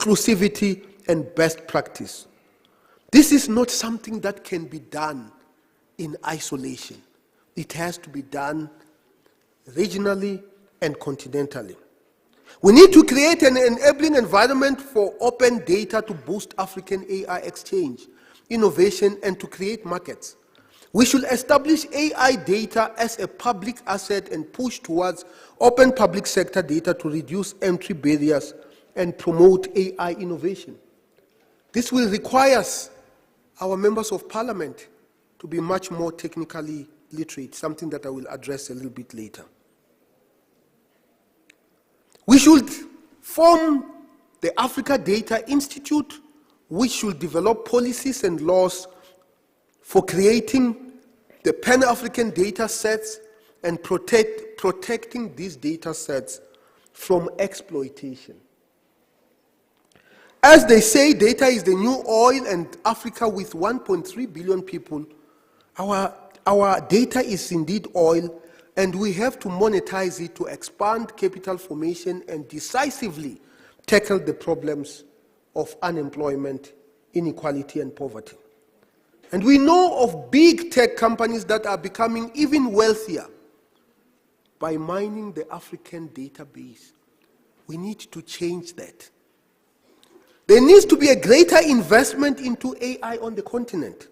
inclusivity, and best practice. This is not something that can be done in isolation. It has to be done regionally and continentally. We need to create an enabling environment for open data to boost African AI exchange, innovation, and to create markets. We should establish AI data as a public asset and push towards open public sector data to reduce entry barriers and promote AI innovation. This will require our members of parliament to be much more technically literate, something that I will address a little bit later. We should form the Africa Data Institute, which should develop policies and laws for creating the Pan-African data sets and protecting these data sets from exploitation. As they say, data is the new oil, and Africa with 1.3 billion people, our data is indeed oil, and we have to monetize it to expand capital formation and decisively tackle the problems of unemployment, inequality, and poverty. And we know of big tech companies that are becoming even wealthier by mining the African database. We need to change that. There needs to be a greater investment into AI on the continent.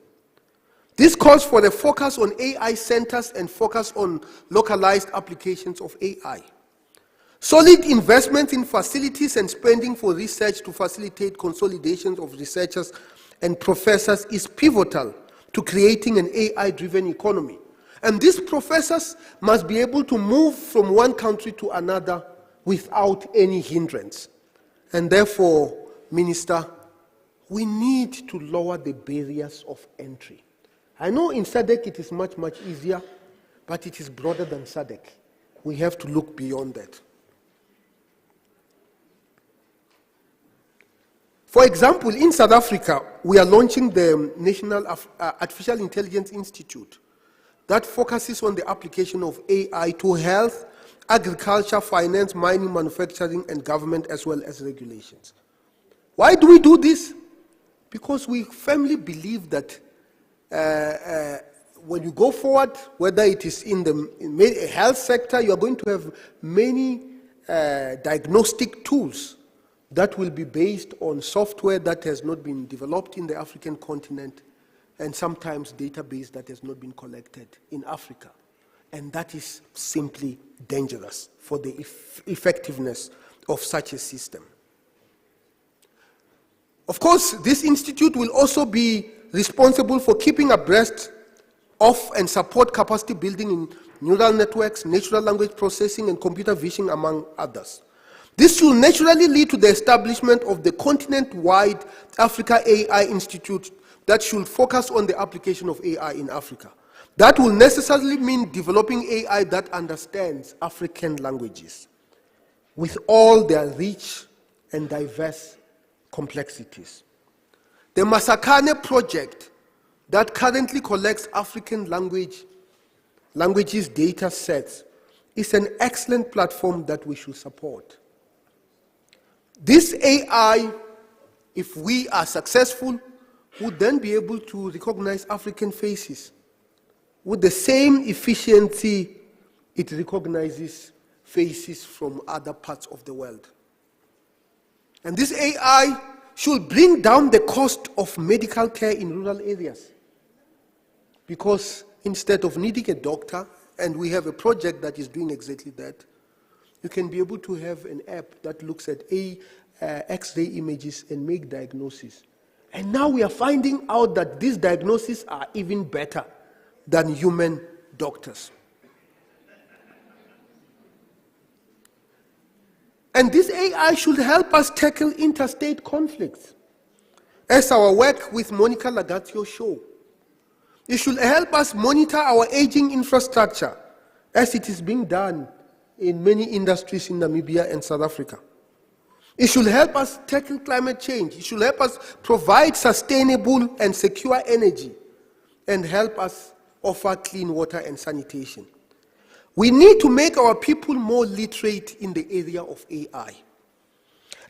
This calls for a focus on AI centers and focus on localized applications of AI. Solid investment in facilities and spending for research to facilitate consolidation of researchers and professors is pivotal to creating an AI-driven economy. And these professors must be able to move from one country to another without any hindrance. And therefore, Minister, we need to lower the barriers of entry. I know in SADC it is much, much easier, but it is broader than SADC. We have to look beyond that. For example, in South Africa, we are launching the National Artificial Intelligence Institute that focuses on the application of AI to health, agriculture, finance, mining, manufacturing, and government, as well as regulations. Why do we do this? Because we firmly believe that when you go forward, whether it is in the health sector, you are going to have many diagnostic tools that will be based on software that has not been developed in the African continent, and sometimes database that has not been collected in Africa. And that is simply dangerous for the effectiveness of such a system. Of course, this institute will also be responsible for keeping abreast of and support capacity building in neural networks, natural language processing, and computer vision, among others. This should naturally lead to the establishment of the continent-wide Africa AI Institute that should focus on the application of AI in Africa. That will necessarily mean developing AI that understands African languages with all their rich and diverse complexities. The Masakane project that currently collects African languages data sets is an excellent platform that we should support. This AI, if we are successful, would then be able to recognize African faces with the same efficiency it recognizes faces from other parts of the world. And this AI should bring down the cost of medical care in rural areas. Because instead of needing a doctor, and we have a project that is doing exactly that, you can be able to have an app that looks at X-ray images and make diagnoses. And now we are finding out that these diagnoses are even better than human doctors. And this AI should help us tackle interstate conflicts, as our work with Monica Lagatio show. It should help us monitor our aging infrastructure, as it is being done in many industries in Namibia and South Africa. It should help us tackle climate change. It should help us provide sustainable and secure energy and help us offer clean water and sanitation. We need to make our people more literate in the area of AI.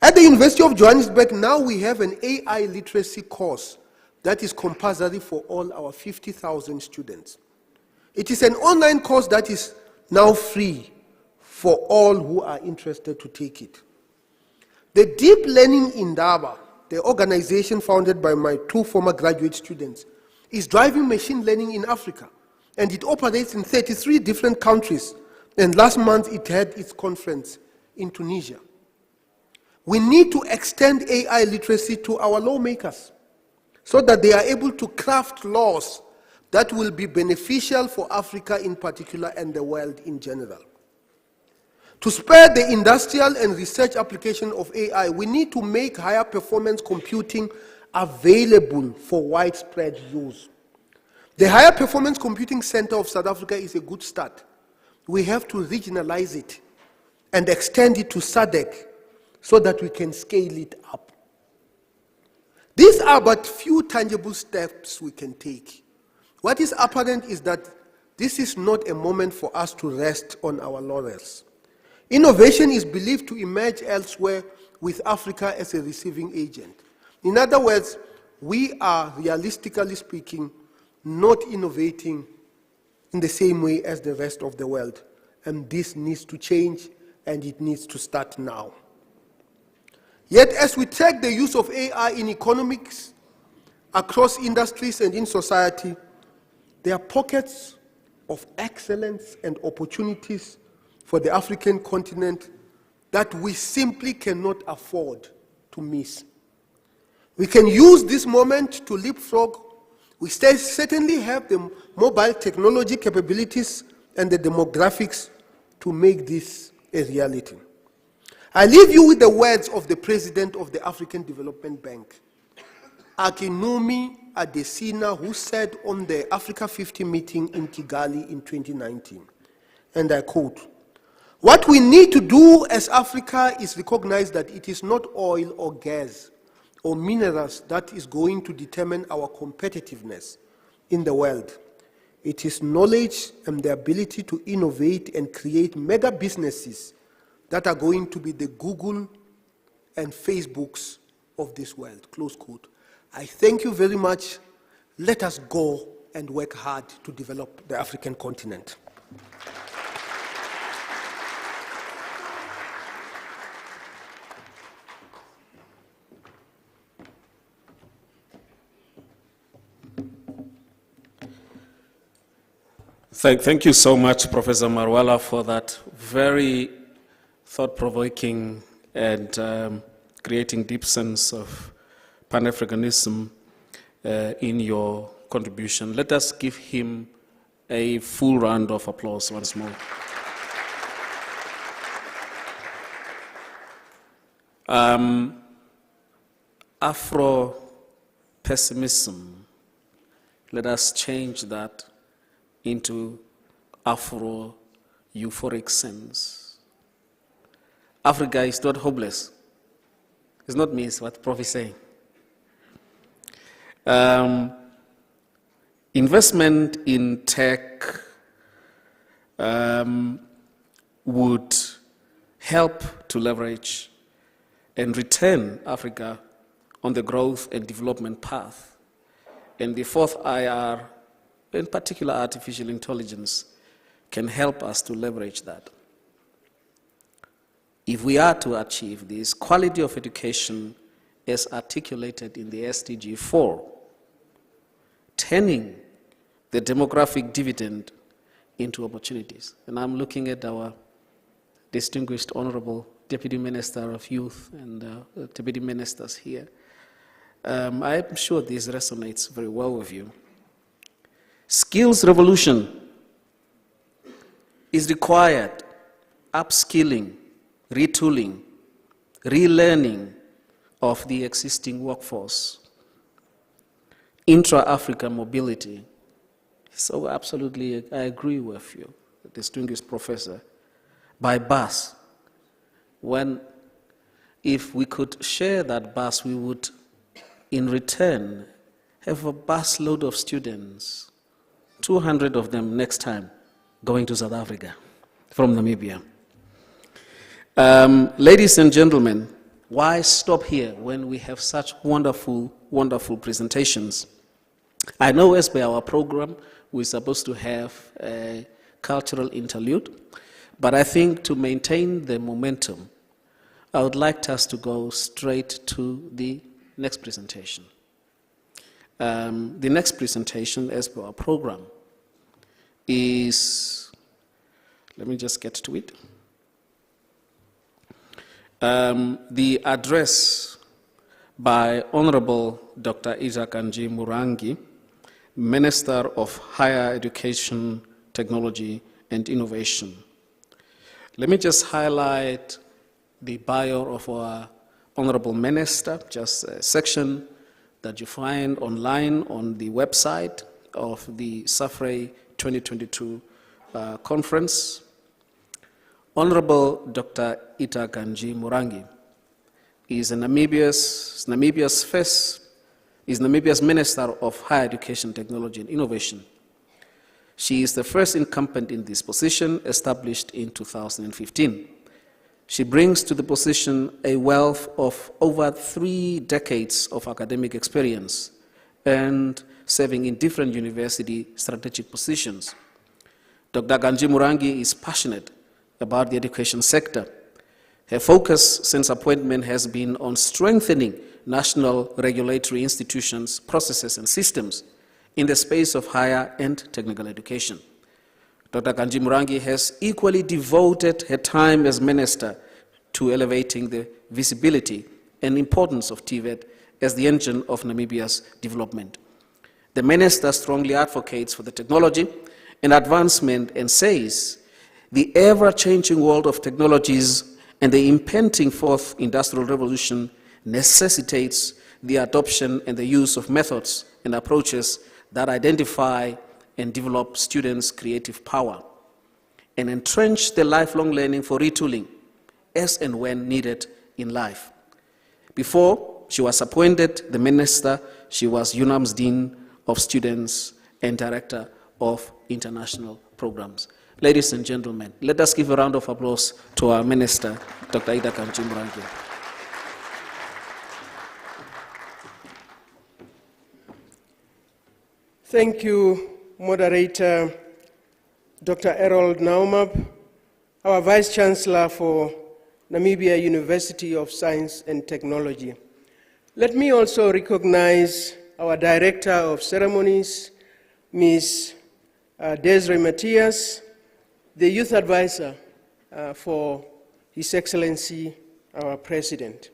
At the University of Johannesburg, now we have an AI literacy course that is compulsory for all our 50,000 students. It is an online course that is now free for all who are interested to take it. The Deep Learning Indaba, the organization founded by my 2 former graduate students, is driving machine learning in Africa, and it operates in 33 different countries, and last month it had its conference in Tunisia. We need to extend AI literacy to our lawmakers so that they are able to craft laws that will be beneficial for Africa in particular and the world in general. To spur the industrial and research application of AI, we need to make higher performance computing available for widespread use. The Higher Performance Computing Center of South Africa is a good start. We have to regionalize it and extend it to SADC so that we can scale it up. These are but few tangible steps we can take. What is apparent is that this is not a moment for us to rest on our laurels. Innovation is believed to emerge elsewhere with Africa as a receiving agent. In other words, we are, realistically speaking, not innovating in the same way as the rest of the world. And this needs to change, and it needs to start now. Yet, as we take the use of AI in economics, across industries and in society, there are pockets of excellence and opportunities for the African continent that we simply cannot afford to miss. We can use this moment to leapfrog. We certainly have the mobile technology capabilities and the demographics to make this a reality. I leave you with the words of the president of the African Development Bank, Akinwumi Adesina, who said on the Africa 50 meeting in Kigali in 2019, and I quote, "What we need to do as Africa is recognize that it is not oil or gas or minerals that is going to determine our competitiveness in the world. It is knowledge and the ability to innovate and create mega businesses that are going to be the Google and Facebooks of this world," close quote. I thank you very much. Let us go and work hard to develop the African continent. Thank you so much, Professor Marwala, for that very thought-provoking and creating deep sense of Pan-Africanism in your contribution. Let us give him a full round of applause once more. Afro-pessimism, let us change that into Afro-euphoric sense. Africa is not hopeless. It's not me, it's what Prof is saying. Investment in tech would help to leverage and return Africa on the growth and development path. And the fourth IR, in particular artificial intelligence, can help us to leverage that. If we are to achieve this quality of education as articulated in the SDG 4, turning the demographic dividend into opportunities. And I'm looking at our distinguished Honorable Deputy Minister of Youth and Deputy Ministers here. I'm sure this resonates very well with you. Skills revolution is required, upskilling, retooling, relearning of the existing workforce, intra-African mobility. So absolutely, I agree with you, distinguished professor. By bus, if we could share that bus, we would, in return, have a bus load of students, 200 of them next time, going to South Africa from Namibia. Ladies and gentlemen, Why stop here when we have such wonderful, wonderful presentations? I know as per our program, we're supposed to have a cultural interlude, but I think to maintain the momentum, I would like us to go straight to the next presentation. The next presentation as per our program is, let me just get to it. The address by Honorable Dr. Kanji Murangi, Minister of Higher Education, Technology and Innovation. Let me just highlight the bio of our Honorable Minister, just a section that you find online on the website of the SAFRE 2022 conference. Honorable Dr. Kanji Murangi is Namibia's Minister of Higher Education, Technology and Innovation. She is the first incumbent in this position, established in 2015. She brings to the position a wealth of over 3 decades of academic experience and serving in different university strategic positions. Dr. Kanji Murangi is passionate about the education sector. Her focus since appointment has been on strengthening national regulatory institutions, processes, and systems in the space of higher and technical education. Dr. Kanji Murangi has equally devoted her time as minister to elevating the visibility and importance of TVET as the engine of Namibia's development. The minister strongly advocates for the technology and advancement and says the ever-changing world of technologies and the impending fourth industrial revolution necessitates the adoption and the use of methods and approaches that identify and develop students' creative power and entrench the lifelong learning for retooling as and when needed in life. Before she was appointed the minister, she was UNAM's Dean of Students and Director of International Programs. Ladies and gentlemen, let us give a round of applause to our minister, Dr. Kanji Murangi. Thank you, moderator Dr. Errol Naumab, our Vice Chancellor for Namibia University of Science and Technology. Let me also recognize our Director of Ceremonies, Ms. Desiree Matthias, the Youth Advisor for His Excellency, our President.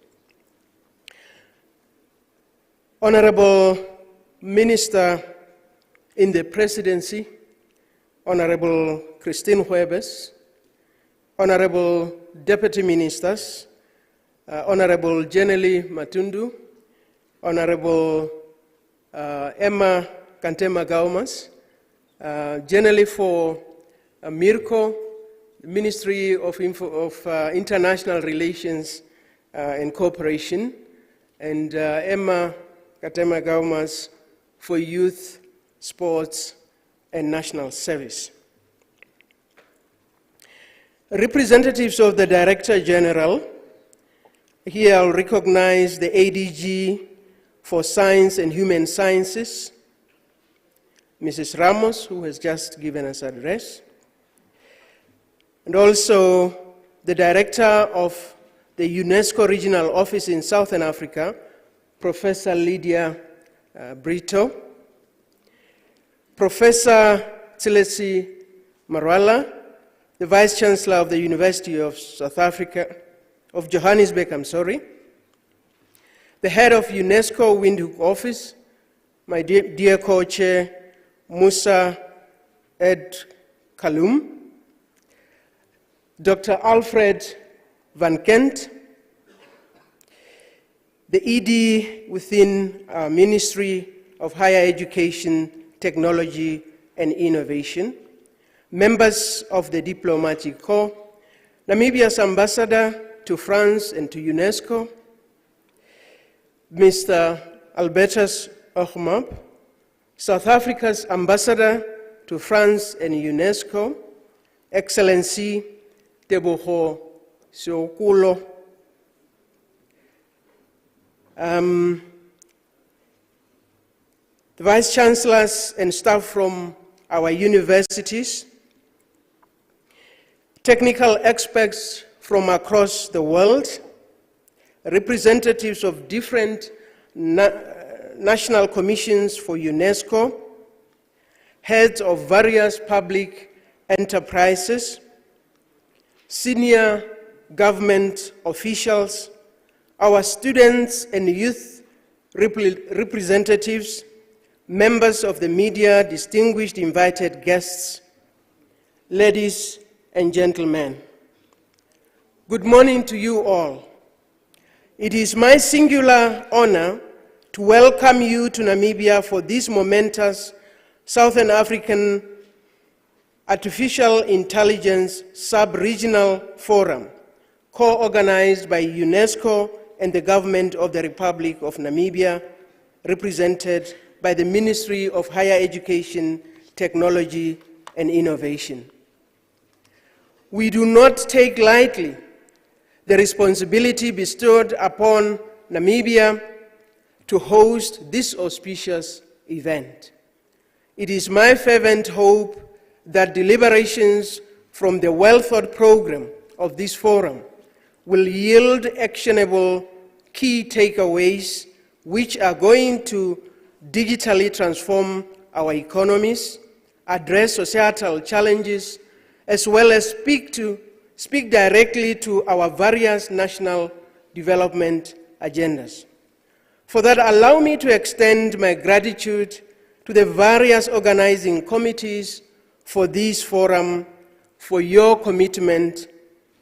Honorable Minister in the Presidency, Honorable Christine Huebes, Honorable Deputy Ministers, Honorable Jenely Matundu, Honorable Emma Kantema Gaumas, generally for MIRCO, Ministry of International Relations and Cooperation, and Emma Kantema Gaumas for Youth, Sports, and National Service. Representatives of the Director General, here I'll recognize the ADG for Science and Human Sciences, Mrs. Ramos, who has just given us address, and also the Director of the UNESCO Regional Office in Southern Africa, Professor Lydia Brito, Professor Tsilesi Marwala, the Vice Chancellor of the University of Johannesburg, the Head of UNESCO Windhoek Office, my dear co-chair, Musa Ed Kalum, Dr. Alfred Van Kent, the ED within our Ministry of Higher Education, Technology and Innovation, members of the Diplomatic Corps, Namibia's Ambassador to France and to UNESCO, Mr. Albertus Ochmab, South Africa's Ambassador to France and UNESCO, Excellency Tebogo Seokulo, the Vice Chancellors and staff from our universities, technical experts from across the world, representatives of different national commissions for UNESCO, heads of various public enterprises, senior government officials, our students and youth representatives, members of the media, distinguished invited guests, ladies and gentlemen. Good morning to you all. It is my singular honor to welcome you to Namibia for this momentous Southern African Artificial Intelligence Sub-Regional Forum, co-organized by UNESCO and the Government of the Republic of Namibia, represented by the Ministry of Higher Education, Technology and Innovation. We do not take lightly the responsibility bestowed upon Namibia to host this auspicious event. It is my fervent hope that deliberations from the well-thought program of this forum will yield actionable key takeaways which are going to digitally transform our economies, address societal challenges, as well as speak directly to our various national development agendas. For that, allow me to extend my gratitude to the various organizing committees for this forum, for your commitment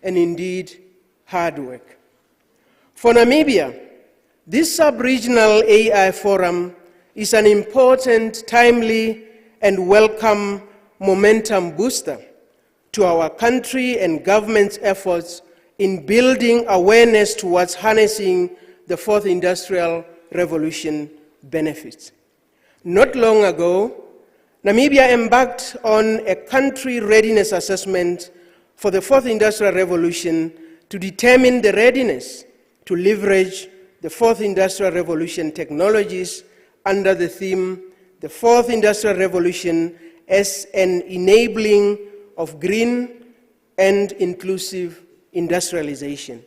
and indeed hard work. For Namibia, this sub-regional AI forum is an important, timely, and welcome momentum booster to our country and government's efforts in building awareness towards harnessing the fourth industrial revolution benefits. Not long ago, Namibia embarked on a country readiness assessment for the fourth industrial revolution to determine the readiness to leverage the fourth industrial revolution technologies under the theme, the fourth industrial revolution as an enabling of green and inclusive industrialization.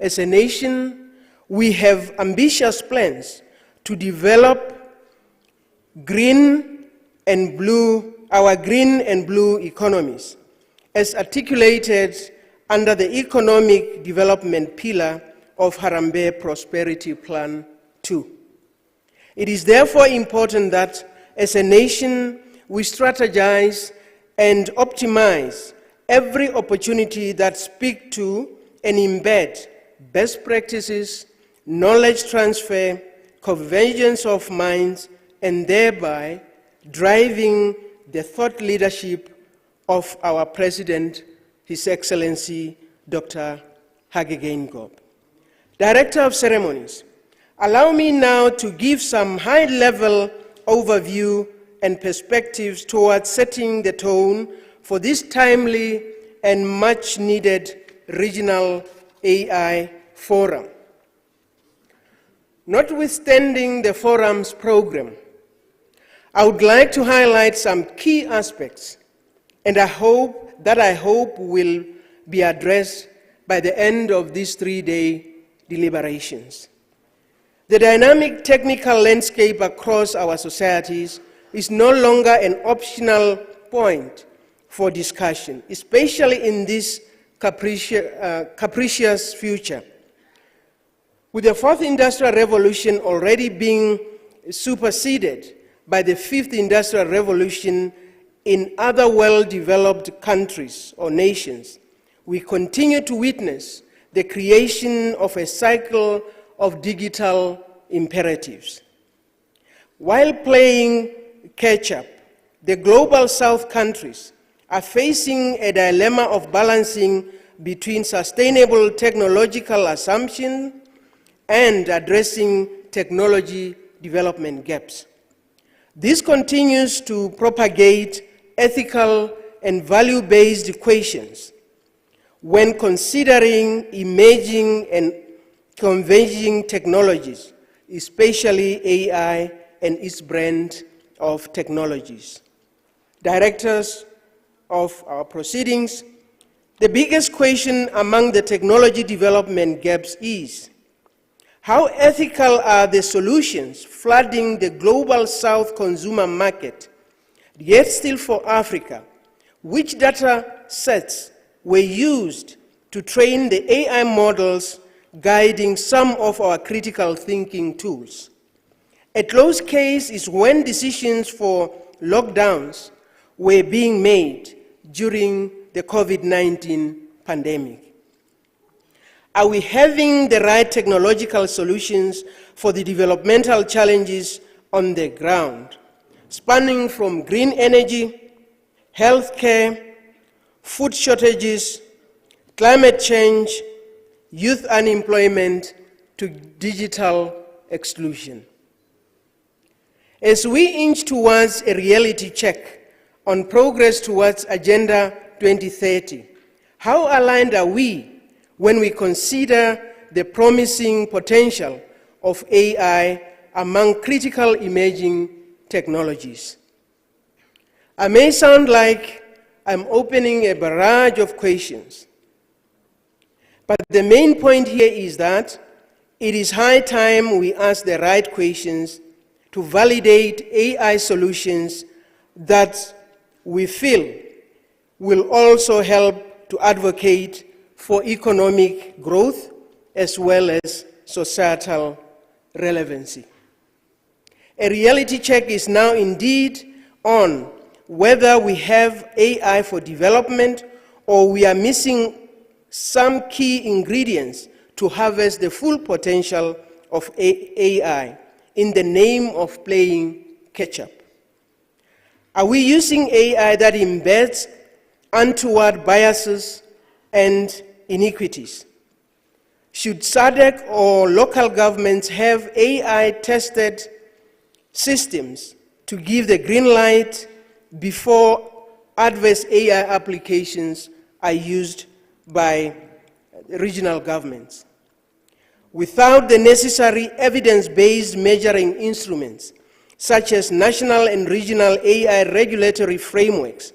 As a nation, we have ambitious plans to develop our green and blue economies, as articulated under the Economic Development Pillar of Harambee Prosperity Plan 2. It is therefore important that, as a nation, we strategize and optimize every opportunity that speaks to and embed best practices, knowledge transfer, convergence of minds, and thereby driving the thought leadership of our President, His Excellency, Dr. Hage Geingob. Director of Ceremonies, allow me now to give some high-level overview and perspectives towards setting the tone for this timely and much-needed regional AI forum. Notwithstanding the forum's program, I would like to highlight some key aspects, and I hope will be addressed by the end of these 3-day deliberations. The dynamic technical landscape across our societies is no longer an optional point for discussion, especially in this capricious future. With the fourth industrial revolution already being superseded by the fifth industrial revolution in other well-developed countries or nations, we continue to witness the creation of a cycle of digital imperatives. While playing catch-up, the global South countries are facing a dilemma of balancing between sustainable technological assumption and addressing technology development gaps. This continues to propagate ethical and value-based equations when considering emerging and converging technologies, especially AI and its brand of technologies. Directors of our proceedings, the biggest question among the technology development gaps is, how ethical are the solutions flooding the global South consumer market, yet still for Africa? Which data sets were used to train the AI models guiding some of our critical thinking tools? A close case is when decisions for lockdowns were being made during the COVID-19 pandemic. Are we having the right technological solutions for the developmental challenges on the ground, spanning from green energy, healthcare, food shortages, climate change, youth unemployment, to digital exclusion? As we inch towards a reality check on progress towards Agenda 2030, how aligned are we when we consider the promising potential of AI among critical emerging technologies? I may sound like I'm opening a barrage of questions, but the main point here is that it is high time we ask the right questions to validate AI solutions that we feel will also help to advocate for economic growth as well as societal relevancy. A reality check is now indeed on whether we have AI for development or we are missing some key ingredients to harvest the full potential of AI in the name of playing catch-up. Are we using AI that embeds untoward biases and iniquities? Should SADC or local governments have AI-tested systems to give the green light before adverse AI applications are used by regional governments? Without the necessary evidence-based measuring instruments, such as national and regional AI regulatory frameworks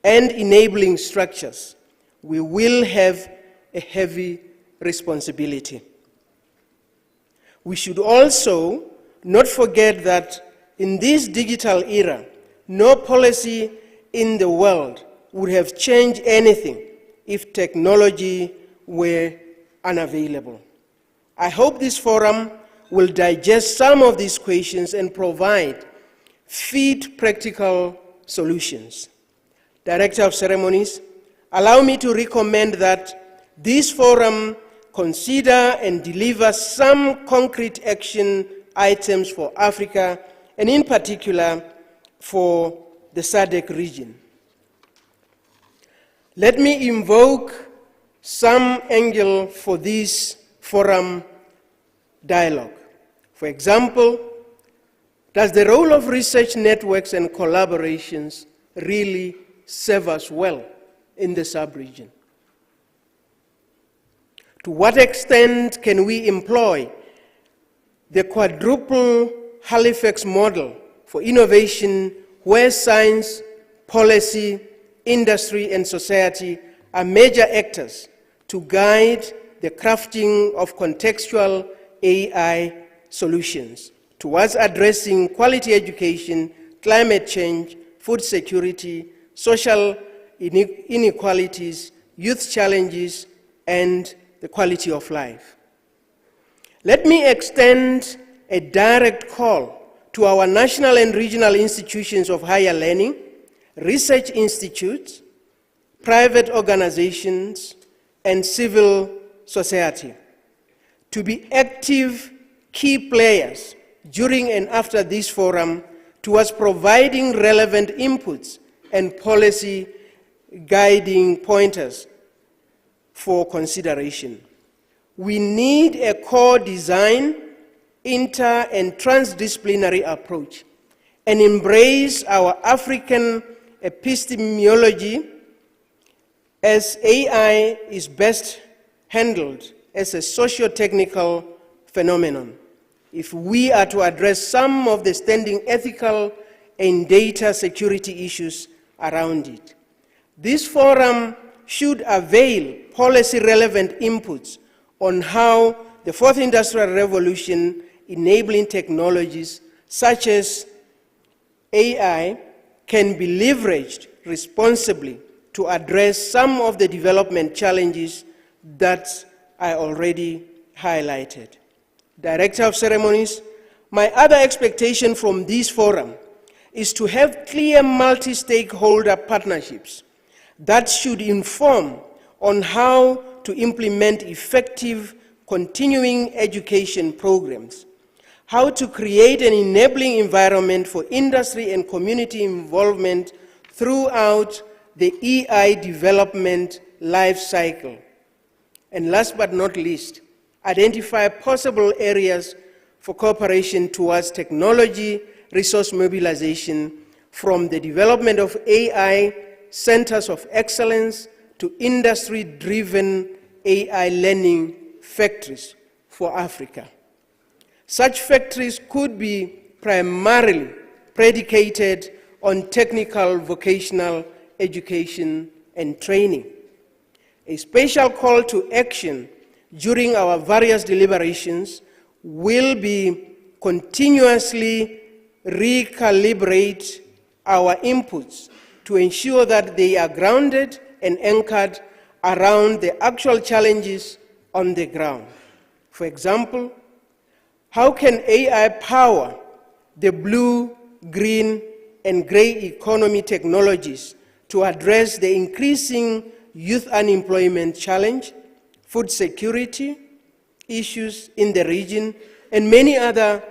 and enabling structures, we will have a heavy responsibility. We should also not forget that in this digital era, no policy in the world would have changed anything if technology were unavailable. I hope this forum will digest some of these questions and provide fit practical solutions. Director of Ceremonies, allow me to recommend that this forum consider and deliver some concrete action items for Africa, and in particular for the SADC region. Let me invoke some angle for this forum dialogue. For example, does the role of research networks and collaborations really serve us well in the sub-region? To what extent can we employ the quadruple Halifax model for innovation, where science, policy, industry, and society are major actors to guide the crafting of contextual AI solutions towards addressing quality education, climate change, food security, social inequalities, youth challenges, and the quality of life? Let me extend a direct call to our national and regional institutions of higher learning, research institutes, private organizations, and civil society to be active key players during and after this forum towards providing relevant inputs and policy guiding pointers for consideration. We need a core design, inter- and transdisciplinary approach and embrace our African epistemology as AI is best handled as a socio-technical phenomenon if we are to address some of the standing ethical and data security issues around it. This forum should avail policy-relevant inputs on how the fourth industrial revolution enabling technologies such as AI can be leveraged responsibly to address some of the development challenges that I already highlighted. Director of Ceremonies, my other expectation from this forum is to have clear multi-stakeholder partnerships that should inform on how to implement effective continuing education programs, how to create an enabling environment for industry and community involvement throughout the EI development life cycle, and last but not least, identify possible areas for cooperation towards technology resource mobilization, from the development of AI centers of excellence to industry-driven AI learning factories for Africa. Such factories could be primarily predicated on technical vocational education and training. A special call to action during our various deliberations will be continuously recalibrate our inputs to ensure that they are grounded and anchored around the actual challenges on the ground. For example, how can AI power the blue, green, and gray economy technologies to address the increasing youth unemployment challenge, food security issues in the region, and many other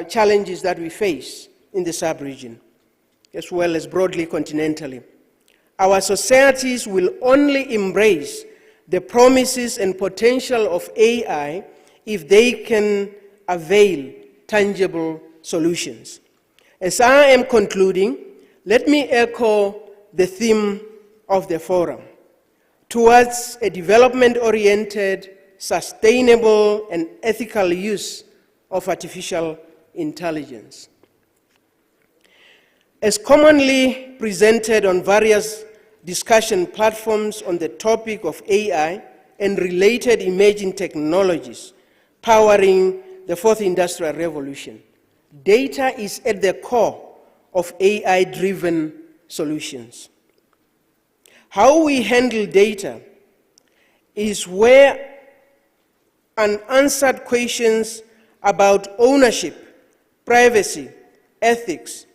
challenges that we face in the sub-region, as well as broadly continentally. Our societies will only embrace the promises and potential of AI if they can avail tangible solutions. As I am concluding, let me echo the theme of the forum: towards a development-oriented, sustainable, and ethical use of artificial intelligence. As commonly presented on various discussion platforms on the topic of AI and related emerging technologies powering the fourth industrial revolution, data is at the core of AI-driven solutions. How we handle data is where unanswered questions about ownership, privacy, ethics,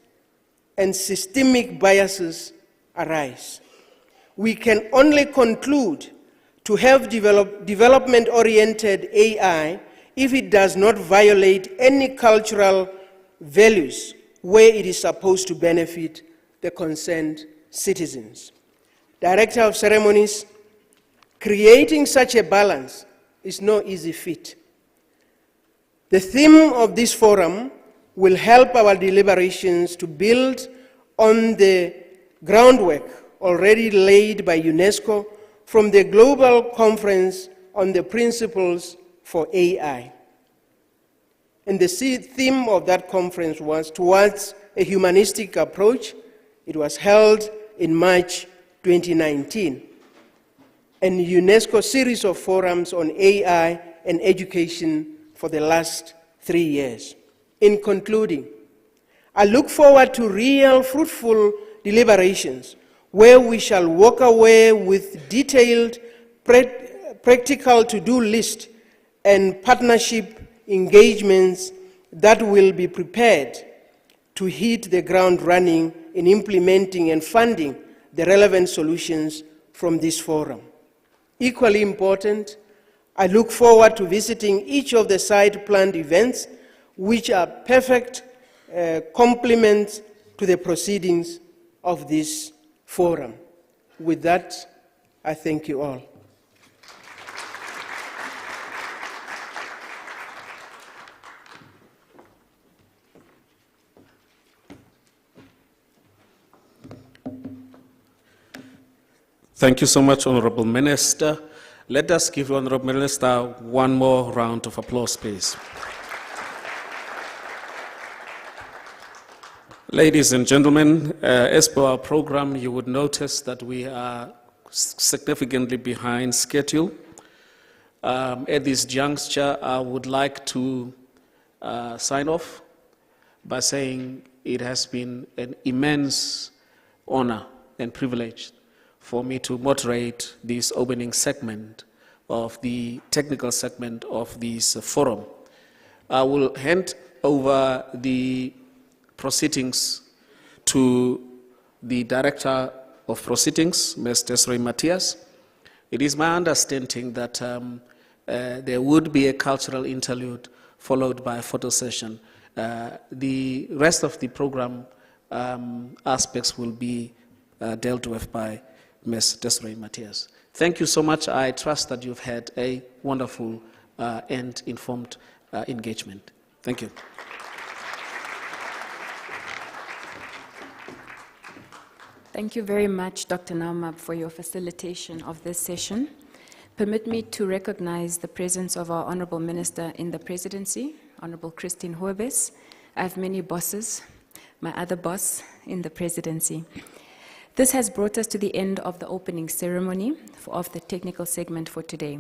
and systemic biases arise. We can only conclude to have development-oriented AI if it does not violate any cultural values where it is supposed to benefit the concerned citizens. Director of Ceremonies, creating such a balance is no easy feat. The theme of this forum will help our deliberations to build on the groundwork already laid by UNESCO from the Global Conference on the Principles for AI. And the theme of that conference was towards a humanistic approach. It was held in March 2019. And UNESCO series of forums on AI and education for the last 3 years. In concluding, I look forward to real fruitful deliberations where we shall walk away with detailed, practical to-do list and partnership engagements that will be prepared to hit the ground running in implementing and funding the relevant solutions from this forum. Equally important, I look forward to visiting each of the site-planned events, which are perfect complements to the proceedings of this forum. With that, I thank you all. Thank you so much, Honorable Minister. Let us give the Honorable Minister one more round of applause, please. Ladies and gentlemen, as per our program, you would notice that we are significantly behind schedule. At this juncture, I would like to sign off by saying it has been an immense honor and privilege for me to moderate this opening segment of the technical segment of this forum. I will hand over the proceedings to the Director of Proceedings, Ms. Desiree Matthias. It is my understanding that there would be a cultural interlude followed by a photo session. The rest of the program aspects will be dealt with by Ms. Desiree Matthias. Thank you so much. I trust that you've had a wonderful and informed engagement. Thank you. Thank you very much, Dr. Naumab, for your facilitation of this session. Permit me to recognize the presence of our Honorable Minister in the Presidency, Honorable Christine Hoebes. I have many bosses, my other boss in the Presidency. This has brought us to the end of the opening ceremony of the technical segment for today,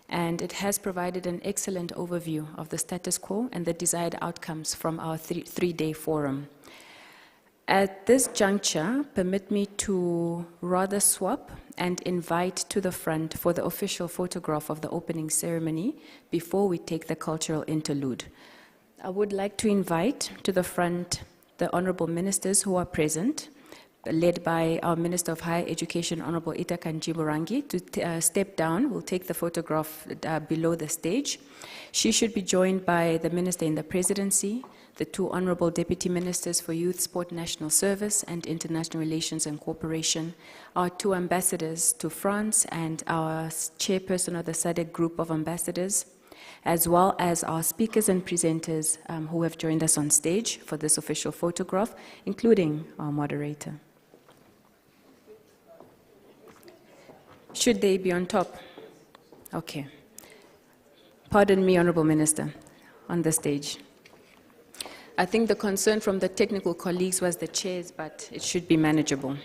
and it has provided an excellent overview of the status quo and the desired outcomes from our three-day forum. At this juncture, permit me to rather swap and invite to the front for the official photograph of the opening ceremony before we take the cultural interlude. I would like to invite to the front the honorable ministers who are present, led by our Minister of Higher Education, Honorable Itaka Njimurangi, to step down. We'll take the photograph below the stage. She should be joined by the Minister in the Presidency, the two Honorable Deputy Ministers for Youth, Sport, National Service, and International Relations and Cooperation, our two ambassadors to France, and our chairperson of the SADC group of ambassadors, as well as our speakers and presenters who have joined us on stage for this official photograph, including our moderator. Should they be on top? Okay. Pardon me, Honorable Minister, on the stage. I think the concern from the technical colleagues was the chairs, but it should be manageable.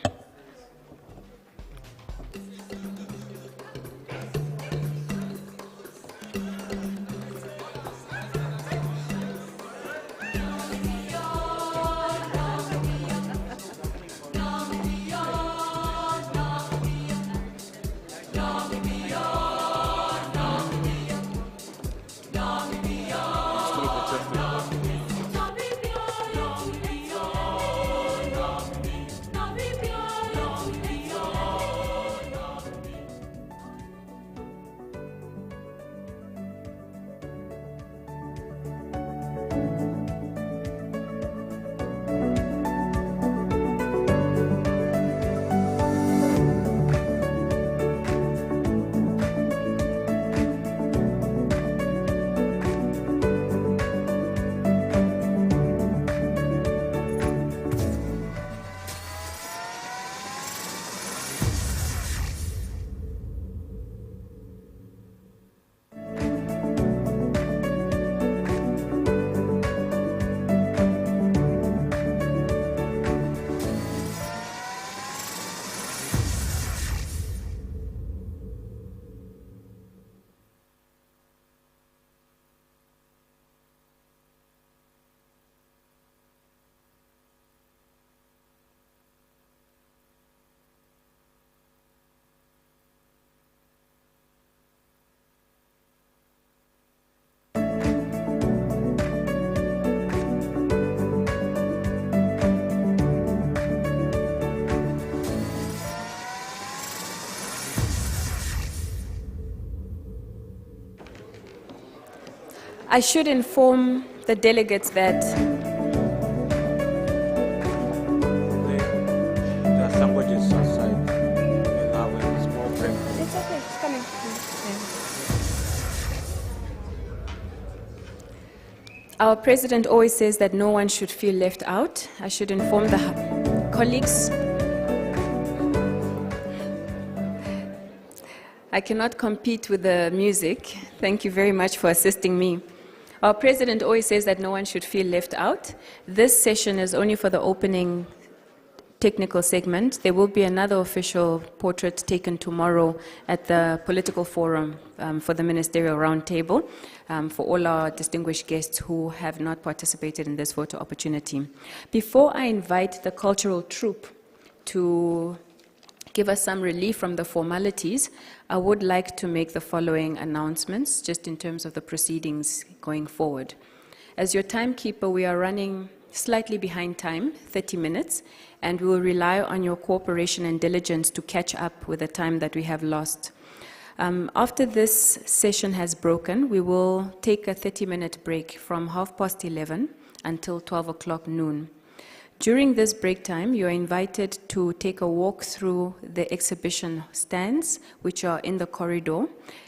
I should inform the delegates that there's somebody outside. And now we're in a small break. it's okay, it's coming. Our president always says that no one should feel left out. I should inform the colleagues. I cannot compete with the music. Thank you very much for assisting me. Our president always says that no one should feel left out. This session is only for the opening technical segment. There will be another official portrait taken tomorrow at the political forum for the ministerial roundtable for all our distinguished guests who have not participated in this photo opportunity. Before I invite the cultural troupe to give us some relief from the formalities, I would like to make the following announcements just in terms of the proceedings going forward. As your timekeeper, we are running slightly behind time, 30 minutes, and we will rely on your cooperation and diligence to catch up with the time that we have lost. After this session has broken, we will take a 30-minute break from 11:30 until 12 o'clock noon. During this break time, you are invited to take a walk through the exhibition stands, which are in the corridor,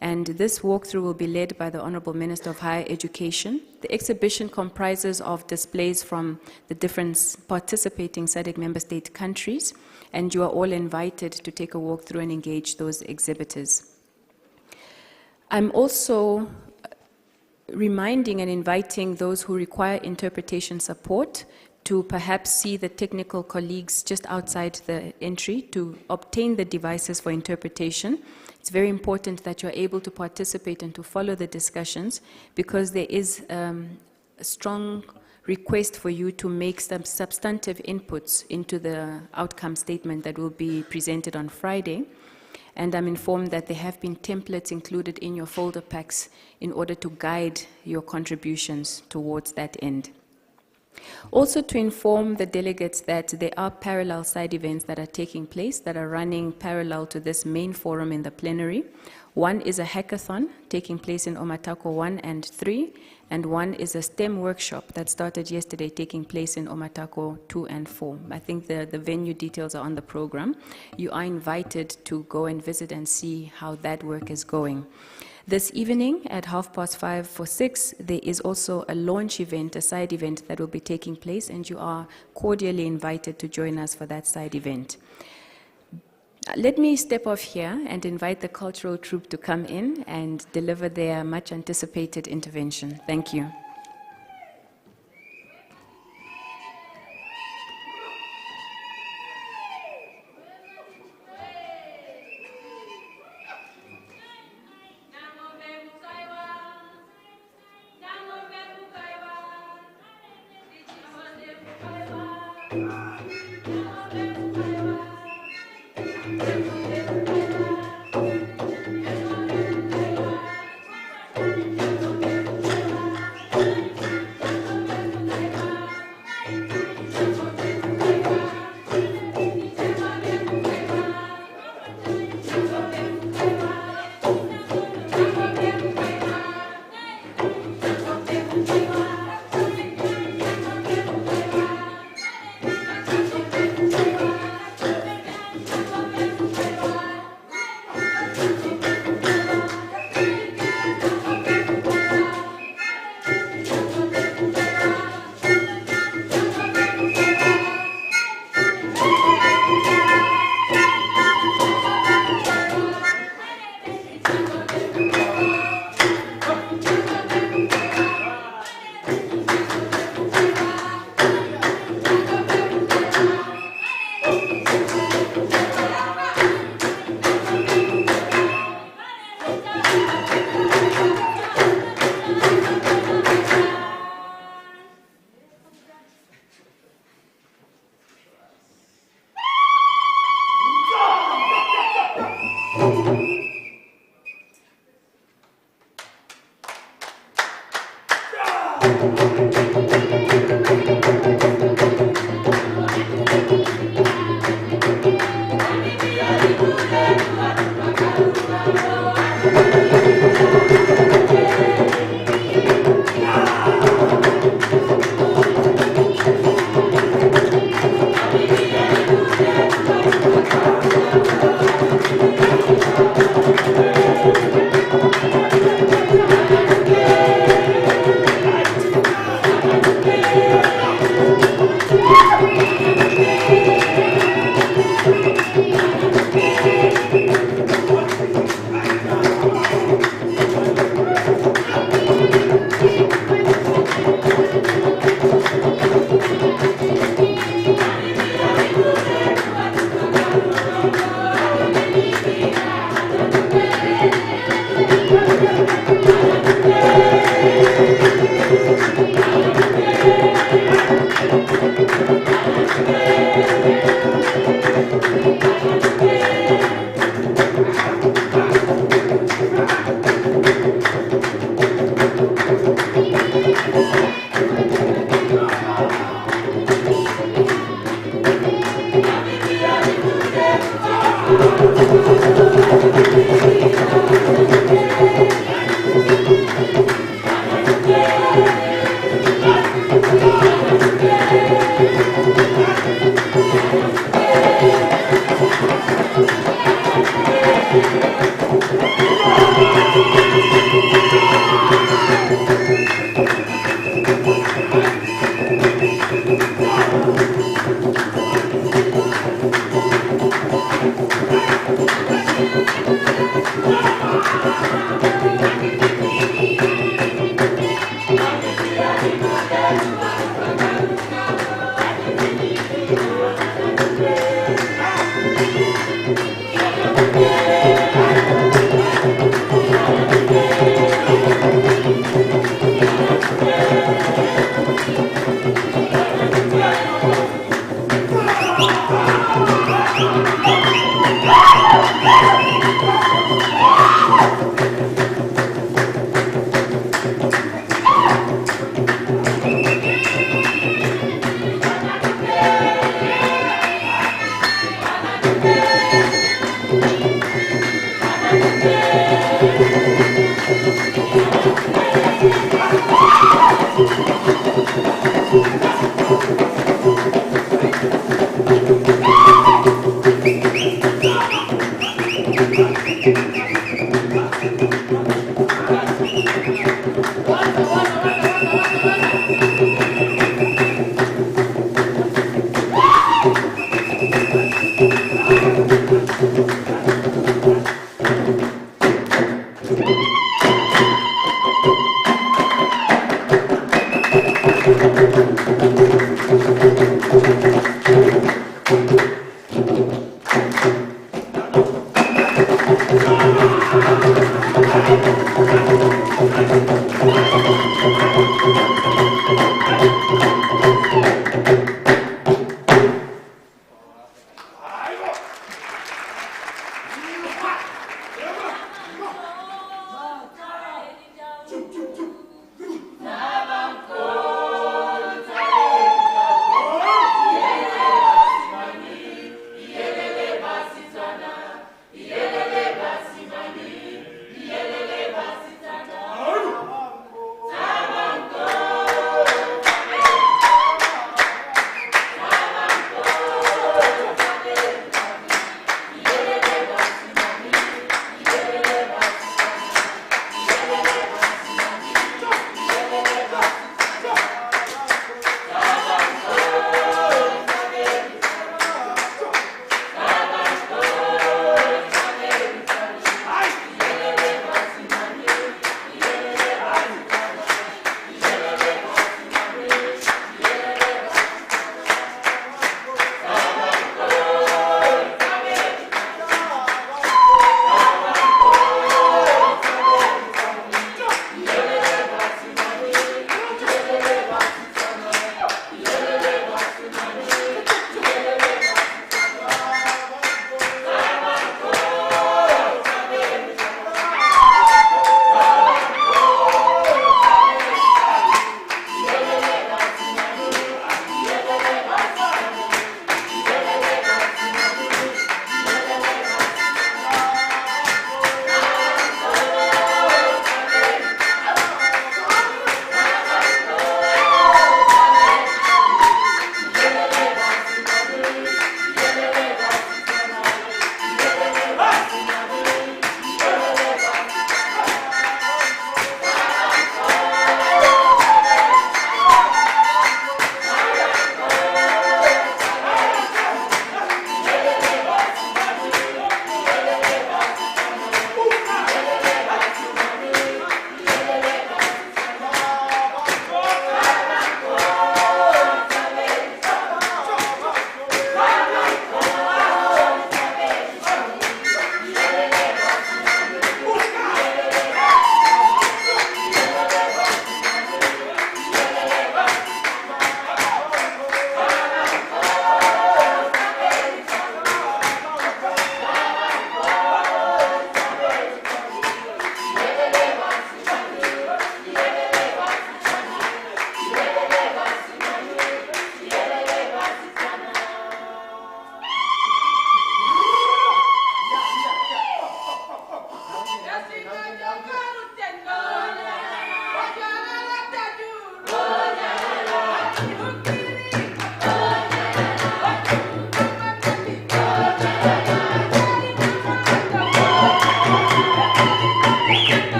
and this walkthrough will be led by the Honorable Minister of Higher Education. The exhibition comprises of displays from the different participating SADC member state countries, and you are all invited to take a walk through and engage those exhibitors. I'm also reminding and inviting those who require interpretation support to perhaps see the technical colleagues just outside the entry to obtain the devices for interpretation. It's very important that you're able to participate and to follow the discussions, because there is a strong request for you to make some substantive inputs into the outcome statement that will be presented on Friday. And I'm informed that there have been templates included in your folder packs in order to guide your contributions towards that end. Also, to inform the delegates that there are parallel side events that are taking place that are running parallel to this main forum in the plenary. One is a hackathon taking place in Omatako 1 and 3, and one is a STEM workshop that started yesterday taking place in Omatako 2 and 4. I think the venue details are on the program. You are invited to go and visit and see how that work is going. This evening at 6:30, there is also a launch event, a side event that will be taking place, and you are cordially invited to join us for that side event. Let me step off here and invite the cultural troupe to come in and deliver their much anticipated intervention. Thank you.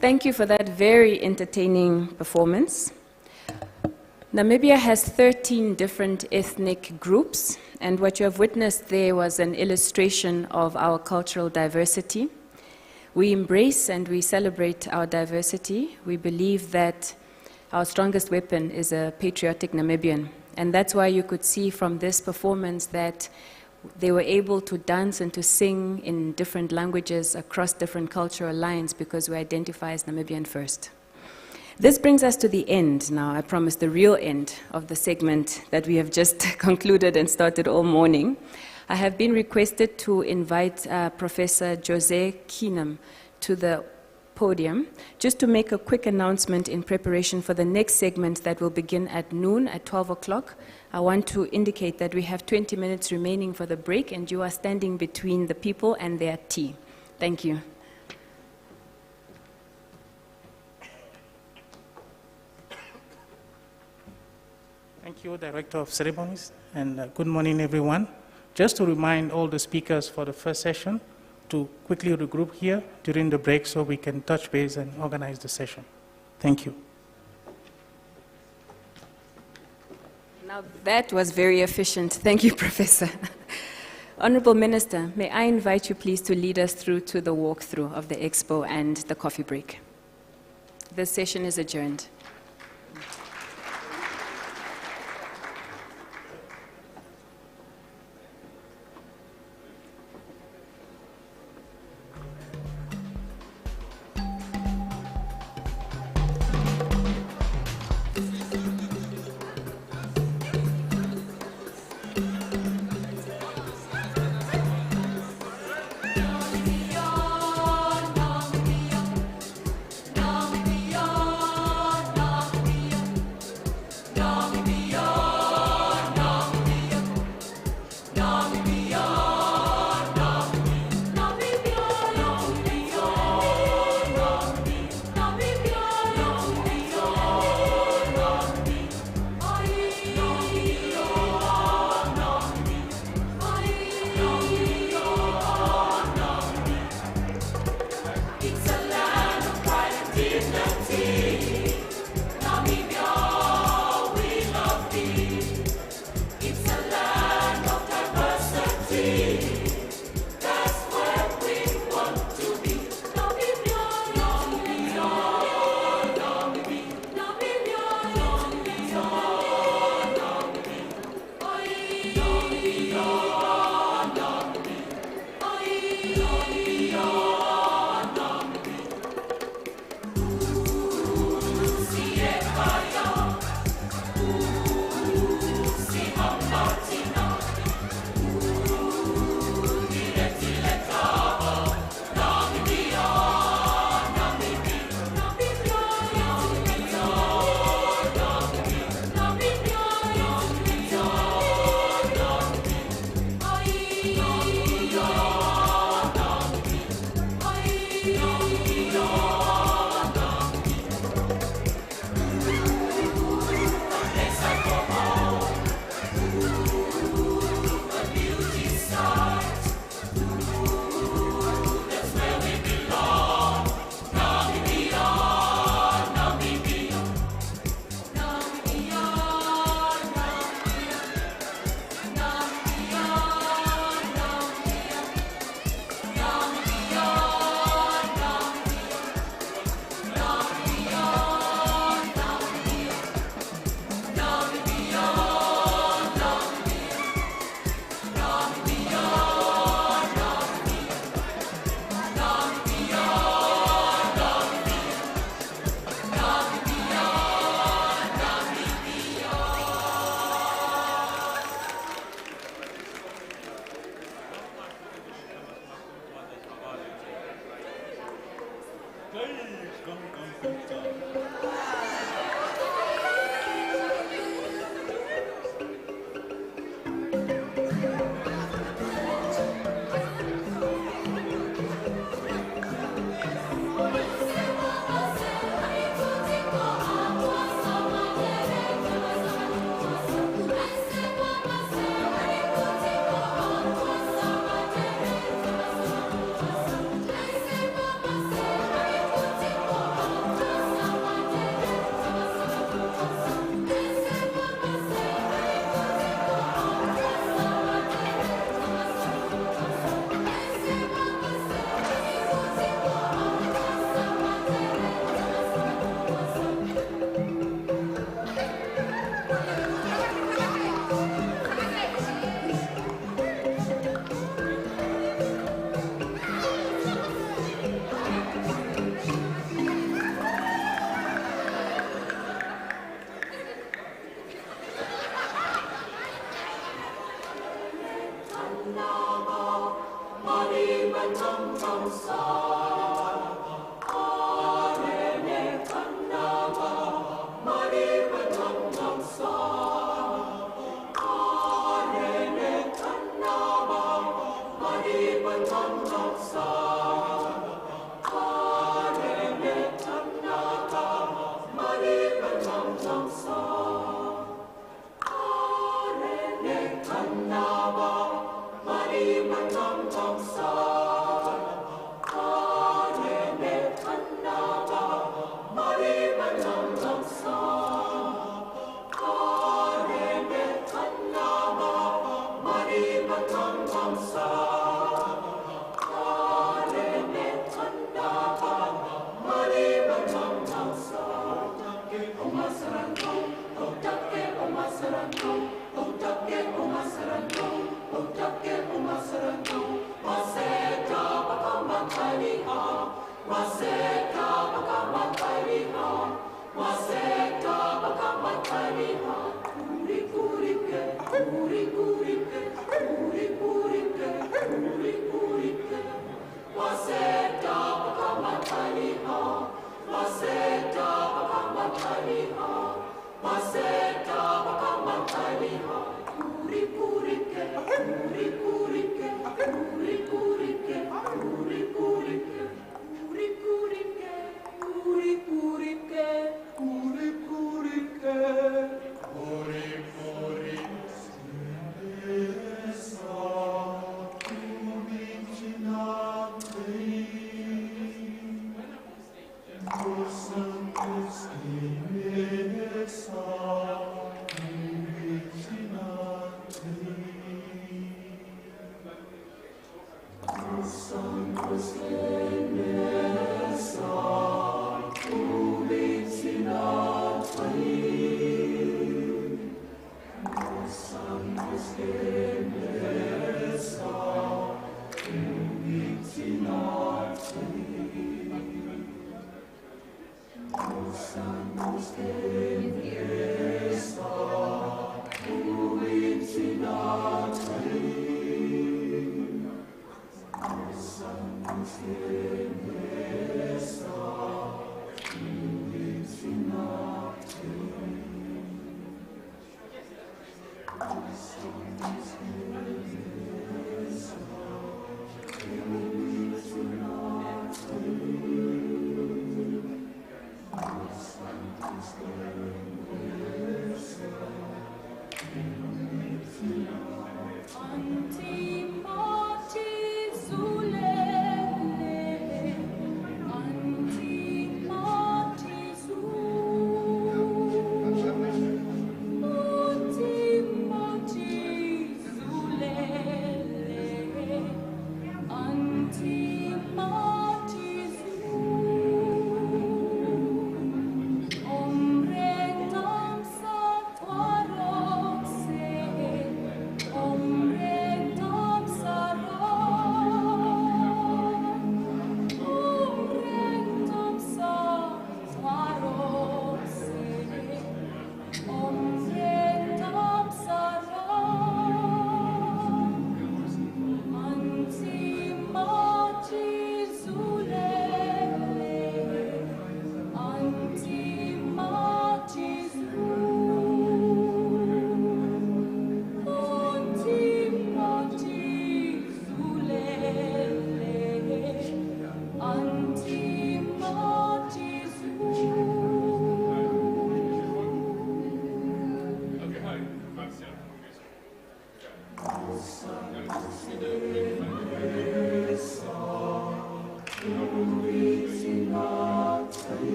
Thank you for that very entertaining performance. Namibia has 13 different ethnic groups, and what you have witnessed there was an illustration of our cultural diversity. We embrace and we celebrate our diversity. We believe that our strongest weapon is a patriotic Namibian, and that's why you could see from this performance that they were able to dance and to sing in different languages across different cultural lines because we identify as Namibian first. This brings us to the end now, I promise, the real end of the segment that we have just concluded and started all morning. I have been requested to invite Professor Jose Keenum to the podium just to make a quick announcement in preparation for the next segment that will begin at noon at 12 o'clock. I want to indicate that we have 20 minutes remaining for the break and you are standing between the people and their tea. Thank you. Thank you, Director of Ceremonies, and good morning, everyone. Just to remind all the speakers for the first session to quickly regroup here during the break so we can touch base and organize the session. Thank you. Now that was very efficient. Thank you, Professor. Honorable Minister, may I invite you please to lead us through to the walkthrough of the expo and the coffee break. This session is adjourned.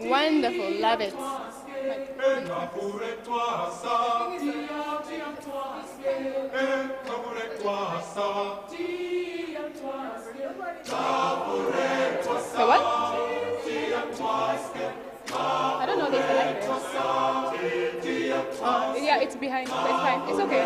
Wonderful, love it. So what? I don't know, there's a light there. Yeah, it's behind, so it's fine. It's okay.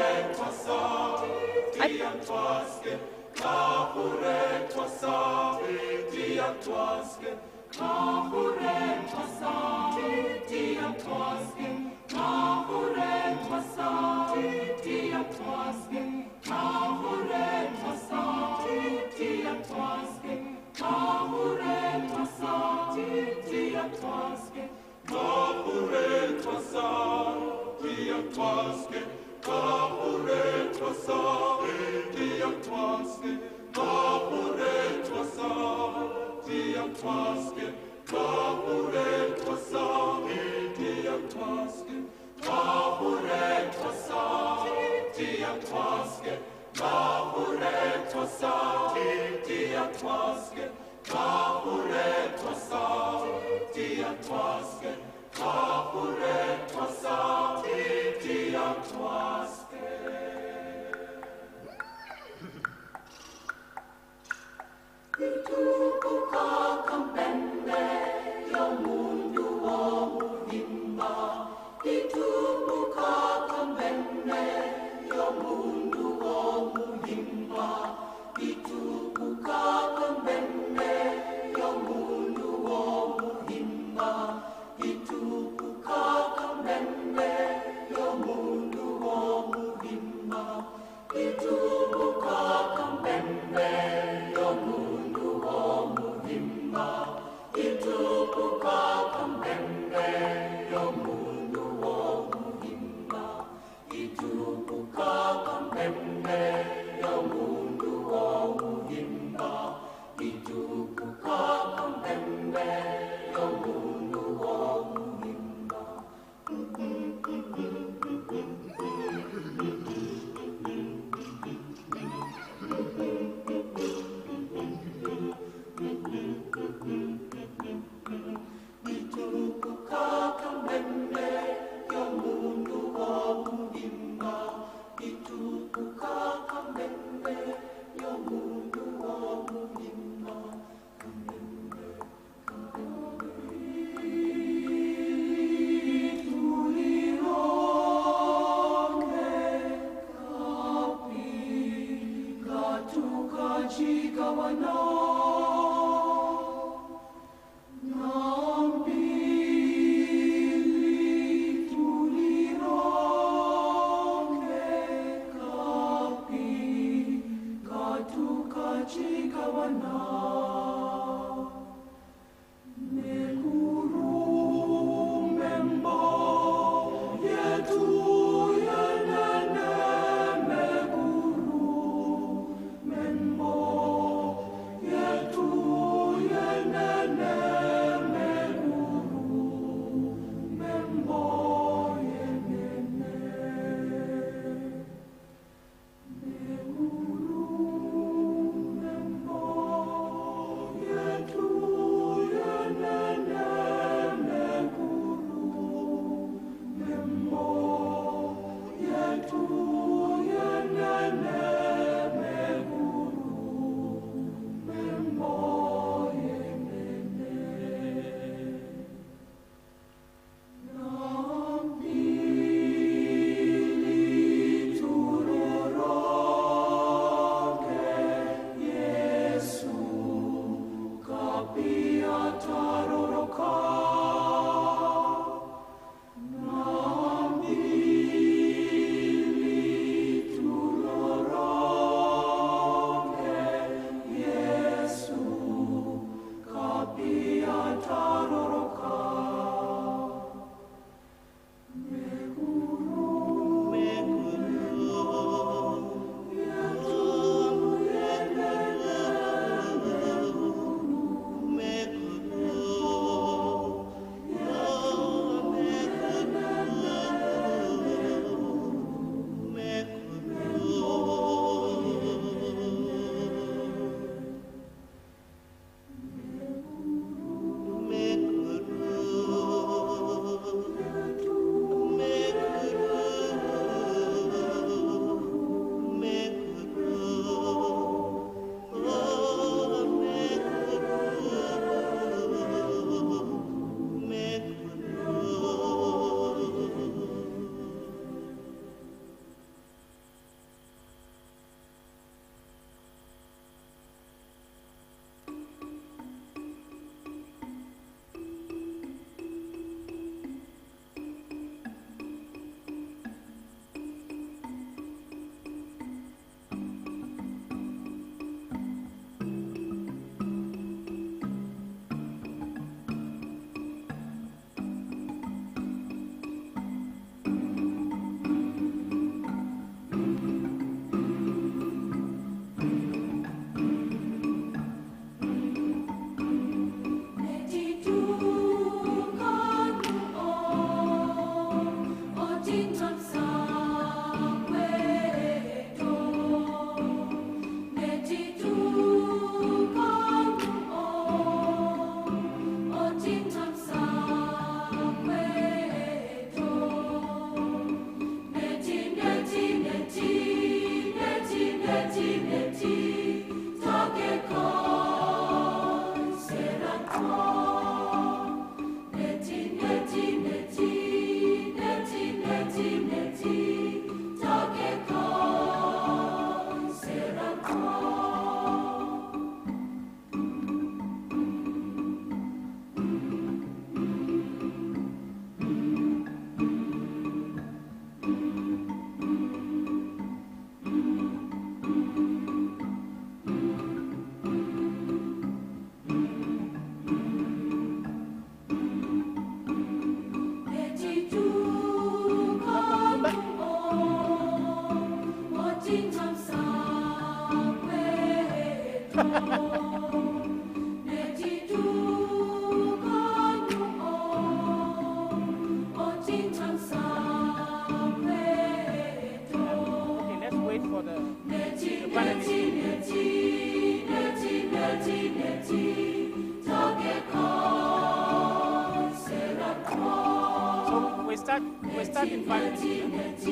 start in 5 minutes.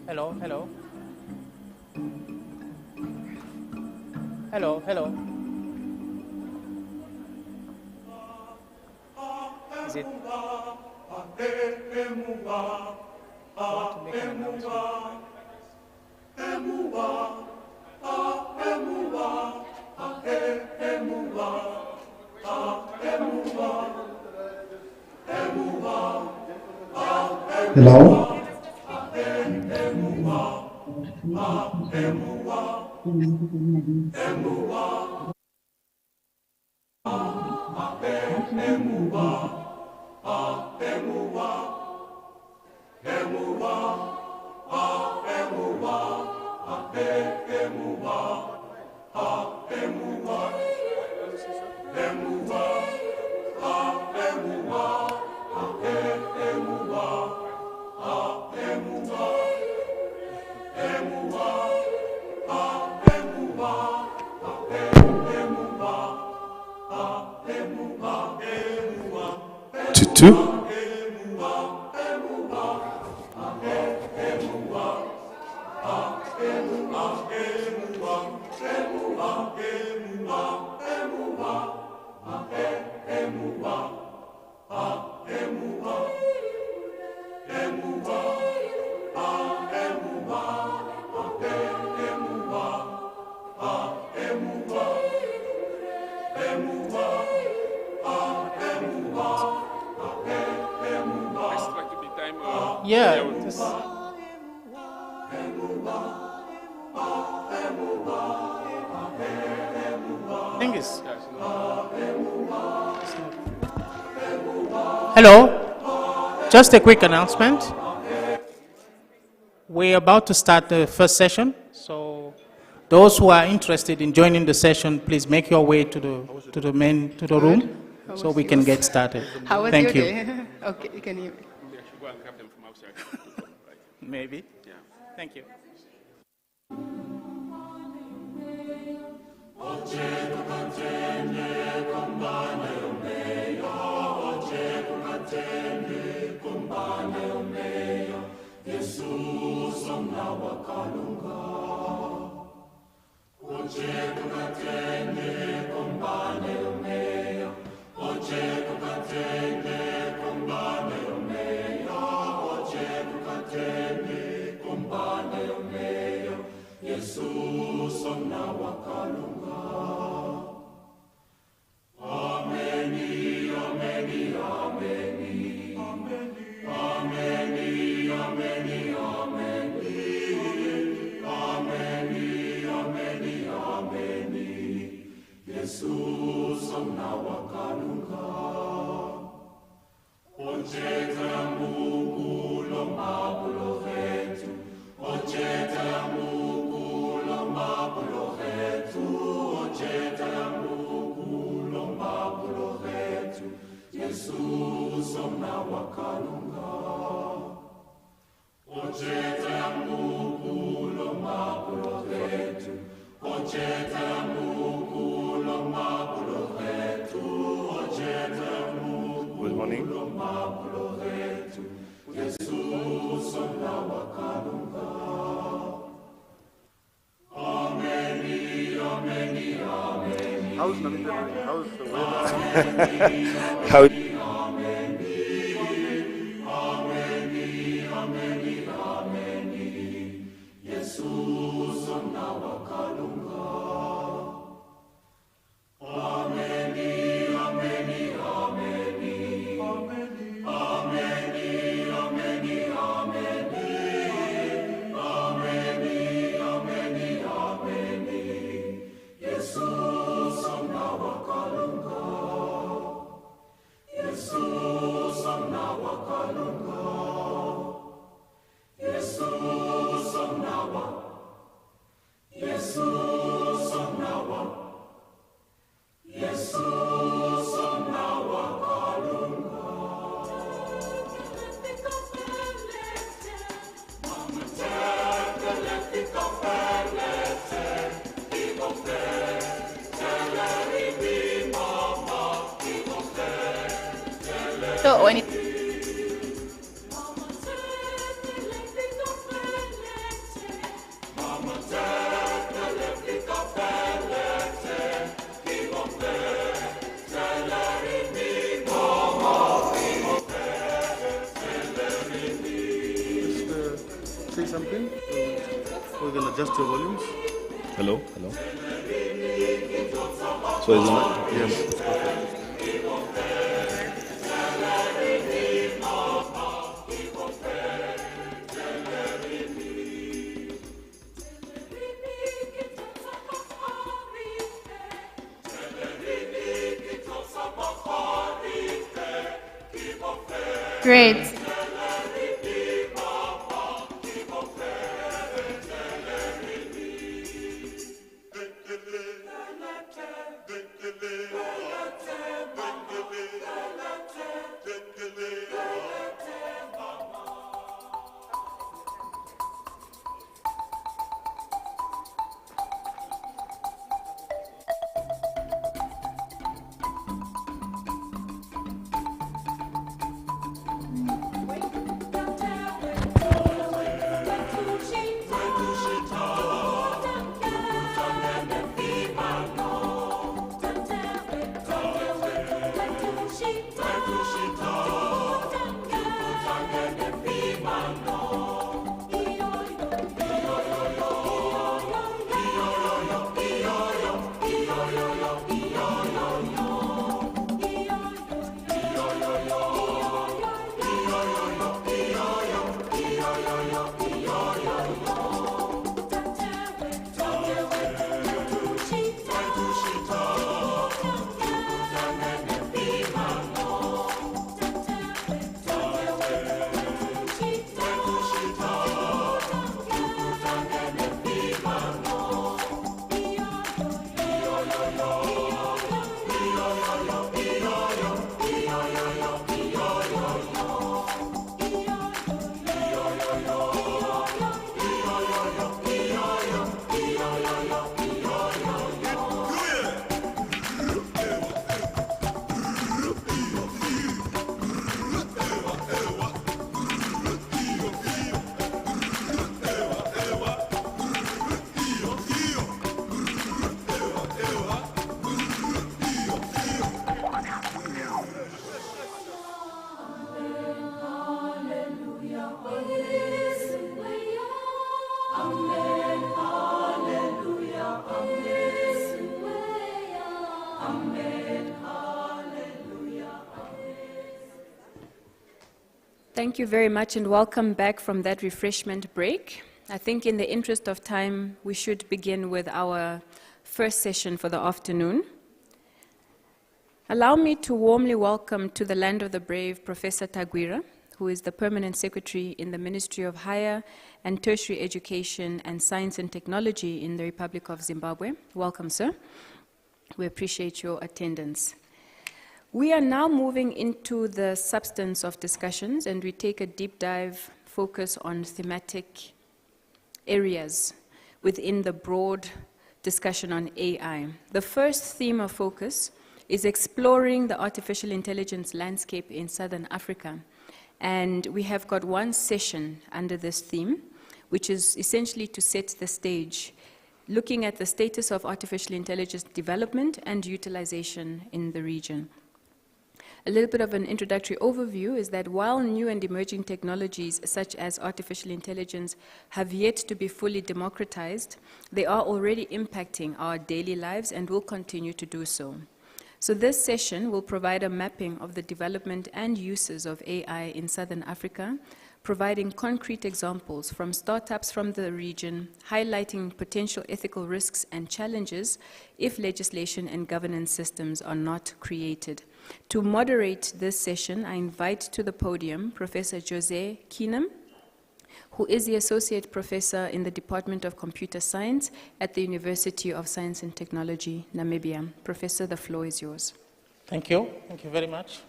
Hello, hello. Hello, hello. Is it? I want to make an announcement. Hello. Tutu. Yeah. Thing is. Hello. Just a quick announcement. We're about to start the first session, so those who are interested in joining the session, please make your way to the room, so we can get started. How was Thank your you. day? Okay, you can hear me. Maybe. Yeah. Thank you. Good morning. How's Namibia? How's the weather? How? So when it Say something. We can adjust your volumes. Hello, hello. So is it? Yes, it's perfect. great. Thank you very much and welcome back from that refreshment break. I think in the interest of time, we should begin with our first session for the afternoon. Allow me to warmly welcome to the land of the brave Professor Tagwira, who is the Permanent Secretary in the Ministry of Higher and Tertiary Education and Science and Technology in the Republic of Zimbabwe. Welcome, sir. We appreciate your attendance. We are now moving into the substance of discussions, and we take a deep dive focus on thematic areas within the broad discussion on AI. The first theme of focus is exploring the artificial intelligence landscape in Southern Africa. And we have got one session under this theme, which is essentially to set the stage, looking at the status of artificial intelligence development and utilization in the region. A little bit of an introductory overview is that while new and emerging technologies such as artificial intelligence have yet to be fully democratized, they are already impacting our daily lives and will continue to do so. So this session will provide a mapping of the development and uses of AI in Southern Africa, providing concrete examples from startups from the region, highlighting potential ethical risks and challenges if legislation and governance systems are not created. To moderate this session, I invite to the podium Professor Jose Keenum, who is the Associate Professor in the Department of Computer Science at the University of Science and Technology, Namibia. Professor, the floor is yours. Thank you. Thank you very much.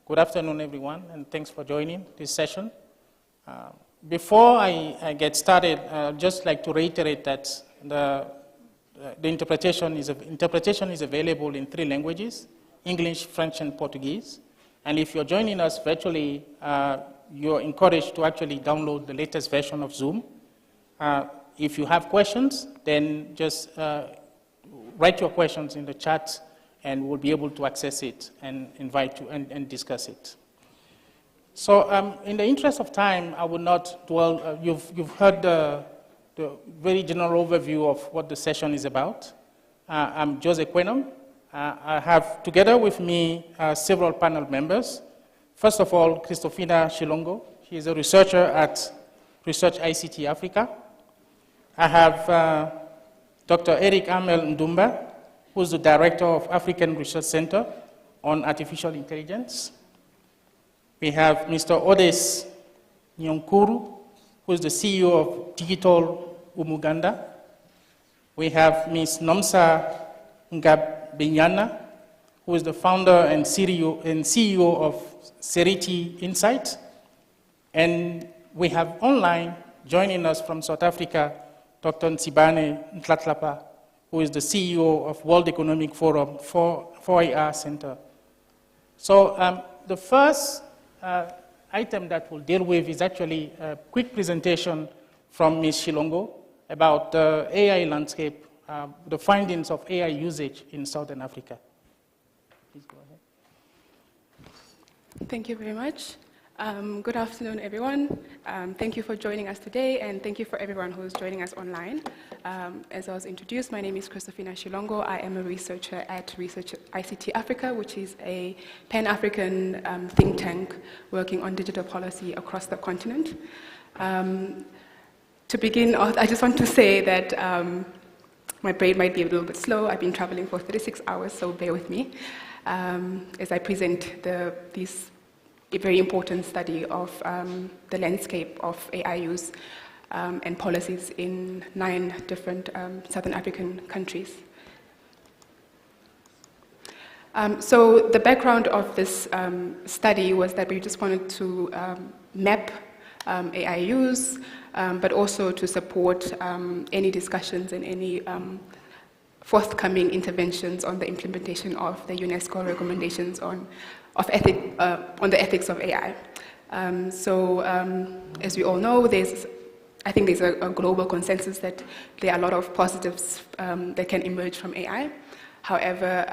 Good afternoon, everyone, and thanks for joining this session. Before I get started, I'd just like to reiterate that the interpretation is available in 3 languages, English, French, and Portuguese. And if you're joining us virtually, you're encouraged to actually download the latest version of Zoom. If you have questions, then just write your questions in the chat, and we'll be able to access it and invite you and discuss it. So in the interest of time, I will not dwell. You've heard the very general overview of what the session is about. I'm Jose Quenom. I have together with me several panel members. First of all, Christofina Shilongo. She is a researcher at Research ICT Africa. I have Dr. Eric Amel Ndumba, who is the Director of African Research Center on Artificial Intelligence. We have Mr. Odes Nyonkuru, who is the CEO of Digital Umuganda. We have Ms. Nomsa Ngabenyana, who is the founder and CEO of Seriti Insight. And we have online, joining us from South Africa, Dr. Nsibane Ntlatlapa, who is the CEO of World Economic Forum 4IR Center. So the first item that we'll deal with is actually a quick presentation from Ms. Shilongo about the AI landscape, the findings of AI usage in Southern Africa. Please go ahead. Thank you very much. Good afternoon, everyone. Thank you for joining us today, and thank you for everyone who's joining us online. As I was introduced, my name is Christofina Shilongo. I am a researcher at Research ICT Africa, which is a Pan-African think tank working on digital policy across the continent. To begin, I just want to say that my brain might be a little bit slow. I've been traveling for 36 hours, so bear with me as I present this very important study of the landscape of AI use and policies in 9 different Southern African countries. So the background of this study was that we just wanted to map AI use, but also to support any discussions and any forthcoming interventions on the implementation of the UNESCO recommendations on the ethics of AI. As we all know, I think there's a global consensus that there are a lot of positives that can emerge from AI. However,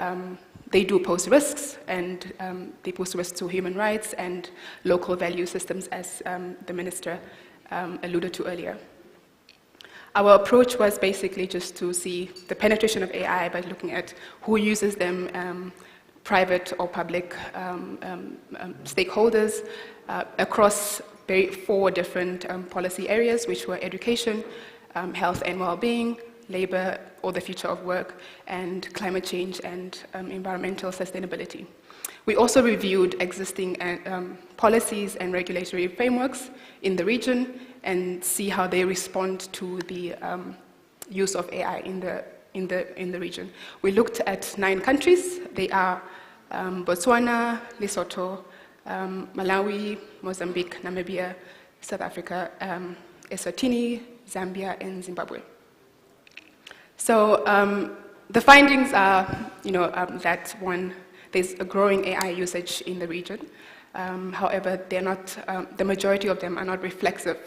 they do pose risks, and they pose risks to human rights and local value systems, as the minister alluded to earlier. Our approach was basically just to see the penetration of AI by looking at who uses them, private or public stakeholders, across 4 different policy areas, which were education, health and well-being, labor or the future of work, and climate change and environmental sustainability. We also reviewed existing policies and regulatory frameworks in the region and see how they respond to the use of AI in the region. We looked at 9 countries. They are Botswana, Lesotho, Malawi, Mozambique, Namibia, South Africa, Eswatini, Zambia, and Zimbabwe. So the findings are, that one, there's a growing AI usage in the region. However, they're not, the majority of them are not reflexive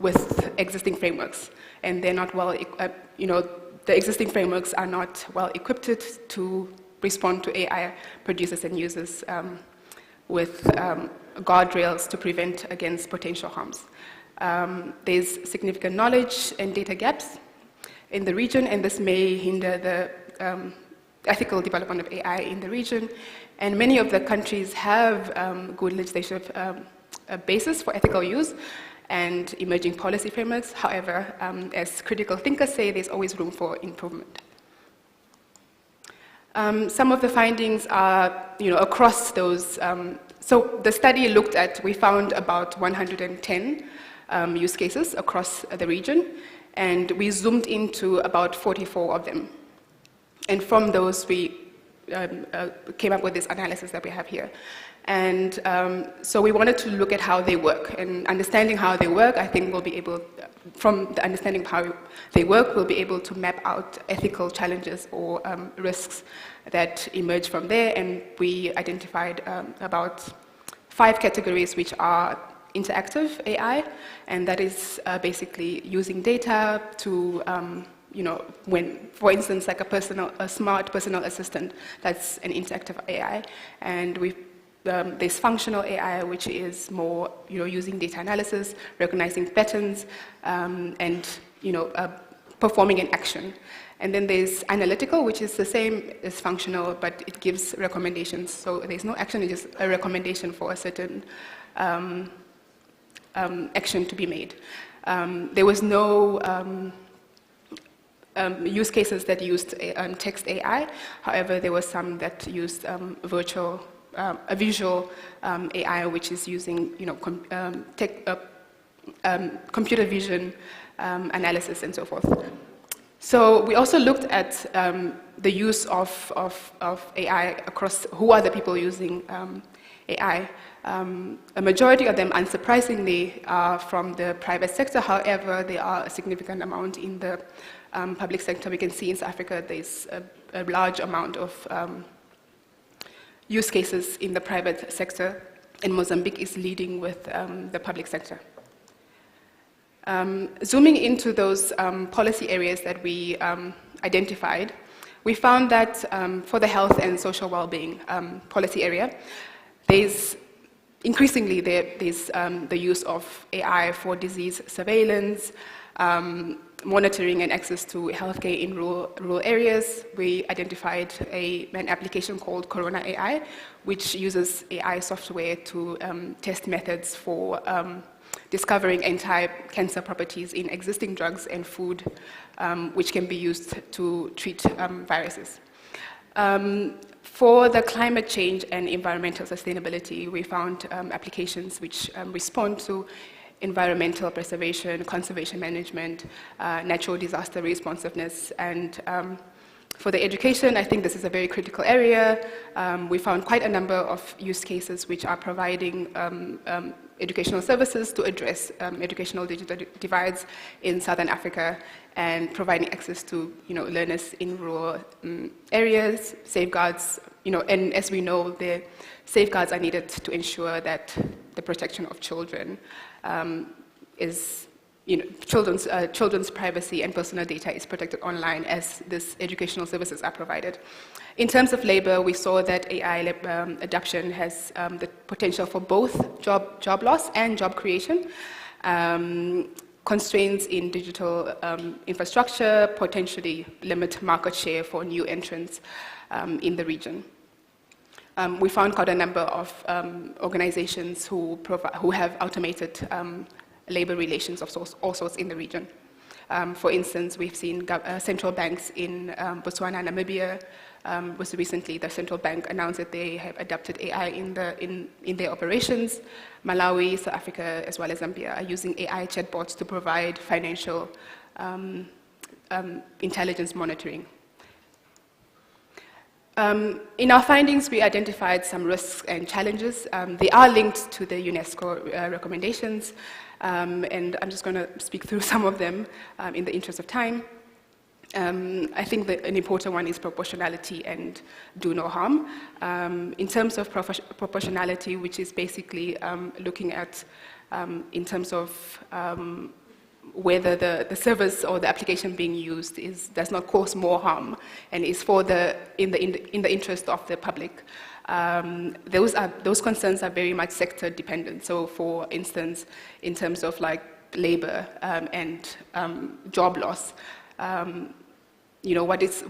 with existing frameworks, and they're not the existing frameworks are not well equipped to respond to AI producers and users with guardrails to prevent against potential harms. There's significant knowledge and data gaps in the region, and this may hinder the ethical development of AI in the region. And many of the countries have good legislative basis for ethical use and emerging policy frameworks. However, as critical thinkers say, there's always room for improvement. Some of the findings are, across those. So the study we found about 110 use cases across the region, and we zoomed into about 44 of them. And from those, we came up with this analysis that we have here. And so we wanted to look at how they work. And understanding how they work, I think we'll be able, from the understanding of how they work, we'll be able to map out ethical challenges or risks that emerged from there, and we identified about 5 categories which are interactive AI, and that is basically using data to, when, for instance, like a smart personal assistant, that's an interactive AI, and there's functional AI, which is more, using data analysis, recognizing patterns, and, performing an action. And then there's analytical, which is the same as functional, but it gives recommendations. So there's no action, it's just a recommendation for a certain action to be made. There was no use cases that used text AI. However, there were some that used visual AI, which is using computer vision analysis and so forth. So we also looked at the use of AI across who are the people using AI. A majority of them, unsurprisingly, are from the private sector. However, there are a significant amount in the public sector. We can see in South Africa there's a large amount of use cases in the private sector, and Mozambique is leading with the public sector. Zooming into those policy areas that we identified, we found that for the health and social well-being policy area, there's increasingly there's the use of AI for disease surveillance, monitoring and access to healthcare in rural areas. We identified an application called Corona AI, which uses AI software to test methods for discovering anti-cancer properties in existing drugs and food, which can be used to treat viruses. For the climate change and environmental sustainability, we found applications which respond to environmental preservation, conservation management, natural disaster responsiveness, and for the education, I think this is a very critical area. We found quite a number of use cases which are providing educational services to address educational digital divides in Southern Africa and providing access to learners in rural areas, safeguards, and as we know, the safeguards are needed to ensure that the protection of children is children's privacy and personal data is protected online as these educational services are provided. In terms of labor, we saw that AI adoption has the potential for both job loss and job creation. Constraints in digital infrastructure potentially limit market share for new entrants in the region. We found quite a number of organizations who have automated labor relations of all sorts in the region. For instance, we've seen central banks in Botswana, Namibia. Was recently the central bank announced that they have adopted AI in their operations. Malawi, South Africa, as well as Zambia are using AI chatbots to provide financial intelligence monitoring. In our findings, we identified some risks and challenges. They are linked to the UNESCO recommendations, and I'm just going to speak through some of them in the interest of time. I think that an important one is proportionality and do no harm. In terms of proportionality, which is basically looking at in terms of whether the service or the application being used does not cause more harm and is in the interest of the public. Those concerns are very much sector dependent. So, for instance, in terms of like labor and job loss, what is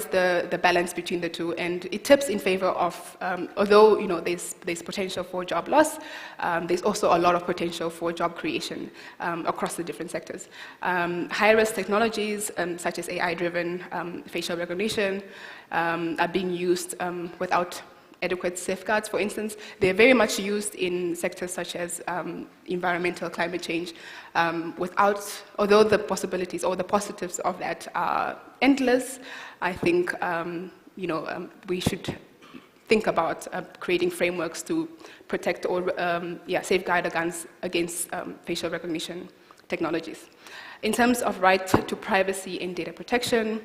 the balance between the two? And it tips in favor of, although there's potential for job loss, there's also a lot of potential for job creation across the different sectors. High-risk technologies such as AI-driven facial recognition are being used without adequate safeguards. For instance, they're very much used in sectors such as environmental climate change, although the possibilities or the positives of that are endless. I think we should think about creating frameworks to protect or safeguard against facial recognition technologies. In terms of right to privacy and data protection,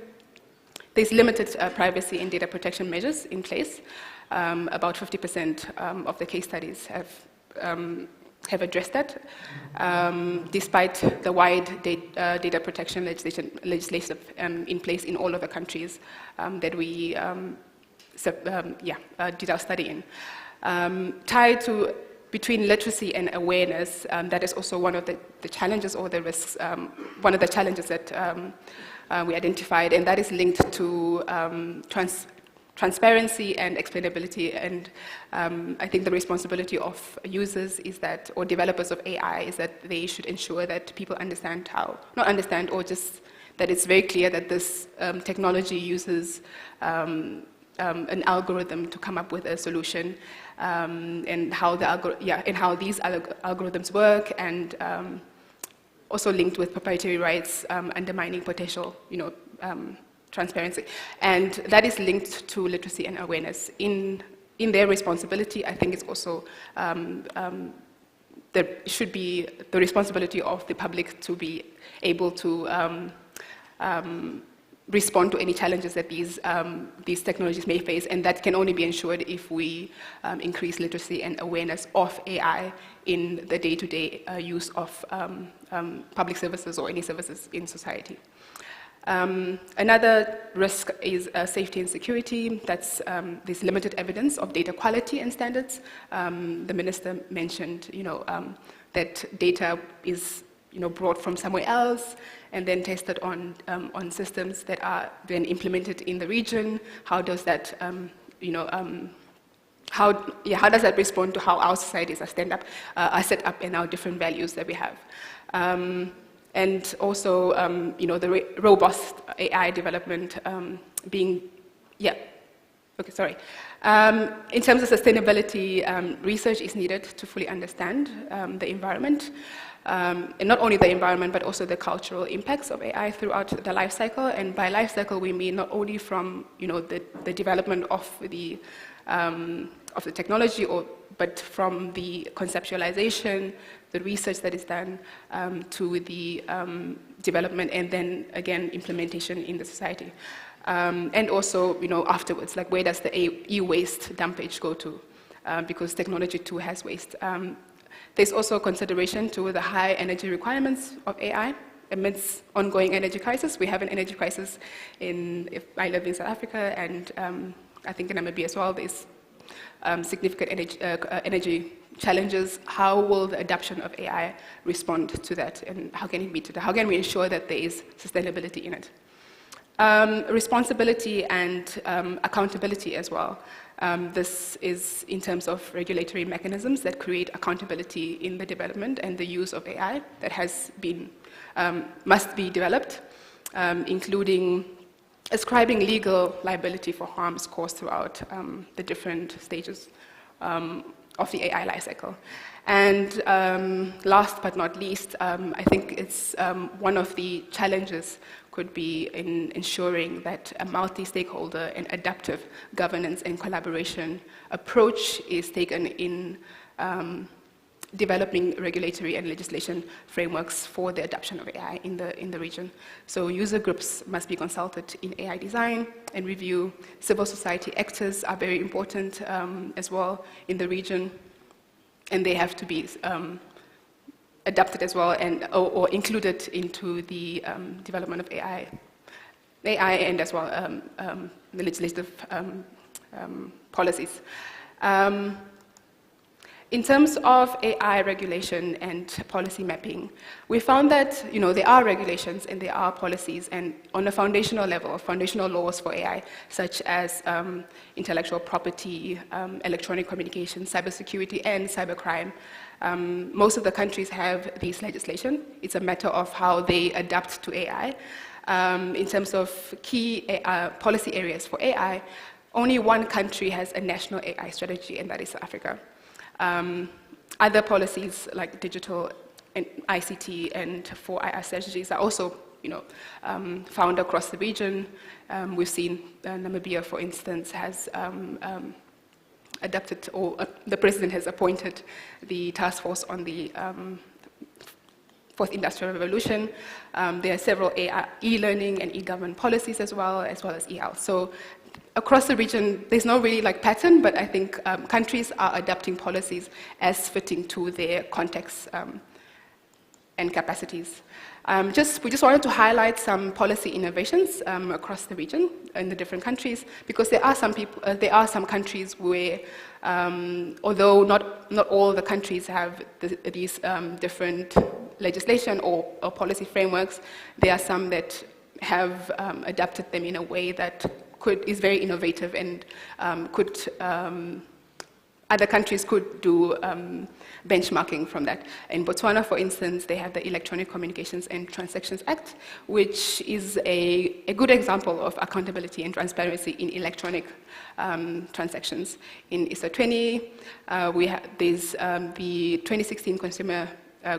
there's limited privacy and data protection measures in place. About 50% of the case studies have addressed that, despite the wide data protection legislation in place in all of the countries that we did our study in. Tied to between literacy and awareness, that is also one of the challenges or the risks, one of the challenges that we identified, and that is linked to transparency and explainability. And I think the responsibility of users is that, or developers of AI, is that they should ensure that people understand how, not understand, or just that it's very clear that this technology uses an algorithm to come up with a solution, and how how these algorithms work, and also linked with proprietary rights, undermining potential, transparency, and that is linked to literacy and awareness. In their responsibility, I think it's also there should be the responsibility of the public to be able to respond to any challenges that these technologies may face, and that can only be ensured if we increase literacy and awareness of AI in the day-to-day use of public services or any services in society. Another risk is safety and security. That's there's limited evidence of data quality and standards. The minister mentioned, that data is brought from somewhere else and then tested on systems that are then implemented in the region. How does that, how does that respond to how our societies are set up and our different values that we have? And also, the robust AI development being, in terms of sustainability, research is needed to fully understand the environment, and not only the environment, but also the cultural impacts of AI throughout the life cycle. And by life cycle, we mean not only from the development of the technology, but from the conceptualization, the research that is done, to the development, and then again implementation in the society, and also afterwards, like where does the e-waste dumpage go to? Because technology too has waste. There's also consideration to the high energy requirements of AI amidst ongoing energy crisis. We have an energy crisis I live in South Africa, and I think in Namibia as well. There's significant energy challenges. How will the adoption of AI respond to that, and how can it meet that? How can we ensure that there is sustainability in it? Responsibility and accountability as well. This is in terms of regulatory mechanisms that create accountability in the development and the use of AI that has been, must be developed, including ascribing legal liability for harms caused throughout the different stages of the AI lifecycle. And last but not least, I think it's one of the challenges could be in ensuring that a multi-stakeholder and adaptive governance and collaboration approach is taken in developing regulatory and legislation frameworks for the adoption of AI in the region. So user groups must be consulted in AI design and review. Civil society actors are very important as well in the region, and they have to be adapted as well and or included into the development of AI and as well the legislative policies. In terms of AI regulation and policy mapping, we found that there are regulations and there are policies, and on a foundational level, foundational laws for AI, such as intellectual property, electronic communication, cybersecurity, and cybercrime. Most of the countries have these legislation. It's a matter of how they adapt to AI. In terms of key policy areas for AI, only one country has a national AI strategy, and that is South Africa. Other policies like digital and ICT and 4IR strategies are also, found across the region. We've seen Namibia, for instance, has adapted, or the president has appointed the task force on the fourth industrial revolution. There are several e-learning and e-government policies as well as e-health. So across the region, there's no really like pattern, but I think countries are adapting policies as fitting to their contexts and capacities. We just wanted to highlight some policy innovations across the region in the different countries, because there are some countries where, although not all the countries have these different legislation or policy frameworks, there are some that have adapted them in a way that is very innovative and other countries could do benchmarking from that. In Botswana, for instance, they have the Electronic Communications and Transactions Act, which is a good example of accountability and transparency in electronic transactions. In Eswatini, there's the 2016 Consumer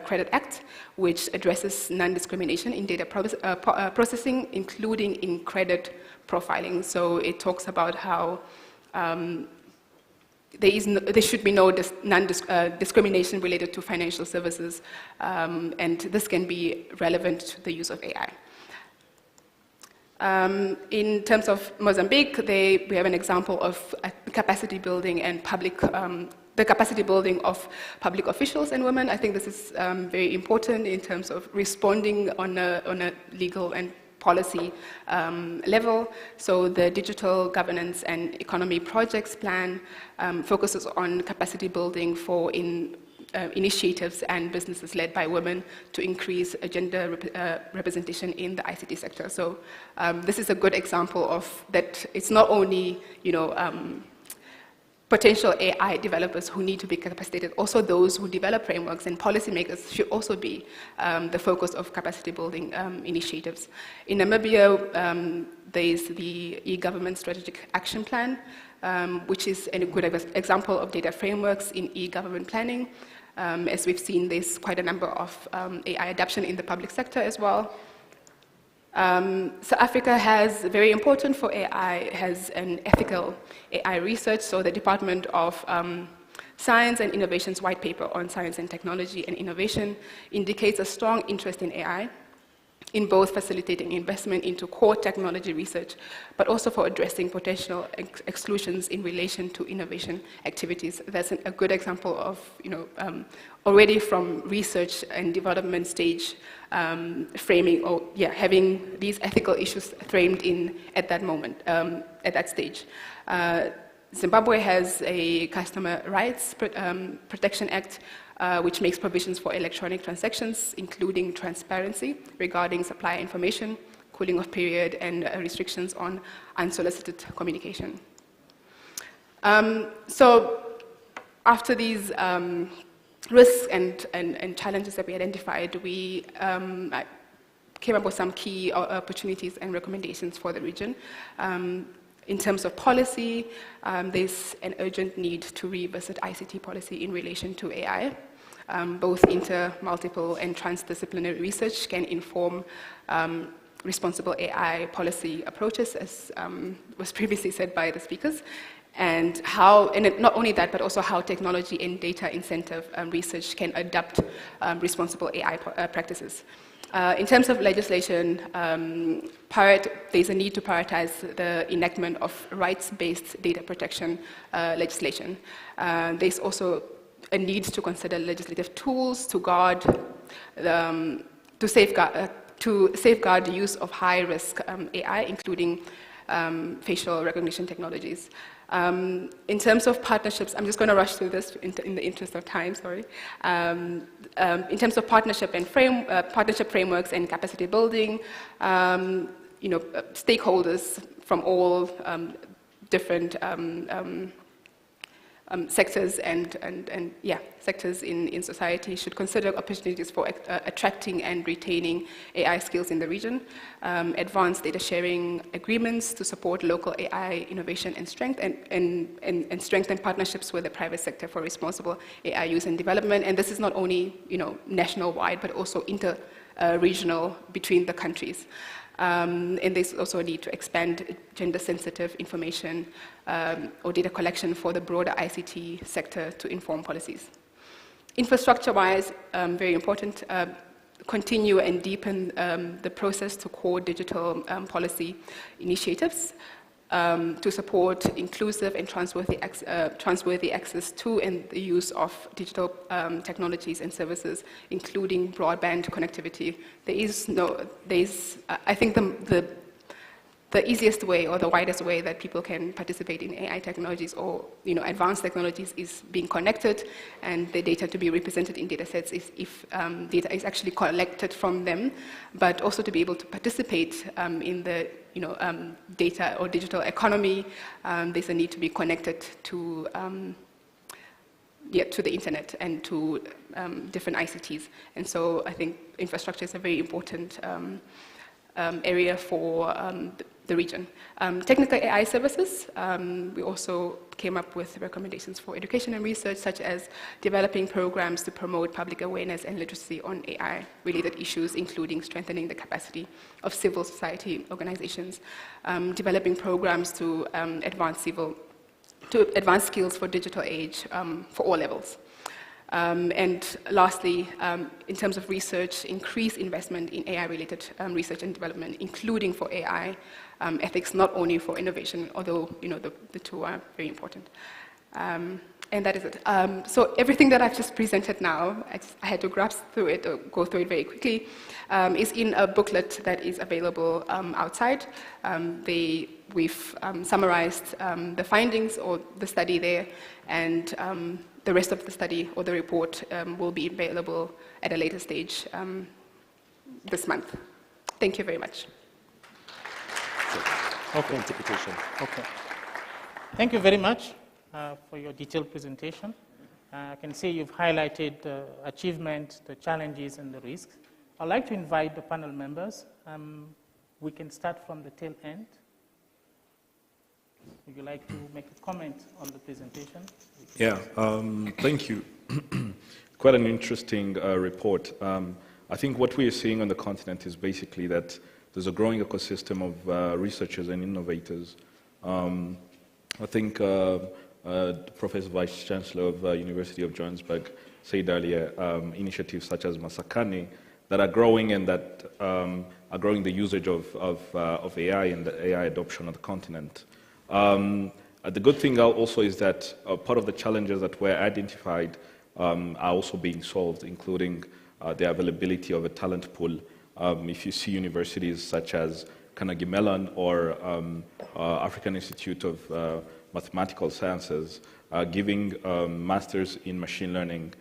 Credit Act, which addresses non-discrimination in data processing, including in credit profiling. So it talks about how there should be no discrimination related to financial services, and this can be relevant to the use of AI. In terms of Mozambique, we have an example of capacity building and the capacity building of public officials and women. I think this is very important in terms of responding on a legal and policy level. So the Digital Governance and Economy Projects Plan focuses on capacity building for initiatives and businesses led by women to increase gender representation in the ICT sector. So this is a good example of that. It's not only potential AI developers who need to be capacitated, also those who develop frameworks and policymakers should also be the focus of capacity building initiatives. In Namibia, there's the e-government strategic action plan, which is a good example of data frameworks in e-government planning. As we've seen, there's quite a number of AI adoption in the public sector as well. South Africa has, very important for AI, has an ethical AI research. So the Department of Science and Innovation's white paper on science and technology and innovation indicates a strong interest in AI, in both facilitating investment into core technology research, but also for addressing potential exclusions in relation to innovation activities. That's a good example of, already from research and development stage framing, or having these ethical issues framed at that moment, at that stage. Zimbabwe has a Customer Rights Protection Act, which makes provisions for electronic transactions, including transparency regarding supplier information, cooling off period, and restrictions on unsolicited communication. So after these risks and challenges that we identified, we came up with some key opportunities and recommendations for the region. In terms of policy, there's an urgent need to revisit ICT policy in relation to AI. Both multiple, and transdisciplinary research can inform responsible AI policy approaches, as was previously said by the speakers, and not only that, but also how technology and data incentive research can adapt responsible AI practices. In terms of legislation, there's a need to prioritize the enactment of rights-based data protection legislation. There's also a need to consider legislative tools to safeguard the use of high-risk AI, including facial recognition technologies. In terms of partnerships, I'm just going to rush through this in the interest of time, sorry. In terms of partnership frameworks and capacity building, stakeholders from all different sectors sectors in society should consider opportunities for attracting and retaining AI skills in the region, advance data sharing agreements to support local AI innovation and strength, and strengthen partnerships with the private sector for responsible AI use and development. And this is not only national-wide, but also inter-regional between the countries. And there's also a need to expand gender-sensitive information or data collection for the broader ICT sector to inform policies. Infrastructure-wise, very important, continue and deepen the process to core digital policy initiatives to support inclusive and transworthy access to and the use of digital technologies and services, including broadband connectivity. I think the easiest way or the widest way that people can participate in AI technologies or advanced technologies is being connected, and the data to be represented in data sets if data is actually collected from them, but also to be able to participate in the data or digital economy. There's a need to be connected to the internet and to different ICTs, and so I think infrastructure is a very important area for the region. Technical AI services, we also came up with recommendations for education and research, such as developing programs to promote public awareness and literacy on AI-related issues, including strengthening the capacity of civil society organizations, developing programs to advance skills for digital age for all levels. And lastly, in terms of research, increase investment in AI-related research and development, including for AI ethics, not only for innovation, although the two are very important. And that is it. So everything that I've just presented now, I had to grasp through it or go through it very quickly, is in a booklet that is available outside. We've summarized the findings or the study there, and the rest of the study or the report will be available at a later stage this month. Thank you very much. Okay. Okay. Thank you very much for your detailed presentation. I can see you've highlighted the achievements, the challenges, and the risks. I'd like to invite the panel members. We can start from the tail end. Would you like to make a comment on the presentation? Yeah, thank you. Quite an interesting report. I think what we are seeing on the continent is basically that there's a growing ecosystem of researchers and innovators. I think Professor Vice Chancellor of University of Johannesburg said earlier, initiatives such as Masakane that are growing and that are growing the usage of AI and the AI adoption on the continent. The good thing also is that part of the challenges that were identified are also being solved, including the availability of a talent pool. If you see universities such as Carnegie Mellon or African Institute of Mathematical Sciences giving masters in machine learning,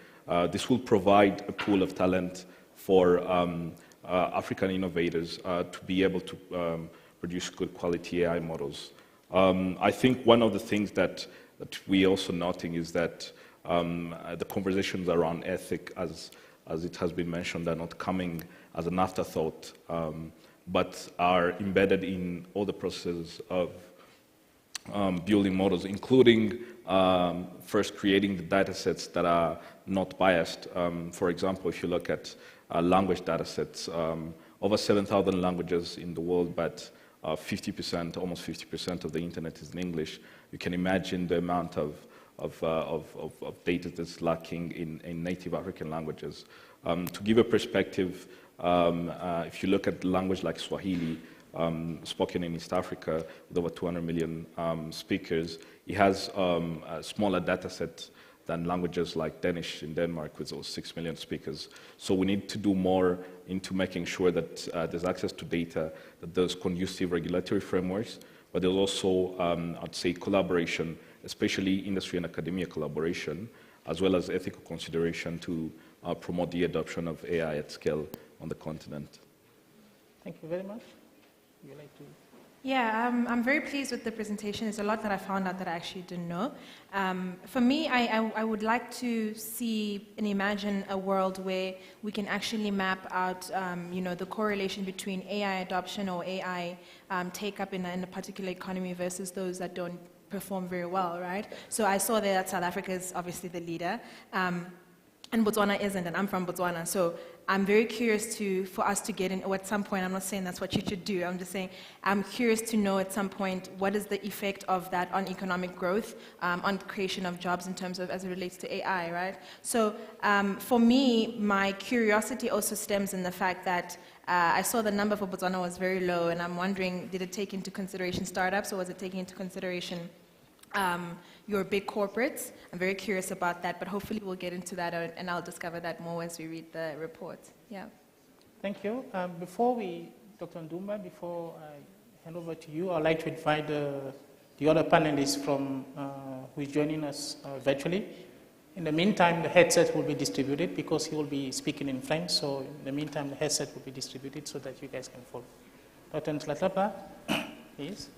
this will provide a pool of talent for African innovators to be able to produce good quality AI models. I think one of the things that we also noting is that the conversations around ethics, as it has been mentioned, are not coming as an afterthought, but are embedded in all the processes of building models, including first creating the data sets that are not biased. For example, if you look at language data sets, over 7,000 languages in the world, but 50%, almost 50% of the internet is in English. You can imagine the amount of data that's lacking in native African languages. To give a perspective, if you look at a language like Swahili, spoken in East Africa with over 200 million speakers, it has a smaller data set than languages like Danish in Denmark with over 6 million speakers. So we need to do more into making sure that there's access to data, that there's conducive regulatory frameworks, but there's also, I'd say, collaboration, especially industry and academia collaboration, as well as ethical consideration to promote the adoption of AI at scale on the continent. Thank you very much. Would you like to? Yeah, I'm very pleased with the presentation. There's a lot that I found out that I actually didn't know. For me, I would like to see and imagine a world where we can actually map out, the correlation between AI adoption or AI take-up in a particular economy versus those that don't perform very well, right? So I saw that South Africa is obviously the leader. and Botswana isn't, and I'm from Botswana, so I'm very curious for us to get in, or at some point, I'm not saying that's what you should do, I'm just saying, I'm curious to know at some point, what is the effect of that on economic growth, on creation of jobs in terms of, as it relates to AI, right? So for me, my curiosity also stems in the fact that I saw the number for Botswana was very low, and I'm wondering, did it take into consideration startups, or was it taking into consideration your big corporates? I'm very curious about that, but hopefully we'll get into that, and I'll discover that more as we read the report. Yeah. Thank you. Dr. Ndumba, before I hand over to you, I'd like to invite the other panelists who is joining us virtually. In the meantime, the headset will be distributed because he will be speaking in French, so in the meantime, the headset will be distributed so that you guys can follow. Dr. Ntlatlapa, please.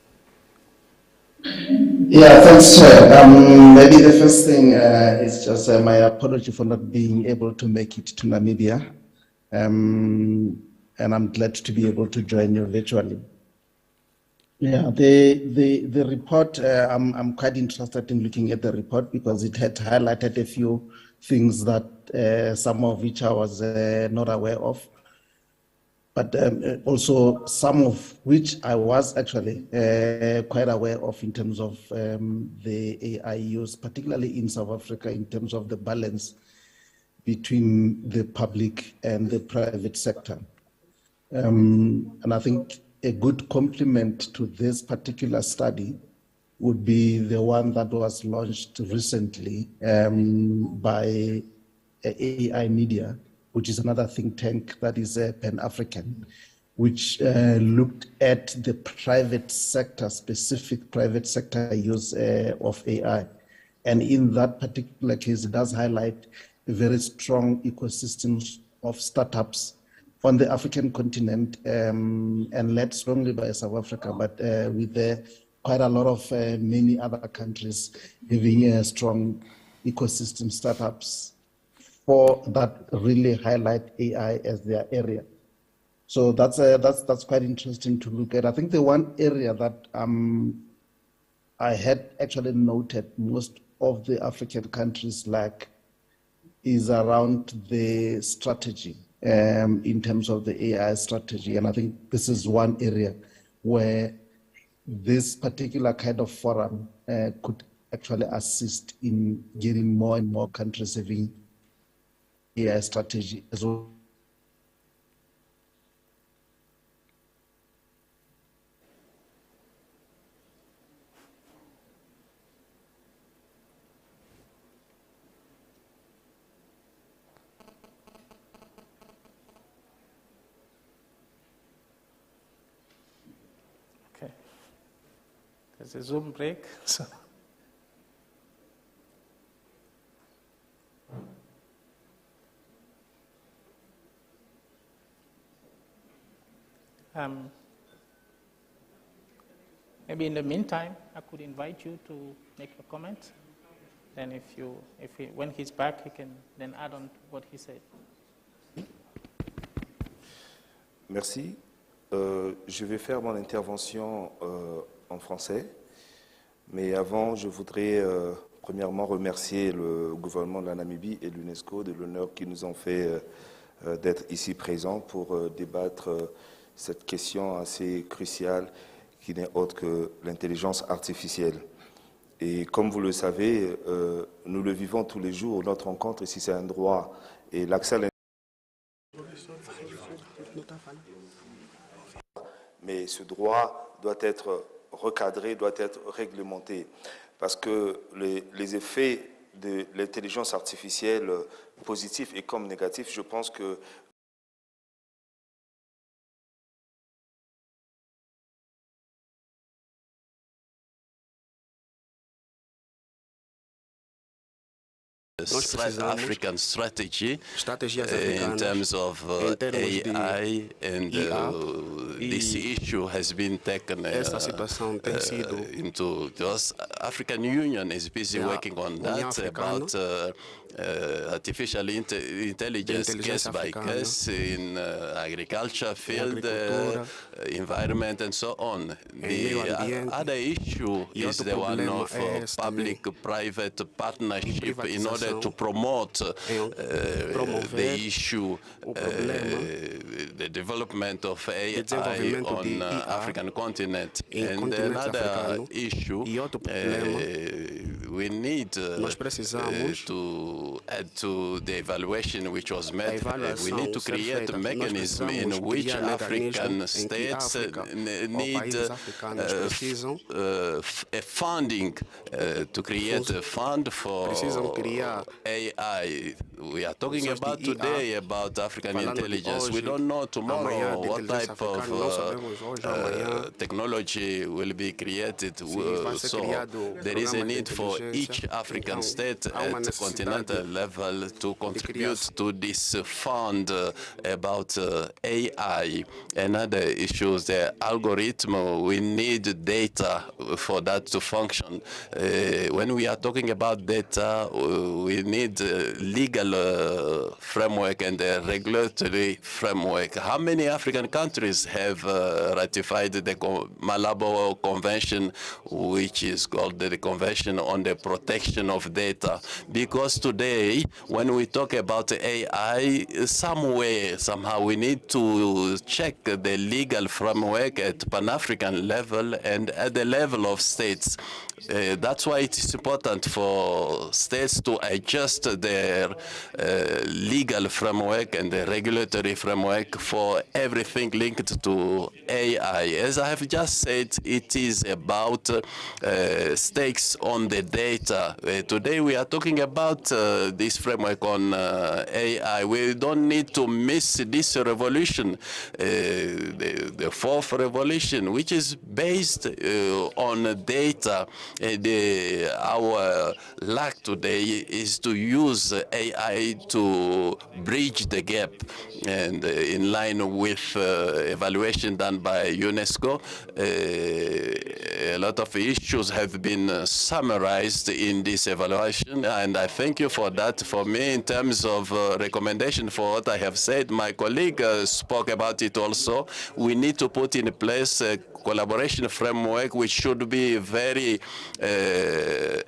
Yeah, thanks, Chair. Maybe the first thing is just my apology for not being able to make it to Namibia. And I'm glad to be able to join you virtually. Yeah, the report, I'm quite interested in looking at the report because it had highlighted a few things that some of which I was not aware of. But also some of which I was actually quite aware of in terms of the AI use, particularly in South Africa, in terms of the balance between the public and the private sector. And I think a good complement to this particular study would be the one that was launched recently by AI Media, which is another think tank that is Pan-African, which looked at the private sector, specific private sector use of AI. And in that particular case, it does highlight a very strong ecosystems of startups on the African continent and led strongly by South Africa, but with quite a lot of many other countries having strong ecosystem startups that really highlight AI as their area. So that's quite interesting to look at. I think the one area that I had actually noted most of the African countries lack is around the strategy in terms of the AI strategy. And I think this is one area where this particular kind of forum could actually assist in getting more and more countries having AI strategy as well. Okay. There's a Zoom break. So. Maybe in the meantime, I could invite you to make a comment. Then when he's back, he can then add on to what he said. Merci. Je vais faire mon intervention en français. Mais avant, je voudrais premièrement remercier le gouvernement de la Namibie et l'UNESCO de l'honneur qu'ils nous ont fait d'être ici présents pour débattre cette question assez cruciale qui n'est autre que l'intelligence artificielle. Et comme vous le savez, nous le vivons tous les jours, notre rencontre ici c'est un droit et l'accès à l'intelligence. Mais ce droit doit être recadré, doit être réglementé parce que les effets de l'intelligence artificielle positifs et comme négatifs, je pense que African strategy in terms of AI, and this issue has been taken into the African Union is busy working on that about artificial intelligence case by case in agriculture field, environment, and so on. The other issue is the one of public-private partnership in order to promote the issue, the development of AI on African continent. And another issue, we need to add to the evaluation which was made. We need to create a mechanism in which African states need a funding to create a fund for AI. We are talking about today about African intelligence. We don't know tomorrow what type of technology will be created. So there is a need for each African state at the continental level to contribute to this fund about AI and other issues. The algorithm, we need data for that to function. When we are talking about data, we need legal framework and a regulatory framework. How many African countries have ratified the Malabo Convention, which is called the Convention on the Protection of Data? Because today, when we talk about AI, somehow we need to check the legal framework at Pan-African level and at the level of states. That's why it is important for states to adjust their legal framework and the regulatory framework for everything linked to AI. As I have just said, it is about stakes on the data. Today we are talking about this framework on AI. We don't need to miss this revolution, the fourth revolution, which is based on data. Our lack today is to use AI to bridge the gap. And in line with evaluation done by UNESCO, a lot of issues have been summarized in this evaluation, and I thank you for that. For me, in terms of recommendation for what I have said, my colleague spoke about it also. We need to put in place a collaboration framework which should be very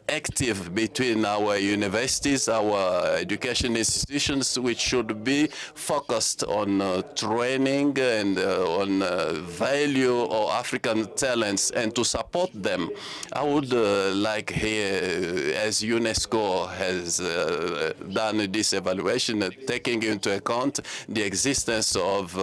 active between our universities, our education institutions, which should be focused on training and on value of African talents and to support them. I would like here, as UNESCO has done this evaluation, taking into account the existence of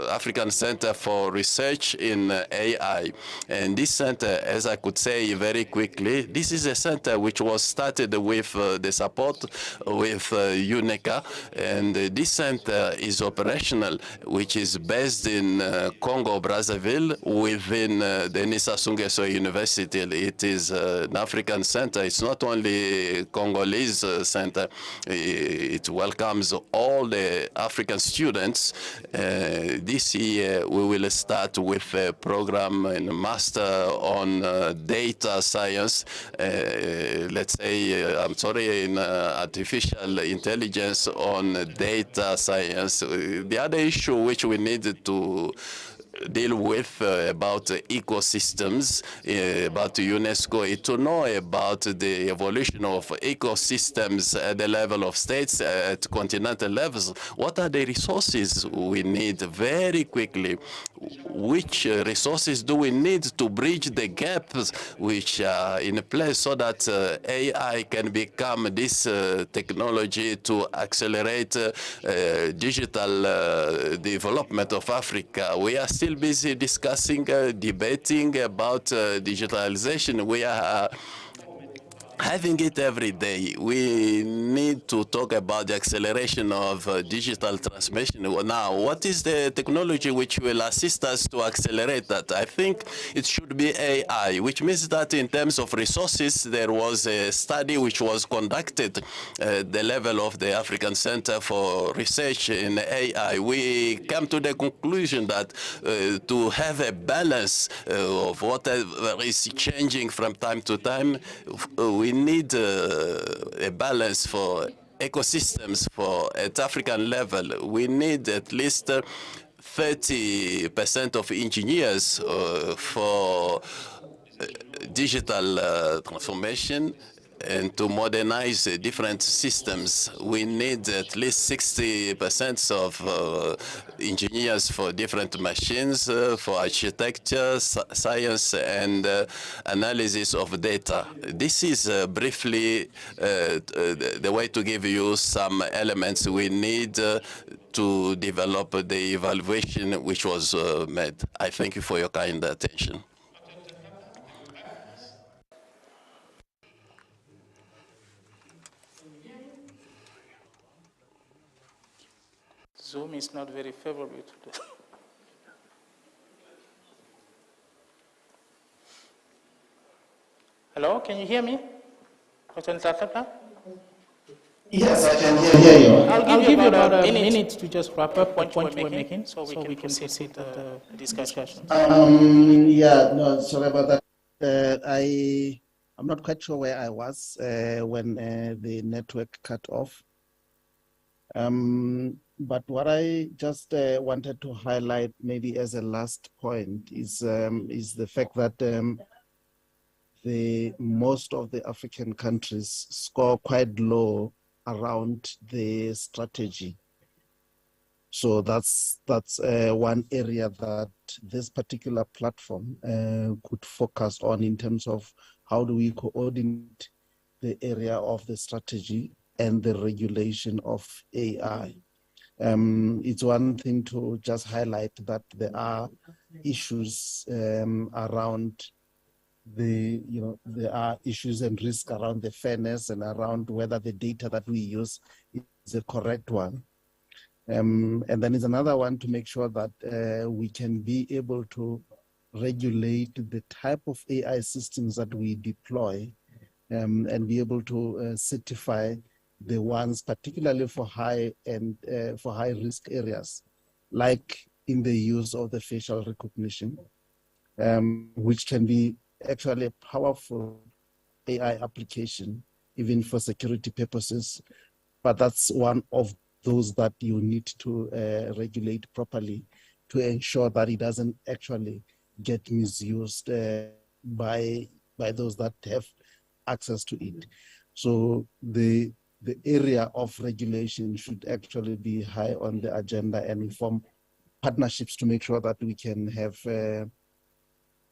African Center for Research in AI. And this center, as I could say very quickly, this is a center which was started with the support with UNECA, and this center is operational, which is based in Congo, Brazzaville, within the Nisa Sungeso University. It is an African center. It's not only Congolese center. It welcomes all the African students. This year, we will start with a program in master on data science, let's say, in artificial intelligence on data science. The other issue which we need to deal with about ecosystems, about UNESCO, to know about the evolution of ecosystems at the level of states, at continental levels. What are the resources we need very quickly? Which resources do we need to bridge the gaps which are in place so that AI can become this technology to accelerate digital development of Africa? We are still busy discussing, debating about digitalization. We are having it every day. We need to talk about the acceleration of digital transmission. Now, what is the technology which will assist us to accelerate that? I think it should be AI, which means that in terms of resources, there was a study which was conducted at the level of the African Center for Research in AI. We came to the conclusion that to have a balance of whatever is changing from time to time, we need a balance for ecosystems at African level, we need at least 30% of engineers for digital transformation and to modernize different systems. We need at least 60% of engineers for different machines, for architecture, science, and analysis of data. This is briefly the way to give you some elements we need to develop the evaluation which was made. I thank you for your kind attention. Zoom is not very favorable today. Hello, can you hear me? Dr. Nzakata? Yes, I can hear you. I'll give you about a minute to just wrap up what you were making so we can proceed with the discussion. Yeah, no, sorry about that. I'm not quite sure where I was when the network cut off. But what I just wanted to highlight, maybe as a last point, is the fact that most of the African countries score quite low around the strategy. So that's one area that this particular platform could focus on in terms of how do we coordinate the area of the strategy and the regulation of AI. It's one thing to just highlight that there are issues around there are issues and risks around the fairness and around whether the data that we use is the correct one. And then there's another one to make sure that we can be able to regulate the type of AI systems that we deploy and be able to certify the ones particularly for high risk areas, like in the use of the facial recognition, which can be actually a powerful AI application, even for security purposes. But that's one of those that you need to regulate properly to ensure that it doesn't actually get misused by those that have access to it. So the area of regulation should actually be high on the agenda and form partnerships to make sure that we can have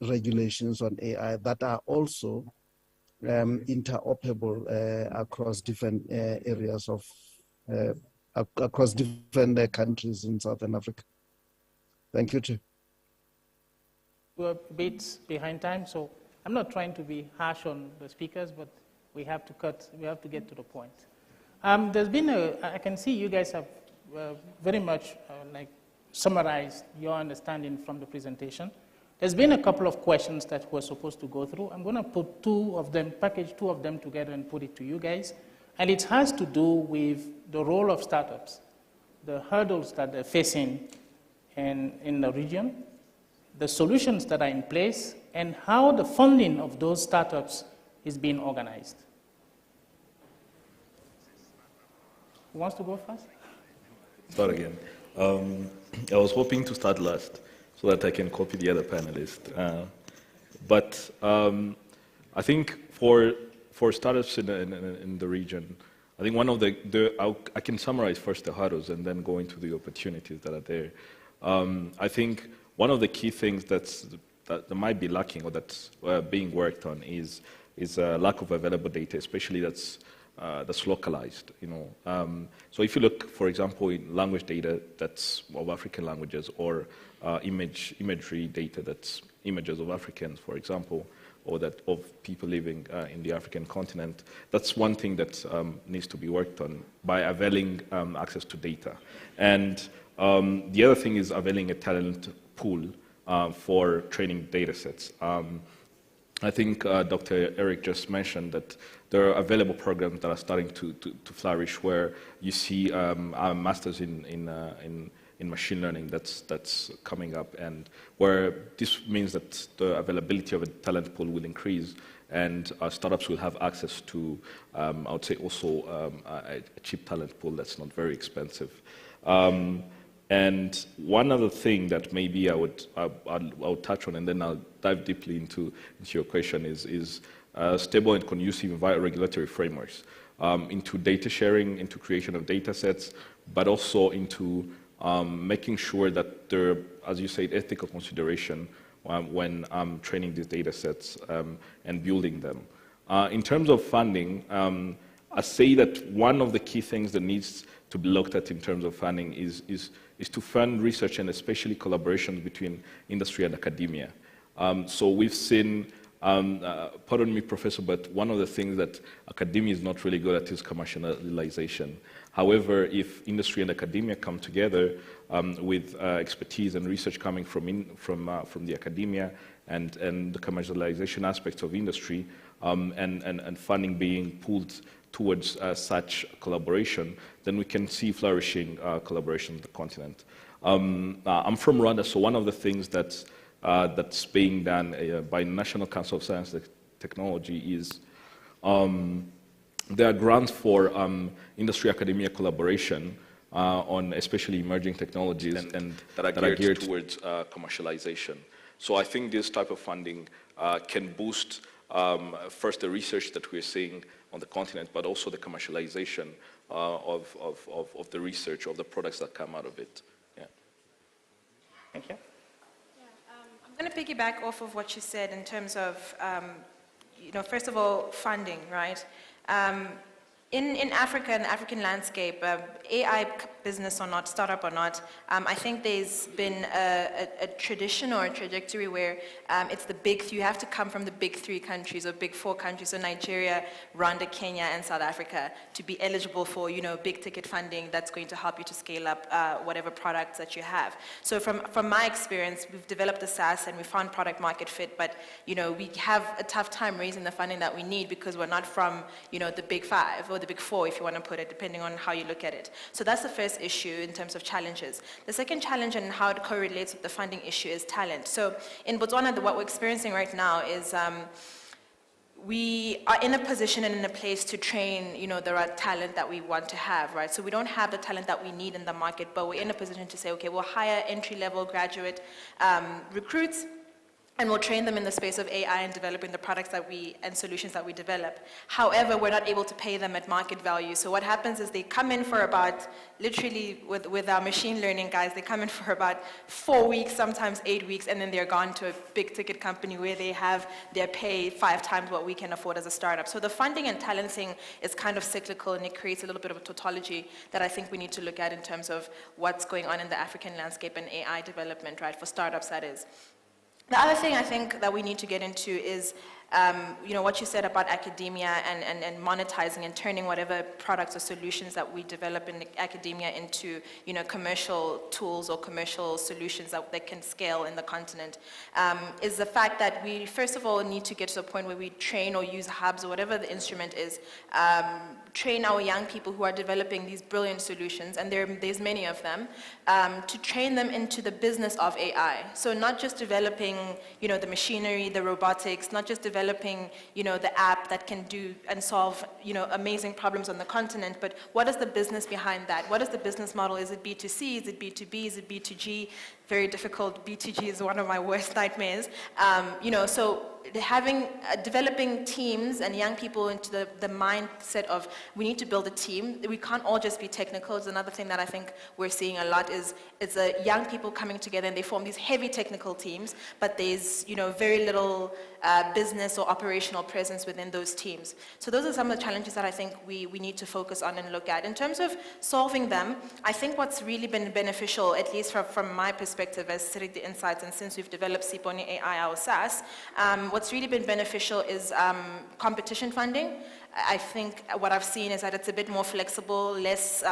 regulations on AI that are also interoperable across different areas of across different countries in Southern Africa. Thank you, Chair. We're a bit behind time, so I'm not trying to be harsh on the speakers, but we have to get to the point. There's been I can see you guys have very much summarized your understanding from the presentation. There's been a couple of questions that we're supposed to go through. I'm going to put package two of them together and put it to you guys. And it has to do with the role of startups, the hurdles that they're facing in the region, the solutions that are in place, and how the funding of those startups is being organized. Who wants to go first? Start again. I was hoping to start last so that I can copy the other panelists. But I think for startups in the region, I think one of I can summarize first the hurdles and then go into the opportunities that are there. I think one of the key things that might be lacking or that's being worked on is a lack of available data, especially that's localized. So if you look, for example, in language data that's of African languages, or imagery data that's images of Africans, for example, or that of people living in the African continent, that's one thing that needs to be worked on by availing access to data. And the other thing is availing a talent pool for training data sets. I think Dr. Eric just mentioned that there are available programs that are starting to flourish, where you see masters in in machine learning that's coming up, and where this means that the availability of a talent pool will increase, and startups will have access to, I would say, also a cheap talent pool that's not very expensive. And one other thing that maybe I would touch on, and then I'll dive deeply into your question, is stable and conducive regulatory frameworks into data sharing, into creation of data sets, but also into making sure that there, as you said, ethical consideration when training these data sets and building them. In terms of funding, I say that one of the key things that needs to be looked at in terms of funding is to fund research, and especially collaborations between industry and academia. So we've seen, pardon me, Professor, but one of the things that academia is not really good at is commercialization. However, if industry and academia come together with expertise and research coming from the academia and the commercialization aspects of industry and funding being pulled towards such collaboration, then we can see flourishing collaboration on the continent. I'm from Rwanda, so one of the things that's being done by National Council of Science and Technology is there are grants for industry-academia collaboration on especially emerging technologies and that are geared towards commercialization. So I think this type of funding can boost first the research that we're seeing on the continent, but also the commercialization of the research, of the products that come out of it. Yeah. Thank you. I'm going to piggyback off of what you said in terms of, first of all, funding, right? In Africa and the African landscape, AI business or not, startup or not, I think there's been a tradition or a trajectory where it's the big three. You have to come from the big three countries or big four countries, so Nigeria, Rwanda, Kenya, and South Africa, to be eligible for, big ticket funding that's going to help you to scale up whatever products that you have. So from my experience, we've developed a SaaS and we found product market fit, but we have a tough time raising the funding that we need because we're not from the big five or the big four, if you want to put it, depending on how you look at it. So that's the first issue in terms of challenges. The second challenge and how it correlates with the funding issue is talent. So in Botswana, what we're experiencing right now is we are in a position and in a place to train, the right talent that we want to have, right? So we don't have the talent that we need in the market, but we're in a position to say, okay, we'll hire entry-level graduate recruits, and we'll train them in the space of AI and developing the products and solutions that we develop. However, we're not able to pay them at market value. So what happens is they come in for about, literally with our machine learning guys, they come in for about 4 weeks, sometimes 8 weeks, and then they're gone to a big ticket company where they have their pay 5 times what we can afford as a startup. So the funding and talent thing is kind of cyclical, and it creates a little bit of a tautology that I think we need to look at in terms of what's going on in the African landscape and AI development, right, for startups, that is. The other thing I think that we need to get into is, what you said about academia and monetizing and turning whatever products or solutions that we develop in academia into, commercial tools or commercial solutions that can scale in the continent, is the fact that we, first of all, need to get to the point where we train or use hubs or whatever the instrument is, train our young people who are developing these brilliant solutions, and there's many of them, to train them into the business of AI. So not just developing, the machinery, the robotics, not just developing, the app that can do and solve, amazing problems on the continent, but what is the business behind that? What is the business model? Is it B2C? Is it B2B? Is it B2G? Very difficult. B2G is one of my worst nightmares. So developing teams and young people into the mindset of we need to build a team. We can't all just be technical. It's another thing that I think we're seeing a lot is young people coming together and they form these heavy technical teams, but there's very little business or operational presence within those teams. So those are some of the challenges that I think we need to focus on and look at. In terms of solving them, I think what's really been beneficial, at least from my perspective as Siriti Insights, and since we've developed Siponi AI, our SaaS, what's really been beneficial is competition funding. I think what I've seen is that it's a bit more flexible, less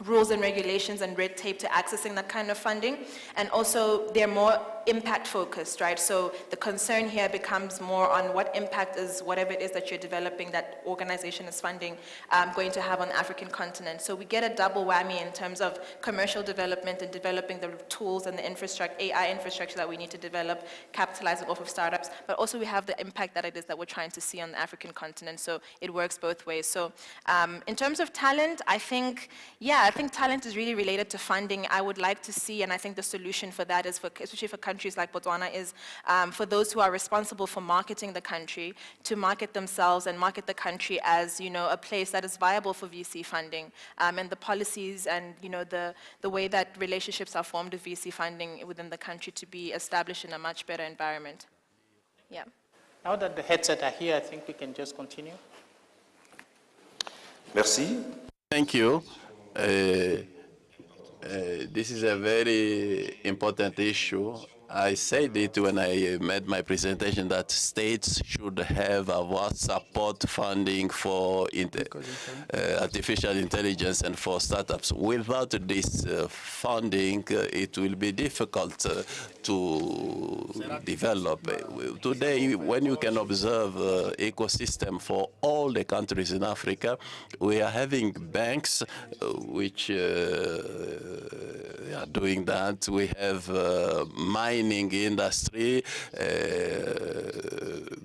rules and regulations and red tape to accessing that kind of funding. And also they're more impact focused, right? So the concern here becomes more on what impact is whatever it is that you're developing, that organization is funding, going to have on the African continent. So we get a double whammy in terms of commercial development and developing the tools and the infrastructure, AI infrastructure that we need to develop, capitalizing off of startups, but also we have the impact that it is that we're trying to see on the African continent. So it works both ways. So in terms of talent, I think talent is really related to funding. I would like to see, and I think the solution for that is, especially for countries like Botswana, is for those who are responsible for marketing the country to market themselves and market the country as, a place that is viable for VC funding, and the policies and, the way that relationships are formed with VC funding within the country to be established in a much better environment. Yeah. Now that the headsets are here, I think we can just continue. Merci. Thank you. This is a very important issue. I said it when I made my presentation that states should have a support funding for artificial intelligence and for startups. Without this funding, it will be difficult to develop. Today, when you can observe ecosystem for all the countries in Africa, we are having banks which are doing that. We have mining industry,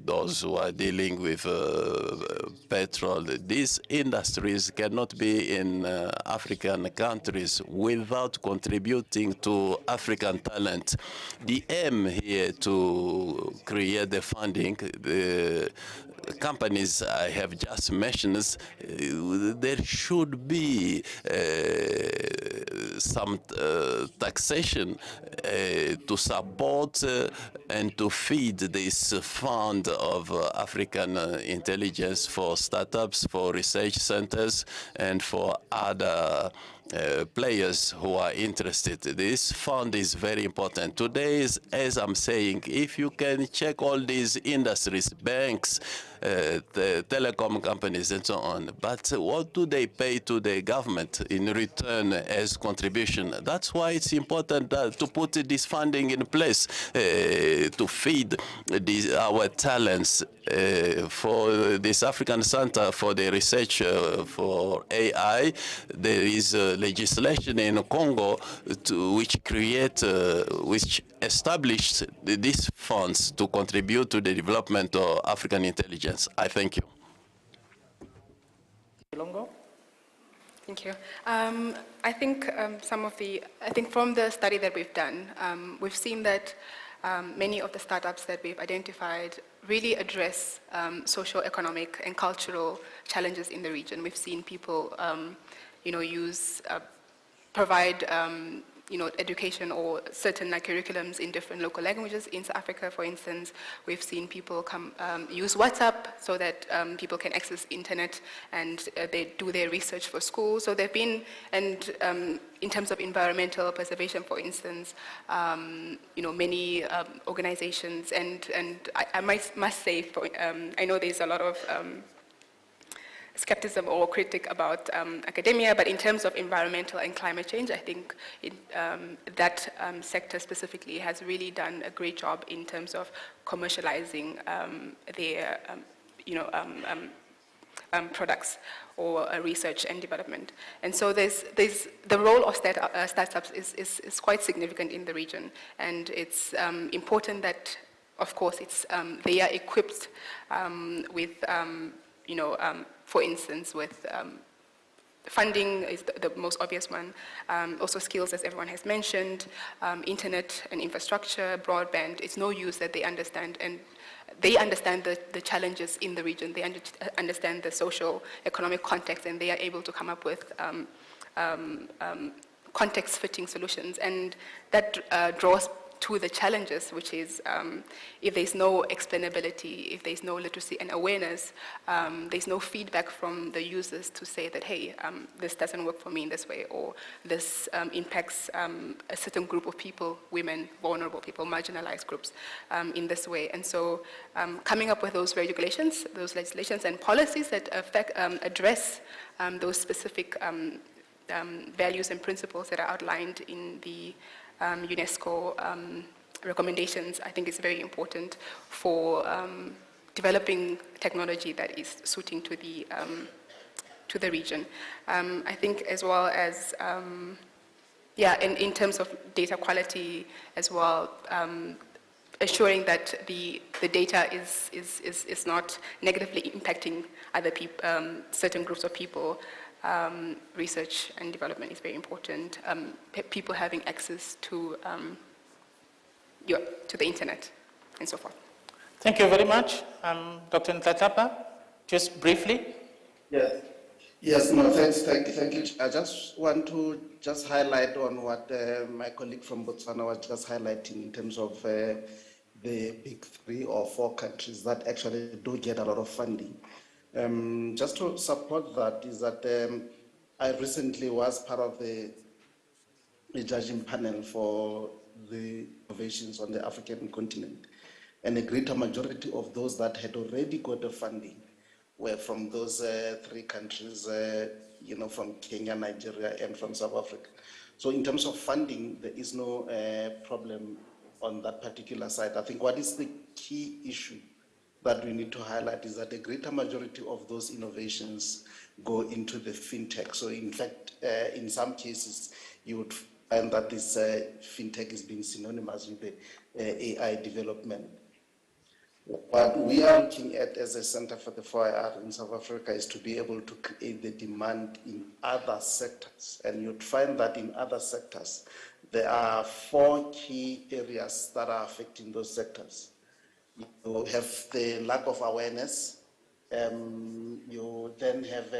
those who are dealing with petrol. These industries cannot be in African countries without contributing to African talent. The aim here to create the funding, the companies I have just mentioned, there should be some taxation to support and to feed this fund of African intelligence for startups, for research centers, and for other players who are interested. This fund is very important. Today, as I'm saying, if you can check all these industries, banks, the telecom companies and so on, but what do they pay to the government in return as contribution? That's why it's important to put this funding in place to feed our talents. For this African Center for the Research for AI, there is legislation in Congo which established these funds to contribute to the development of African intelligence. I thank you. Thank you. I think from the study that we've done, we've seen that many of the startups that we've identified really address socio-economic and cultural challenges in the region. We've seen people, provide education or certain curriculums in different local languages in South Africa, for instance. We've seen people use WhatsApp so that people can access internet and they do their research for school. So there have been, and in terms of environmental preservation, for instance, many organizations, and I must say, I know there's a lot of skepticism or critic about academia, but in terms of environmental and climate change, I think that sector specifically has really done a great job in terms of commercializing their products or research and development. And so there's the role of startups is quite significant in the region, and it's important that, of course, they are equipped with for instance, with funding is the most obvious one. Also skills, as everyone has mentioned, internet and infrastructure, broadband. It's no use that they understand, and they understand the challenges in the region. They understand the social, economic context, and they are able to come up with context-fitting solutions. And that draws to the challenges, which is if there's no explainability, if there's no literacy and awareness, there's no feedback from the users to say that, hey, this doesn't work for me in this way, or this impacts a certain group of people, women, vulnerable people, marginalized groups in this way. And so coming up with those regulations, those legislations and policies that address those specific values and principles that are outlined in the UNESCO recommendations, I think is very important for developing technology that is suiting to the region. I think as well as, in terms of data quality as well, assuring that the data is not negatively impacting other people, certain groups of people. Research and development is very important. People having access to the internet and so forth. Thank you very much. Dr. Ntatapa, just briefly. Yes. Yes, no, thank you. I just want to highlight on what my colleague from Botswana was just highlighting in terms of the big 3 or 4 countries that actually do get a lot of funding. Just to support that is that I recently was part of the judging panel for the innovations on the African continent, and a greater majority of those that had already got the funding were from those 3 countries, from Kenya, Nigeria, and from South Africa. So in terms of funding, there is no problem on that particular side. I think what is the key issue that we need to highlight is that the greater majority of those innovations go into the fintech. So in fact, in some cases, you would find that this fintech is being synonymous with the AI development. What we are looking at as a Center for the 4IR in South Africa is to be able to create the demand in other sectors. And you'd find that in other sectors, there are 4 key areas that are affecting those sectors. You have the lack of awareness. You then have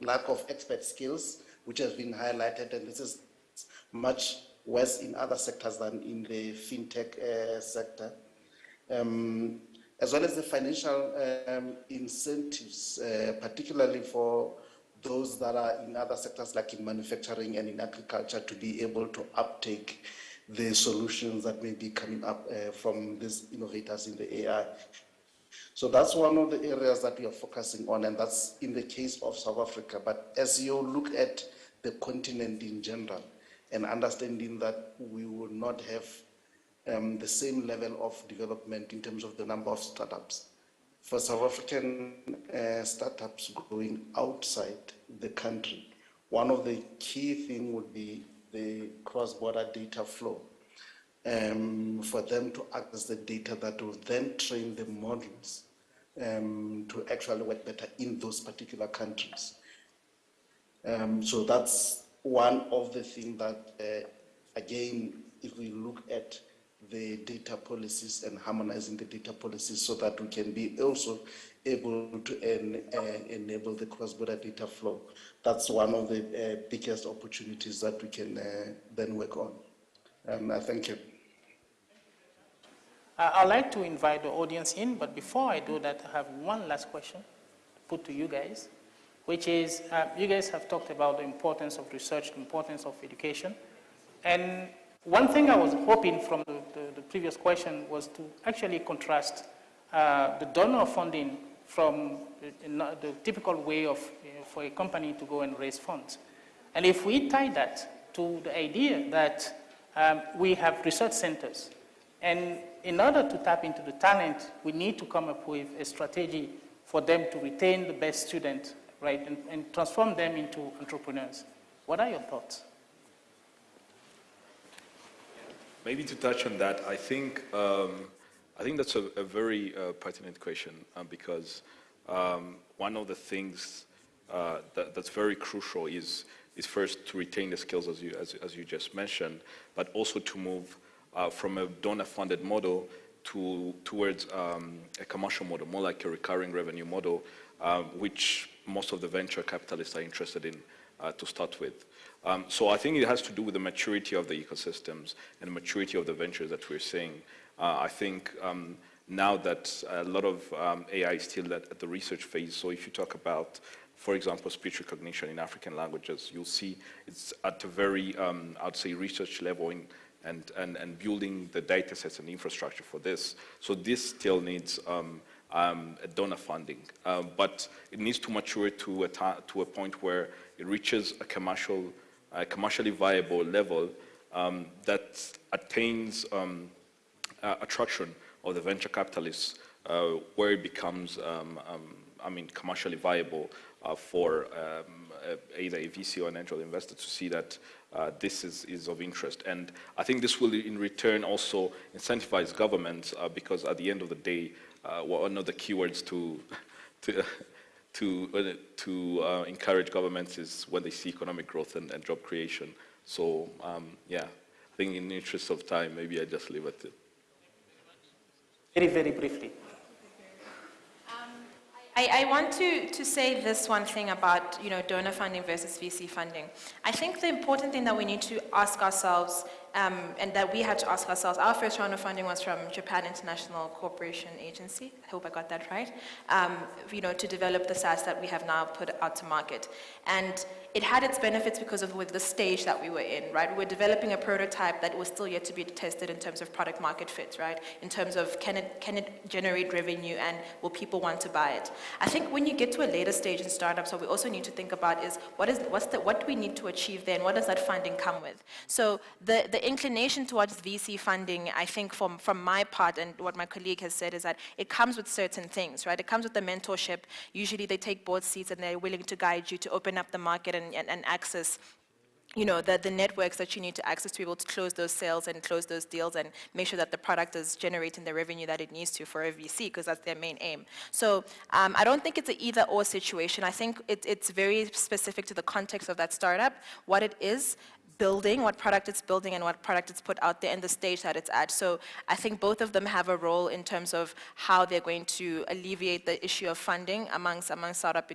lack of expert skills, which has been highlighted, and this is much worse in other sectors than in the fintech sector. As well as the financial incentives, particularly for those that are in other sectors like in manufacturing and in agriculture, to be able to uptake the solutions that may be coming up from these innovators in the AI. So that's one of the areas that we are focusing on, and that's in the case of South Africa. But as you look at the continent in general, and understanding that we will not have the same level of development in terms of the number of startups. For South African startups going outside the country, one of the key things would be the cross-border data flow, for them to access the data that will then train the models to actually work better in those particular countries. So that's one of the things that, again, if we look at the data policies and harmonizing the data policies so that we can be also able to enable the cross-border data flow. That's one of the biggest opportunities that we can then work on. Thank you. I'd like to invite the audience in, but before I do that, I have one last question to put to you guys, which is, you guys have talked about the importance of research, the importance of education, and one thing I was hoping from the previous question was to actually contrast the donor funding from the typical way of for a company to go and raise funds. And if we tie that to the idea that we have research centers, and in order to tap into the talent, we need to come up with a strategy for them to retain the best students, right, and transform them into entrepreneurs. What are your thoughts? Maybe to touch on that, I think that's a very pertinent question because one of the things that's very crucial is first to retain the skills as you just mentioned, but also to move from a donor-funded model towards a commercial model, more like a recurring revenue model, which most of the venture capitalists are interested in to start with. So I think it has to do with the maturity of the ecosystems and the maturity of the ventures that we're seeing. I think now that a lot of AI is still at the research phase, so if you talk about, for example, speech recognition in African languages, you'll see it's at a very, I'd say, research level and building the data sets and infrastructure for this. So this still needs donor funding. But it needs to mature to a point where it reaches a commercially viable level that attains attraction of the venture capitalists, where it becomes, commercially viable for either a VC or an angel investor to see that this is of interest. And I think this will in return also incentivize governments because at the end of the day, one of the keywords to encourage governments is when they see economic growth and job creation. So yeah, I think in the interest of time, maybe I just leave it to. Very, very briefly. I want to say this one thing about donor funding versus VC funding. I think the important thing that we need to ask ourselves, and that we had to ask ourselves, our first round of funding was from Japan International Cooperation Agency, I hope I got that right, to develop the SaaS that we have now put out to market. And it had its benefits because of the stage that we were in, right? We were developing a prototype that was still yet to be tested in terms of product market fit, right? In terms of can it generate revenue and will people want to buy it? I think when you get to a later stage in startups, what we also need to think about is what do we need to achieve then? What does that funding come with? So the inclination towards VC funding, I think from my part and what my colleague has said is that it comes with certain things, right? It comes with the mentorship. Usually they take board seats and they're willing to guide you to open up the market and access the networks that you need to access to be able to close those sales and close those deals and make sure that the product is generating the revenue that it needs to for a VC, because that's their main aim. So I don't think it's an either-or situation. I think it's very specific to the context of that startup, what it is building, what product it's building, and what product it's put out there, and the stage that it's at. So I think both of them have a role in terms of how they're going to alleviate the issue of funding amongst the startup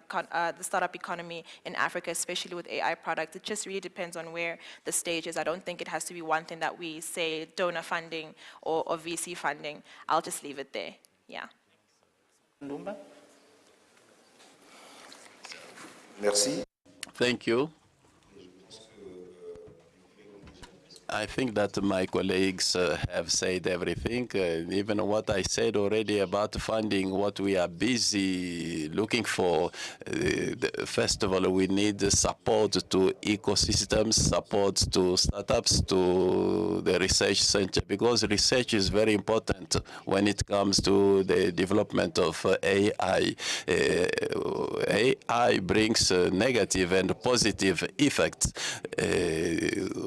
economy in Africa, especially with AI products. It just really depends on where the stage is. I don't think it has to be one thing that we say donor funding or VC funding. I'll just leave it there. Yeah. Lumba? Merci. Thank you. I think that my colleagues have said everything, even what I said already about funding, what we are busy looking for. First of all, we need support to ecosystems, support to startups, to the research center, because research is very important when it comes to the development of AI. AI brings negative and positive effects.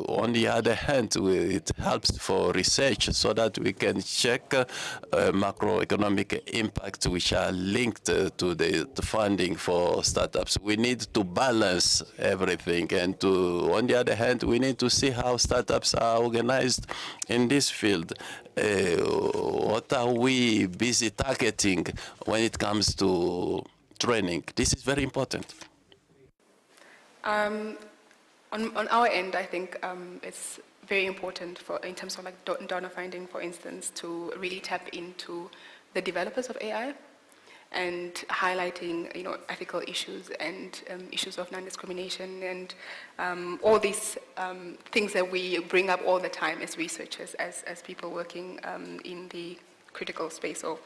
On the other hand, it helps for research so that we can check macroeconomic impacts which are linked to the funding for startups. We need to balance everything, and on the other hand, we need to see how startups are organized in this field. What are we busy targeting when it comes to training? This is very important. On our end, I think it's very important in terms of donor funding, for instance, to really tap into the developers of AI and highlighting, ethical issues and issues of non-discrimination and all these things that we bring up all the time as researchers, as people working in the critical space. So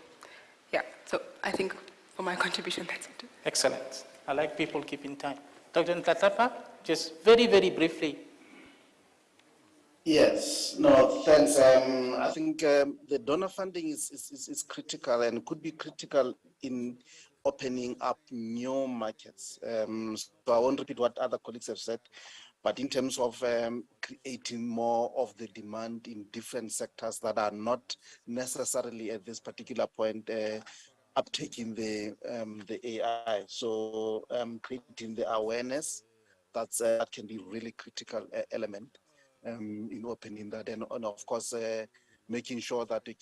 I think for my contribution, that's it. Excellent. I like people keeping time. Dr. Ntatapa, just very, very briefly. Yes, no, thanks. I think the donor funding is critical and could be critical in opening up new markets. So I won't repeat what other colleagues have said, but in terms of creating more of the demand in different sectors that are not necessarily at this particular point uptaking the AI. So creating the awareness, that can be really critical element in opening that, and of course making sure that they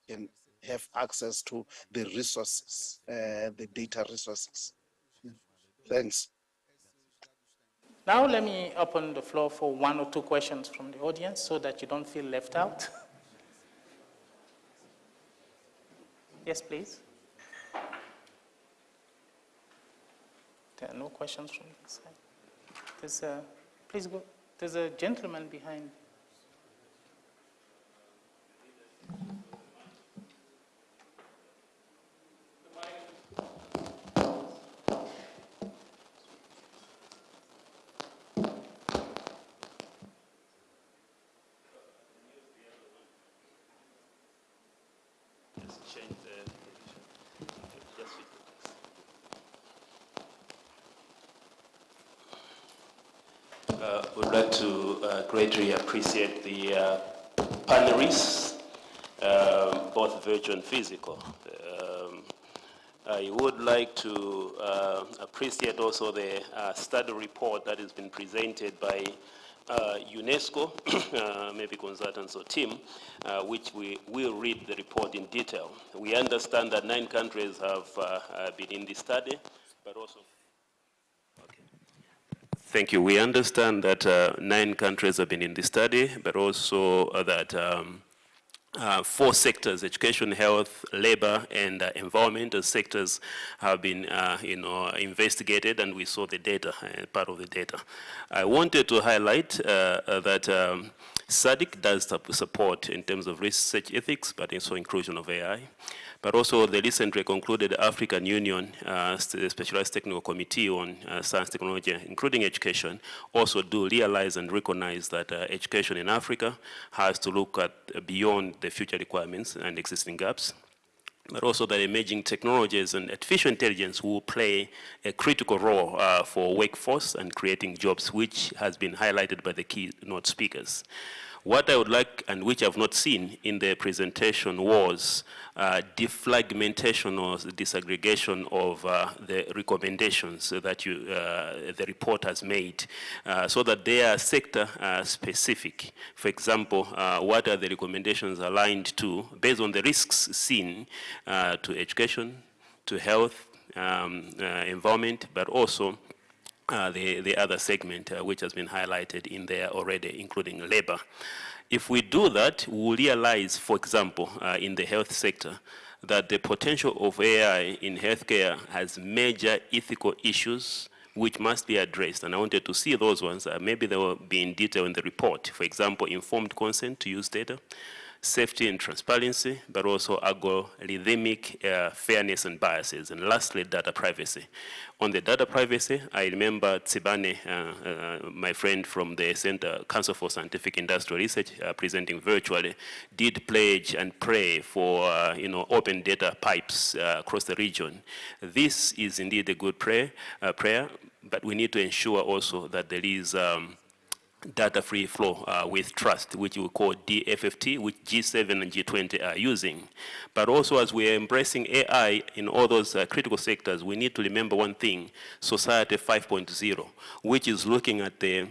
can have access to the resources, the data resources. Thanks. Now let me open the floor for 1 or 2 questions from the audience so that you don't feel left out. Yes, please. There are no questions from this side. Please go. There's a gentleman behind. would like to greatly appreciate the panelists, both virtual and physical. I would like to appreciate also the study report that has been presented by UNESCO, maybe consultants or team, which we will read the report in detail. We understand that 9 countries have been in the study, but also Thank you. We understand that 9 countries have been in the study, but also that 4 sectors, education, health, labor, and environment, as sectors have been investigated, and we saw the data, part of the data. I wanted to highlight that SADC does support in terms of research ethics, but also inclusion of AI. But also the recently concluded African Union Specialized Technical Committee on Science, Technology, including education, also do realize and recognize that education in Africa has to look at beyond the future requirements and existing gaps, but also that emerging technologies and artificial intelligence will play a critical role for workforce and creating jobs, which has been highlighted by the keynote speakers. What I would like, and which I've not seen in the presentation, was defragmentation or disaggregation of the recommendations that the report has made, so that they are sector specific. For example, what are the recommendations aligned to, based on the risks seen to education, to health, environment, but also the other segment which has been highlighted in there already, including labor. If we do that, we will realize, for example, in the health sector, that the potential of AI in healthcare has major ethical issues which must be addressed. And I wanted to see those ones. Maybe they will be in detail in the report. For example, informed consent to use data, safety and transparency, but also algorithmic fairness and biases. And lastly, data privacy. On the data privacy, I remember Tsibane, my friend from the Council for Scientific Industrial Research, presenting virtually, did pledge and pray for open data pipes across the region. This is indeed a good prayer, but we need to ensure also that there is data-free flow with trust, which we call DFFT, which G7 and G20 are using. But also, as we are embracing AI in all those critical sectors, we need to remember one thing, Society 5.0, which is looking at the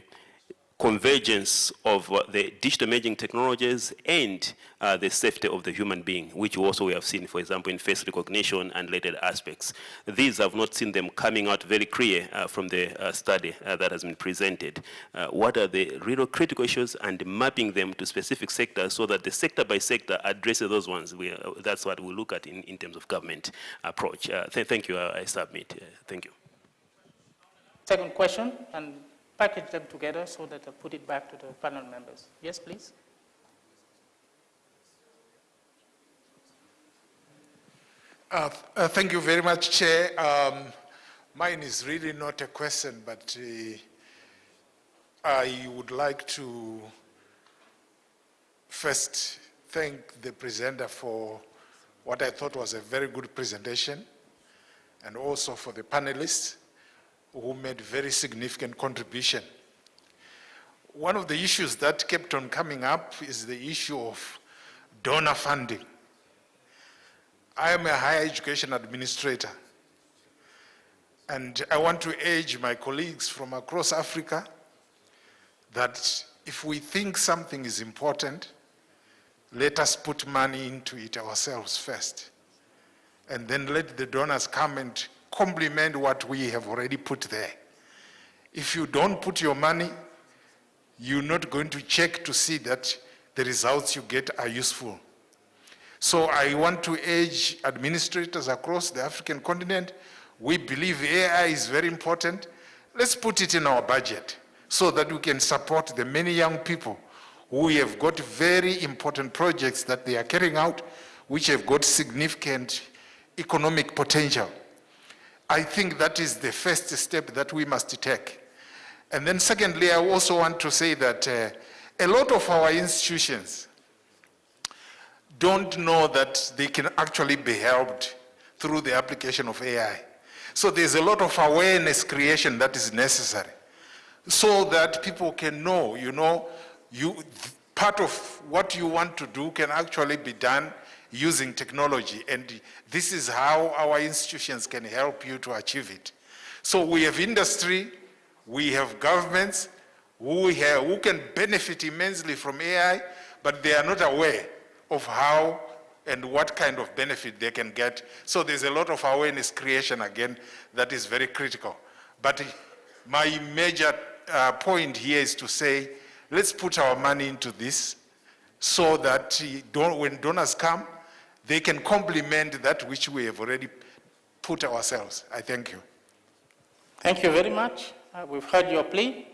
convergence of the digital emerging technologies and the safety of the human being, which also we have seen, for example, in face recognition and related aspects. These have not seen them coming out very clear from the study that has been presented. What are the real critical issues, and mapping them to specific sectors so that the sector by sector addresses those ones. That's what we look at in terms of government approach. Thank you. I submit. Thank you. Second question, and package them together so that I put it back to the panel members. Yes, please. Thank you very much, Chair. Mine is really not a question, but I would like to first thank the presenter for what I thought was a very good presentation, and also for the panelists who made very significant contribution. One of the issues that kept on coming up is the issue of donor funding. I am a higher education administrator, and I want to urge my colleagues from across Africa that if we think something is important, let us put money into it ourselves first, and then let the donors come and complement what we have already put there. If you don't put your money, you're not going to check to see that the results you get are useful. So I want to urge administrators across the African continent, we believe AI is very important. Let's put it in our budget so that we can support the many young people who have got very important projects that they are carrying out, which have got significant economic potential. I think that is the first step that we must take. And then secondly, I also want to say that a lot of our institutions don't know that they can actually be helped through the application of AI. So there's a lot of awareness creation that is necessary. so that people can know, part of what you want to do can actually be done using technology. And this is how our institutions can help you to achieve it. So we have industry, we have governments who can benefit immensely from AI, but they are not aware of how and what kind of benefit they can get. So there's a lot of awareness creation again that is very critical. But my major point here is to say, let's put our money into this so that when donors come, they can complement that which we have already put ourselves. I thank you. Thank you very much. We've heard your plea.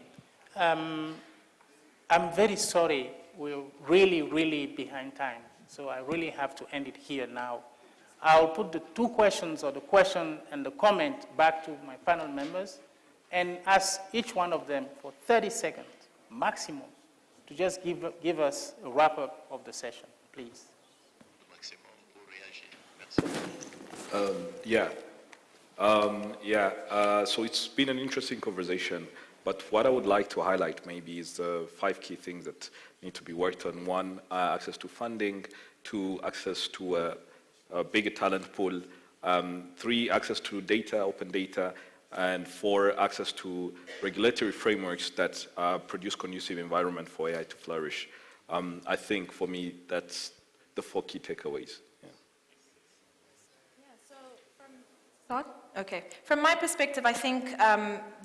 I'm very sorry. We're really, really behind time. So I really have to end it here now. I'll put the two questions, or the question and the comment, back to my panel members and ask each one of them for 30 seconds maximum to just give us a wrap-up of the session, please. So it's been an interesting conversation, but what I would like to highlight maybe is the 5 key things that need to be worked on. 1, access to funding. 2, access to a bigger talent pool. 3, access to data, open data. And 4, access to regulatory frameworks that produce conducive environment for AI to flourish. I think for me, that's the 4 key takeaways. Okay. From my perspective, I think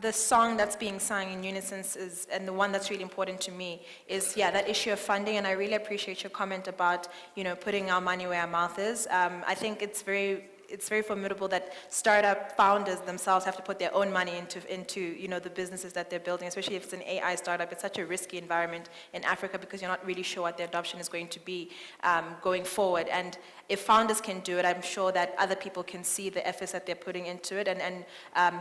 the song that's being sung in unison is, and the one that's really important to me is, that issue of funding. And I really appreciate your comment about, putting our money where our mouth is. I think it's very formidable that startup founders themselves have to put their own money into the businesses that they're building, especially if it's an AI startup. It's such a risky environment in Africa because you're not really sure what the adoption is going to be going forward. And if founders can do it, I'm sure that other people can see the efforts that they're putting into it and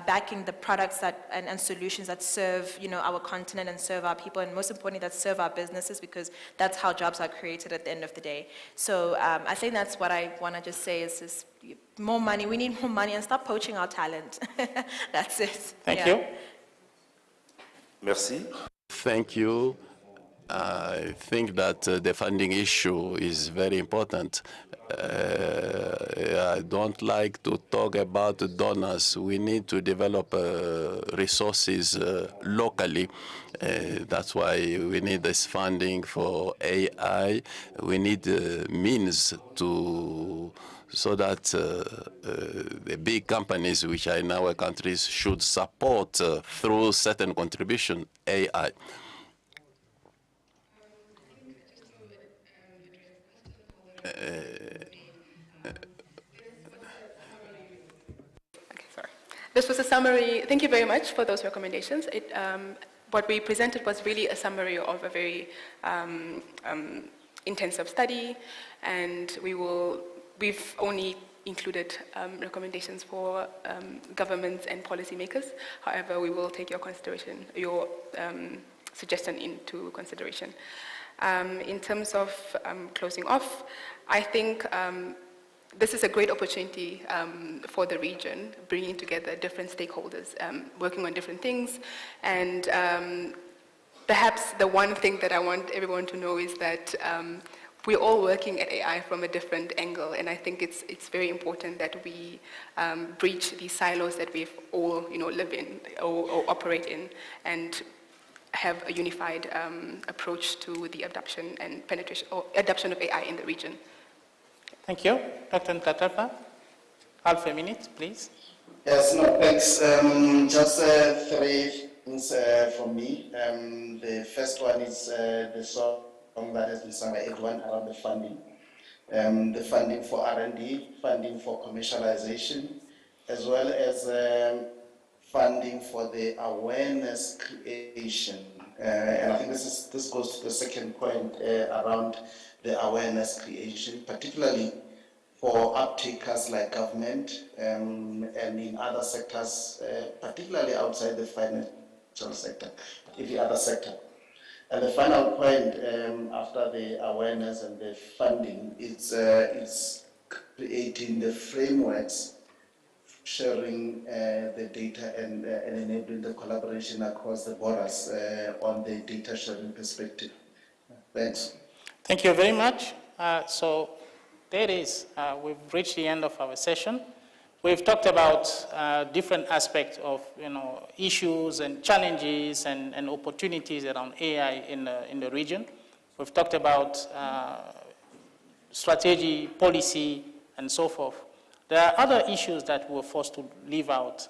backing the products and solutions that serve our continent and serve our people, and most importantly, that serve our businesses, because that's how jobs are created at the end of the day. So I think that's what I want to just say is just more money. We need more money and stop poaching our talent. That's it. Thank you. Merci. Thank you. I think that the funding issue is very important. I don't like to talk about donors. We need to develop resources locally. That's why we need this funding for AI. We need means so that the big companies which are in our countries should support through certain contribution AI. This was a summary. Thank you very much for those recommendations. What we presented was really a summary of a very intensive study, and we've only included recommendations for governments and policymakers. However, we will take your suggestion into consideration. In terms of closing off, I think this is a great opportunity for the region, bringing together different stakeholders, working on different things. And perhaps the one thing that I want everyone to know is that we're all working at AI from a different angle. And I think it's very important that we breach these silos that we've all live in or operate in, and have a unified approach to the adoption and penetration or adoption of AI in the region. Thank you. Dr. Nkatarpa, half a minute, please. Yes, no, thanks. Just 3 things from me. The first one is the song that has been sung by everyone around the funding. The funding for R&D, funding for commercialization, as well as funding for the awareness creation. And I think this goes to the second point around the awareness creation, particularly for uptakers like government and in other sectors, particularly outside the financial sector, in the other sector. And the final point after the awareness and the funding, it's creating the frameworks sharing the data and enabling the collaboration across the borders on the data sharing perspective. Thanks. Thank you very much. So there it is. We've reached the end of our session. We've talked about different aspects of issues and challenges and opportunities around AI in the region. We've talked about strategy, policy, and so forth. There are other issues that we're forced to leave out.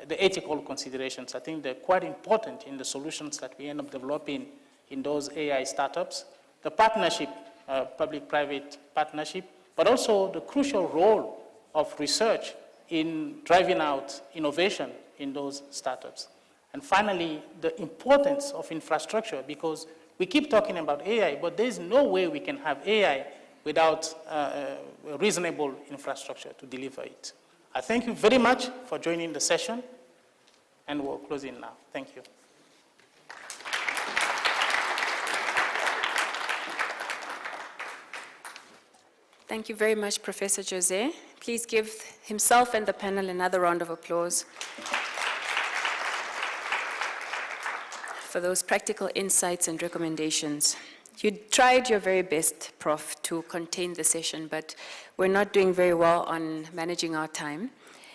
The ethical considerations, I think they're quite important in the solutions that we end up developing in those AI startups. The partnership, public-private partnership, but also the crucial role of research in driving out innovation in those startups. And finally, the importance of infrastructure, because we keep talking about AI, but there's no way we can have AI without a reasonable infrastructure to deliver it. I thank you very much for joining the session, and we're closing now. Thank you. Thank you very much, Professor Jose. Please give himself and the panel another round of applause for those practical insights and recommendations. You tried your very best, Prof, to contain the session, but we're not doing very well on managing our time.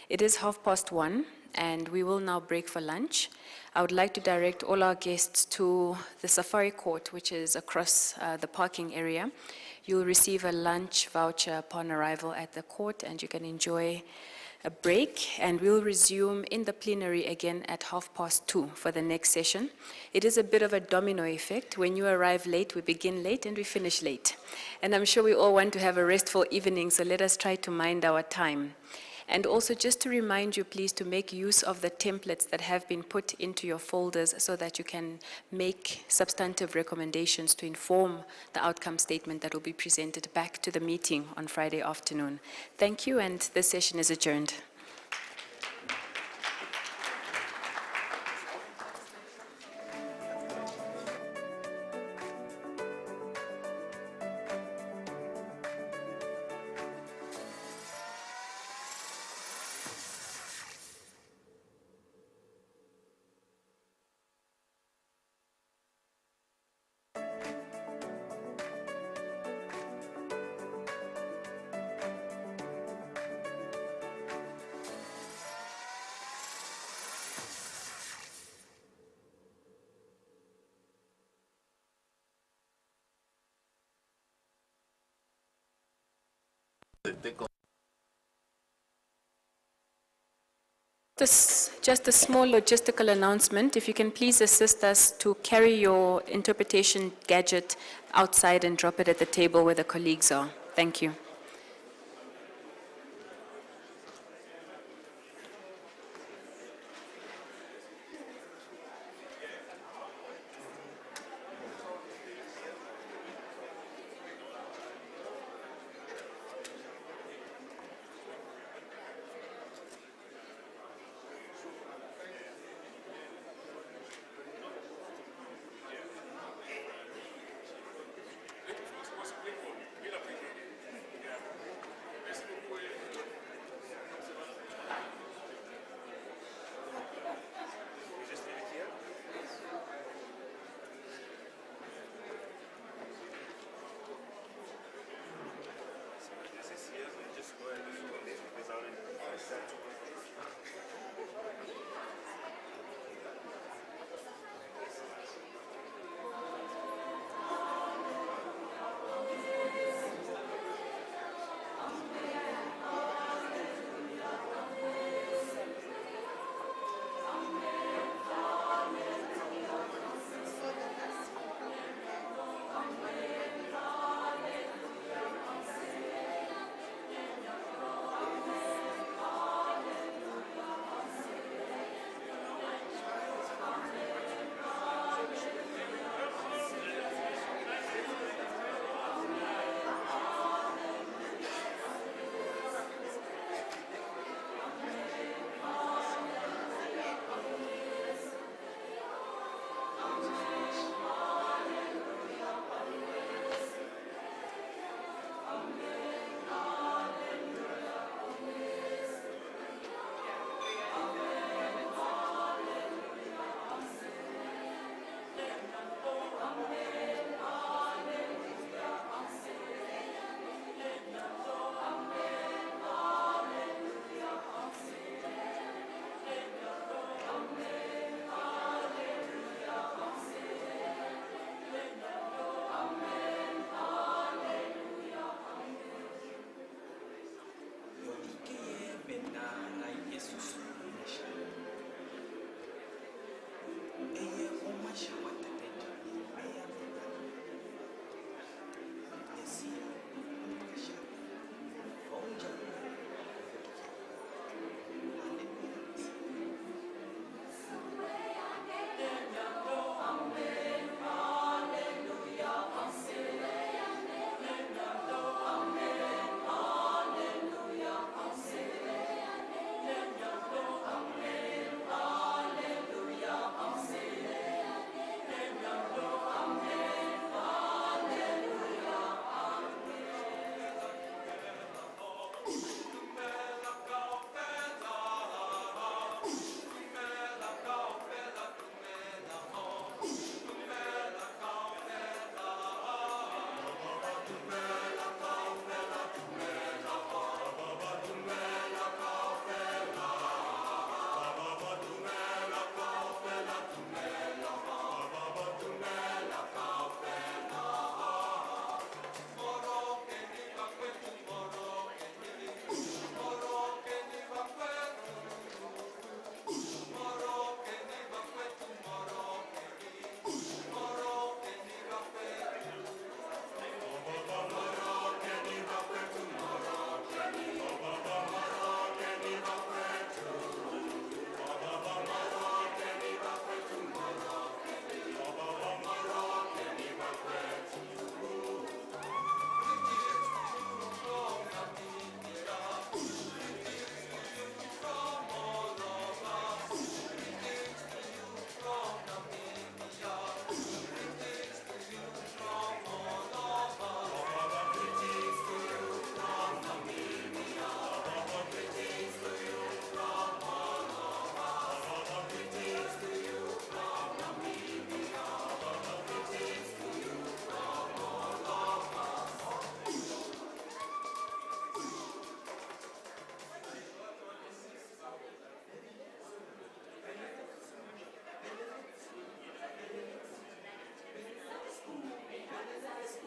It is 1:30, and we will now break for lunch. I would like to direct all our guests to the Safari Court, which is across the parking area. You'll receive a lunch voucher upon arrival at the court, and you can enjoy a break, and we'll resume in the plenary again at 2:30 for the next session. It is a bit of a domino effect. When you arrive late, we begin late and we finish late. And I'm sure we all want to have a restful evening, so let us try to mind our time. And also just to remind you, please, to make use of the templates that have been put into your folders so that you can make substantive recommendations to inform the outcome statement that will be presented back to the meeting on Friday afternoon. Thank you, and this session is adjourned. Just a small logistical announcement. If you can please assist us to carry your interpretation gadget outside and drop it at the table where the colleagues are. Thank you. Scuba,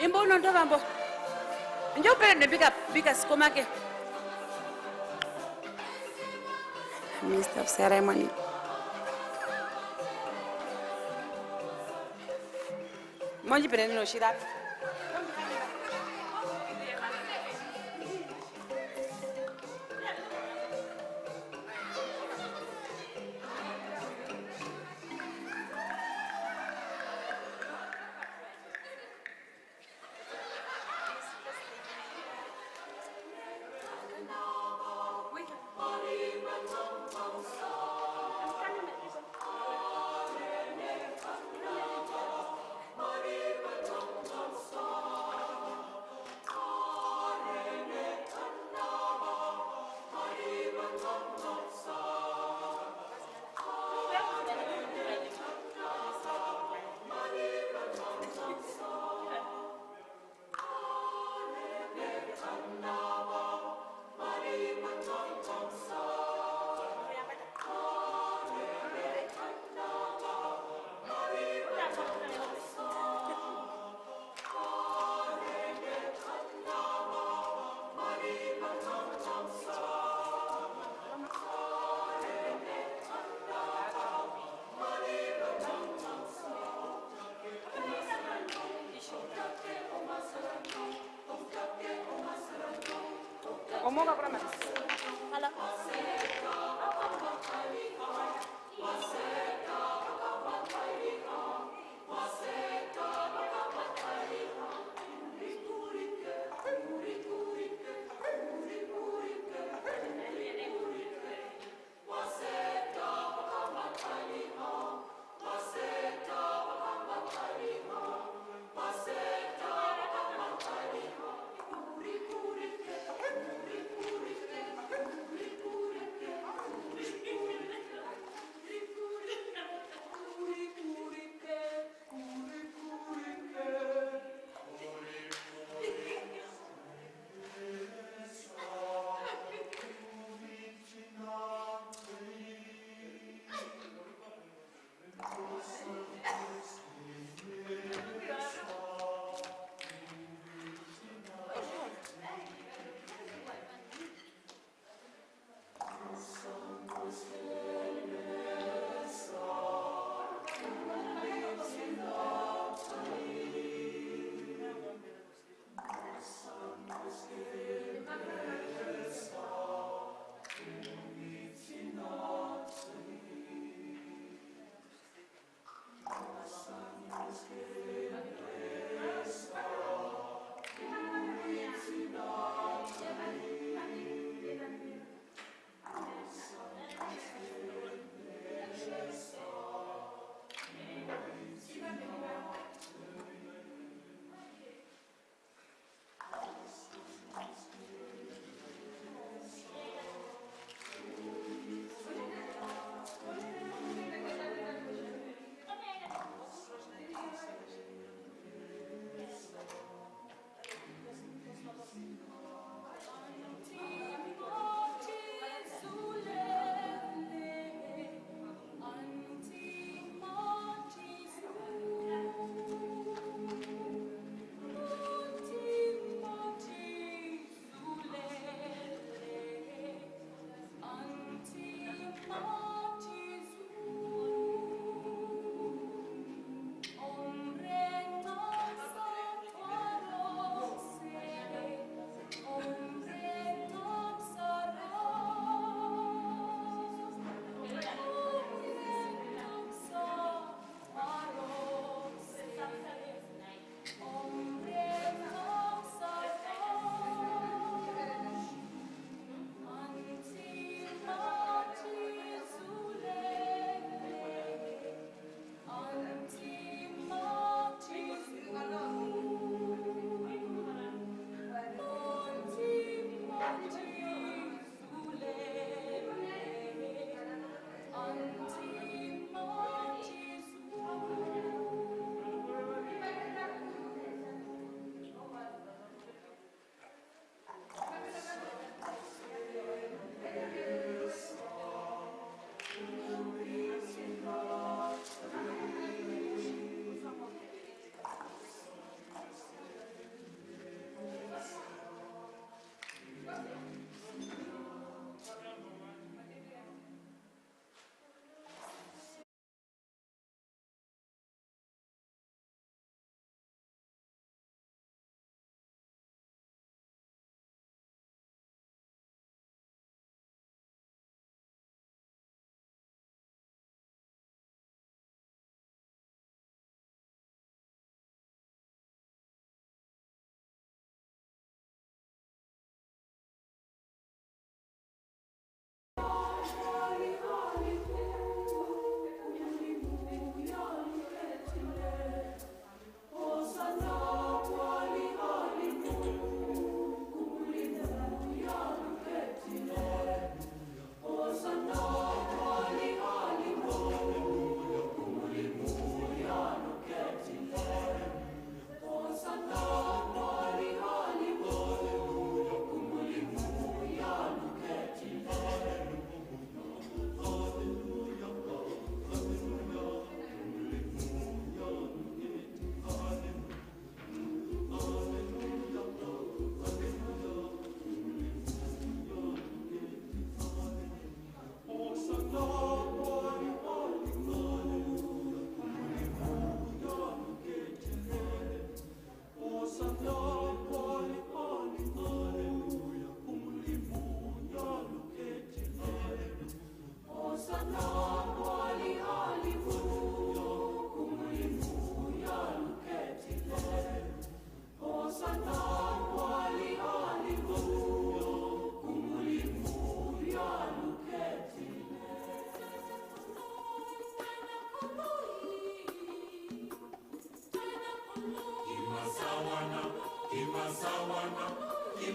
Imbono ndo bambo. Njo pele ne bika skomake. Minister of Ceremony. Monji pele no shida. Omoga brama. Hala.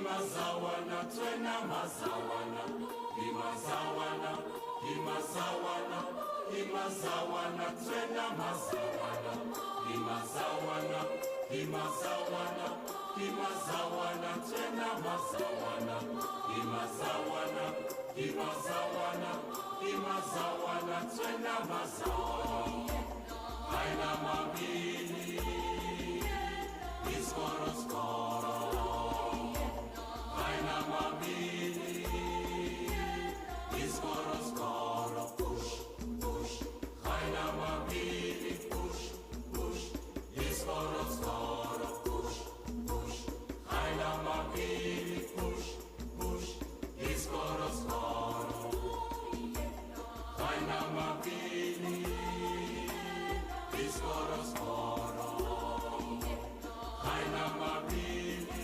Imazawana, twena mazawana, imazawana, imazawana, imazawana, twena mazawana, imazawana, imazawana, imazawana, twena mazawana, imazawana, imazawana, imazawana, twena mazawana. Haina mabili, iskoro skoro. Haina mabili, iskoro skoro. Push, push. Haina mabili, push, push. Iskoro skoro. Push, push. Haina mabili, push, push. Iskoro skoro. Haina mabili, iskoro skoro. Haina mabili,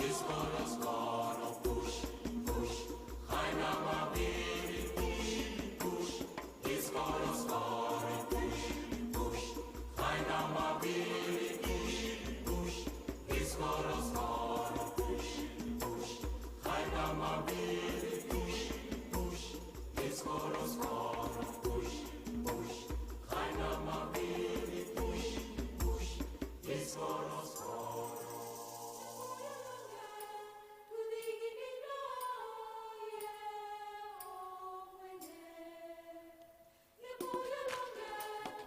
iskoro skoro. Push, push. Haina mabili, push, push. Iskoro skoro. Push, push. Haina mabili, push, push. Iskoro skoro. Push, push. Haina mabili, push, push. Iskoro skoro. Push, push. Haina mabili, push, push. Iskoro skoro.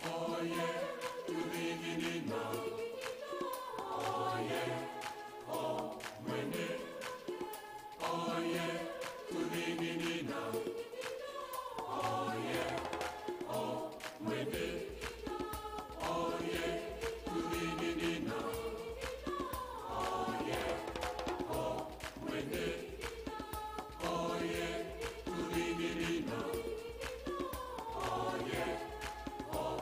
Oh yeah, to the beginning now. Oh yeah, oh when it. Oh yeah, to the beginning now. Oh yeah, oh when it. Oh yeah, to the beginning now. Oh yeah, oh when it. Oh yeah, to the beginning now. Oh yeah, oh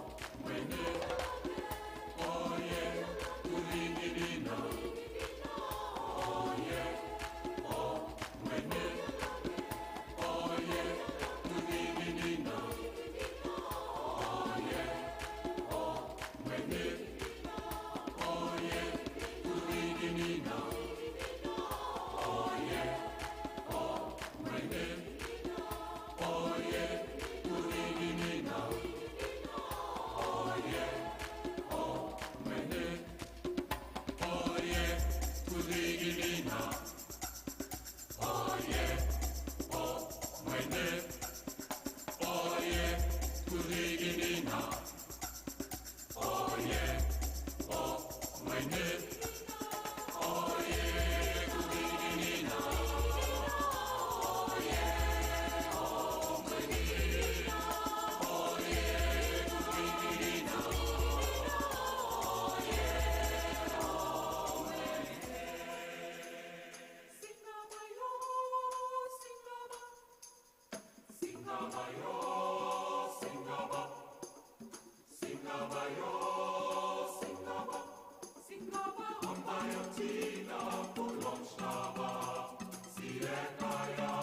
when it. Oh yeah, to the beginning now. Oh yeah, oh when it. Oh yeah, to the beginning now. Oh yeah, oh when it. Oh yeah, to the beginning now. Oh yeah, oh when it. Oh yeah, to the beginning now. Oh yeah, oh when it. Oh yeah, to the beginning now. Oh yeah, oh when it. Oh yeah, to the beginning now. Oh yeah, oh when it. Oh yeah, to the beginning now. Oh yeah, oh when it. Oh yeah, to the beginning now. Oh yeah, oh when it. Singaba yo, singaba. Singaba yo, singaba. Singaba ambayo tina pulonshaba. Siekaya,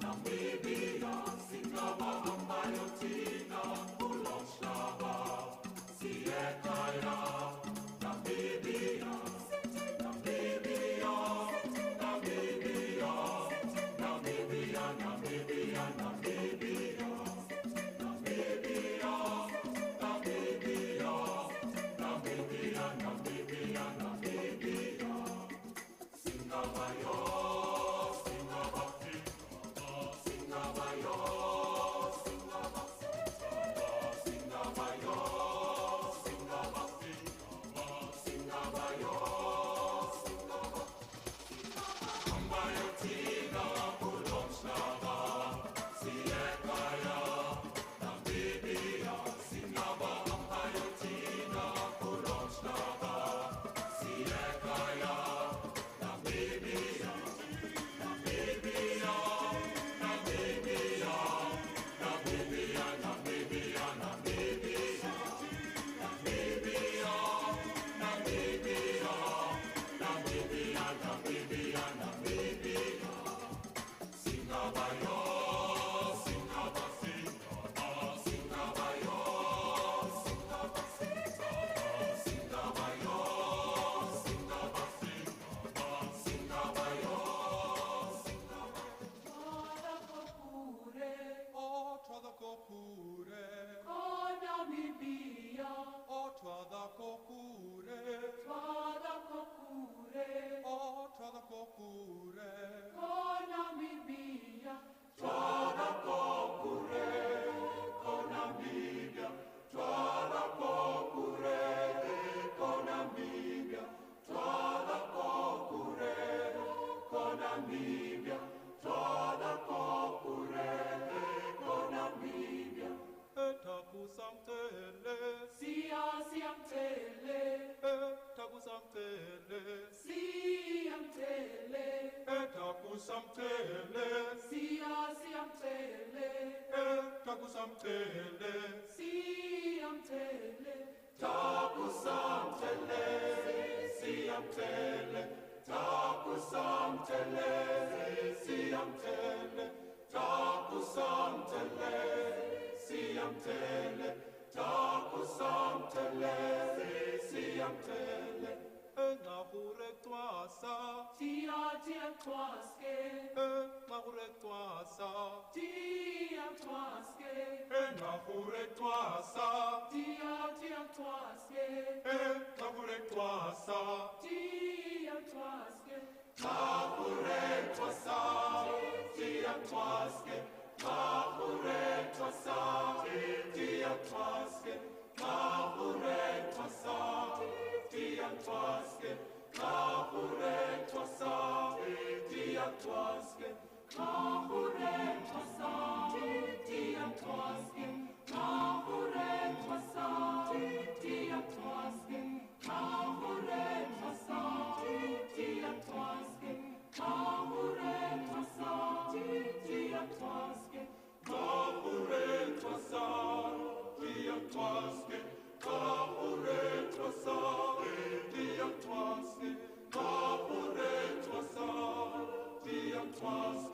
Namibia. Singaba ambayo tina pulonshaba. Siekaya, Namibia. Namibia, Namibia. Namibia, Namibia, Namibia. Namibia, Namibia. Namibia, Namibia, Namibia. Singaba yo, singaba. Singaba yo, singaba. Singaba yo, singaba. Singaba yo, singaba. Ambayo tina pulonshaba. Siekaya, Namibia. Singaba ambayo tina pulonshaba. Siekaya, Namibia. Namibia, Namibia. Namibia, Namibia, Namibia. Namibia, Namibia. Namibia, Namibia, Namibia. Singaba yo, singaba, singaba. Singaba yo, singaba, singaba. Singaba yo, singaba, singaba. Twas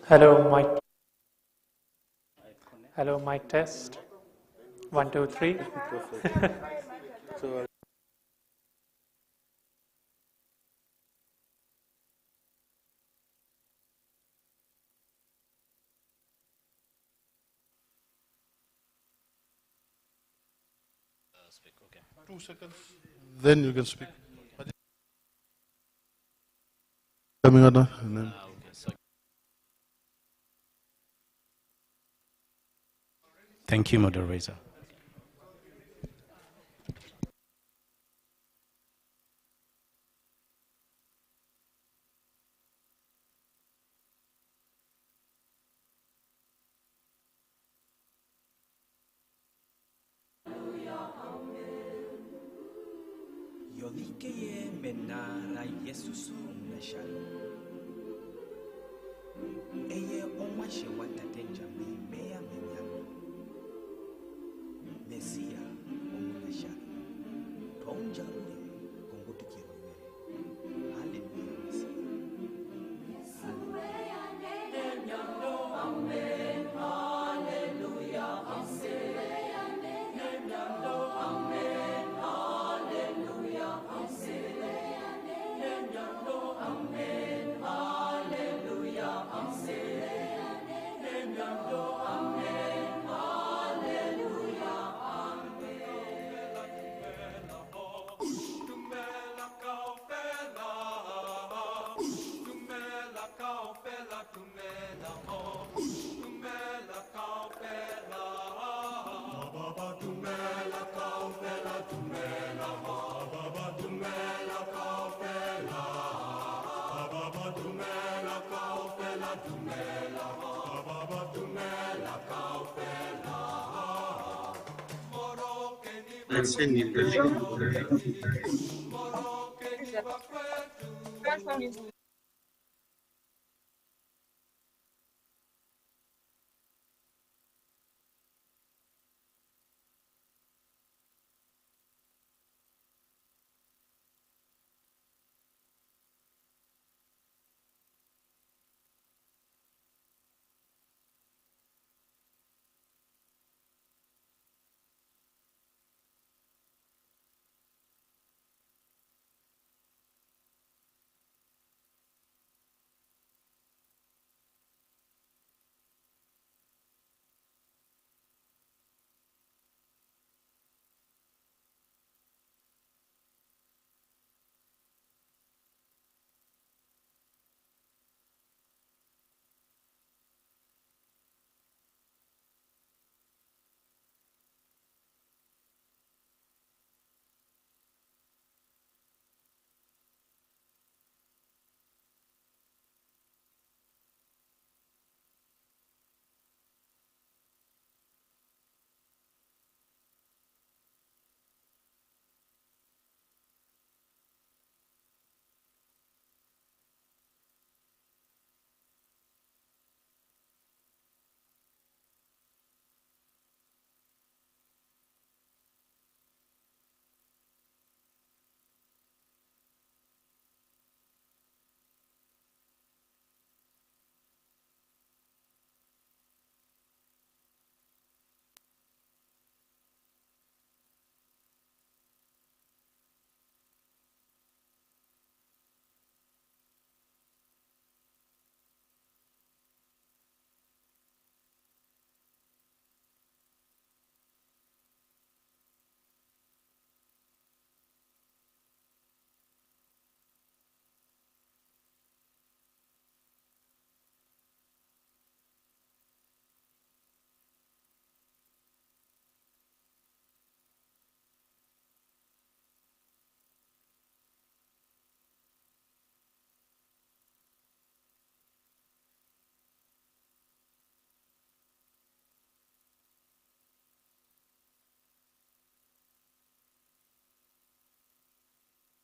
Hello, mic. Hello, mic test. 1, 2, 3. So 2 seconds. Then you can speak. Coming on. And then. Thank you, moderator. Yodike ye menara Yesusu nashal. Eye omashe watatenja meya menyami. Mesia omunashal. Tonja ule kongutu kirowe. Hallelujah Mesia. Amen. Hallelujah. Amen. Hallelujah. Amen. Hallelujah.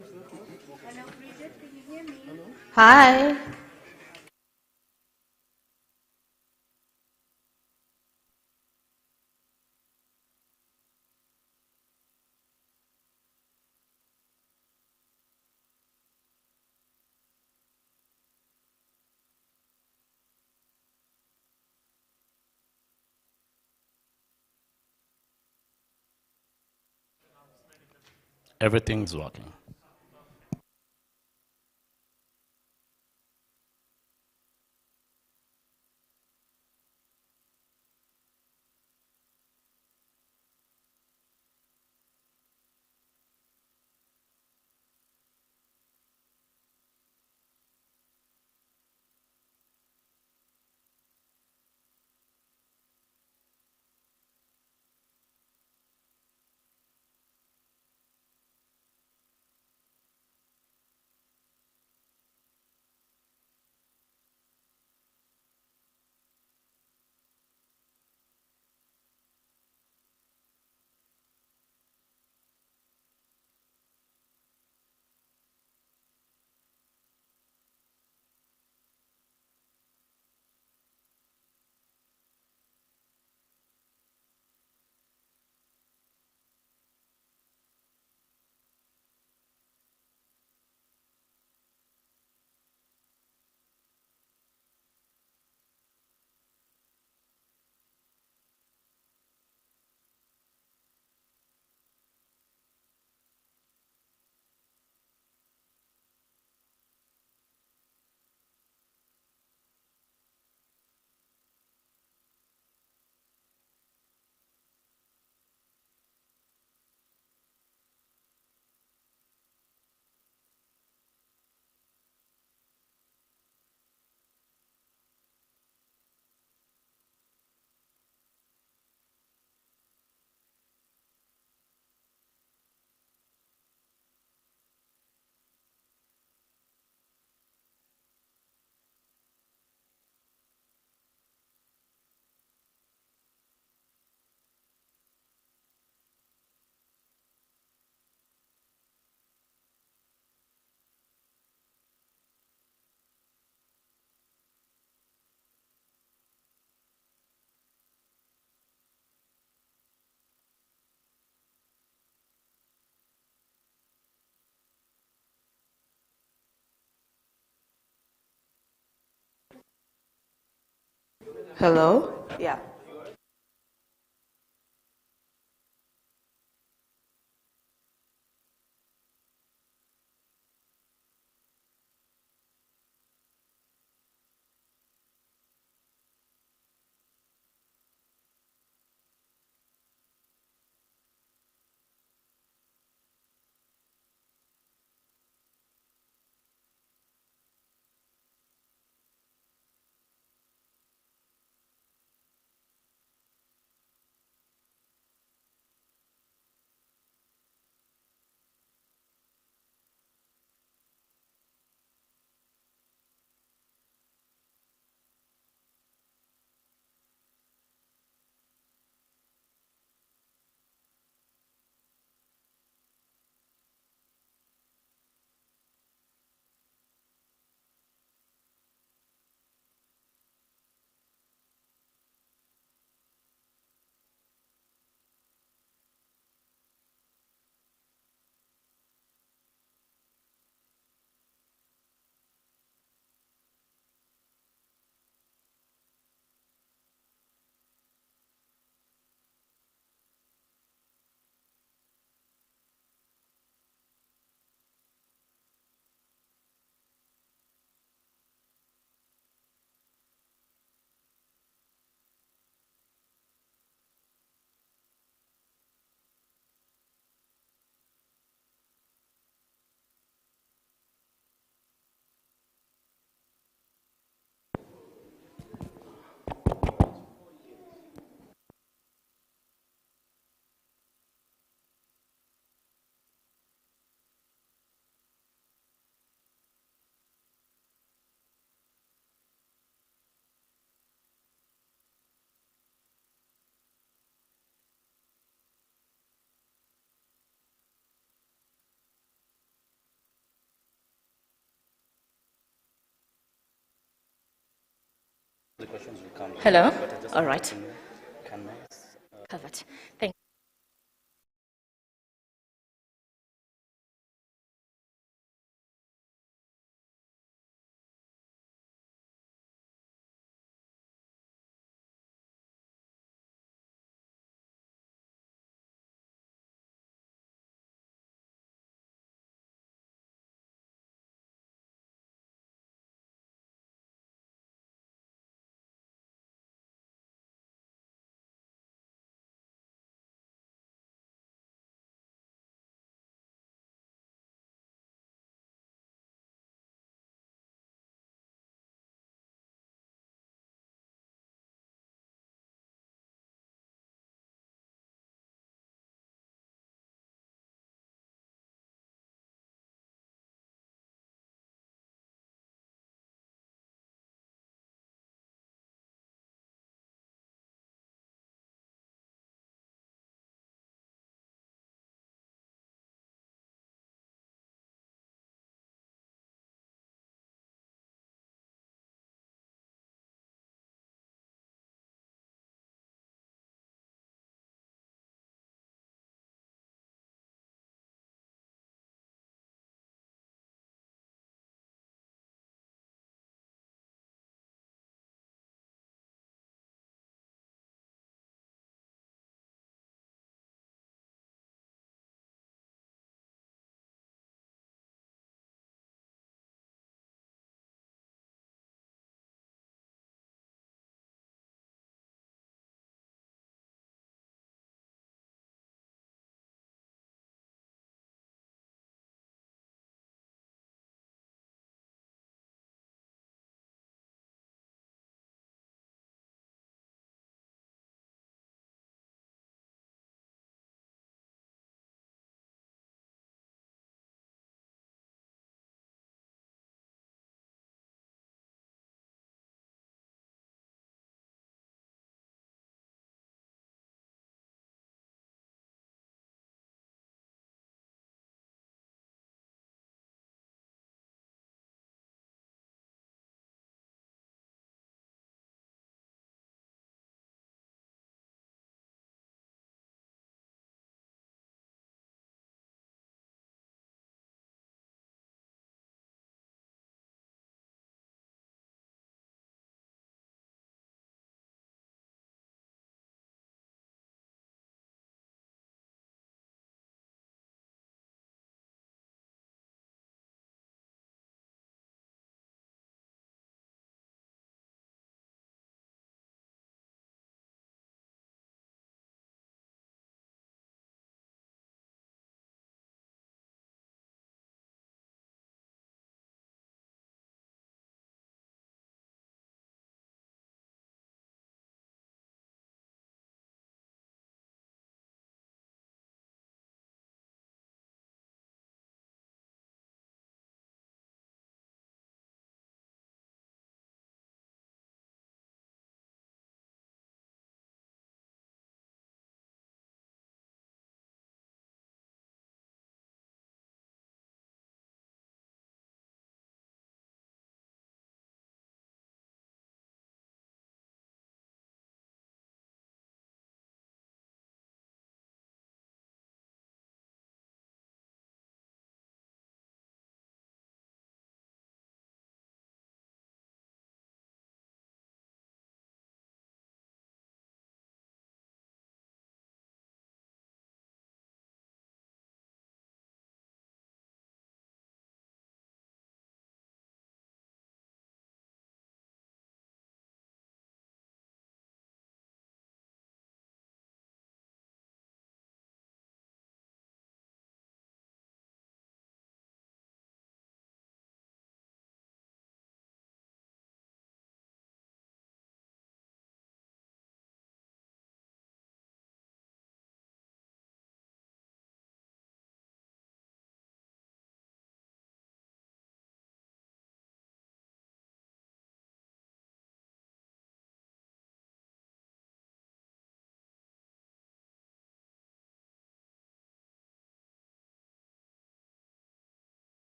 Hello, Bridget, can you hear me? Hi. everything's working. Hello? Yeah. Hello? All right. Covered. Thank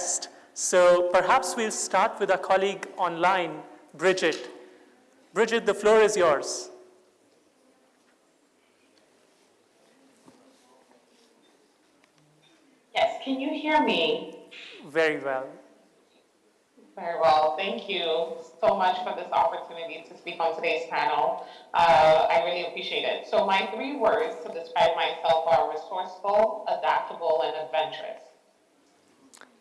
test. So perhaps we'll start with our colleague online, Bridget. Bridget, the floor is yours. Yes, can you hear me? Very well. Very well. Thank you so much for this opportunity to speak on today's panel. I really appreciate it. So my 3 words to describe myself are resourceful, adaptable, and adventurous.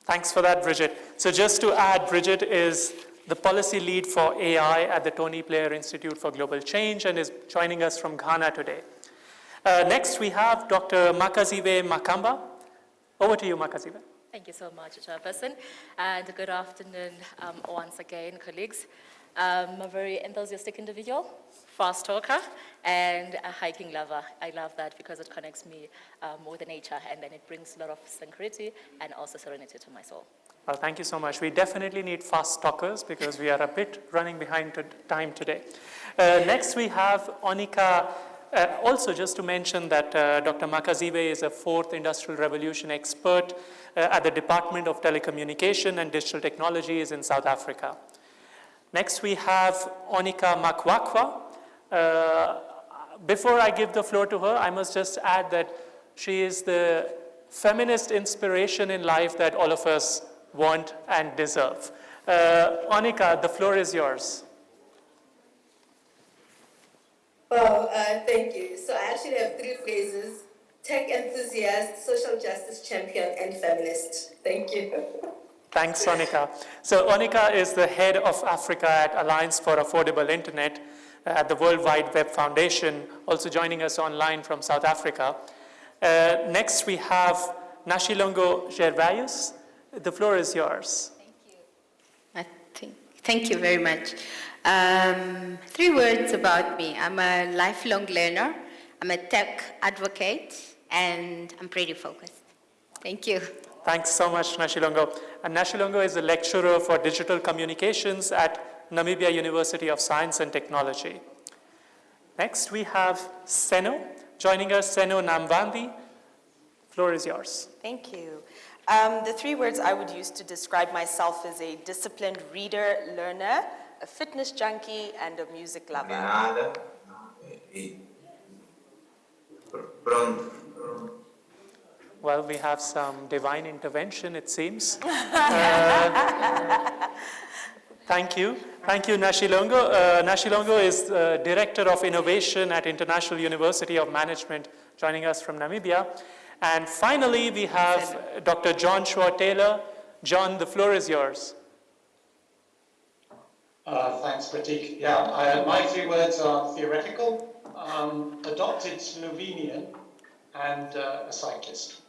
Thanks for that, Bridget. So just to add, Bridget is the policy lead for AI at the Tony Blair Institute for Global Change and is joining us from Ghana today. Next, we have Dr. Makaziwe Makamba. Over to you, Makaziwe. Thank you so much, Chairperson, and good afternoon once again, colleagues. I'm a very enthusiastic individual, fast talker, and a hiking lover. I love that because it connects me with nature, and then it brings a lot of security and also serenity to my soul. Well, thank you so much. We definitely need fast talkers because we are a bit running behind time today. Next, we have Onika. Also, just to mention that Dr. Makaziwe is a 4th Industrial Revolution expert at the Department of Telecommunication and Digital Technologies in South Africa. Next, we have Onika Makwakwa. Before I give the floor to her, I must just add that she is the feminist inspiration in life that all of us want and deserve. Onika, the floor is yours. Well, thank you. So I actually have 3 phrases: tech enthusiast, social justice champion, and feminist. Thank you. Thanks, Onika. So Onika is the head of Africa at Alliance for Affordable Internet at the World Wide Web Foundation, also joining us online from South Africa. Next, we have Nashilongo Gervais. The floor is yours. Thank you very much. 3 words about me. I'm a lifelong learner, I'm a tech advocate, and I'm pretty focused. Thank you. Thanks so much, Nashilongo. And Nashilongo is a lecturer for digital communications at Namibia University of Science and Technology. Next, we have Seno. Joining us, Seno Namvandi. Floor is yours. Thank you. The 3 words I would use to describe myself is a disciplined reader, learner, a fitness junkie, and a music lover. Well, we have some divine intervention, it seems. Thank you. Thank you, Nashilongo. Nashilongo is Director of Innovation at International University of Management, joining us from Namibia. And finally, we have Dr. John Shaw-Taylor. John, the floor is yours. Thanks, Pratik. Yeah, my 3 words are theoretical, adopted Slovenian, and a cyclist.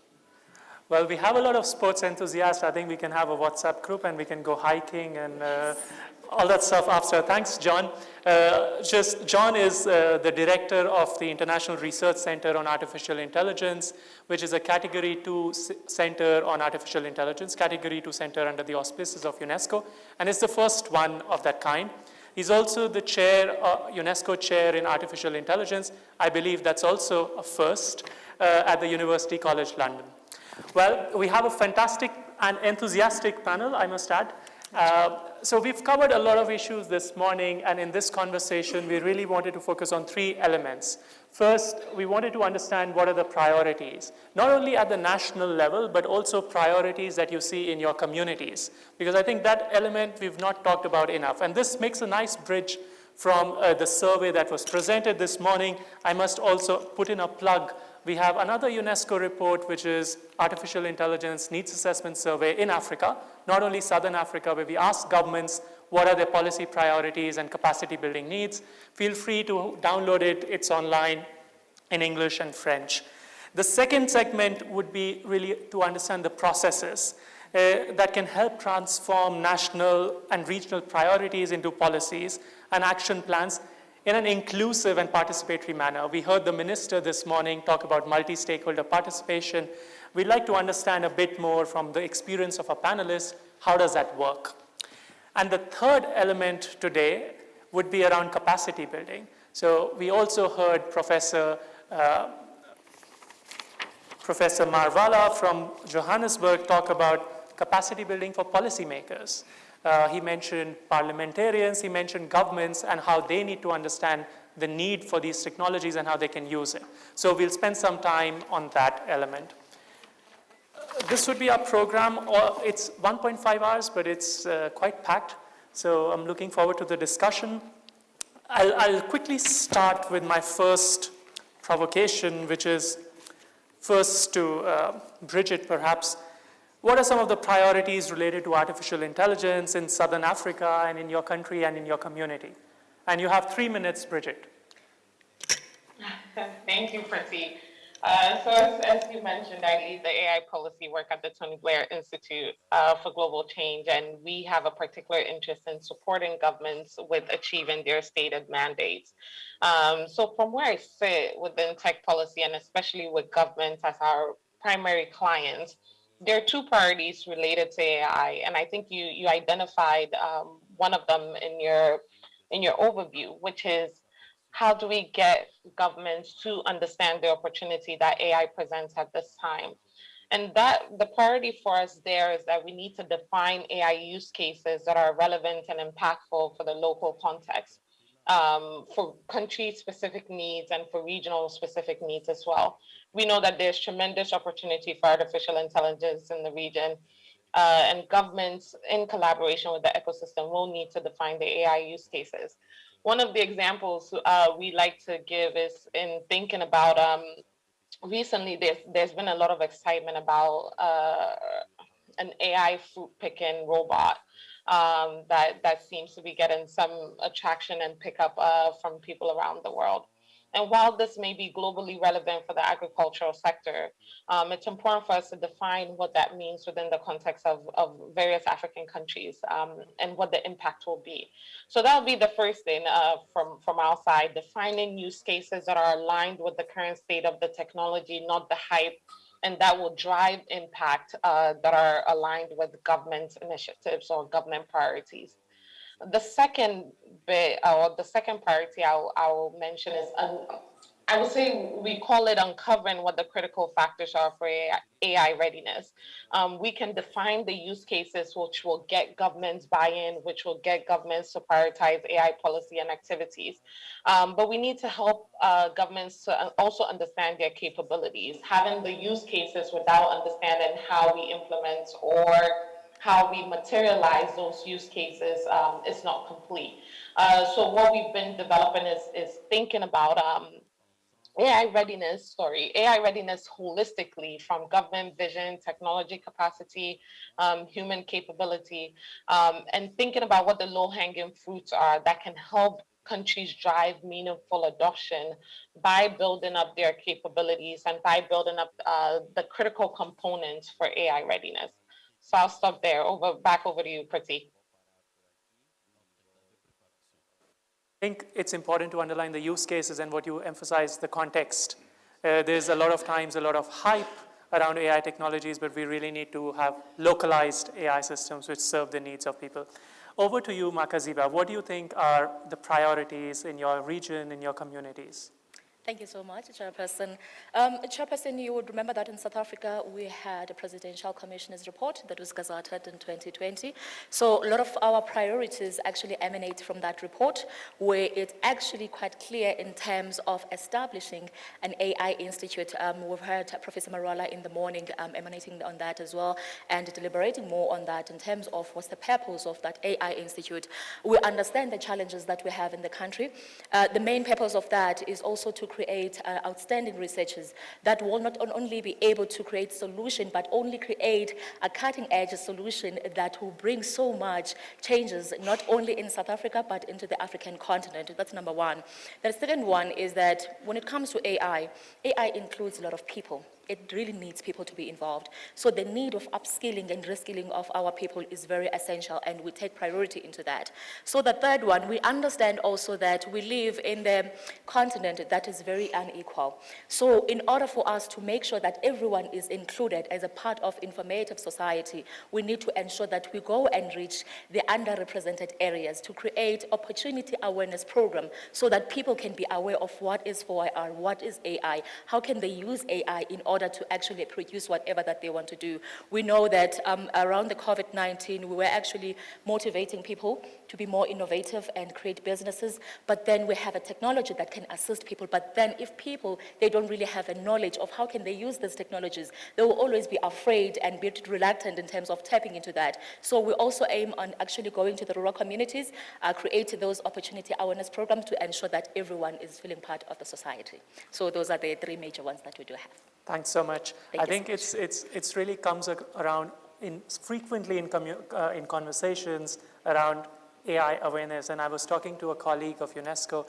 Well, we have a lot of sports enthusiasts. I think we can have a WhatsApp group and we can go hiking and all that stuff after. Thanks, John. John is the director of the International Research Center on Artificial Intelligence, which is a Category 2 center on artificial intelligence, Category 2 center under the auspices of UNESCO, and it's the first one of that kind. He's also the chair, UNESCO chair in artificial intelligence. I believe that's also a first at the University College London. Well, we have a fantastic and enthusiastic panel, I must add. So we've covered a lot of issues this morning, and in this conversation, we really wanted to focus on 3 elements. First, we wanted to understand what are the priorities, not only at the national level, but also priorities that you see in your communities, because I think that element we've not talked about enough. And this makes a nice bridge from the survey that was presented this morning. I must also put in a plug. We have another UNESCO report, which is Artificial Intelligence Needs Assessment Survey in Africa, not only Southern Africa, where we ask governments what are their policy priorities and capacity building needs. Feel free to download it. It's online in English and French. The second segment would be really to understand the processes that can help transform national and regional priorities into policies and action plans in an inclusive and participatory manner. We heard the minister this morning talk about multi-stakeholder participation. We'd like to understand a bit more from the experience of our panelists, how does that work? And the third element today would be around capacity building. So we also heard Professor Marvala from Johannesburg talk about capacity building for policymakers. He mentioned parliamentarians, he mentioned governments and how they need to understand the need for these technologies and how they can use it. So we'll spend some time on that element. This would be our program. It's 1.5 hours, but it's quite packed. So I'm looking forward to the discussion. I'll quickly start with my first provocation, which is first to Bridget, perhaps. What are some of the priorities related to artificial intelligence in Southern Africa and in your country and in your community? And you have 3 minutes, Bridget. Thank you, Priti. So as you mentioned, I lead the AI policy work at the Tony Blair Institute for Global Change, and we have a particular interest in supporting governments with achieving their stated mandates. So from where I sit within tech policy, and especially with governments as our primary clients, there are two priorities related to AI, and I think you identified one of them in your overview, which is how do we get governments to understand the opportunity that AI presents at this time? And that the priority for us there is that we need to define AI use cases that are relevant and impactful for the local context, for country-specific needs and for regional specific needs as well. We know that there's tremendous opportunity for artificial intelligence in the region, and governments in collaboration with the ecosystem will need to define the AI use cases. One of the examples we like to give is in thinking about recently there's been a lot of excitement about an AI fruit picking robot that seems to be getting some attraction and pickup from people around the world. And while this may be globally relevant for the agricultural sector, it's important for us to define what that means within the context of various African countries and what the impact will be. So that'll be the first thing from our side, defining use cases that are aligned with the current state of the technology, not the hype, and that will drive impact that are aligned with government initiatives or government priorities. The second bit, or the second priority I'll mention is, I would say we call it uncovering what the critical factors are for AI readiness. We can define the use cases which will get governments buy-in, which will get governments to prioritize AI policy and activities. But we need to help governments to also understand their capabilities. Having the use cases without understanding how we implement or how we materialize those use cases is not complete. So what we've been developing is thinking about AI readiness holistically, from government vision, technology capacity, human capability, and thinking about what the low-hanging fruits are that can help countries drive meaningful adoption by building up their capabilities and by building up the critical components for AI readiness. So I'll stop there. Back over to you, Priti. I think it's important to underline the use cases and what you emphasize, the context. There's a lot of times a lot of hype around AI technologies, but we really need to have localized AI systems which serve the needs of people. Over to you, Makaziba. What do you think are the priorities in your region, in your communities? Thank you so much, Chairperson. Chairperson, you would remember that in South Africa, we had a Presidential Commissioner's report that was gazetted in 2020. So a lot of our priorities actually emanate from that report, where it's actually quite clear in terms of establishing an AI institute. We've heard Professor Marola in the morning emanating on that as well, and deliberating more on that in terms of what's the purpose of that AI institute. We understand the challenges that we have in the country. The main purpose of that is also to create outstanding researchers that will not only be able to create solution, but only create a cutting-edge solution that will bring so much changes, not only in South Africa, but into the African continent. That's number one. The second one is that when it comes to AI, AI includes a lot of people. It really needs people to be involved. So the need of upskilling and reskilling of our people is very essential, and we take priority into that. So the third one, we understand also that we live in the continent that is very unequal. So in order for us to make sure that everyone is included as a part of informative society, we need to ensure that we go and reach the underrepresented areas to create opportunity awareness program so that people can be aware of what is 4IR, what is AI, how can they use AI in order order to actually produce whatever that they want to do. We know that around the COVID-19, we were actually motivating people to be more innovative and create businesses, but then we have a technology that can assist people. But then if people, they don't really have a knowledge of how can they use these technologies, they will always be afraid and be reluctant in terms of tapping into that. So we also aim on actually going to the rural communities, create those opportunity awareness programs to ensure that everyone is feeling part of the society. So those are the three major ones that we do have. Thanks so much. I think it's really comes around frequently in conversations around AI awareness. And I was talking to a colleague of UNESCO.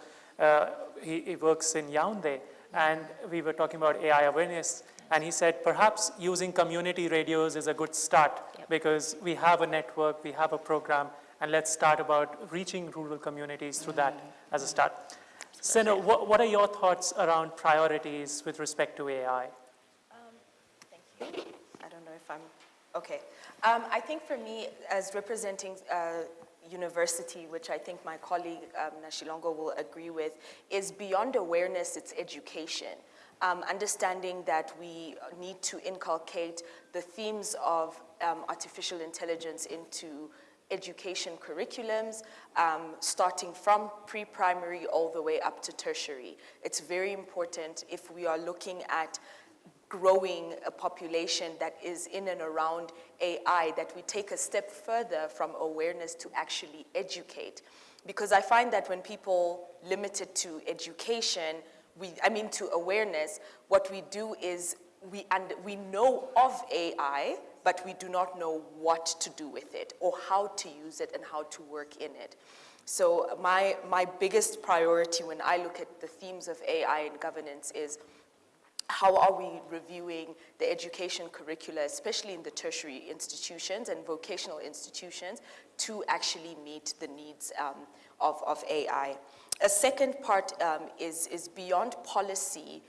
He works in Yaoundé, and we were talking about AI awareness. And he said, perhaps using community radios is a good start, because we have a network, we have a program, and let's start about reaching rural communities through that as a start. Seno, what are your thoughts around priorities with respect to AI? Thank you. I don't know if I'm, okay. I think for me, as representing university, which I think my colleague Nashilongo will agree with, is beyond awareness, it's education. Understanding that we need to inculcate the themes of artificial intelligence into education curriculums, starting from pre-primary all the way up to tertiary. It's very important if we are looking at growing a population that is in and around AI, that we take a step further from awareness to actually educate. Because I find that when people limit it to education, to awareness, what we do is we know of AI, but we do not know what to do with it or how to use it and how to work in it. So my biggest priority when I look at the themes of AI and governance is how are we reviewing the education curricula, especially in the tertiary institutions and vocational institutions, to actually meet the needs of AI. A second part is beyond policy.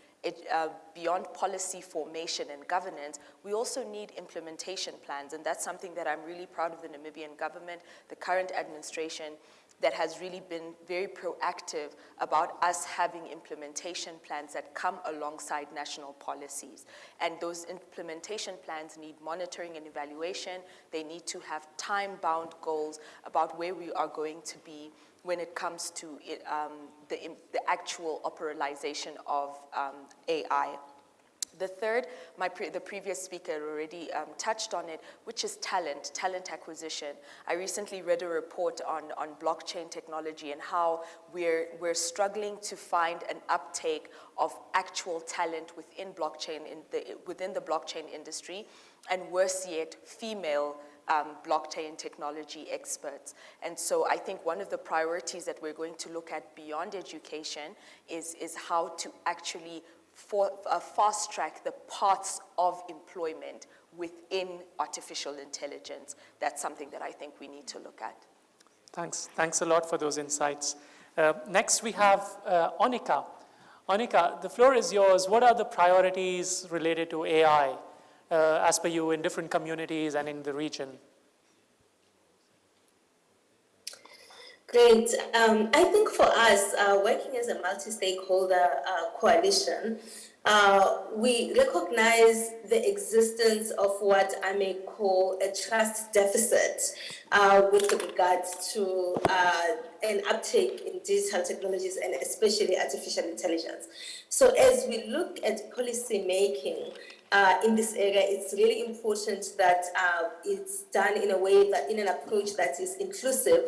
Beyond policy formation and governance, we also need implementation plans, and that's something that I'm really proud of the Namibian government, the current administration, that has really been very proactive about us having implementation plans that come alongside national policies. And those implementation plans need monitoring and evaluation. They need to have time-bound goals about where we are going to be when it comes to the actual operationalization of AI. The third, the previous speaker already touched on it, which is talent acquisition. I recently read a report on blockchain technology and how we're struggling to find an uptake of actual talent within the blockchain industry, and worse yet, female blockchain technology experts. And so I think one of the priorities that we're going to look at beyond education is how to actually fast track the paths of employment within artificial intelligence. That's something that I think we need to look at. Thanks a lot for those insights. Next we have Onika. Onika, the floor is yours. What are the priorities related to AI as per you in different communities and in the region? Great. I think for us, working as a multi-stakeholder coalition, we recognize the existence of what I may call a trust deficit with regards to an uptake in digital technologies and especially artificial intelligence. So as we look at policy making in this area, it's really important that it's done in a way that, in an approach that is inclusive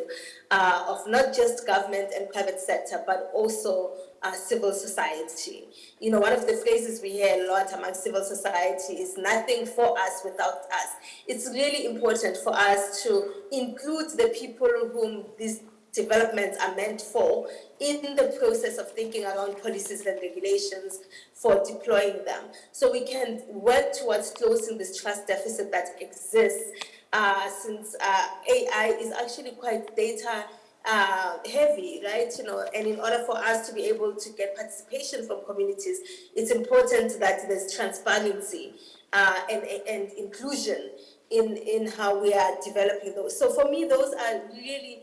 of not just government and private sector, but also civil society. You know, one of the phrases we hear a lot among civil society is nothing for us without us. It's really important for us to include the people whom these developments are meant for in the process of thinking around policies and regulations for deploying them. So we can work towards closing this trust deficit that exists since AI is actually quite data heavy, right? You know, and in order for us to be able to get participation from communities, it's important that there's transparency and inclusion in how we are developing those. So for me, those are really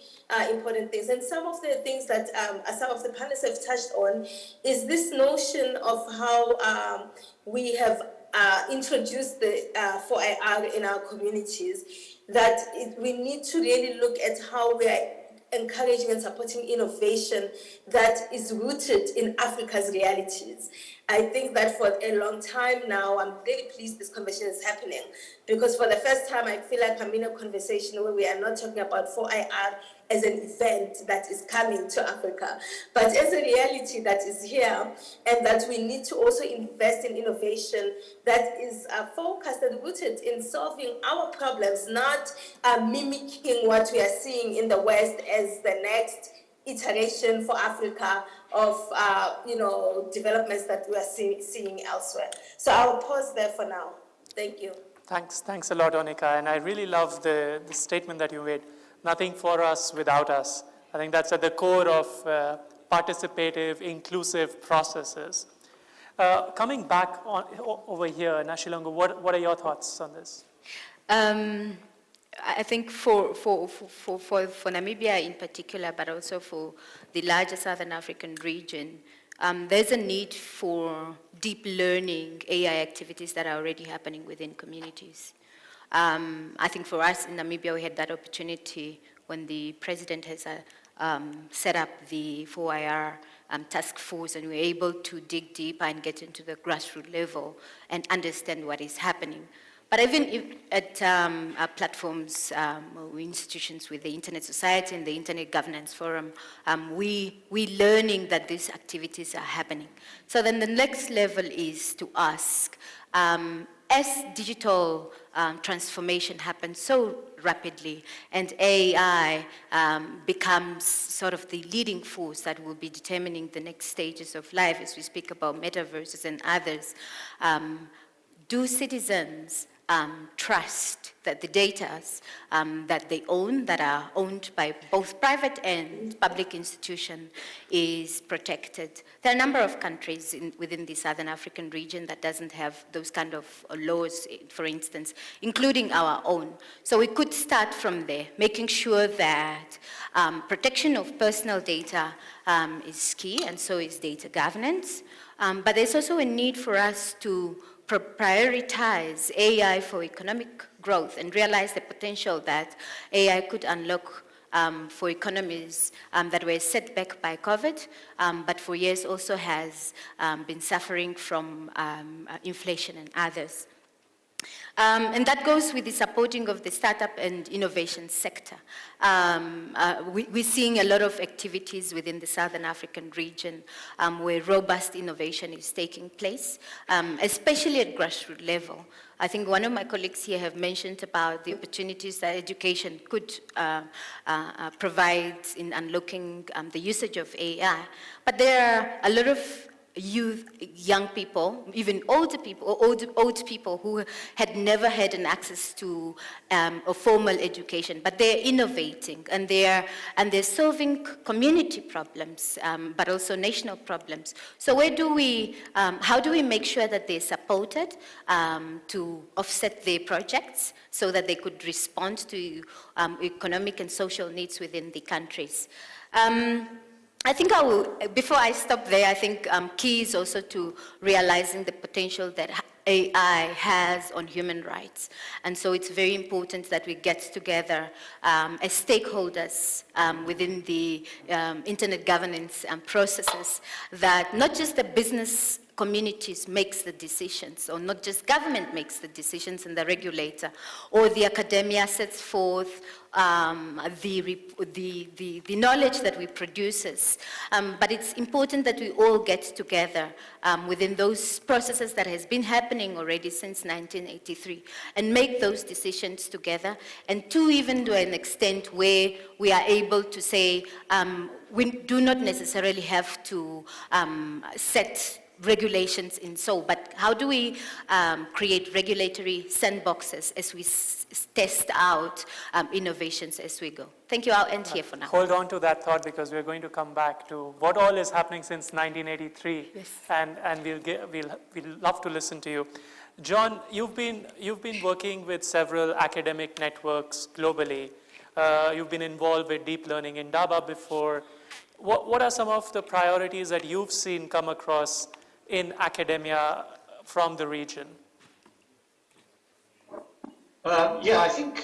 important things. And some of the things that some of the panelists have touched on is this notion of how we have introduced the 4IR in our communities, that we need to really look at how we are encouraging and supporting innovation that is rooted in Africa's realities. I think that for a long time now, I'm really pleased this conversation is happening, because for the first time, I feel like I'm in a conversation where we are not talking about 4IR as an event that is coming to Africa, but as a reality that is here, and that we need to also invest in innovation that is focused and rooted in solving our problems, not mimicking what we are seeing in the West as the next iteration for Africa of developments that we are seeing elsewhere. So I'll pause there for now. Thank you. Thanks a lot, Onika. And I really love the statement that you made. Nothing for us without us. I think that's at the core of participative, inclusive processes. Coming back over here, Nashilongo, what are your thoughts on this? I think for Namibia in particular, but also for the larger Southern African region, there's a need for deep learning AI activities that are already happening within communities. I think for us in Namibia, we had that opportunity when the president has set up the 4IR task force, and we were able to dig deeper and get into the grassroots level and understand what is happening. But even if at platforms or institutions with the Internet Society and the Internet Governance Forum, we learning that these activities are happening. So then the next level is to ask, as digital transformation happens so rapidly and AI becomes sort of the leading force that will be determining the next stages of life as we speak about metaverses and others, do citizens trust that the data that they own, that are owned by both private and public institutions, is protected? There are a number of countries within the Southern African region that doesn't have those kind of laws, for instance, including our own. So we could start from there, making sure that protection of personal data is key, and so is data governance. But there's also a need for us to prioritize AI for economic growth and realize the potential that AI could unlock for economies that were set back by COVID, but for years also has been suffering from inflation and others. And that goes with the supporting of the startup and innovation sector. We're seeing a lot of activities within the Southern African region where robust innovation is taking place, especially at grassroots level. I think one of my colleagues here have mentioned about the opportunities that education could provide in unlocking the usage of AI. But there are a lot of youth, young people, even older people, or old people who had never had an access to a formal education, but they're innovating and they're solving community problems, but also national problems. So where do we, how do we make sure that they're supported to offset their projects so that they could respond to economic and social needs within the countries? I think I will, before I stop there, I think key is also to realizing the potential that AI has on human rights. And so it's very important that we get together as stakeholders within the internet governance processes, that not just the business communities makes the decisions, or not just government makes the decisions and the regulator, or the academia sets forth the knowledge that we produces. But it's important that we all get together within those processes that has been happening already since 1983 and make those decisions together, and to even to an extent where we are able to say we do not necessarily have to set regulations in so, but how do we create regulatory sandboxes as we test out innovations as we go? Thank you. I'll end here for now. Hold on to that thought because we're going to come back to what all is happening since 1983, yes. and we'll love to listen to you. John, you've been working with several academic networks globally. You've been involved with deep learning in Daba before. What are some of the priorities that you've seen come across in academia from the region? Yeah, I think,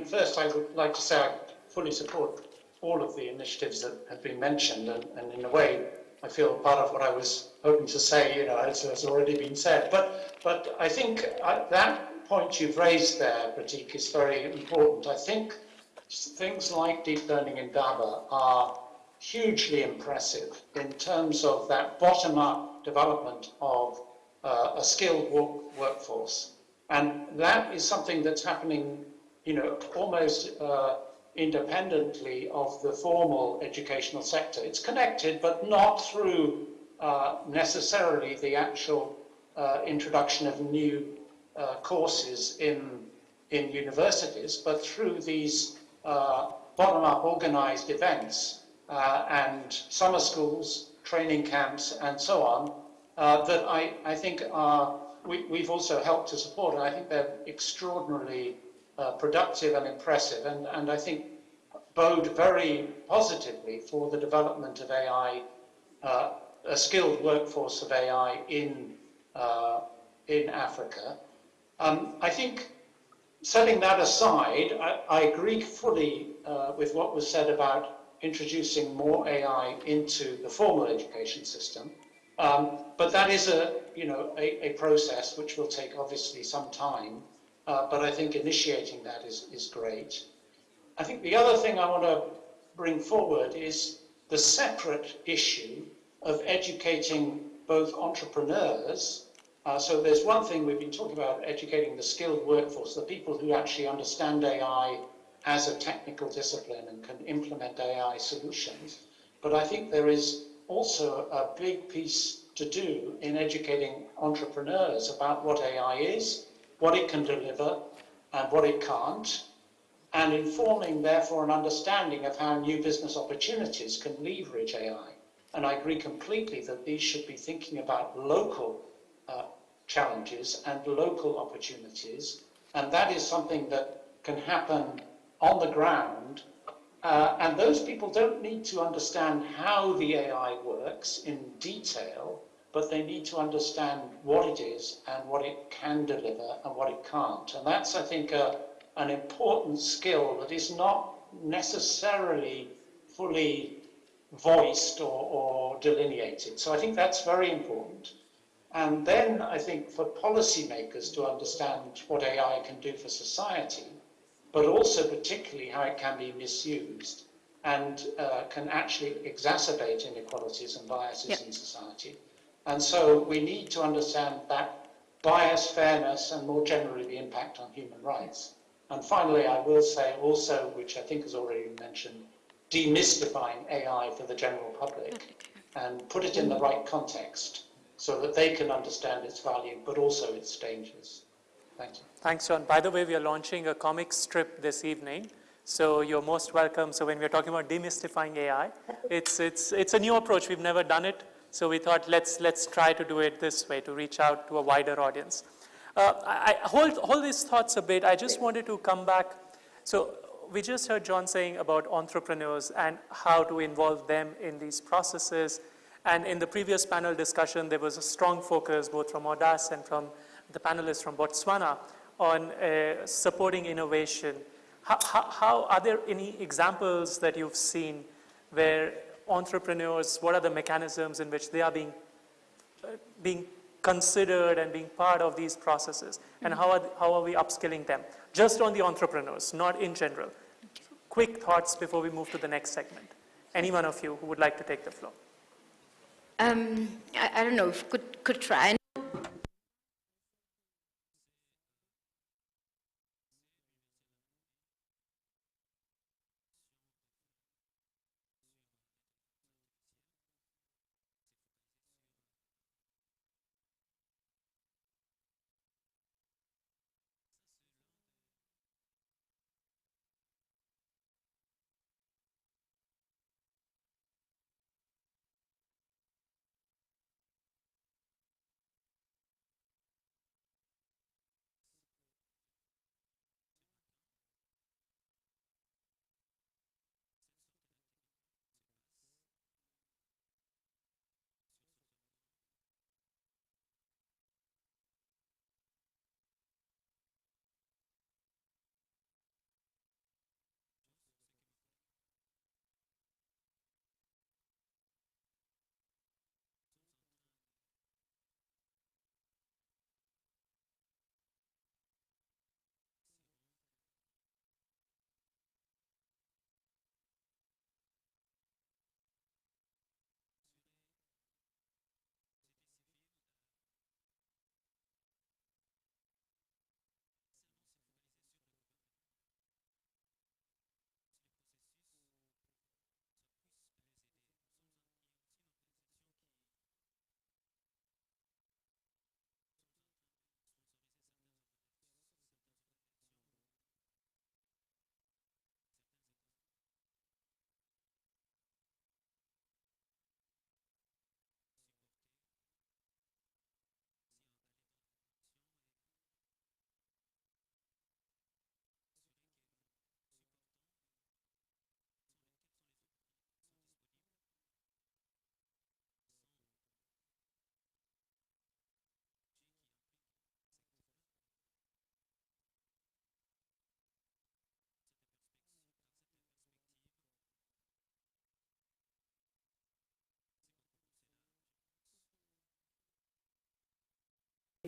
first I would like to say I fully support all of the initiatives that have been mentioned, and in a way, I feel part of what I was hoping to say, has already been said. But I think that point you've raised there, Pratik, is very important. I think things like deep learning in Daba are hugely impressive in terms of that bottom-up development of a skilled workforce. And that is something that's happening, almost independently of the formal educational sector. It's connected, but not through necessarily the actual introduction of new courses in universities, but through these bottom-up organized events and summer schools, training camps, and so on, that I think we've also helped to support, and I think they're extraordinarily productive and impressive, and I think bode very positively for the development of AI, a skilled workforce of AI in Africa. I think, setting that aside, I agree fully with what was said about introducing more AI into the formal education system. But that is a process which will take obviously some time, but I think initiating that is great. I think the other thing I want to bring forward is the separate issue of educating both entrepreneurs. So there's one thing we've been talking about, educating the skilled workforce, the people who actually understand AI as a technical discipline and can implement AI solutions. But I think there is also a big piece to do in educating entrepreneurs about what AI is, what it can deliver, and what it can't, and informing, therefore, an understanding of how new business opportunities can leverage AI. And I agree completely that these should be thinking about local challenges and local opportunities, and that is something that can happen on the ground. And those people don't need to understand how the AI works in detail, but they need to understand what it is and what it can deliver and what it can't. And that's, I think, an important skill that is not necessarily fully voiced or delineated. So I think that's very important. And then I think for policymakers to understand what AI can do for society, but also particularly how it can be misused and can actually exacerbate inequalities and biases in society. And so we need to understand that bias, fairness, and more generally the impact on human rights. And finally, I will say also, which I think has already been mentioned, demystifying AI for the general public and put it in the right context so that they can understand its value, but also its dangers. Thank you. Thanks, John. By the way, we are launching a comic strip this evening, so you're most welcome. So when we're talking about demystifying AI, it's a new approach. We've never done it, so we thought let's try to do it this way to reach out to a wider audience. I hold these thoughts a bit. I just wanted to come back. So we just heard John saying about entrepreneurs and how to involve them in these processes. And in the previous panel discussion, there was a strong focus both from Audace and from the panelists from Botswana on supporting innovation. How are there any examples that you've seen where entrepreneurs, what are the mechanisms in which they are being considered and being part of these processes? And how are we upskilling them? Just on the entrepreneurs, not in general. Quick thoughts before we move to the next segment. Any one of you who would like to take the floor? I don't know if could try.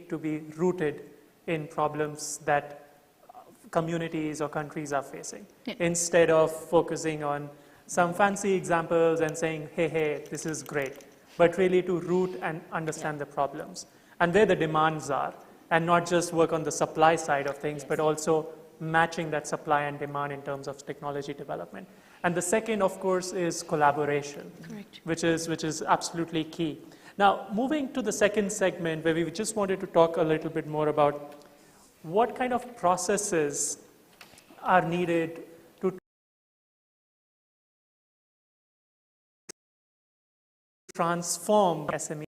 need to be rooted in problems that communities or countries are facing, instead of focusing on some fancy examples and saying, hey, this is great, but really to root and understand the problems and where the demands are, and not just work on the supply side of things, but also matching that supply and demand in terms of technology development. And the second, of course, is collaboration, which is absolutely key. Now, moving to the second segment, where we just wanted to talk a little bit more about what kind of processes are needed to transform SMEs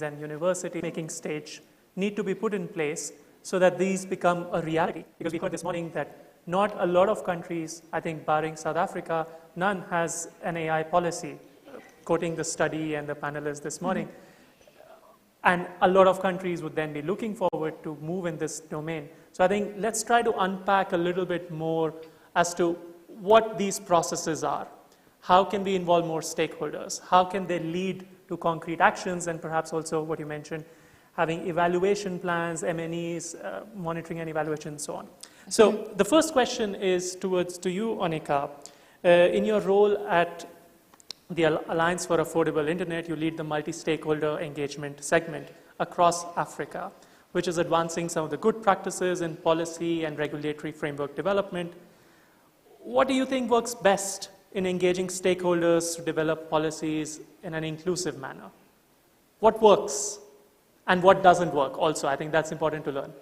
and university making stage need to be put in place so that these become a reality. Because we heard this morning that not a lot of countries, I think barring South Africa, none has an AI policy, quoting the study and the panelists this morning. And a lot of countries would then be looking forward to move in this domain. So I think let's try to unpack a little bit more as to what these processes are. How can we involve more stakeholders? How can they lead to concrete actions? And perhaps also what you mentioned, having evaluation plans, M&Es, monitoring and evaluation, and so on. So the first question is to you, Onika. In your role at the Alliance for Affordable Internet, you lead the multi-stakeholder engagement segment across Africa, which is advancing some of the good practices in policy and regulatory framework development. What do you think works best in engaging stakeholders to develop policies in an inclusive manner? What works and what doesn't work also? I think that's important to learn.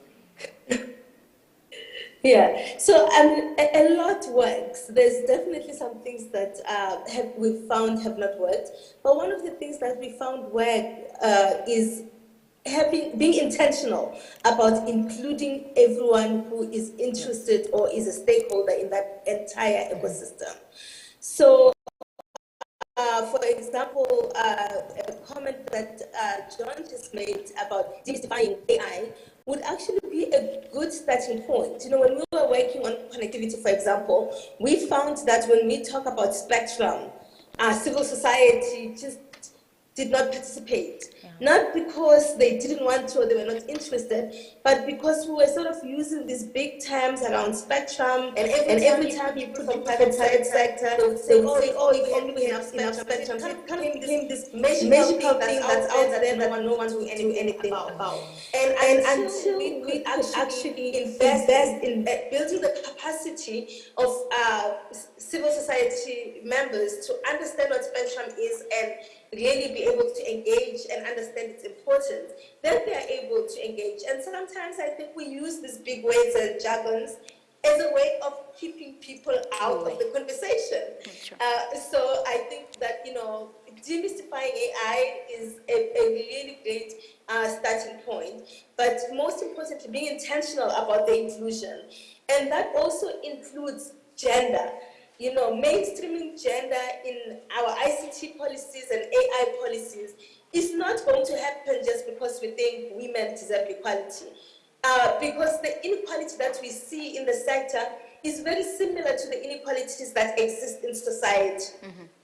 Yeah, so a lot works. There's definitely some things that we've found have not worked. But one of the things that we found work is being intentional about including everyone who is interested or is a stakeholder in that entire ecosystem. So, for example, a comment that John just made about demystifying AI would actually be a good starting point. You know, when we were working on connectivity, for example, we found that when we talk about spectrum, civil society just did not participate. Not because they didn't want to or they were not interested, but because we were sort of using these big terms around spectrum, and every time you put from private sector, they would say, oh, if only we have enough spectrum. It kind of became this magical thing that's out there that no one will do anything about. And until we actually invest in building the capacity of civil society members to understand what spectrum is and really be able to engage and understand its importance, then they are able to engage. And sometimes I think we use these big words and jargons as a way of keeping people out of the conversation. So I think that, you know, demystifying AI is a really great starting point. But most importantly, being intentional about the inclusion. And that also includes gender. You know, mainstreaming gender in our ICT policies and AI policies is not going to happen just because we think women deserve equality. Because the inequality that we see in the sector is very similar to the inequalities that exist in society.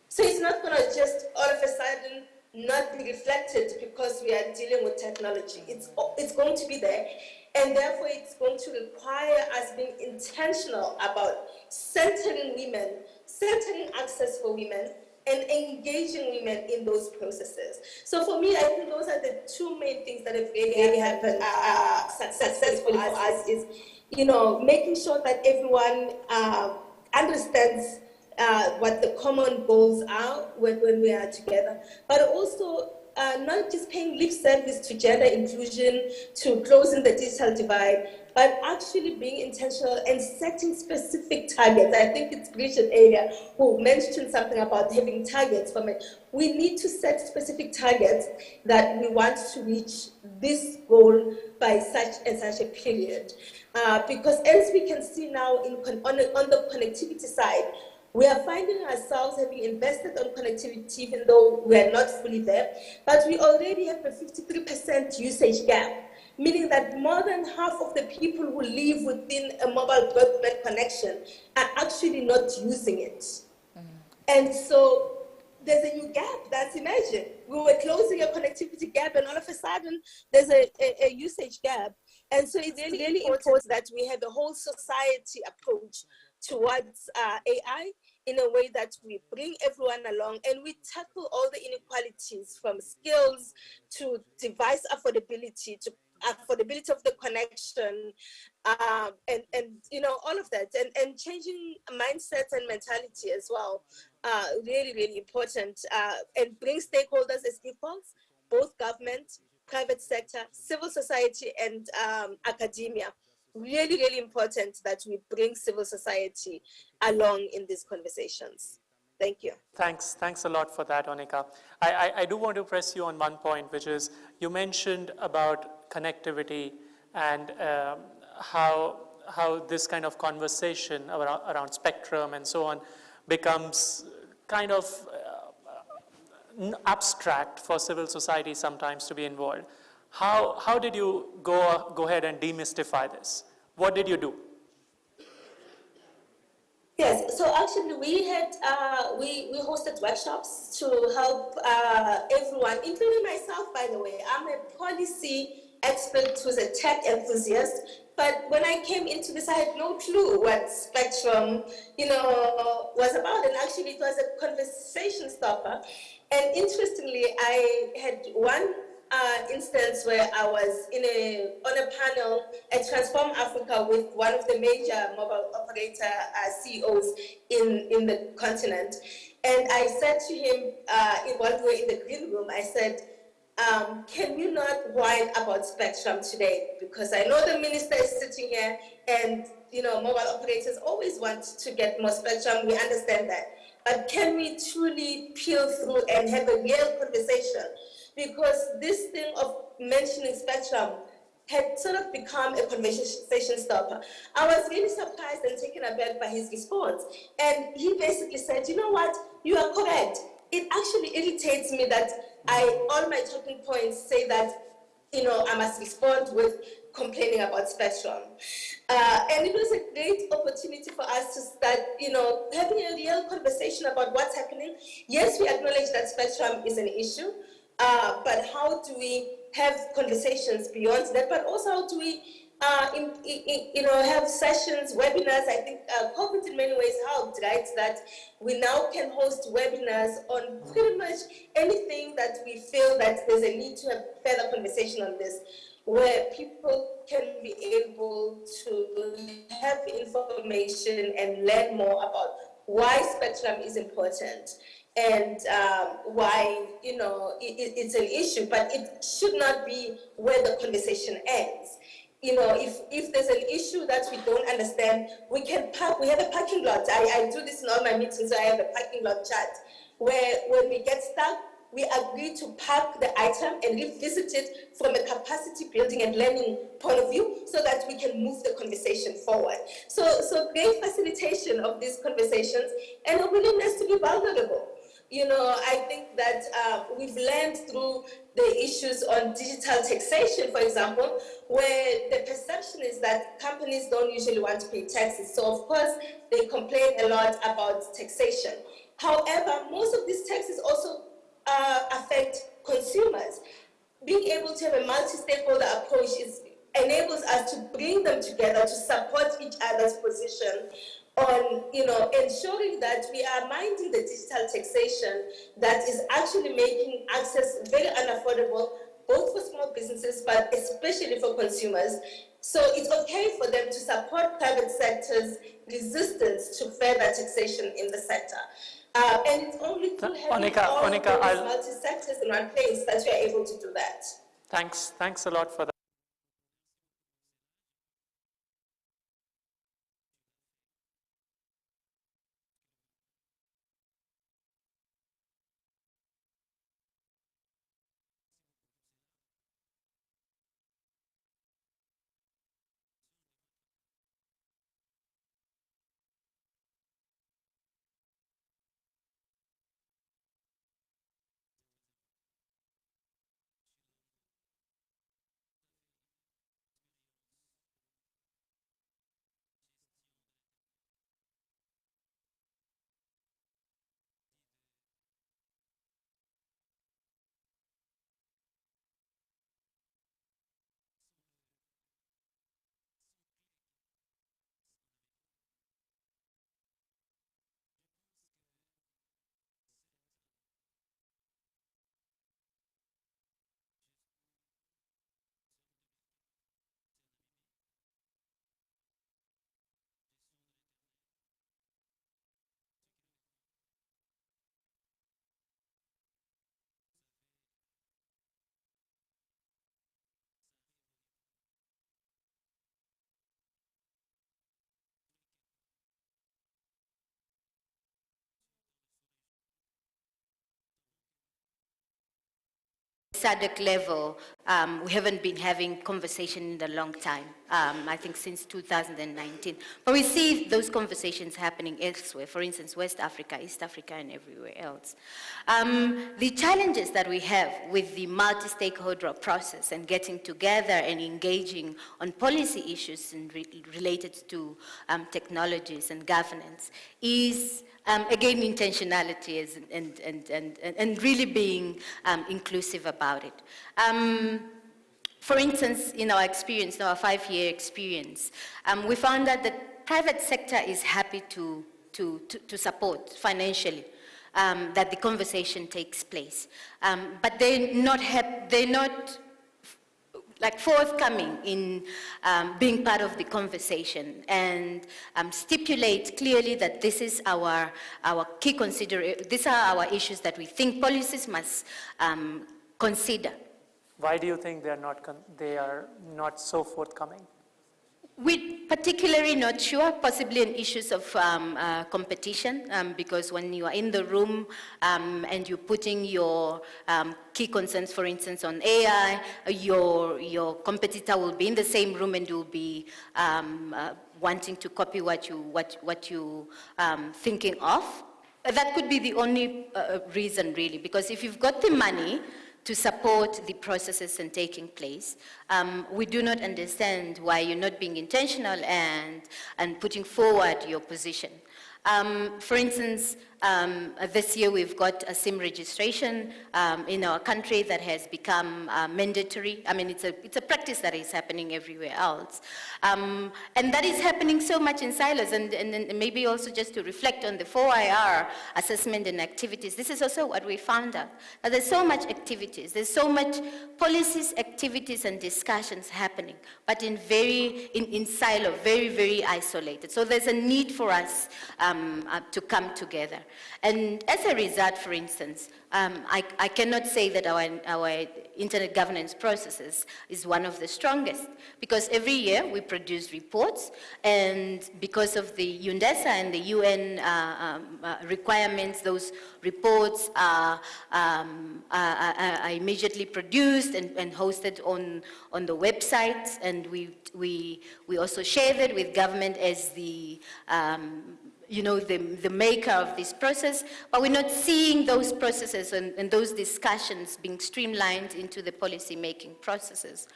So it's not going to just all of a sudden not be reflected because we are dealing with technology. It's going to be there. And therefore, it's going to require us being intentional about centering women, centering access for women, and engaging women in those processes. So for me, I think those are the two main things that have really happened successfully for us is, you know, making sure that everyone understands what the common goals are when we are together, but also not just paying lip service to gender inclusion, to closing the digital divide, but actually being intentional and setting specific targets. I think it's Richard earlier who mentioned something about having targets from it. We need to set specific targets that we want to reach this goal by such and such a period. Because as we can see now on the connectivity side, we are finding ourselves having invested on connectivity even though we are not fully there, but we already have a 53% usage gap, meaning that more than half of the people who live within a mobile broadband connection are actually not using it. And so there's a new gap that's emerging. We were closing a connectivity gap, and all of a sudden, there's a usage gap. And so it's really important that we have a whole society approach towards AI in a way that we bring everyone along and we tackle all the inequalities from skills to device affordability to affordability of the connection, and you know, all of that, and changing mindsets and mentality as well. Really, really important, and bring stakeholders as equals, both government, private sector, civil society, and academia. Really, really important that we bring civil society along in these conversations. Thank you. Thanks a lot for that, Onika. I do want to press you on one point, which is you mentioned about connectivity and how this kind of conversation around spectrum and so on becomes kind of abstract for civil society sometimes to be involved. How did you go ahead and demystify this? What did you do? Yes, so actually we had we hosted workshops to help everyone, including myself, by the way. I'm a policy expert who's a tech enthusiast, but when I came into this, I had no clue what spectrum, you know, was about, and actually it was a conversation stopper. And interestingly, I had one instance where I was on a panel at Transform Africa with one of the major mobile operator CEOs in the continent. And I said to him, while we were in the green room, I said, can we not whine about spectrum today? Because I know the minister is sitting here and, you know, mobile operators always want to get more spectrum. We understand that. But can we truly peel through and have a real conversation? Because this thing of mentioning spectrum had sort of become a conversation stopper. I was really surprised and taken aback by his response. And he basically said, you know what, you are correct. It actually irritates me that all my talking points say that, you know, I must respond with complaining about spectrum. And it was a great opportunity for us to start, you know, having a real conversation about what's happening. Yes, we acknowledge that spectrum is an issue, but how do we have conversations beyond that? But also, how do we, you know, have sessions, webinars? I think COVID in many ways helped, right? That we now can host webinars on pretty much anything that we feel that there's a need to have further conversation on this, where people can be able to have information and learn more about why spectrum is important and why, you know, it's an issue, but it should not be where the conversation ends. You know, if there's an issue that we don't understand, we can park. We have a parking lot. I do this in all my meetings. So I have a parking lot chat where when we get stuck, we agree to park the item and revisit it from a capacity building and learning point of view so that we can move the conversation forward. So great facilitation of these conversations and a willingness to be vulnerable. You know, I think that we've learned through the issues on digital taxation, for example, where the perception is that companies don't usually want to pay taxes. So, of course, they complain a lot about taxation. However, most of these taxes also affect consumers. Being able to have a multi-stakeholder approach enables us to bring them together to support each other's position on, you know, ensuring that we are minding the digital taxation that is actually making access very unaffordable, both for small businesses, but especially for consumers. So it's okay for them to support private sector's resistance to further taxation in the sector. And it's only through having all of these multi-sectors in one place that we are able to do that. Thanks a lot for that. SADC level, we haven't been having conversation in a long time, I think since 2019. But we see those conversations happening elsewhere, for instance, West Africa, East Africa, and everywhere else. The challenges that we have with the multi-stakeholder process and getting together and engaging on policy issues and related to technologies and governance is again, intentionality is, and really being inclusive about it. For instance, in our experience, in our 5-year experience, we found that the private sector is happy to support financially that the conversation takes place. But they're not like forthcoming in being part of the conversation and stipulate clearly that this is our key these are our issues that we think policies must consider. Why do you think they are not so forthcoming? We're particularly not sure, possibly on issues of competition, because when you are in the room and you're putting your key concerns, for instance, on AI, your competitor will be in the same room and you'll be wanting to copy what you thinking of. That could be the only reason, really, because if you've got the money to support the processes and taking place, we do not understand why you're not being intentional and putting forward your position. For instance, this year we've got a SIM registration in our country that has become mandatory. I mean, it's a practice that is happening everywhere else. And that is happening so much in silos, and maybe also just to reflect on the 4IR assessment and activities, this is also what we found out, that there's so much activities, there's so much policies, activities, and discussions happening, but in silo, very, very isolated. So there's a need for us to come together. And as a result, for instance, I cannot say that our internet governance processes is one of the strongest, because every year we produce reports, and because of the UNDESA and the UN requirements, those reports are immediately produced and hosted on the websites, and we also share that with government as the the maker of this process, but we're not seeing those processes and those discussions being streamlined into the policy-making processes.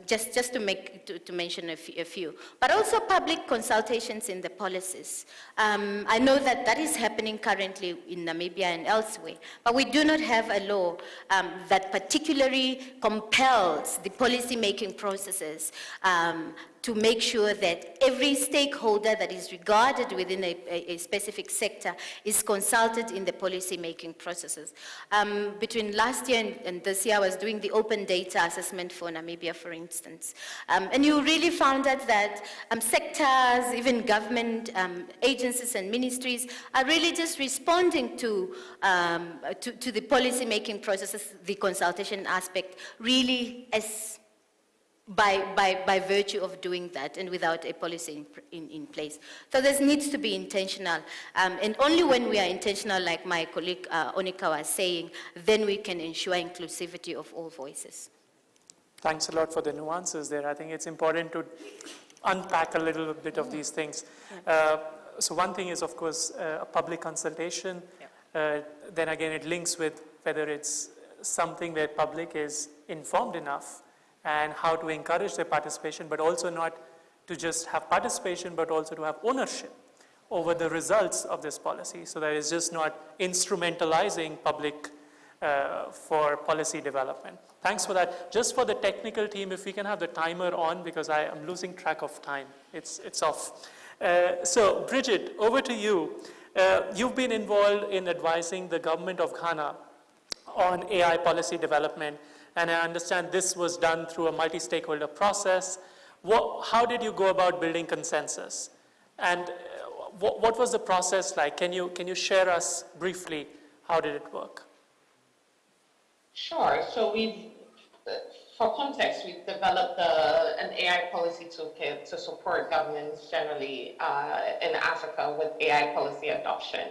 Just to mention a few. But also public consultations in the policies. I know that is happening currently in Namibia and elsewhere, but we do not have a law that particularly compels the policy-making processes to make sure that every stakeholder that is regarded within a specific sector is consulted in the policy-making processes. Between last year and this year, I was doing the open data assessment for Namibia, for instance. And you really found out that sectors, even government agencies and ministries are really just responding to the policy-making processes, the consultation aspect, really as by virtue of doing that and without a policy in place. So there needs to be intentional. And only when we are intentional, like my colleague Onika was saying, then we can ensure inclusivity of all voices. Thanks a lot for the nuances there. I think it's important to unpack a little bit of these things. So one thing is, of course, a public consultation. Then again, it links with whether it's something where public is informed enough and how to encourage their participation, but also not to just have participation, but also to have ownership over the results of this policy. So that it's just not instrumentalizing public for policy development. Thanks for that. Just for the technical team, if we can have the timer on, because I am losing track of time. It's off. So Bridget, over to you. You've been involved in advising the government of Ghana on AI policy development. And I understand this was done through a multi-stakeholder process. How did you go about building consensus? And what was the process like? Can you share us briefly, how did it work? Sure. So for context, we've developed an AI policy toolkit to support governments generally in Africa with AI policy adoption.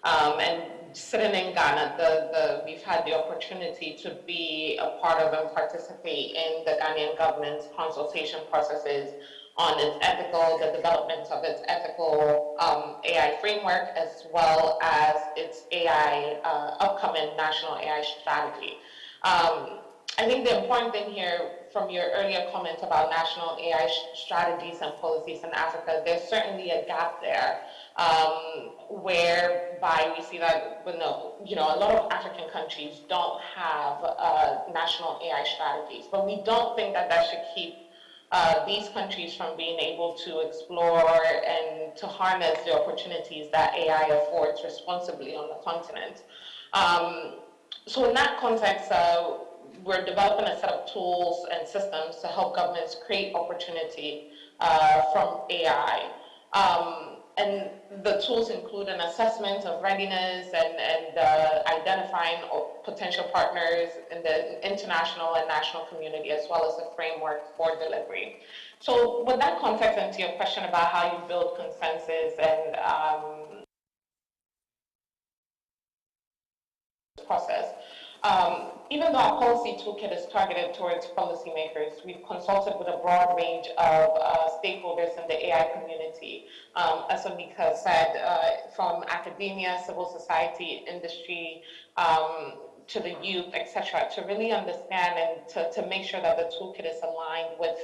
And sitting in Ghana, we've had the opportunity to be a part of and participate in the Ghanaian government's consultation processes on the development of its ethical AI framework, as well as its upcoming national AI strategy. I think the important thing here, from your earlier comment about national AI strategies and policies in Africa, there's certainly a gap there, whereby we see that a lot of African countries don't have national AI strategies, but we don't think that should keep these countries from being able to explore and to harness the opportunities that AI affords responsibly on the continent. So in that context, we're developing a set of tools and systems to help governments create opportunity from AI. And the tools include an assessment of readiness and identifying potential partners in the international and national community, as well as a framework for delivery. So with that context, and to your question about how you build consensus and process, even though our policy toolkit is targeted towards policymakers, we've consulted with a broad range of stakeholders in the AI community, as Onika said, from academia, civil society, industry, to the youth, etc., to really understand and to make sure that the toolkit is aligned with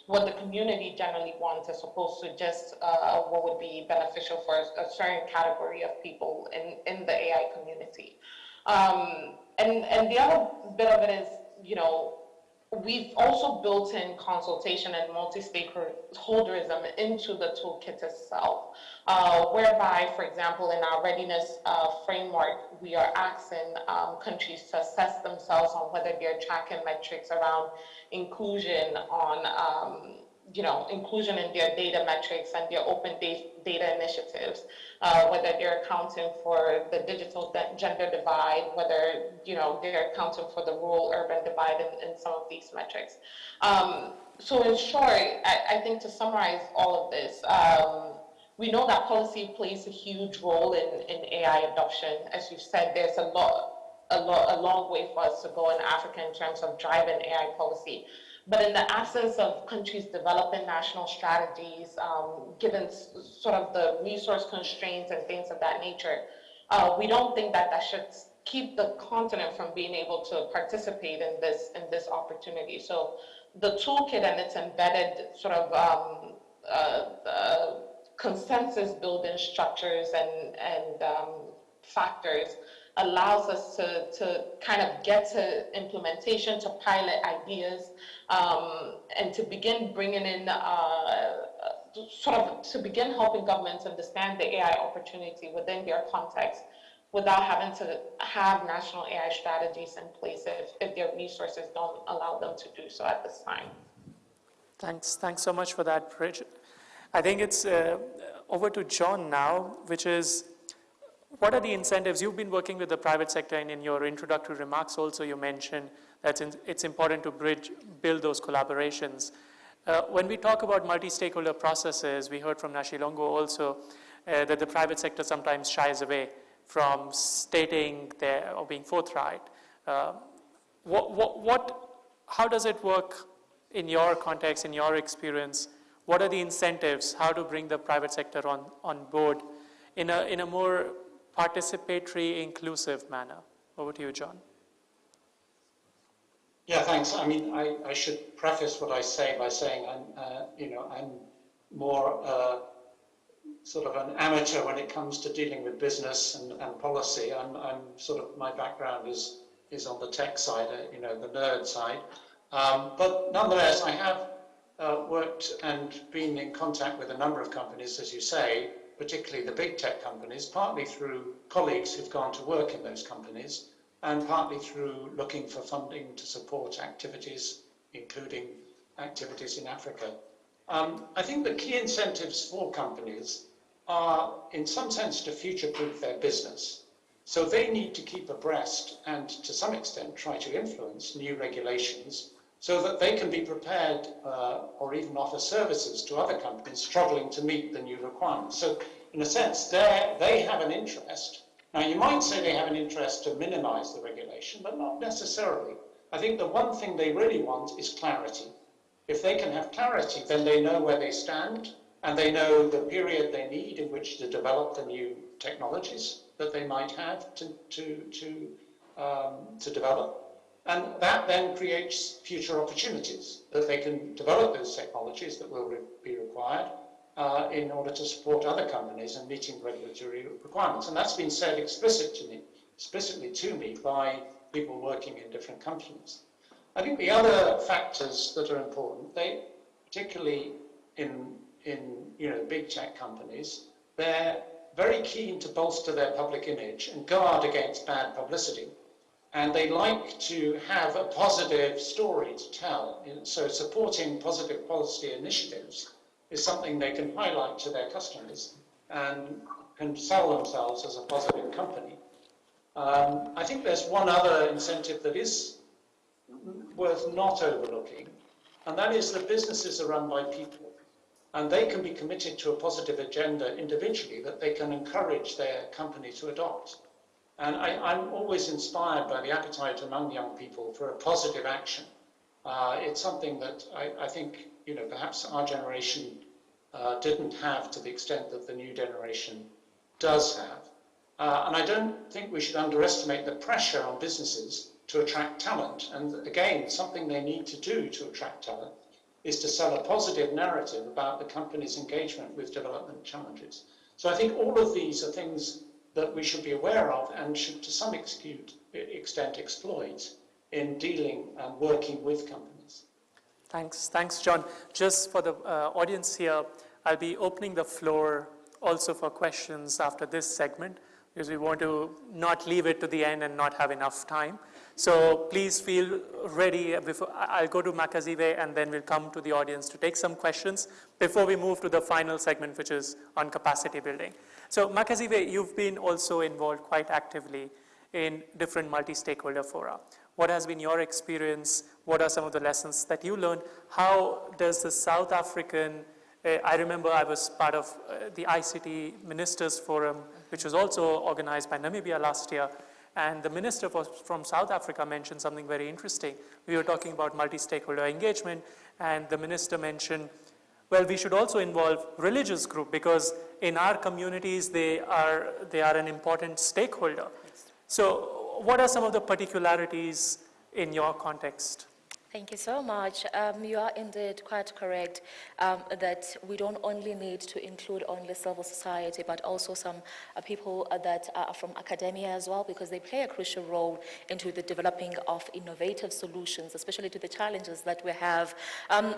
what the community generally wants, as opposed to just what would be beneficial for a certain category of people in the AI community. And the other bit of it is, we've also built in consultation and multi-stakeholderism into the toolkit itself, whereby, for example, in our readiness framework, we are asking countries to assess themselves on whether they're tracking metrics around inclusion inclusion in their data metrics and their open data initiatives, whether they're accounting for the digital gender divide, whether they're accounting for the rural-urban divide in some of these metrics. So in short, I think to summarize all of this, we know that policy plays a huge role in AI adoption. As you said, there's a long way for us to go in Africa in terms of driving AI policy. But in the absence of countries developing national strategies, given sort of the resource constraints and things of that nature, we don't think that should keep the continent from being able to participate in this opportunity. So the toolkit and its embedded sort of consensus building structures and factors allows us to kind of get to implementation, to pilot ideas, and to begin bringing in, to begin helping governments understand the AI opportunity within their context without having to have national AI strategies in place if their resources don't allow them to do so at this time. Thanks so much for that, Bridget. I think it's over to John now, which is, what are the incentives? You've been working with the private sector, and in your introductory remarks also you mentioned that it's important to build those collaborations. When we talk about multi-stakeholder processes, we heard from Nashilongo also that the private sector sometimes shies away from stating or being forthright. How does it work in your context, in your experience? What are the incentives? How to bring the private sector on board in a more participatory, inclusive manner? Over to you, John. Yeah, thanks. I mean, I should preface what I say by saying I'm more sort of an amateur when it comes to dealing with business and policy. I'm sort of, my background is on the tech side, the nerd side. But nonetheless, I have worked and been in contact with a number of companies, as you say, particularly the big tech companies, partly through colleagues who've gone to work in those companies, and partly through looking for funding to support activities, including activities in Africa. I think the key incentives for companies are, in some sense, to future-proof their business. So they need to keep abreast and, to some extent, try to influence new regulations so that they can be prepared or even offer services to other companies struggling to meet the new requirements. So in a sense, they have an interest. Now, you might say they have an interest to minimize the regulation, but not necessarily. I think the one thing they really want is clarity. If they can have clarity, then they know where they stand, and they know the period they need in which to develop the new technologies that they might have to develop. And that then creates future opportunities, that they can develop those technologies that will be required in order to support other companies in meeting regulatory requirements. And that's been said explicitly to me by people working in different companies. I think the other factors that are important, particularly in big tech companies, they're very keen to bolster their public image and guard against bad publicity. And they like to have a positive story to tell. So supporting positive policy initiatives is something they can highlight to their customers and can sell themselves as a positive company. I think there's one other incentive that is worth not overlooking, and that is that businesses are run by people, and they can be committed to a positive agenda individually that they can encourage their company to adopt. And I'm always inspired by the appetite among young people for a positive action. It's something that I think, perhaps our generation didn't have to the extent that the new generation does have. And I don't think we should underestimate the pressure on businesses to attract talent. And again, something they need to do to attract talent is to sell a positive narrative about the company's engagement with development challenges. So I think all of these are things that we should be aware of and should to some extent exploit in dealing and working with companies. Thanks, John. Just for the audience here, I'll be opening the floor also for questions after this segment, because we want to not leave it to the end and not have enough time. So please feel ready. I'll go to Makaziwe and then we'll come to the audience to take some questions before we move to the final segment, which is on capacity building. So Makaziwe, you've been also involved quite actively in different multi-stakeholder fora. What has been your experience? What are some of the lessons that you learned? How does the South African, I remember I was part of the ICT Ministers Forum, which was also organized by Namibia last year. And the minister from South Africa mentioned something very interesting. We were talking about multi-stakeholder engagement, and the minister mentioned, well, we should also involve religious group because in our communities, they are an important stakeholder. So what are some of the particularities in your context? Thank you so much. You are indeed quite correct that we don't only need to include only civil society, but also some people that are from academia as well, because they play a crucial role into the developing of innovative solutions, especially to the challenges that we have.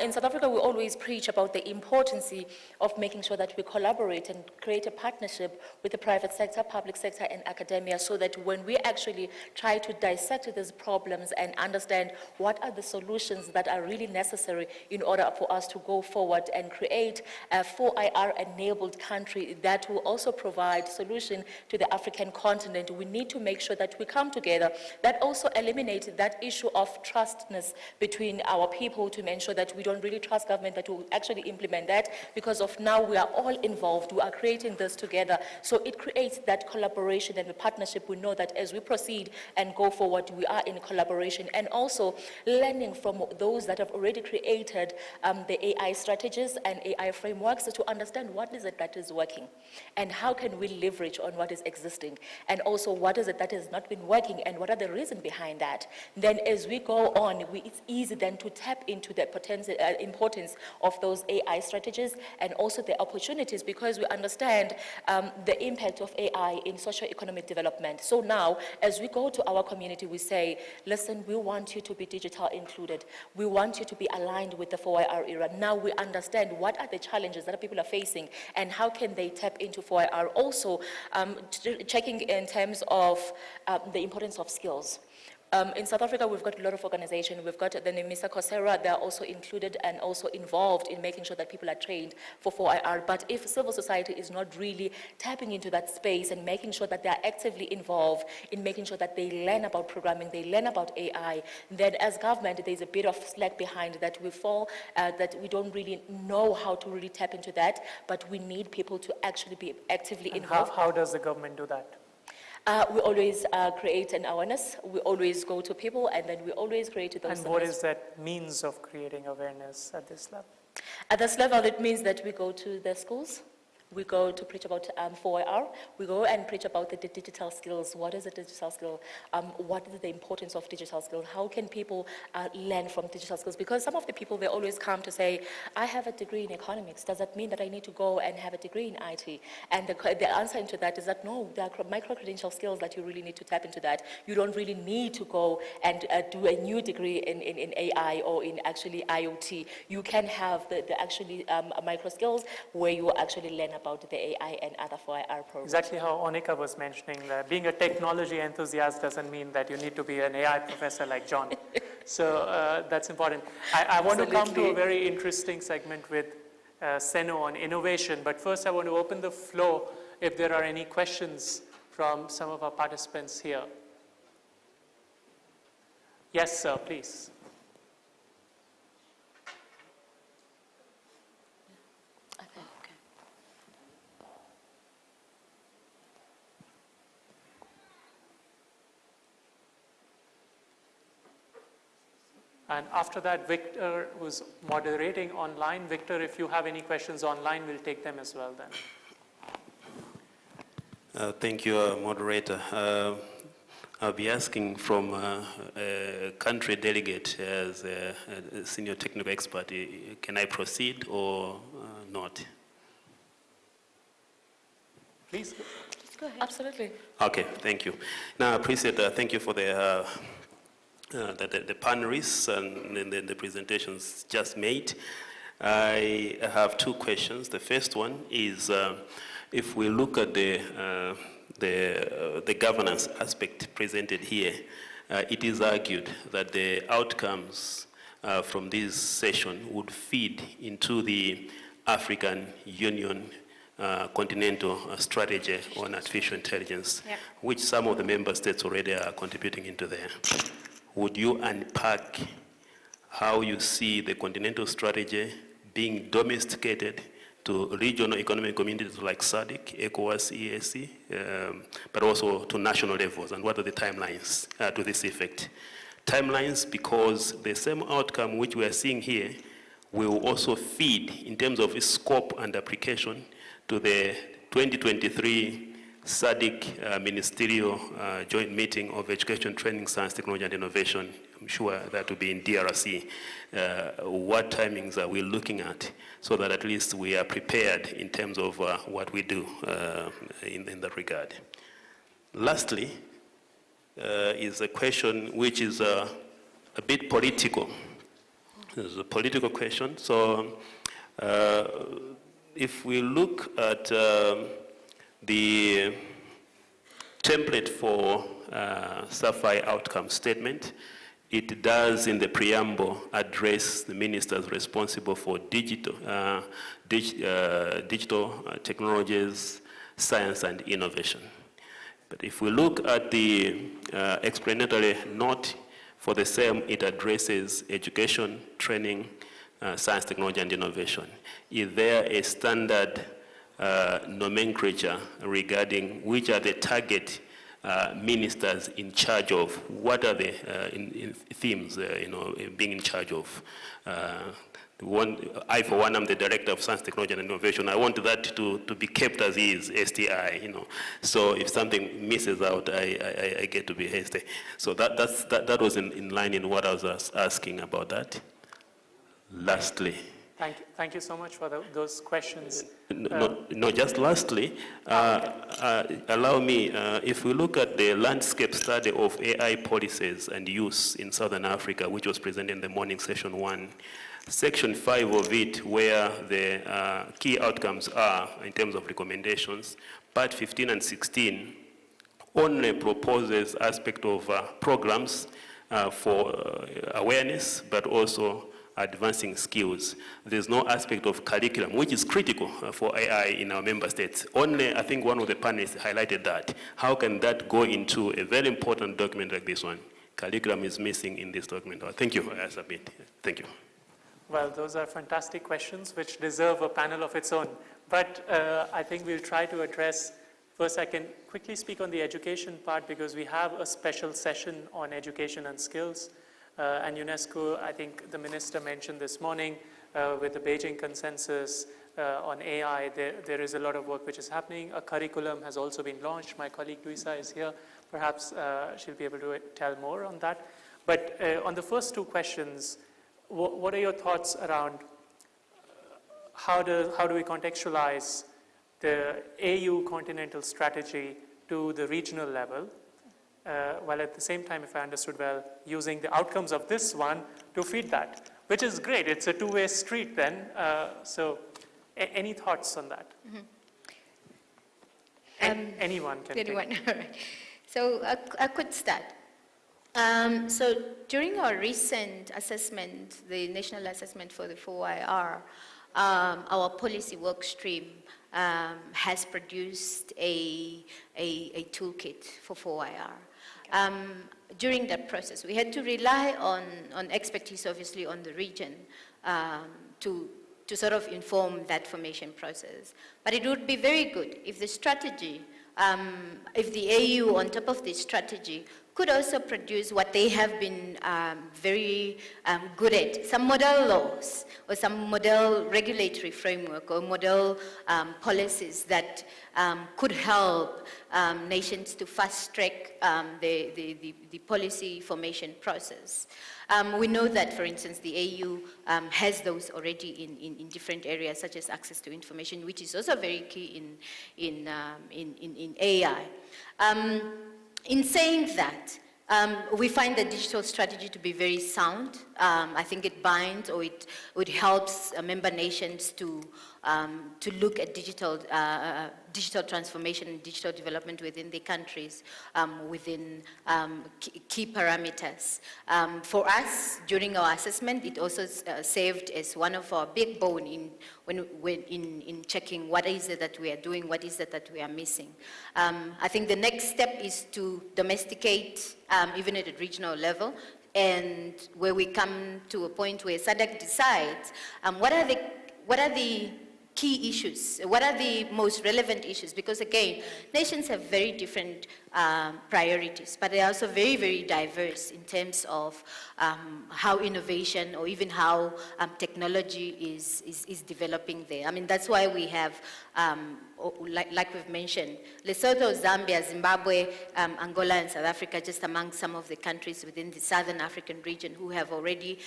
In South Africa, we always preach about the importance of making sure that we collaborate and create a partnership with the private sector, public sector, and academia, so that when we actually try to dissect these problems and understand what are the solutions that are really necessary in order for us to go forward and create a 4IR-enabled country that will also provide solution to the African continent. We need to make sure that we come together, that also eliminates that issue of trustness between our people, to ensure that we don't really trust government that will actually implement that, because of now we are all involved, we are creating this together. So it creates that collaboration and the partnership. We know that as we proceed and go forward, we are in collaboration, and also learning from those that have already created the AI strategies and AI frameworks to understand what is it that is working and how can we leverage on what is existing, and also what is it that has not been working and what are the reasons behind that. Then as we go on, it's easy then to tap into the potential importance of those AI strategies and also the opportunities, because we understand the impact of AI in socio-economic development. So now, as we go to our community, we say, listen, we want you to be digital included. We want you to be aligned with the 4IR era. Now we understand what are the challenges that people are facing and how can they tap into 4IR. Also, checking in terms of the importance of skills. In South Africa, we've got a lot of organizations. We've got the NEMISA Coursera. They're also included and also involved in making sure that people are trained for 4IR. But if civil society is not really tapping into that space and making sure that they are actively involved in making sure that they learn about programming, they learn about AI, then as government, there's a bit of slack behind that we fall, that we don't really know how to really tap into that, but we need people to actually be actively involved. How does the government do that? We always create an awareness. We always go to people, and then we always create those. And what is that means of creating awareness at this level? At this level, it means that we go to the schools. We go to preach about 4IR. We go and preach about the digital skills. What is a digital skill? What is the importance of digital skills? How can people learn from digital skills? Because some of the people, they always come to say, I have a degree in economics. Does that mean that I need to go and have a degree in IT? And the answer into that is that no, there are micro-credential skills that you really need to tap into that. You don't really need to go and do a new degree in AI or in actually IoT. You can have the actually micro skills where you actually learn about the AI and other 4IR programs. Exactly how Onika was mentioning, that being a technology enthusiast doesn't mean that you need to be an AI professor like John. So that's important. I want to come to a very interesting segment with Seno on innovation, but first I want to open the floor if there are any questions from some of our participants here. Yes, sir, please. And after that, Victor was moderating online. Victor, if you have any questions online, we'll take them as well then. Thank you, moderator. I'll be asking from a country delegate as a senior technical expert. Can I proceed or not? Please go ahead. Absolutely. Okay, thank you. Now, I appreciate thank you for the panelists and the presentations just made. I have two questions. The first one is if we look at the governance aspect presented here, it is argued that the outcomes from this session would feed into the African Union continental strategy on artificial intelligence, which some of the member states already are contributing into there. Would you unpack how you see the continental strategy being domesticated to regional economic communities like SADC, ECOWAS, EAC, but also to national levels, and what are the timelines to this effect? Timelines because the same outcome which we are seeing here will also feed in terms of its scope and application to the 2023 SADC ministerial joint meeting of education, training, science, technology, and innovation. I'm sure that will be in DRC. What timings are we looking at so that at least we are prepared in terms of what we do in that regard? Lastly, is a question which is a bit political. It's a political question. So if we look at the template for SAFI outcome statement, it does in the preamble address the ministers responsible for digital technologies, science and innovation. But if we look at the explanatory note for the same, it addresses education, training, science, technology and innovation. Is there a standard nomenclature regarding which are the target ministers in charge of, what are the themes being in charge of? I, for one, am the director of science, technology and innovation. I want that to be kept as is, STI, So if something misses out, I get to be hasty. So that was in line in what I was asking about that. Lastly. Thank you so much for those questions. No, just lastly, allow me, if we look at the landscape study of AI policies and use in Southern Africa, which was presented in the morning session 1, section 5 of it, where the key outcomes are in terms of recommendations, part 15 and 16 only proposes aspect of programs for awareness, but also advancing skills. There's no aspect of curriculum, which is critical for AI in our member states. Only, I think one of the panelists highlighted that. How can that go into a very important document like this one? Curriculum is missing in this document. Thank you, I submit. Thank you. Well, those are fantastic questions which deserve a panel of its own. But I think we'll try to address. First, I can quickly speak on the education part because we have a special session on education and skills. And UNESCO, I think the minister mentioned this morning with the Beijing consensus on AI, there is a lot of work which is happening. A curriculum has also been launched. My colleague Luisa is here. Perhaps she'll be able to tell more on that. But on the first two questions, what are your thoughts around how do we contextualize the AU continental strategy to the regional level, while at the same time, if I understood well, using the outcomes of this one to feed that, which is great. It's a two-way street then. So any thoughts on that? Anyone can Anyone, all right. So I could start. So during our recent assessment, the national assessment for the 4IR, our policy work stream has produced a toolkit for 4IR. During that process, we had to rely on expertise, obviously, on the region to sort of inform that formation process. But it would be very good if the strategy, if the AU on top of this strategy could also produce what they have been very good at, some model laws or some model regulatory framework or model policies that could help nations to fast track the policy formation process. We know that, for instance, the AU has those already in different areas, such as access to information, which is also very key in AI. In saying that, we find the digital strategy to be very sound. I think it binds or it helps member nations to look at digital transformation and digital development within the countries, within key parameters. For us, during our assessment, it also served as one of our big bone in checking what is it that we are doing, what is it that we are missing. I think the next step is to domesticate, even at a regional level, and where we come to a point where SADC decides what are the key issues, what are the most relevant issues, because again, nations have very different priorities, but they are also very, very diverse in terms of how innovation or even how technology is developing there. I mean, that's why we have, like we've mentioned, Lesotho, Zambia, Zimbabwe, Angola, and South Africa, just among some of the countries within the Southern African region who have already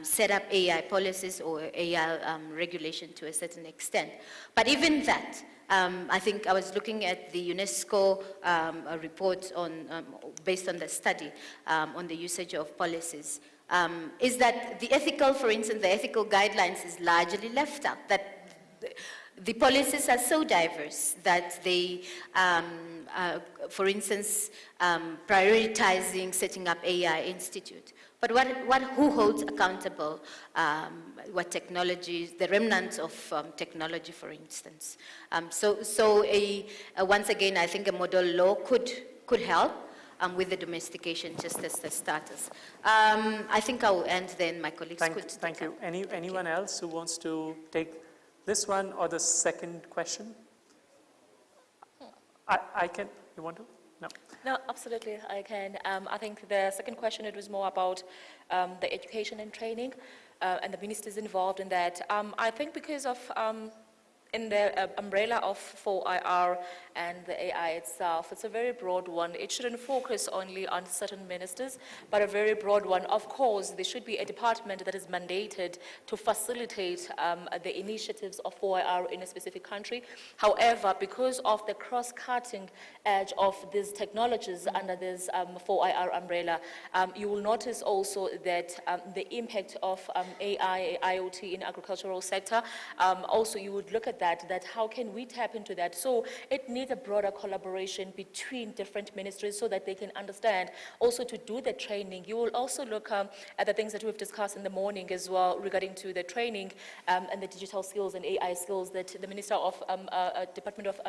set up AI policies or AI regulation to a certain extent. But even that, I think I was looking at the UNESCO report based on the study on the usage of policies, is that the ethical, for instance, the ethical guidelines is largely left out. That the policies are so diverse that they, for instance, prioritizing setting up AI Institute. But who holds accountable what technologies, the remnants of technology, for instance? Once again, I think a model law could help with the domestication, just as the starters. I think I will end then. My colleagues could. Thank you. Anyone else who wants to take this one or the second question? I can. You want to? No. No, absolutely, I can. I think the second question, it was more about the education and training and the ministers involved in that. I think because of in the umbrella of 4IR and the AI itself, it's a very broad one. It shouldn't focus only on certain ministers, but a very broad one. Of course, there should be a department that is mandated to facilitate the initiatives of 4IR in a specific country. However, because of the cross-cutting edge of these technologies under this 4IR umbrella, you will notice also that the impact of AI, IoT in agricultural sector, also you would look at at that how can we tap into that? So it needs a broader collaboration between different ministries so that they can understand also to do the training. You will also look at the things that we've discussed in the morning as well regarding to the training and the digital skills and AI skills that the Minister of Department of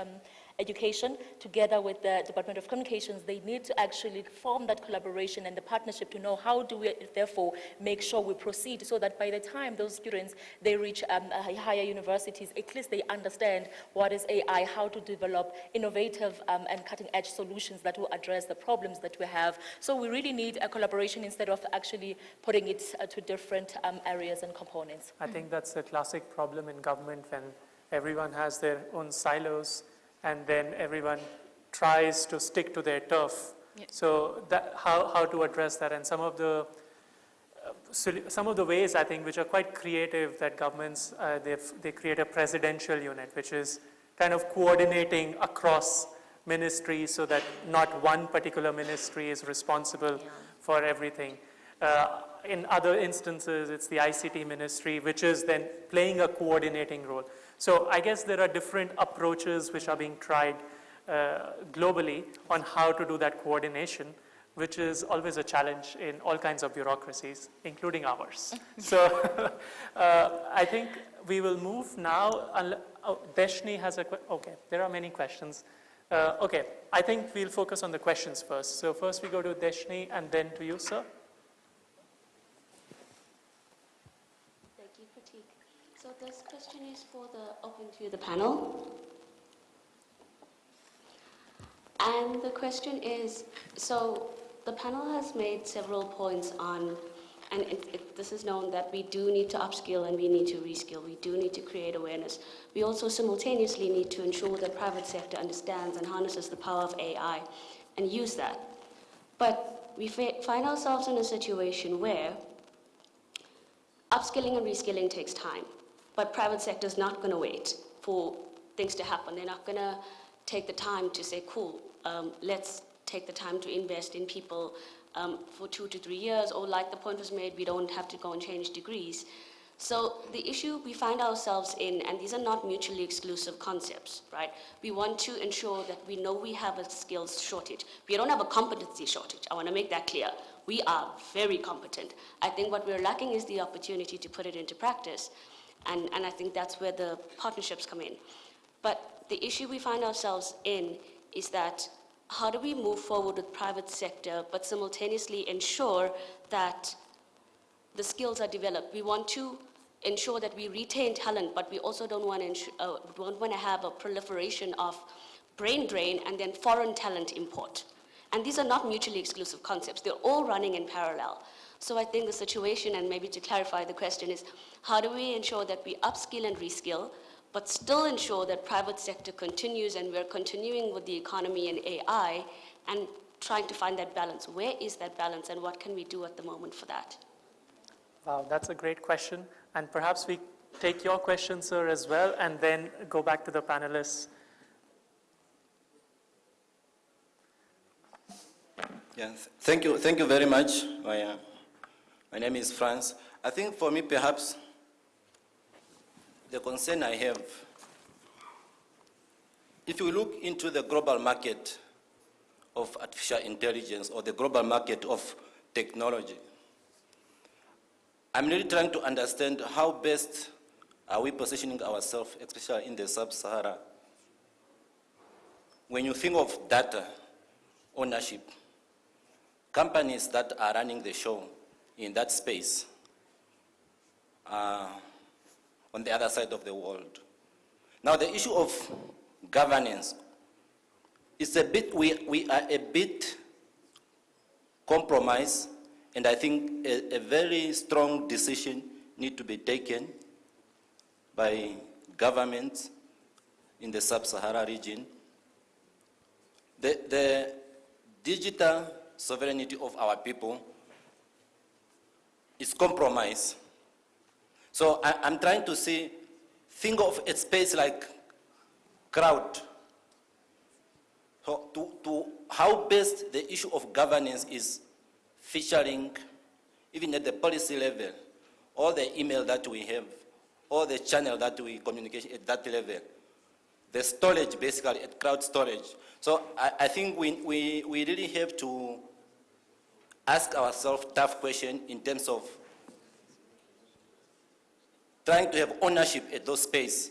Education, together with the Department of Communications, they need to actually form that collaboration and the partnership to know how do we therefore make sure we proceed so that by the time those students, they reach higher universities, at least they understand what is AI, how to develop innovative and cutting-edge solutions that will address the problems that we have. So we really need a collaboration instead of actually putting it to different areas and components. I think that's a classic problem in government when everyone has their own silos and then everyone tries to stick to their turf. Yeah. So that, how to address that, and some of the ways I think which are quite creative that governments, they create a presidential unit which is kind of coordinating across ministries so that not one particular ministry is responsible for everything. In other instances, it's the ICT ministry, which is then playing a coordinating role. So I guess there are different approaches which are being tried globally on how to do that coordination, which is always a challenge in all kinds of bureaucracies, including ours. So I think we will move now. Deshni has a question. Okay, there are many questions. Okay, I think we'll focus on the questions first. So first we go to Deshni and then to you, sir. So this question is open to the panel. And the question is, so the panel has made several points on, and this is known that we do need to upskill and we need to reskill. We do need to create awareness. We also simultaneously need to ensure that private sector understands and harnesses the power of AI and use that. But we find ourselves in a situation where upskilling and reskilling takes time. But private sector is not going to wait for things to happen. They're not going to take the time to say, cool, let's take the time to invest in people for 2 to 3 years, or like the point was made, we don't have to go and change degrees. So the issue we find ourselves in, and these are not mutually exclusive concepts, right? We want to ensure that we know we have a skills shortage. We don't have a competency shortage. I want to make that clear. We are very competent. I think what we're lacking is the opportunity to put it into practice. And I think that's where the partnerships come in. But the issue we find ourselves in is that how do we move forward with private sector, but simultaneously ensure that the skills are developed? We want to ensure that we retain talent, but we also don't want to have a proliferation of brain drain and then foreign talent import. And these are not mutually exclusive concepts. They're all running in parallel. So I think the situation, and maybe to clarify the question, is how do we ensure that we upskill and reskill, but still ensure that private sector continues and we're continuing with the economy and AI and trying to find that balance? Where is that balance and what can we do at the moment for that? Wow, that's a great question. And perhaps we take your question, sir, as well, and then go back to the panelists. Yes, thank you very much. My name is Franz. I think for me, perhaps, the concern I have, if you look into the global market of artificial intelligence or the global market of technology, I'm really trying to understand how best are we positioning ourselves, especially in the sub-Sahara. When you think of data ownership, companies that are running the show in that space on the other side of the world. Now the issue of governance is a bit, we are a bit compromised, and I think a very strong decision need to be taken by governments in the sub-Sahara region. The digital sovereignty of our people is compromised. So I'm trying to say, think of a space like crowd. So to how best the issue of governance is featuring, even at the policy level, all the email that we have, all the channel that we communicate at that level. The storage, basically, at cloud storage. So I think we really have to ask ourselves tough questions in terms of trying to have ownership at those space,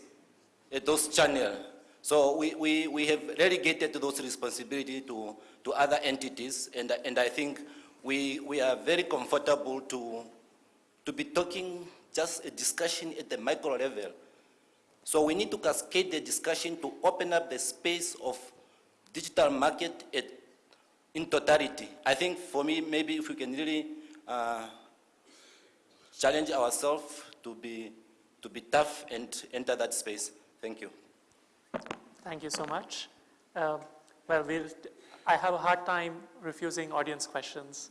at those channels. So we have relegated those responsibilities to other entities, and I think we are very comfortable to be talking just a discussion at the micro level. So we need to cascade the discussion to open up the space of digital market in totality. I think for me, maybe if we can really challenge ourselves to be tough and enter that space. Thank you. Thank you so much. I have a hard time refusing audience questions.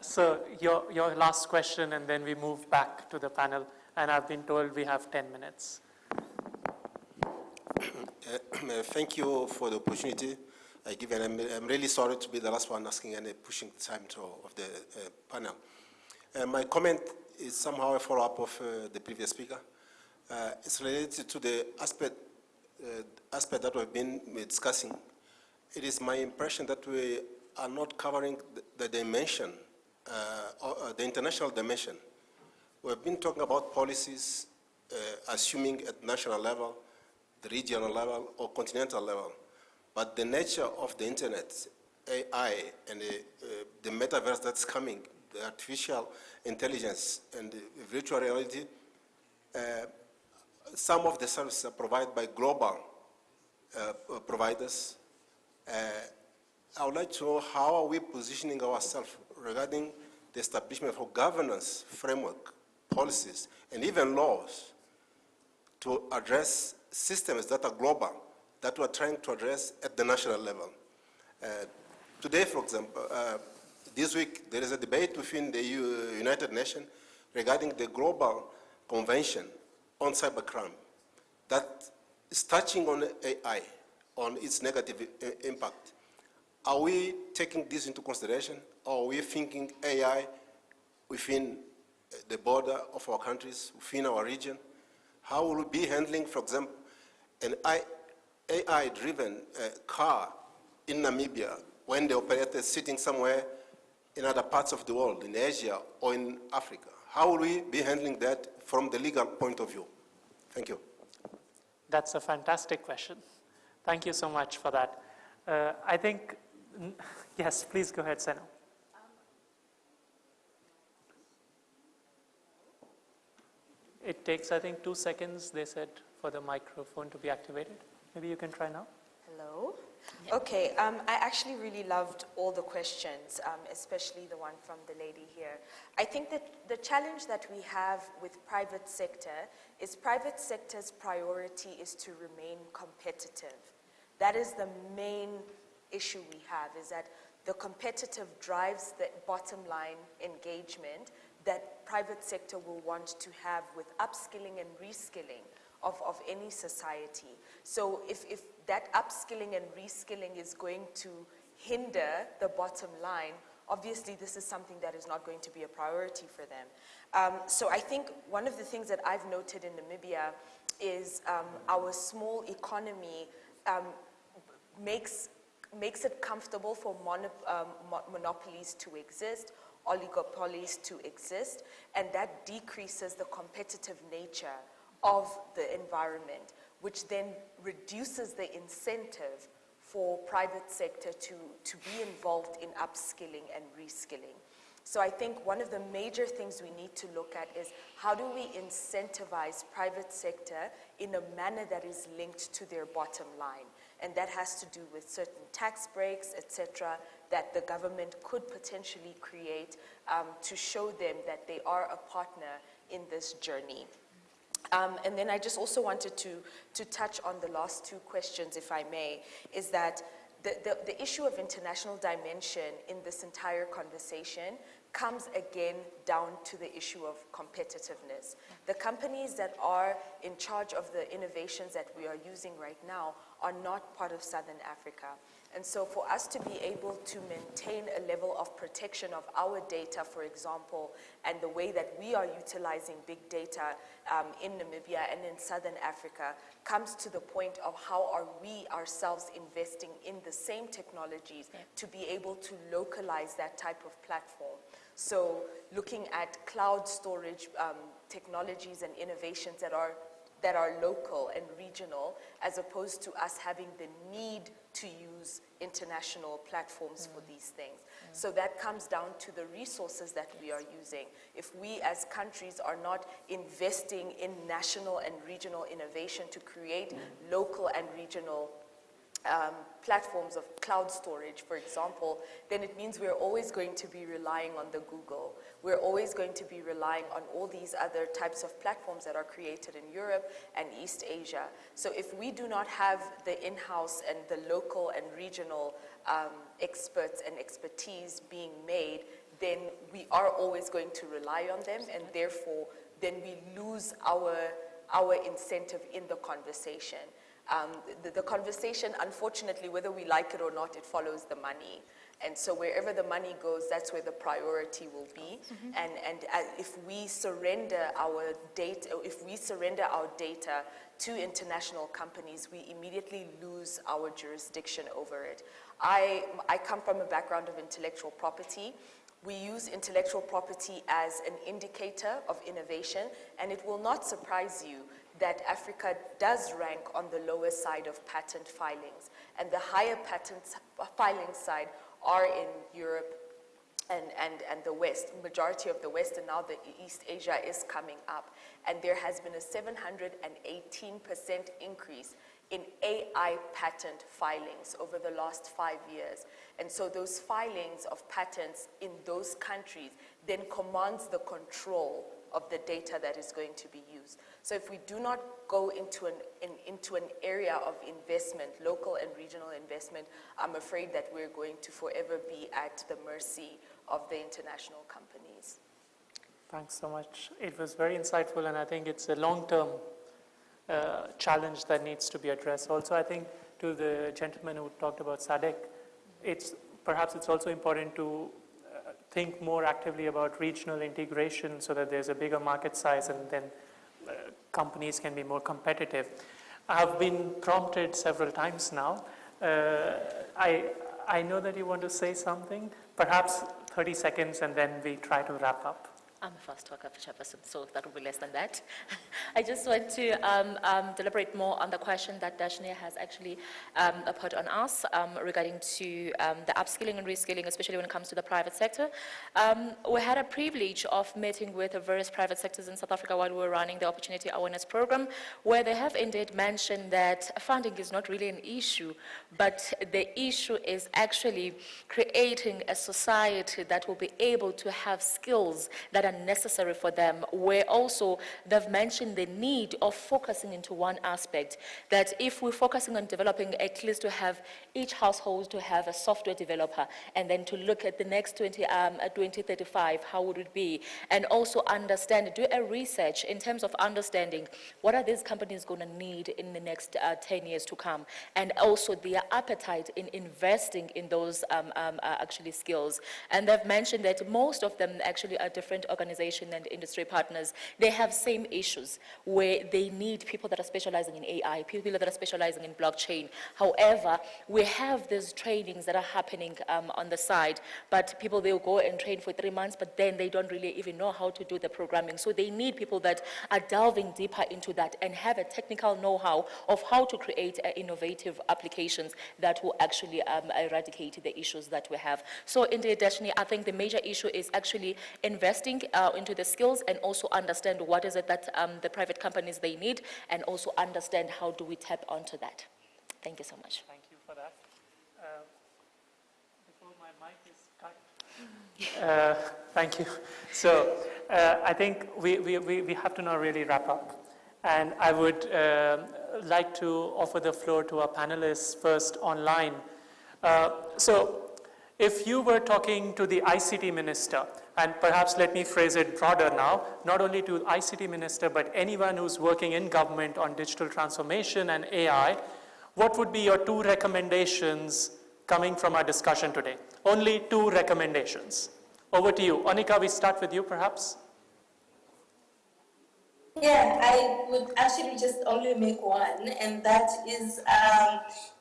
So your last question, and then we move back to the panel. And I've been told we have 10 minutes. Thank you for the opportunity I give, and I'm really sorry to be the last one asking and pushing the time of the panel. My comment is somehow a follow-up of the previous speaker. It's related to the aspect that we've been discussing. It is my impression that we are not covering the dimension, the international dimension. We've been talking about policies, assuming at national level, the regional level, or continental level. But the nature of the internet, AI, and the metaverse that's coming, the artificial intelligence and the virtual reality, some of the services are provided by global providers. I would like to know how are we positioning ourselves regarding the establishment of governance framework, policies, and even laws to address systems that are global, that we're trying to address at the national level. Today, for example, this week, there is a debate within the United Nations regarding the Global Convention on Cybercrime that is touching on AI, on its negative impact. Are we taking this into consideration, or are we thinking AI within the border of our countries, within our region? How will we be handling, for example, an AI-driven car in Namibia when the operator is sitting somewhere in other parts of the world, in Asia or in Africa? How will we be handling that from the legal point of view? Thank you. That's a fantastic question. Thank you so much for that. I think, yes, please go ahead, Seno. It takes, I think, 2 seconds, they said, for the microphone to be activated. Maybe you can try now. Hello. Okay, I actually really loved all the questions, especially the one from the lady here. I think that the challenge that we have with private sector is private sector's priority is to remain competitive. That is the main issue we have, is that the competitive drives the bottom line engagement that private sector will want to have with upskilling and reskilling of any society. So if that upskilling and reskilling is going to hinder the bottom line, obviously this is something that is not going to be a priority for them. So I think one of the things that I've noted in Namibia is our small economy makes it comfortable for monopolies to exist, oligopolies to exist, and that decreases the competitive nature of the environment, which then reduces the incentive for private sector to be involved in upskilling and reskilling. So I think one of the major things we need to look at is how do we incentivize private sector in a manner that is linked to their bottom line? And that has to do with certain tax breaks, etc., that the government could potentially create to show them that they are a partner in this journey. And then I just also wanted to touch on the last two questions, if I may, is that the issue of international dimension in this entire conversation comes again down to the issue of competitiveness. The companies that are in charge of the innovations that we are using right now are not part of Southern Africa. And so for us to be able to maintain a level of protection of our data, for example, and the way that we are utilizing big data in Namibia and in Southern Africa comes to the point of how are we ourselves investing in the same technologies to be able to localize that type of platform. So looking at cloud storage technologies and innovations that are local and regional, as opposed to us having the need to use international platforms for these things. So that comes down to the resources that we are using. If we as countries are not investing in national and regional innovation to create local and regional platforms of cloud storage, for example, then it means we're always going to be relying on the Google. We're always going to be relying on all these other types of platforms that are created in Europe and East Asia. So if we do not have the in-house and the local and regional experts and expertise being made, then we are always going to rely on them, and therefore then we lose our incentive in the conversation. The conversation, unfortunately, whether we like it or not, it follows the money. And so wherever the money goes, that's where the priority will be. And if we surrender our data, to international companies, we immediately lose our jurisdiction over it. I come from a background of intellectual property. We use intellectual property as an indicator of innovation, and it will not surprise you that Africa does rank on the lower side of patent filings, and the higher patent filing side are in Europe and the West, majority of the West, and now the East Asia is coming up. And there has been a 718% increase in AI patent filings over the last 5 years. And so those filings of patents in those countries then commands the control of the data that is going to be used. So if we do not go into an area of investment, local and regional investment, I'm afraid that we're going to forever be at the mercy of the international companies. Thanks so much. It was very insightful, and I think it's a long-term challenge that needs to be addressed. Also, I think to the gentleman who talked about SADC, perhaps it's also important to think more actively about regional integration so that there's a bigger market size and then companies can be more competitive. I've been prompted several times now. I know that you want to say something, perhaps 30 seconds, and then we try to wrap up. I'm a fast talker, Chairperson, so that will be less than that. I just want to deliberate more on the question that Dashnia has actually put on us regarding to the upskilling and reskilling, especially when it comes to the private sector. We had a privilege of meeting with various private sectors in South Africa while we were running the Opportunity Awareness Program, where they have indeed mentioned that funding is not really an issue, but the issue is actually creating a society that will be able to have skills that are necessary for them, where also they've mentioned the need of focusing into one aspect, that if we're focusing on developing at least to have each household to have a software developer, and then to look at the next 2035, how would it be, and also understand, do a research in terms of understanding what are these companies going to need in the next 10 years to come, and also their appetite in investing in those actually skills. And they've mentioned that most of them actually are different organization and industry partners. They have same issues where they need people that are specializing in AI, people that are specializing in blockchain. However, we have these trainings that are happening on the side, but people, they'll go and train for 3 months, but then they don't really even know how to do the programming. So they need people that are delving deeper into that and have a technical know-how of how to create innovative applications that will actually eradicate the issues that we have. So indeed, Dashni, I think the major issue is actually investing into the skills, and also understand what is it that the private companies they need, and also understand how do we tap onto that. Thank you so much. Thank you for that. Before my mic is cut. Thank you. So I think we have to now really wrap up. And I would like to offer the floor to our panelists first online. So If you were talking to the ICT minister, and perhaps let me phrase it broader now, not only to ICT minister, but anyone who's working in government on digital transformation and AI, what would be your 2 recommendations coming from our discussion today? Only 2 recommendations. Over to you. Onika, we start with you perhaps. Yeah, I would actually just only make one, and that is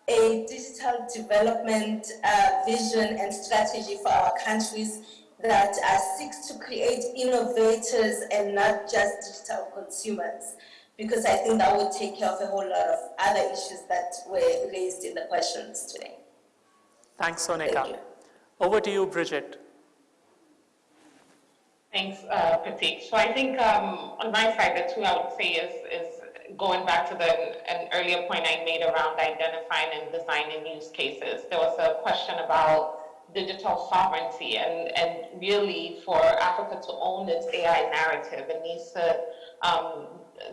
a digital development vision and strategy for our countries that seeks to create innovators and not just digital consumers, because I think that would take care of a whole lot of other issues that were raised in the questions today. Thanks, Onika. Thank you. Over to you, Bridget. Thanks, Pratik. So I think on my side, the 2 I would say is going back to an earlier point I made around identifying and designing use cases. There was a question about digital sovereignty, and really for Africa to own its AI narrative, it needs to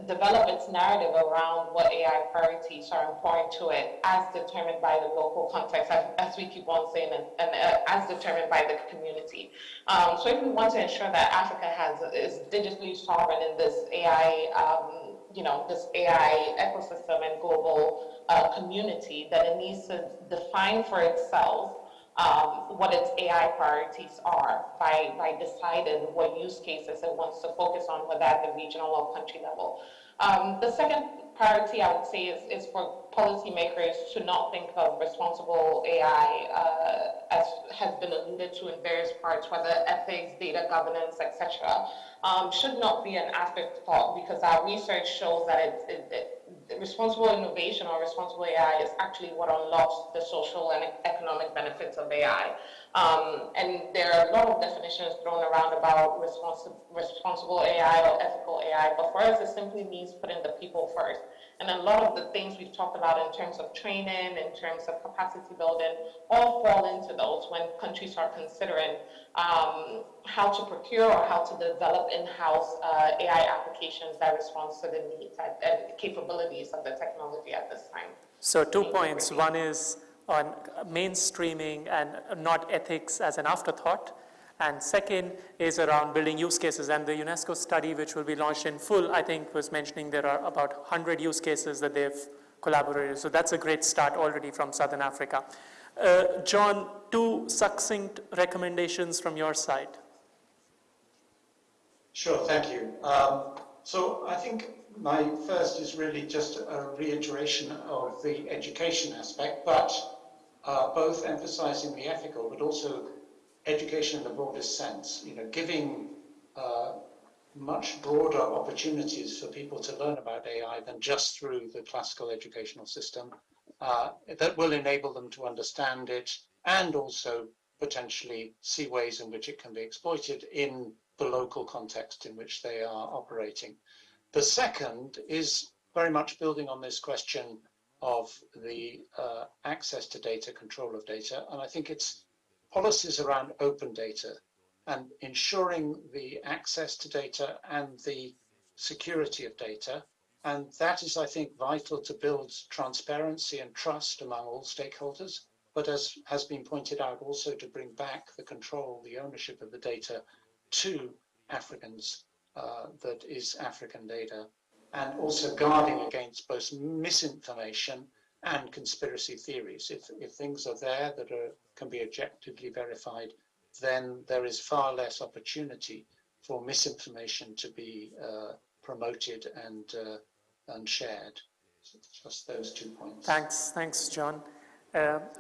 develop its narrative around what AI priorities are important to it as determined by the local context, as we keep on saying, and as determined by the community. So if we want to ensure that Africa is digitally sovereign in this AI, this AI ecosystem and global community, then it needs to define for itself what its AI priorities are by deciding what use cases it wants to focus on, whether at the regional or country level. The second priority I would say is for policymakers to not think of responsible AI as has been alluded to in various parts, whether ethics, data governance, etc., should not be an afterthought, because our research shows that responsible innovation or responsible AI is actually what unlocks the social and economic benefits of AI. And there are a lot of definitions thrown around about responsible AI or ethical AI, but for us it simply means putting the people first. And a lot of the things we've talked about in terms of training, in terms of capacity building, all fall into those when countries are considering how to procure or how to develop in-house AI applications that respond to the needs and capabilities of the technology at this time. So 2 points. One is on mainstreaming and not ethics as an afterthought. And second is around building use cases. And the UNESCO study, which will be launched in full, I think was mentioning there are about 100 use cases that they've collaborated. So that's a great start already from Southern Africa. John, 2 succinct recommendations from your side. Sure, thank you. So I think my first is really just a reiteration of the education aspect, but both emphasizing the ethical, but also education in the broadest sense, giving much broader opportunities for people to learn about AI than just through the classical educational system. That will enable them to understand it and also potentially see ways in which it can be exploited in the local context in which they are operating. The second is very much building on this question of the access to data, control of data, and I think it's policies around open data and ensuring the access to data and the security of data. And that is, I think, vital to build transparency and trust among all stakeholders, but as has been pointed out, also to bring back the control, the ownership of the data to Africans, that is African data, and also guarding against both misinformation and conspiracy theories. If things are there that can be objectively verified, then there is far less opportunity for misinformation to be promoted and shared. So just those 2 points. Thanks, John.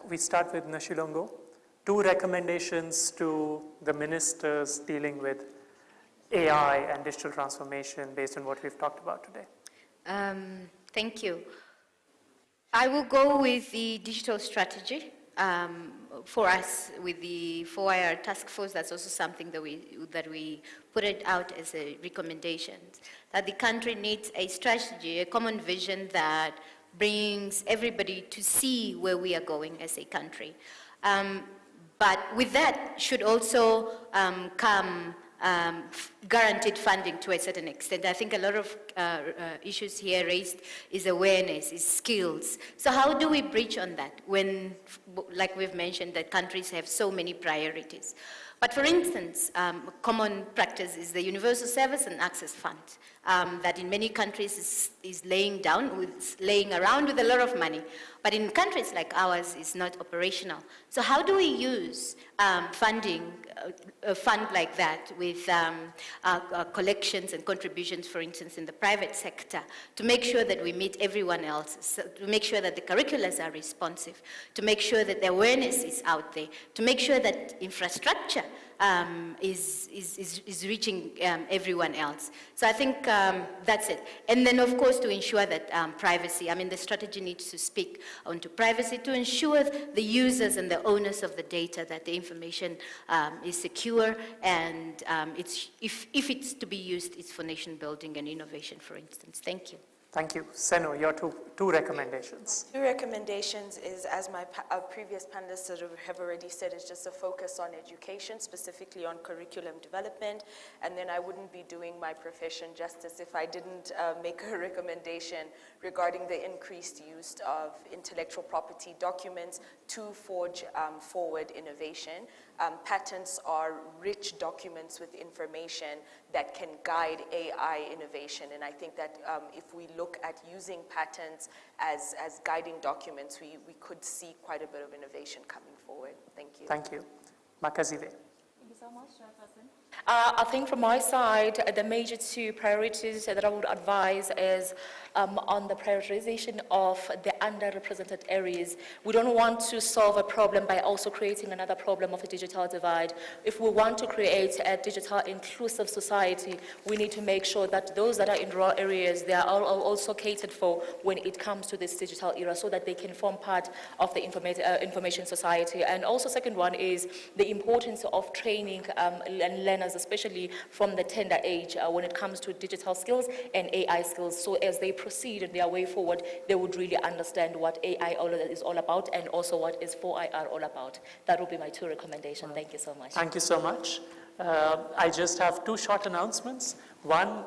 We start with Nashilongo. 2 recommendations to the ministers dealing with AI and digital transformation based on what we've talked about today. Thank you. I will go with the digital strategy. For us, with the 4IR task force, that's also something that we put it out as a recommendation, that the country needs a strategy, a common vision that brings everybody to see where we are going as a country. But with that should also come guaranteed funding to a certain extent. I think a lot of issues here raised is awareness, is skills. So how do we bridge on that when, like we've mentioned, that countries have so many priorities? But for instance, common practice is the Universal Service and Access Fund that in many countries is laying around with a lot of money. But in countries like ours, it's not operational. So how do we use funding, a fund like that with collections and contributions, for instance, in the private sector, to make sure that we meet everyone else, to make sure that the curriculums are responsive, to make sure that the awareness is out there, to make sure that infrastructure is reaching everyone else. So I think that's it. And then, of course, to ensure that privacy, I mean, the strategy needs to speak onto privacy to ensure the users and the owners of the data that the information is secure and if it's to be used, it's for nation building and innovation, for instance. Thank you. Thank you. Seno, your two recommendations. Two recommendations is, as my previous panelists have already said, is just a focus on education, specifically on curriculum development. And then I wouldn't be doing my profession justice if I didn't make a recommendation regarding the increased use of intellectual property documents to forge forward innovation. Patents are rich documents with information that can guide AI innovation. And I think that if we look at using patents as guiding documents, we could see quite a bit of innovation coming forward. Thank you. Thank you. Makazive. Thank you so much, Chairperson. I think from my side, the major two priorities that I would advise is on the prioritization of the underrepresented areas. We don't want to solve a problem by also creating another problem of a digital divide. If we want to create a digital inclusive society, we need to make sure that those that are in rural areas, they are also catered for when it comes to this digital era so that they can form part of the information society. And also second one is the importance of training and learners, especially from the tender age when it comes to digital skills and AI skills. So as they proceed in their way forward, they would really understand what AI is all about and also what is 4IR all about. That would be my two recommendations. Thank you so much. Thank you so much. I just have two short announcements. One,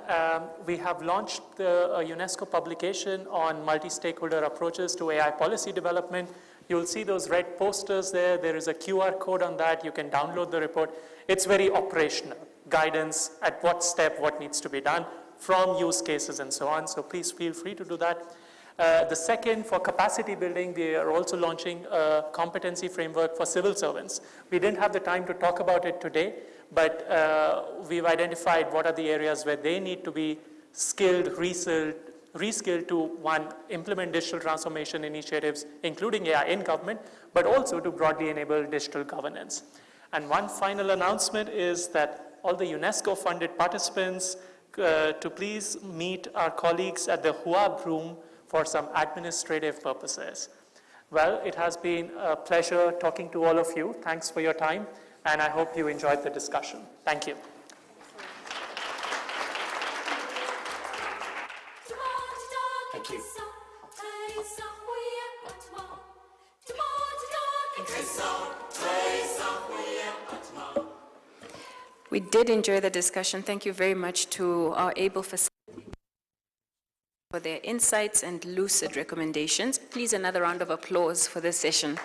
we have launched a UNESCO publication on multi-stakeholder approaches to AI policy development. You'll see those red posters there. There is a QR code on that. You can download the report. It's very operational, guidance at what step, what needs to be done from use cases and so on. So please feel free to do that. The second, for capacity building, we are also launching a competency framework for civil servants. We didn't have the time to talk about it today, but we've identified what are the areas where they need to be skilled, reskilled to, one, implement digital transformation initiatives, including AI in government, but also to broadly enable digital governance. And one final announcement is that all the UNESCO-funded participants to please meet our colleagues at the Huab room for some administrative purposes. Well, it has been a pleasure talking to all of you. Thanks for your time, and I hope you enjoyed the discussion. Thank you. Thank you. We did enjoy the discussion. Thank you very much to our able facilitators for their insights and lucid recommendations. Please, another round of applause for this session.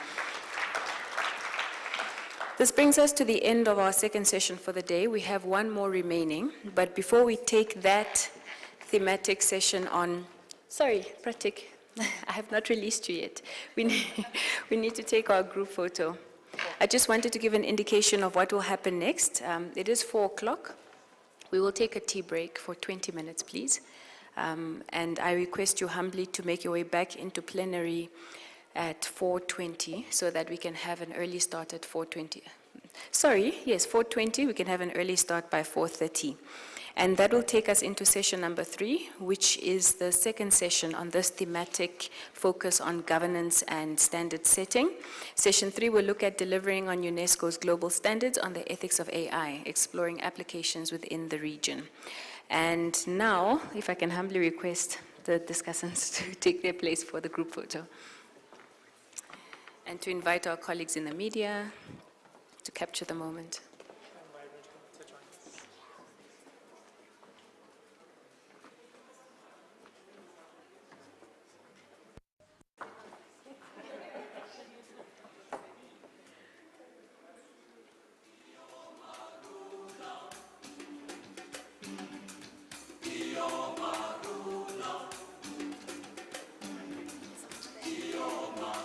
This brings us to the end of our second session for the day. We have one more remaining, but before we take that thematic session on, sorry, Pratik, I have not released you yet. We need to take our group photo. I just wanted to give an indication of what will happen next. It is 4 o'clock. We will take a tea break for 20 minutes, please. And I request you humbly to make your way back into plenary at 4:20 so that we can have an early start at 4:20. Sorry, yes, 4:20. We can have an early start by 4:30. And that will take us into session number 3, which is the second session on this thematic focus on governance and standard setting. Session 3 will look at delivering on UNESCO's global standards on the ethics of AI, exploring applications within the region. And now, if I can humbly request the discussants to take their place for the group photo. And to invite our colleagues in the media to capture the moment.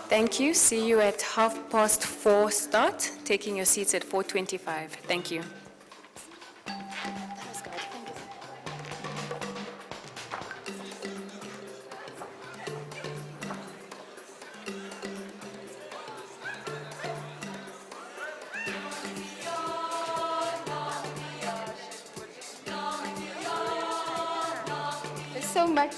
Thank you. See you at 4:30 start, taking your seats at 4:25. Thank you. There's so much.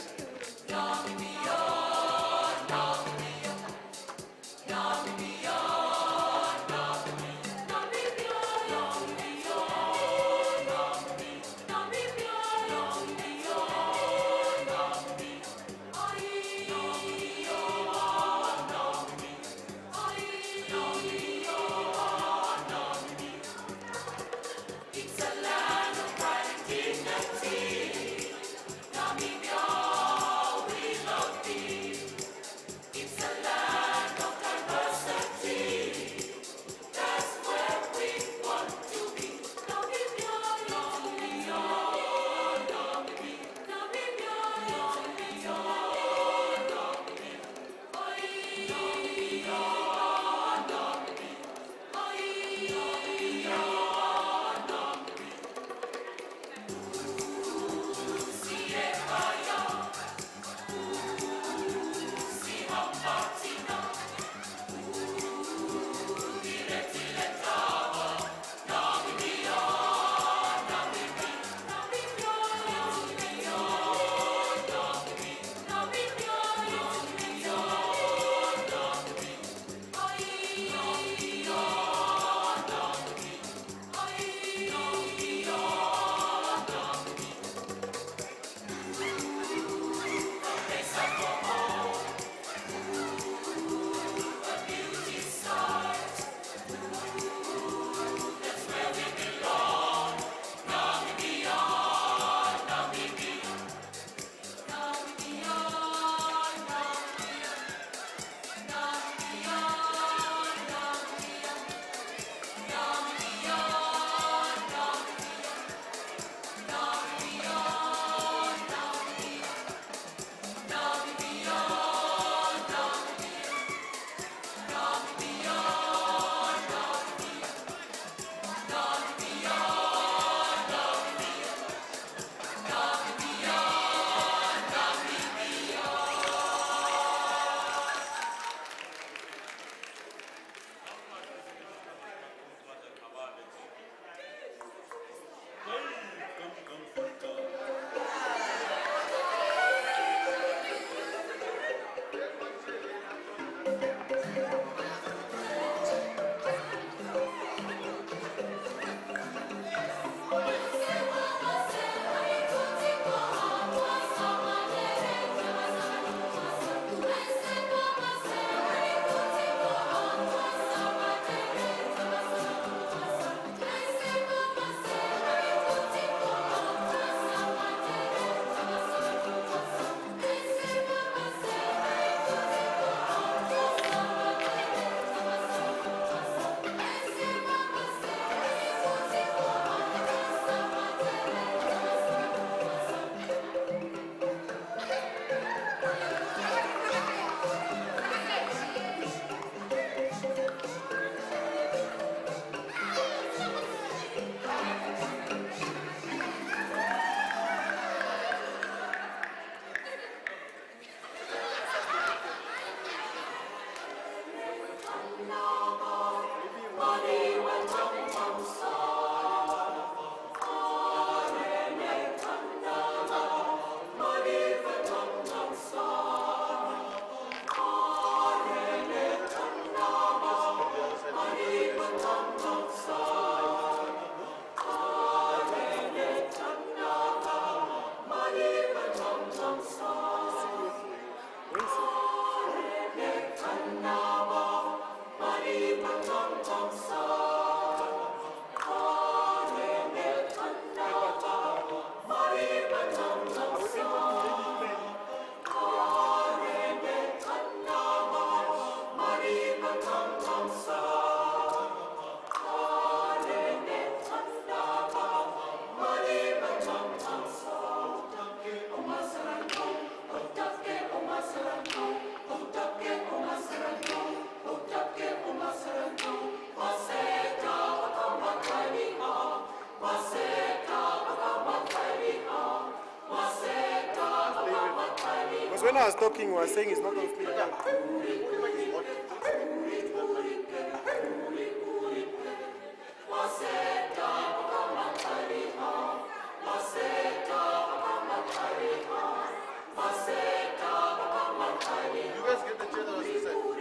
It's a land of pride and dignity. Namibia, we love thee. Because when I was talking, I was saying it's not on speaker. You guys get the chair that was inside.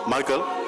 Michael?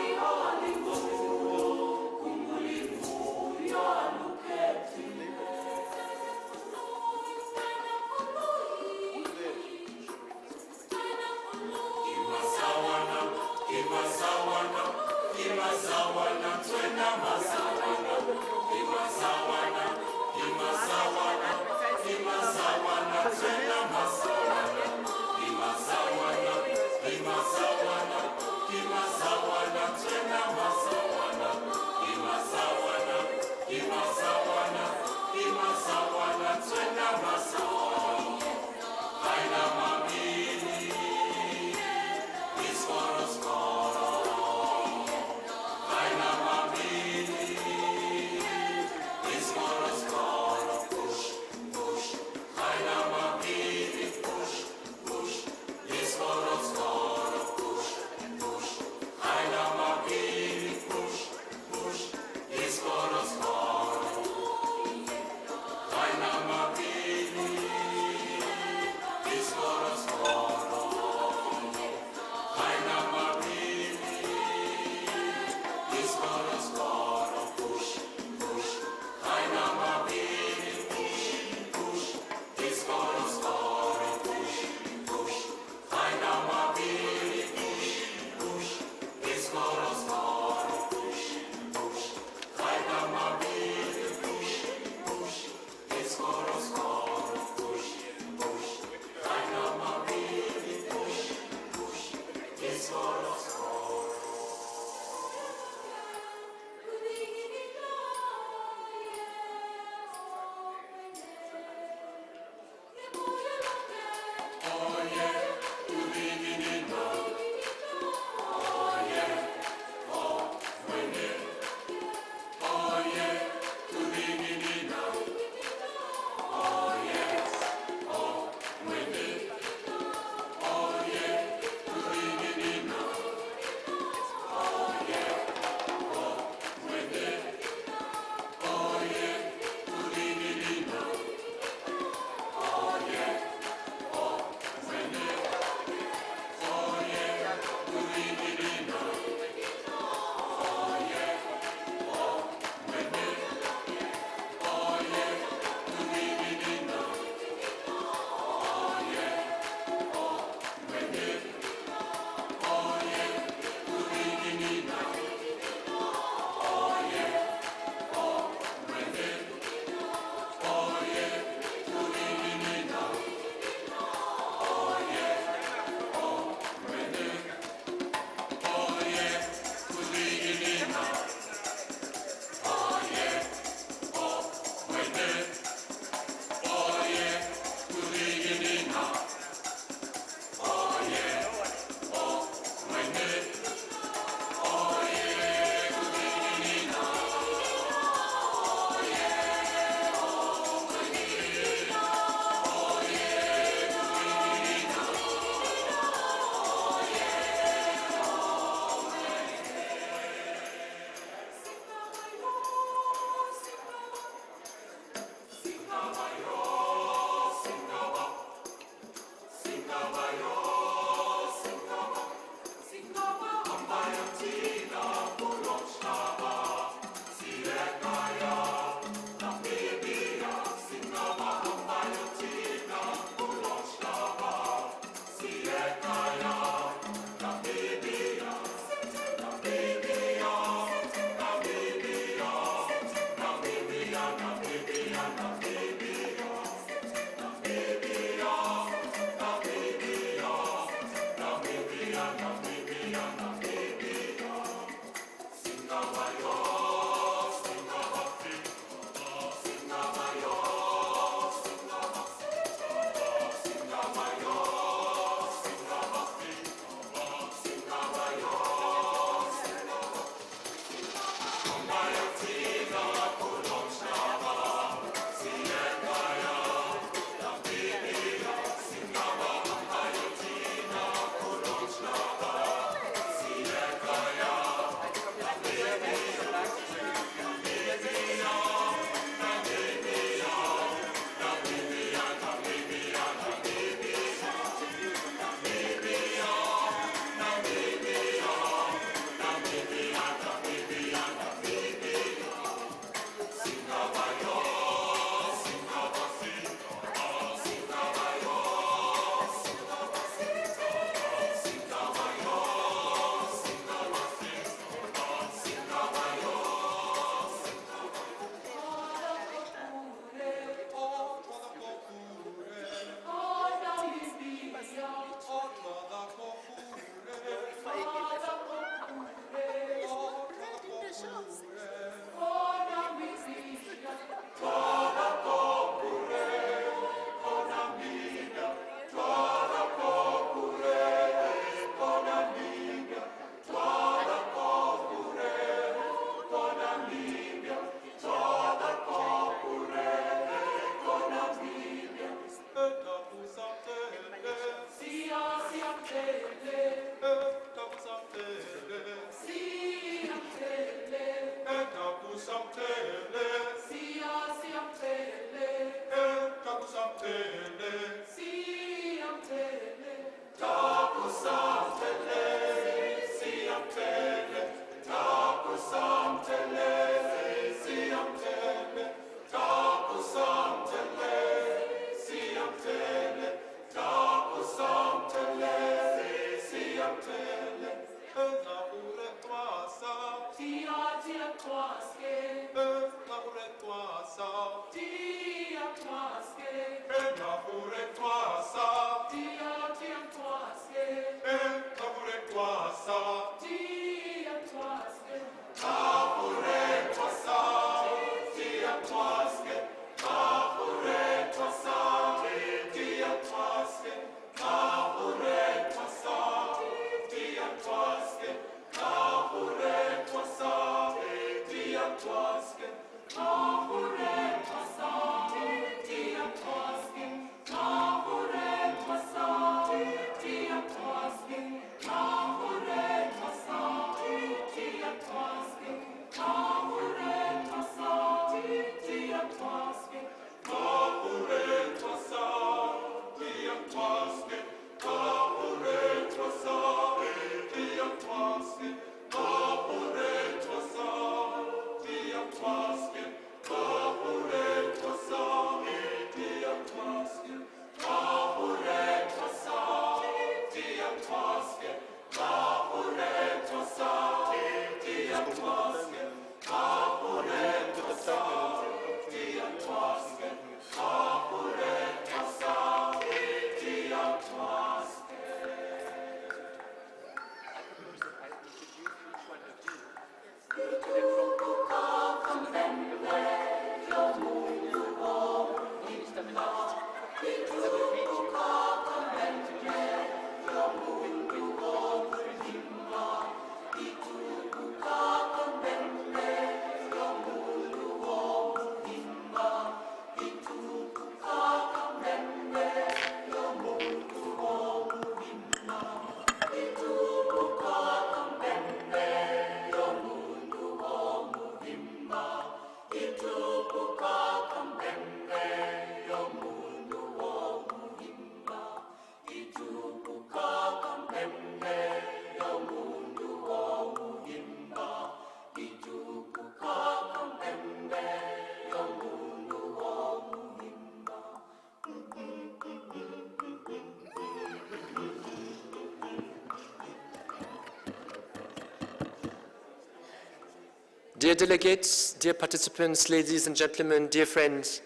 Dear delegates, dear participants, ladies and gentlemen, dear friends,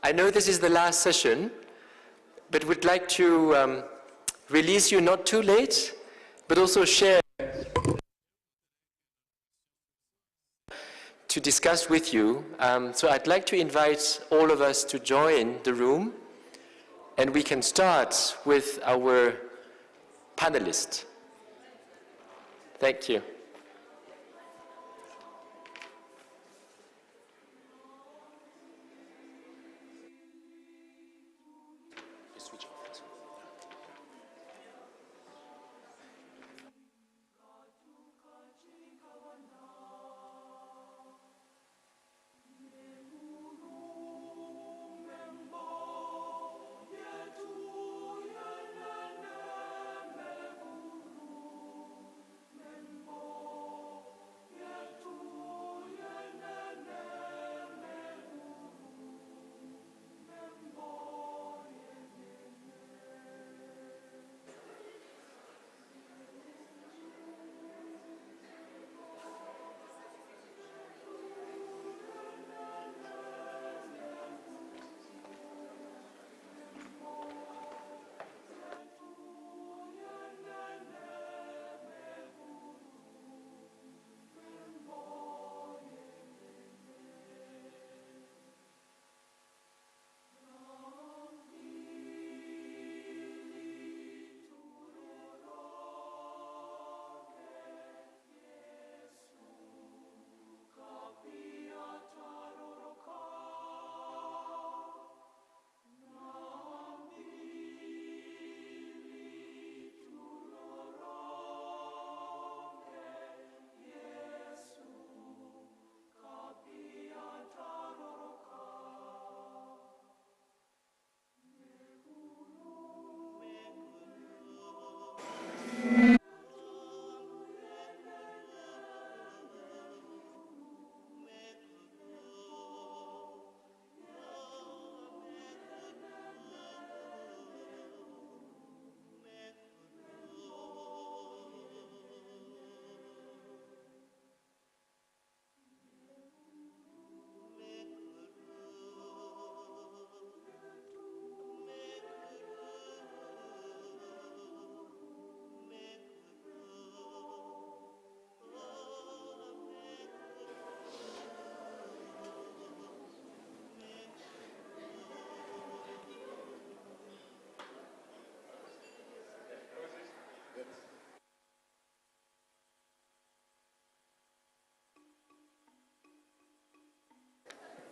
I know this is the last session, but would like to release you not too late, but also share to discuss with you. So I'd like to invite all of us to join the room, and we can start with our panelists. Thank you. Membo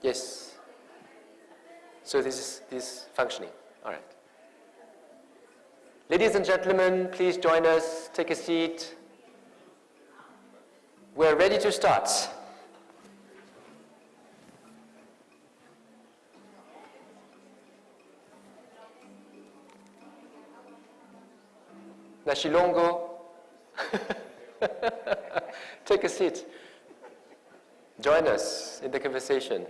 Yes. So this is functioning. All right. Ladies and gentlemen, please join us. Take a seat. We're ready to start. Nashilongo, take a seat. Join us in the conversation.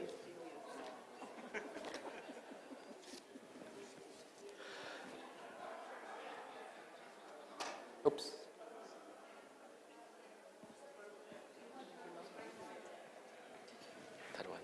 Oops. That one.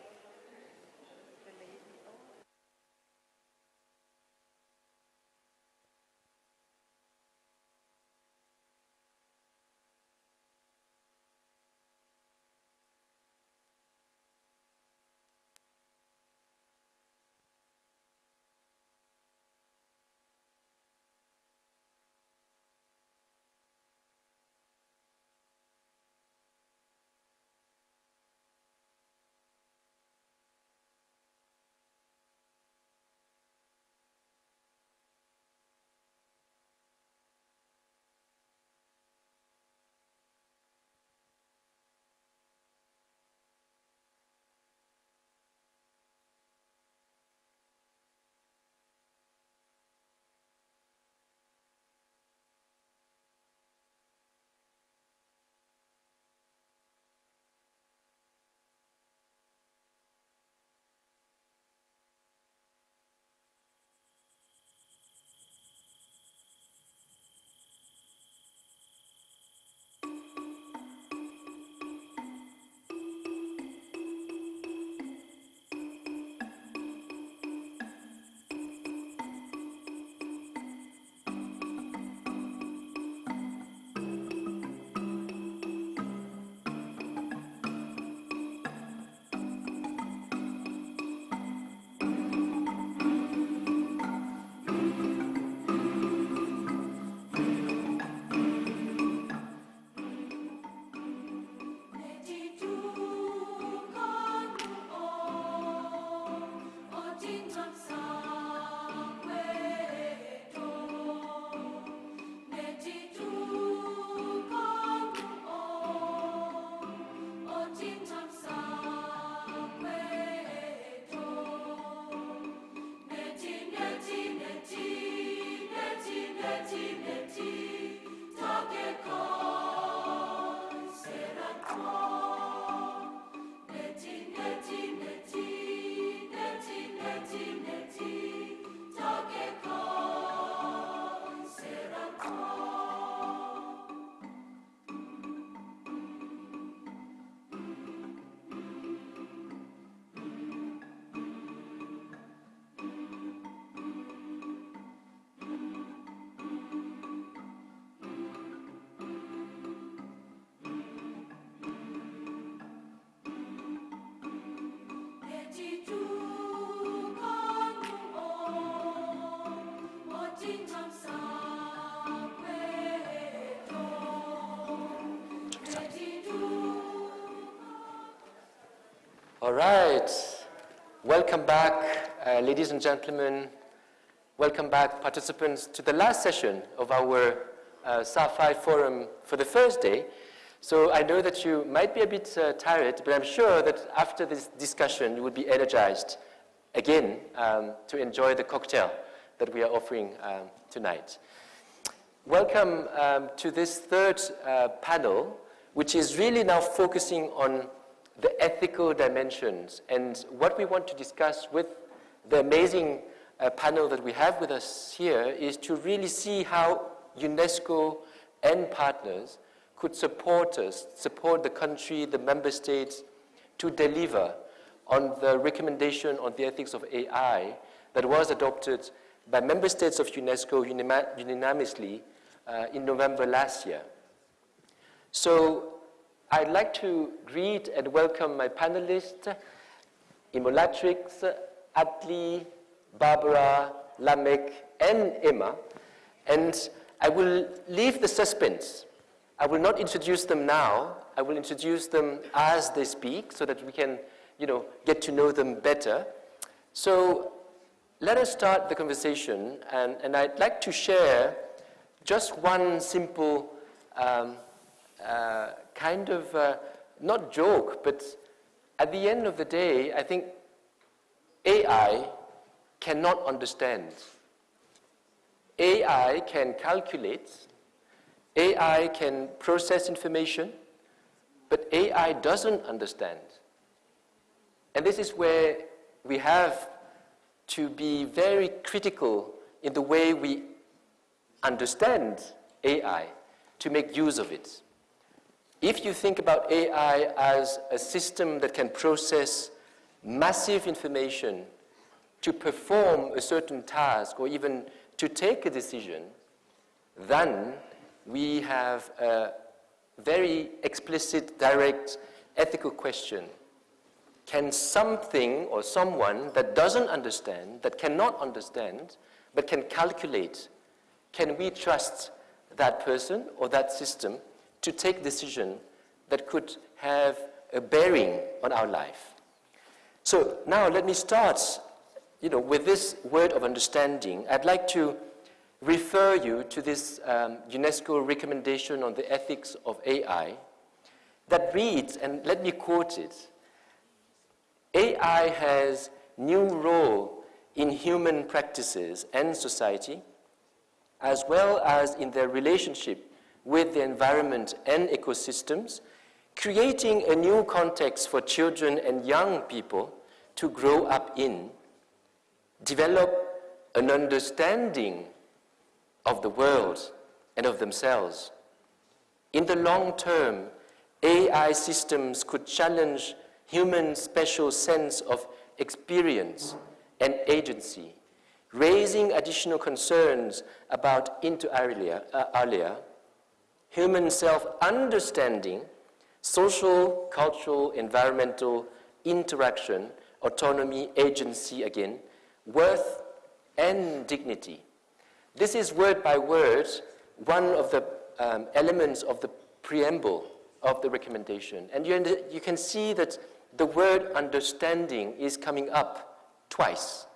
All right. Welcome back, ladies and gentlemen. Welcome back, participants, to the last session of our SAFI forum for the first day. So I know that you might be a bit tired, but I'm sure that after this discussion, you will be energized again to enjoy the cocktail that we are offering tonight. Welcome to this third panel, which is really now focusing on the ethical dimensions. And what we want to discuss with the amazing panel that we have with us here is to really see how UNESCO and partners could support us, support the country, the member states, to deliver on the recommendation on the ethics of AI that was adopted by member states of UNESCO unanimously in November last year. So I'd like to greet and welcome my panelists, Imolatrix, Atli, Barbara, Lamek, and Emma. And I will leave the suspense. I will not introduce them now. I will introduce them as they speak so that we can, get to know them better. So let us start the conversation, and I'd like to share just one simple kind of, not joke, but at the end of the day, I think AI cannot understand. AI can calculate, AI can process information, but AI doesn't understand. And this is where we have to be very critical in the way we understand AI to make use of it. If you think about AI as a system that can process massive information to perform a certain task or even to take a decision, then we have a very explicit, direct, ethical question. Can something or someone that doesn't understand, that cannot understand, but can calculate, can we trust that person or that system to take decision that could have a bearing on our life? So now let me start, with this word of understanding. I'd like to refer you to this UNESCO recommendation on the ethics of AI that reads, and let me quote it, AI has new role in human practices and society, as well as in their relationship with the environment and ecosystems, creating a new context for children and young people to grow up in, develop an understanding of the world and of themselves. In the long term, AI systems could challenge human special sense of experience and agency, raising additional concerns about inter alia, human self-understanding, social, cultural, environmental interaction, autonomy, agency again, worth and dignity. This is word by word one of the elements of the preamble of the recommendation. And you can see that the word understanding is coming up twice.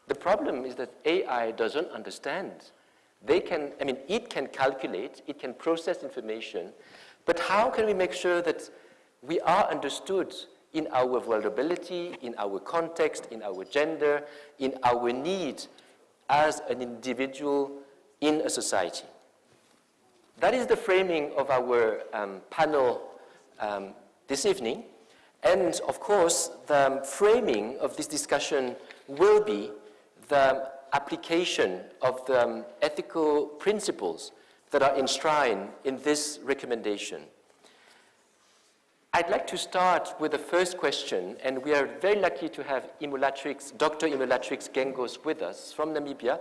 The problem is that AI doesn't understand. It can calculate, it can process information, but how can we make sure that we are understood in our vulnerability, in our context, in our gender, in our need as an individual in a society? That is the framing of our panel this evening. And of course, the framing of this discussion will be the application of the ethical principles that are enshrined in this recommendation. I'd like to start with the first question, and we are very lucky to have Dr. Imolatrix Gengos with us from Namibia.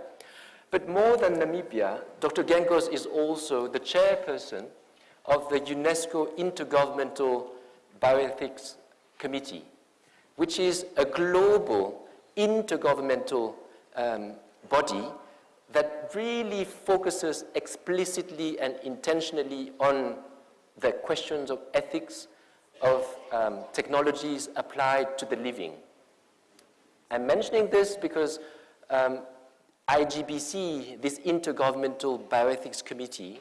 But more than Namibia, Dr. Gengos is also the chairperson of the UNESCO Intergovernmental Bioethics Committee, which is a global intergovernmental body that really focuses explicitly and intentionally on the questions of ethics of technologies applied to the living. I'm mentioning this because IGBC, this Intergovernmental Bioethics Committee,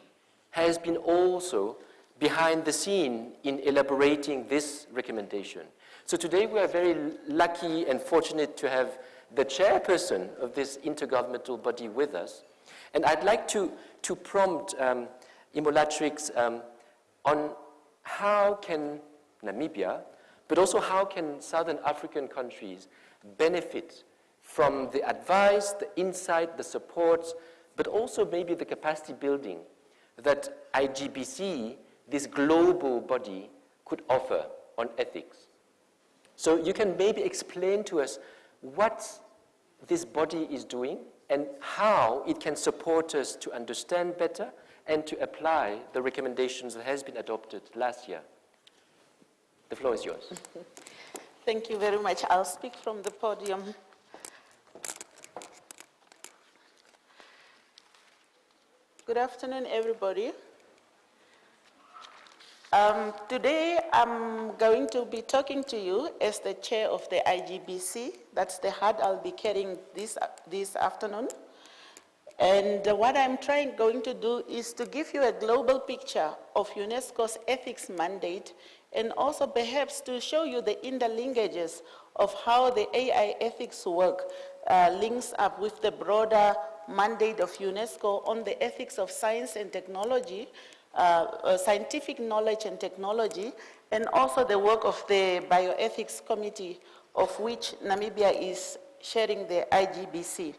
has been also behind the scene in elaborating this recommendation. So today we are very lucky and fortunate to have the chairperson of this intergovernmental body with us. And I'd like to prompt Imolatrix on how can Namibia, but also how can Southern African countries benefit from the advice, the insight, the support, but also maybe the capacity building that IGBC, this global body, could offer on ethics. So you can maybe explain to us what this body is doing and how it can support us to understand better and to apply the recommendations that has been adopted last year. The floor is yours. Thank you very much. I'll speak from the podium. Good afternoon, everybody. Today, I'm going to be talking to you as the chair of the IGBC. That's the hat I'll be carrying this afternoon. And what I'm going to do is to give you a global picture of UNESCO's ethics mandate, and also perhaps to show you the interlinkages of how the AI ethics work links up with the broader mandate of UNESCO on the ethics of science and technology, scientific knowledge and technology, and also the work of the Bioethics Committee, of which Namibia is sharing the IGBC.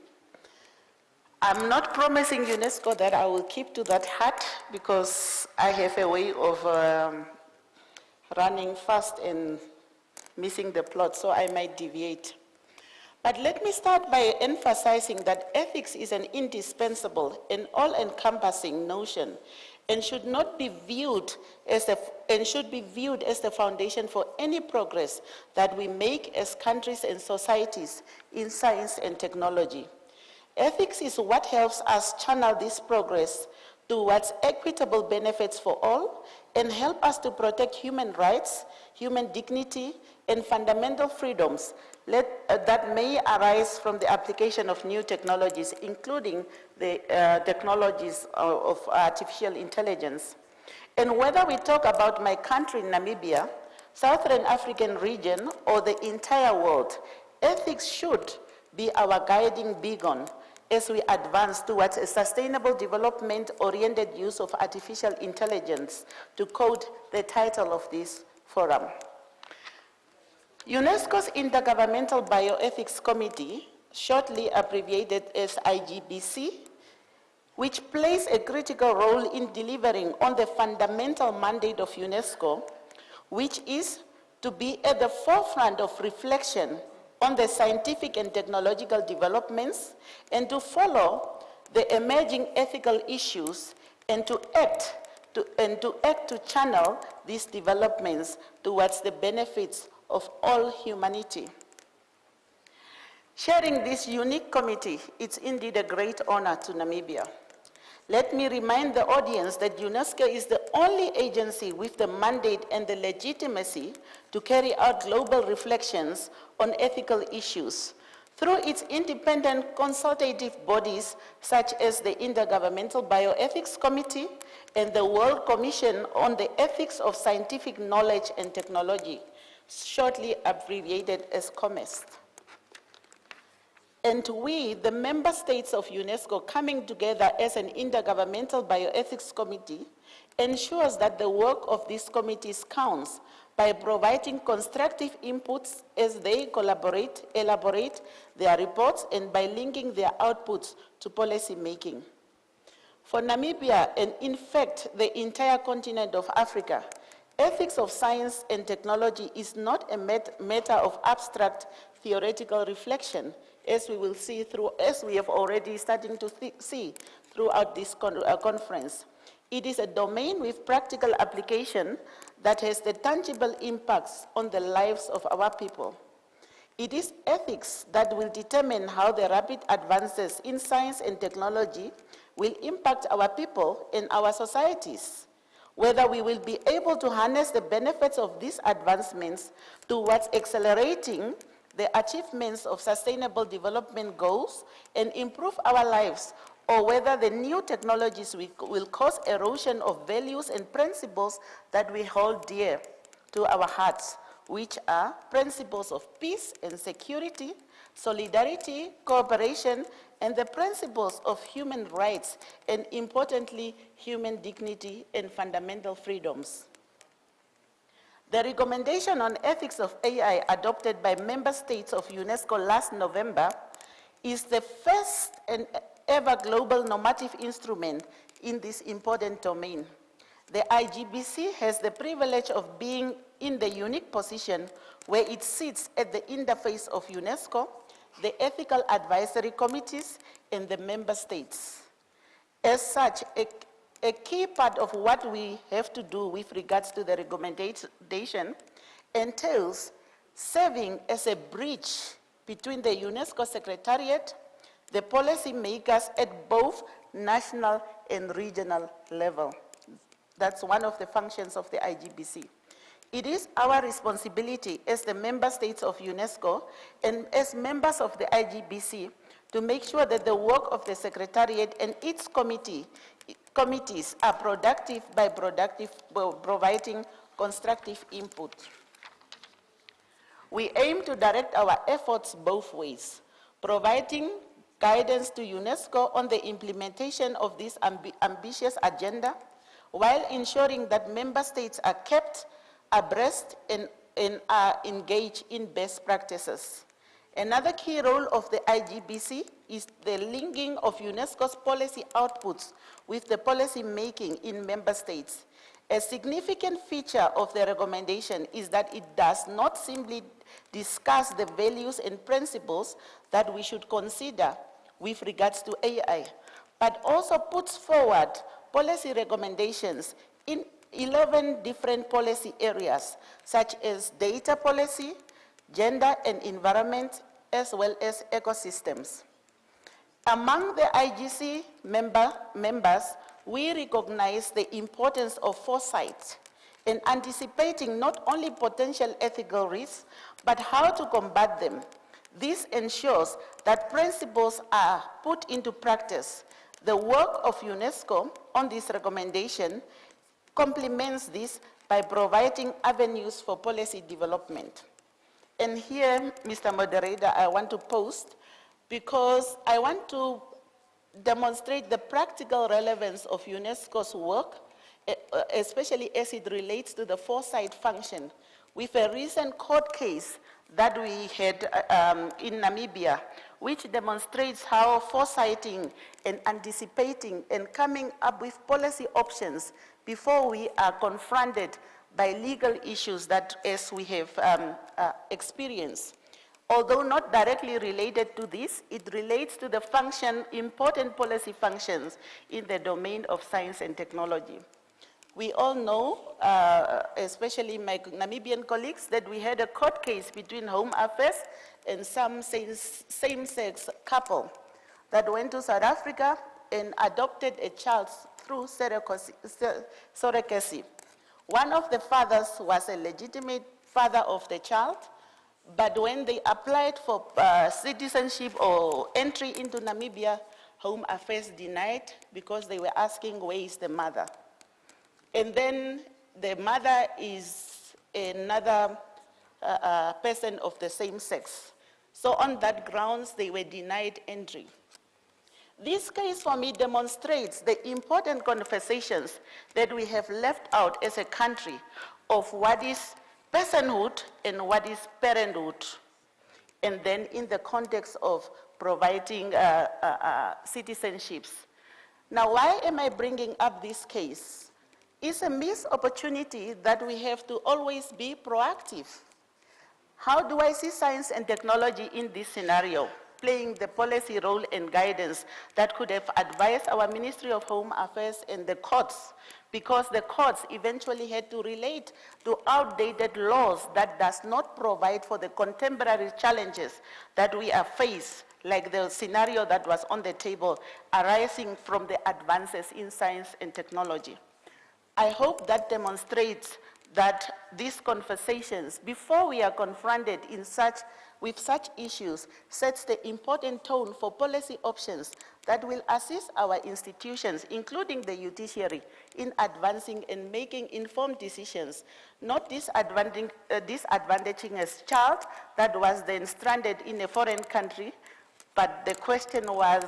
I'm not promising UNESCO that I will keep to that hat, because I have a way of running fast and missing the plot, so I might deviate. But let me start by emphasizing that ethics is an indispensable and all-encompassing notion, and should be viewed as the foundation for any progress that we make as countries and societies in science and technology. Ethics is what helps us channel this progress towards equitable benefits for all, and help us to protect human rights, human dignity, and fundamental freedoms that may arise from the application of new technologies, including the technologies of artificial intelligence. And whether we talk about my country, Namibia, Southern African region, or the entire world, ethics should be our guiding beacon as we advance towards a sustainable development-oriented use of artificial intelligence, to quote the title of this forum. UNESCO's Intergovernmental Bioethics Committee, shortly abbreviated as IGBC, which plays a critical role in delivering on the fundamental mandate of UNESCO, which is to be at the forefront of reflection on the scientific and technological developments, and to follow the emerging ethical issues, and to act to channel these developments towards the benefits of all humanity. Chairing this unique committee, it's indeed a great honor to Namibia. Let me remind the audience that UNESCO is the only agency with the mandate and the legitimacy to carry out global reflections on ethical issues through its independent consultative bodies, such as the Intergovernmental Bioethics Committee and the World Commission on the Ethics of Scientific Knowledge and Technology, shortly abbreviated as COMEST. And we, the member states of UNESCO, coming together as an Intergovernmental Bioethics Committee, ensures that the work of these committees counts by providing constructive inputs as they elaborate their reports, and by linking their outputs to policy making. For Namibia, and in fact the entire continent of Africa, ethics of science and technology is not a matter of abstract theoretical reflection, as we will see as we have already starting to see throughout this conference. It is a domain with practical application that has the tangible impacts on the lives of our people. It is ethics that will determine how the rapid advances in science and technology will impact our people and our societies, whether we will be able to harness the benefits of these advancements towards accelerating the achievements of sustainable development goals and improve our lives, or whether the new technologies will cause erosion of values and principles that we hold dear to our hearts, which are principles of peace and security, solidarity, cooperation, and the principles of human rights, and importantly, human dignity and fundamental freedoms. The recommendation on ethics of AI adopted by member states of UNESCO last November is the first and ever global normative instrument in this important domain. The IGBC has the privilege of being in the unique position where it sits at the interface of UNESCO, the ethical advisory committees, and the member states. As such, a key part of what we have to do with regards to the recommendation entails serving as a bridge between the UNESCO Secretariat, the policy makers at both national and regional level. That's one of the functions of the IGBC. It is our responsibility as the member states of UNESCO and as members of the IGBC to make sure that the work of the Secretariat and its committees are productive by providing constructive input. We aim to direct our efforts both ways, providing guidance to UNESCO on the implementation of this ambitious agenda, while ensuring that member states are kept abreast and are engaged in best practices. Another key role of the IGBC is the linking of UNESCO's policy outputs with the policy making in member states. A significant feature of the recommendation is that it does not simply discuss the values and principles that we should consider with regards to AI, but also puts forward policy recommendations in 11 different policy areas, such as data policy, gender and environment, as well as ecosystems. Among the IGC members, we recognize the importance of foresight in anticipating not only potential ethical risks, but how to combat them. This ensures that principles are put into practice. The work of UNESCO on this recommendation complements this by providing avenues for policy development. And here, Mr. Moderator, I want to post because I want to demonstrate the practical relevance of UNESCO's work, especially as it relates to the foresight function, with a recent court case that we had in Namibia, which demonstrates how foresighting and anticipating and coming up with policy options before we are confronted by legal issues that as we have experienced. Although not directly related to this, it relates to the important policy functions in the domain of science and technology. We all know, especially my Namibian colleagues, that we had a court case between Home Affairs and some same-sex couple that went to South Africa and adopted a child through surrogacy. One of the fathers was a legitimate father of the child, but when they applied for citizenship or entry into Namibia, Home Affairs denied because they were asking where is the mother. And then the mother is another person of the same sex. So on that grounds, they were denied entry. This case for me demonstrates the important conversations that we have left out as a country of what is personhood and what is parenthood. And then in the context of providing citizenships. Now, why am I bringing up this case? It's a missed opportunity that we have to always be proactive. How do I see science and technology in this scenario, playing the policy role and guidance that could have advised our Ministry of Home Affairs and the courts, because the courts eventually had to relate to outdated laws that does not provide for the contemporary challenges that we are faced, like the scenario that was on the table arising from the advances in science and technology. I hope that demonstrates that these conversations, before we are confronted with such issues, sets the important tone for policy options that will assist our institutions, including the judiciary, in advancing and making informed decisions, not disadvantaging a child that was then stranded in a foreign country. But the question was,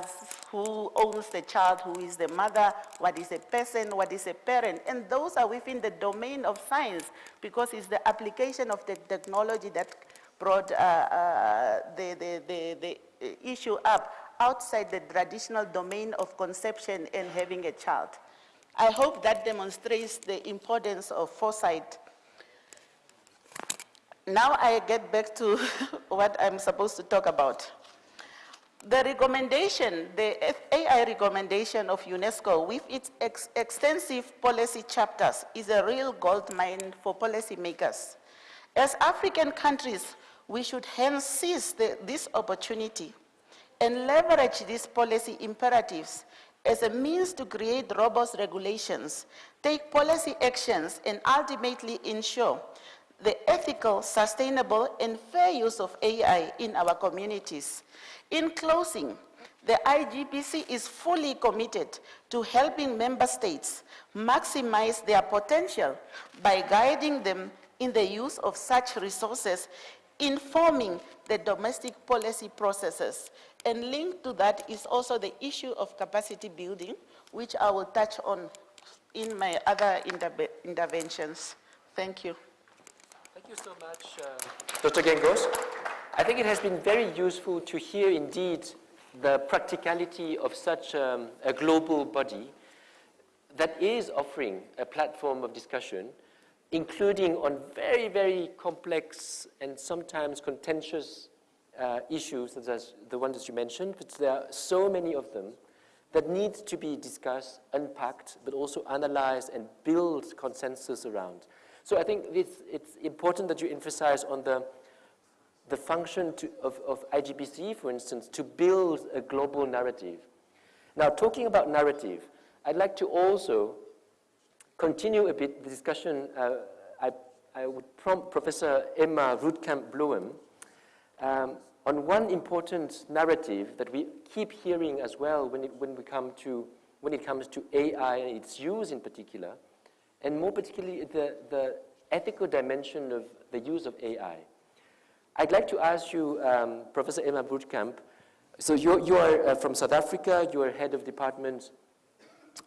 who owns the child, who is the mother, what is a person, what is a parent? And those are within the domain of science, because it's the application of the technology that brought the issue up outside the traditional domain of conception and having a child. I hope that demonstrates the importance of foresight. Now I get back to what I'm supposed to talk about. The recommendation, the AI recommendation of UNESCO with its extensive policy chapters is a real goldmine for policymakers. As African countries, we should hence seize this opportunity and leverage these policy imperatives as a means to create robust regulations, take policy actions, and ultimately ensure the ethical, sustainable, and fair use of AI in our communities. In closing, the IGPC is fully committed to helping member states maximize their potential by guiding them in the use of such resources, informing the domestic policy processes. And linked to that is also the issue of capacity building, which I will touch on in my other interventions. Thank you. Thank you so much, Dr. Gengos. I think it has been very useful to hear indeed the practicality of such a global body that is offering a platform of discussion, including on very, very complex and sometimes contentious issues, such as the ones that you mentioned, but there are so many of them that need to be discussed, unpacked, but also analyzed and build consensus around. So I think it's important that you emphasize on the function of IGPC, for instance, to build a global narrative. Now, talking about narrative, I'd like to also continue a bit the discussion. I would prompt Professor Emma Roetkamp-Bloem on one important narrative that we keep hearing as well when it comes to AI and its use in particular, and more particularly the ethical dimension of the use of AI. I'd like to ask you, Professor Emma Roetkamp, so you are from South Africa, you are head of department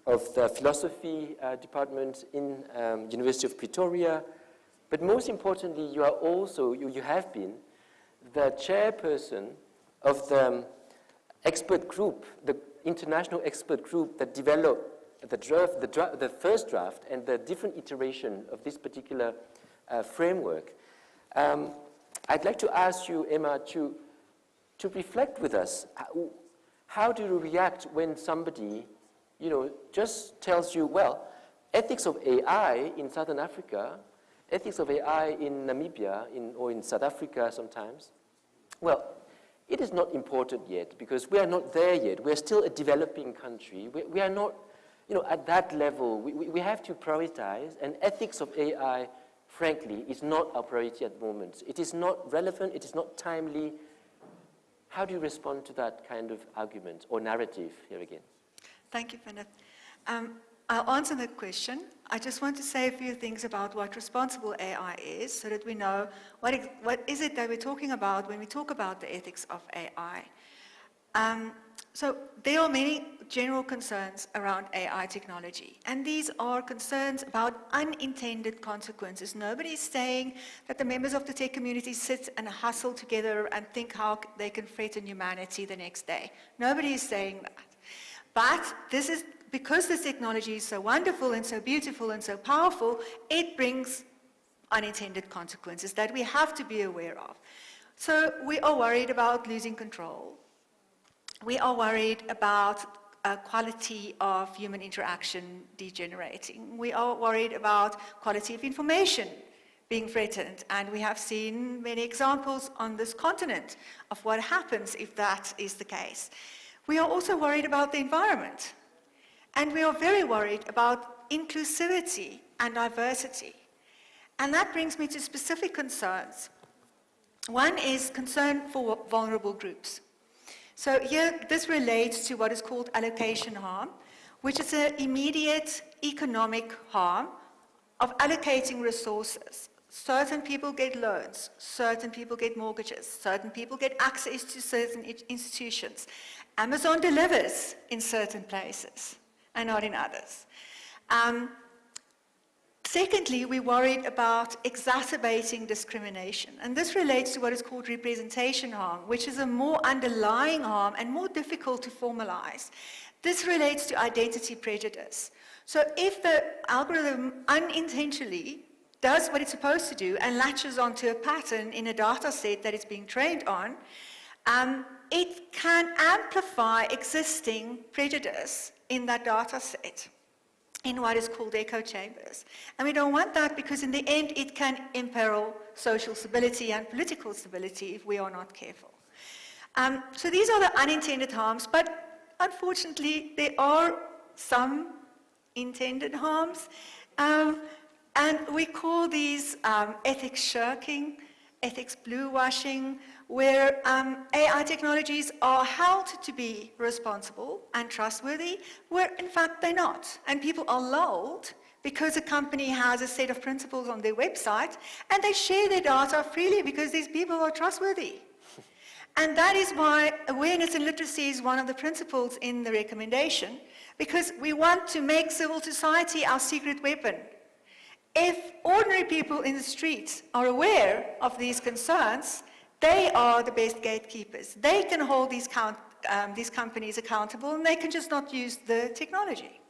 of the philosophy department in University of Pretoria, but most importantly, you are also, you have been the chairperson of the expert group, the international expert group that developed the first draft and the different iteration of this particular framework. I'd like to ask you, Emma, to reflect with us. How do you react when somebody, just tells you, well, ethics of AI in Southern Africa, ethics of AI in Namibia, or in South Africa sometimes, well, it is not important yet because we are not there yet. We are still a developing country. We are not, at that level. We have to prioritize, and ethics of AI, frankly, is not our priority at the moment. It is not relevant. It is not timely. How do you respond to that kind of argument or narrative here again? Thank you, Bennett. I'll answer that question. I just want to say a few things about what responsible AI is so that we know what is it that we're talking about when we talk about the ethics of AI. So there are many general concerns around AI technology, and these are concerns about unintended consequences. Nobody's saying that the members of the tech community sit and hustle together and think how they can threaten humanity the next day. Nobody is saying that. But this is because this technology is so wonderful and so beautiful and so powerful, it brings unintended consequences that we have to be aware of. So we are worried about losing control. We are worried about quality of human interaction degenerating. We are worried about quality of information being threatened, and we have seen many examples on this continent of what happens if that is the case. We are also worried about the environment, and we are very worried about inclusivity and diversity. And that brings me to specific concerns. One is concern for vulnerable groups. So here, this relates to what is called allocation harm, which is an immediate economic harm of allocating resources. Certain people get loans, certain people get mortgages, certain people get access to certain institutions. Amazon delivers in certain places and not in others. Secondly, we're worried about exacerbating discrimination. And this relates to what is called representation harm, which is a more underlying harm and more difficult to formalize. This relates to identity prejudice. So if the algorithm unintentionally does what it's supposed to do and latches onto a pattern in a data set that it's being trained on, it can amplify existing prejudice in that data set, in what is called echo chambers. And we don't want that because in the end it can imperil social stability and political stability if we are not careful. So these are the unintended harms, but unfortunately, there are some intended harms. And we call these ethics shirking, ethics blue washing, where AI technologies are held to be responsible and trustworthy, where in fact they're not. And people are lulled because a company has a set of principles on their website and they share their data freely because these people are trustworthy. And that is why awareness and literacy is one of the principles in the recommendation, because we want to make civil society our secret weapon. If ordinary people in the streets are aware of these concerns, they are the best gatekeepers. They can hold these companies accountable, and they can just not use the technology.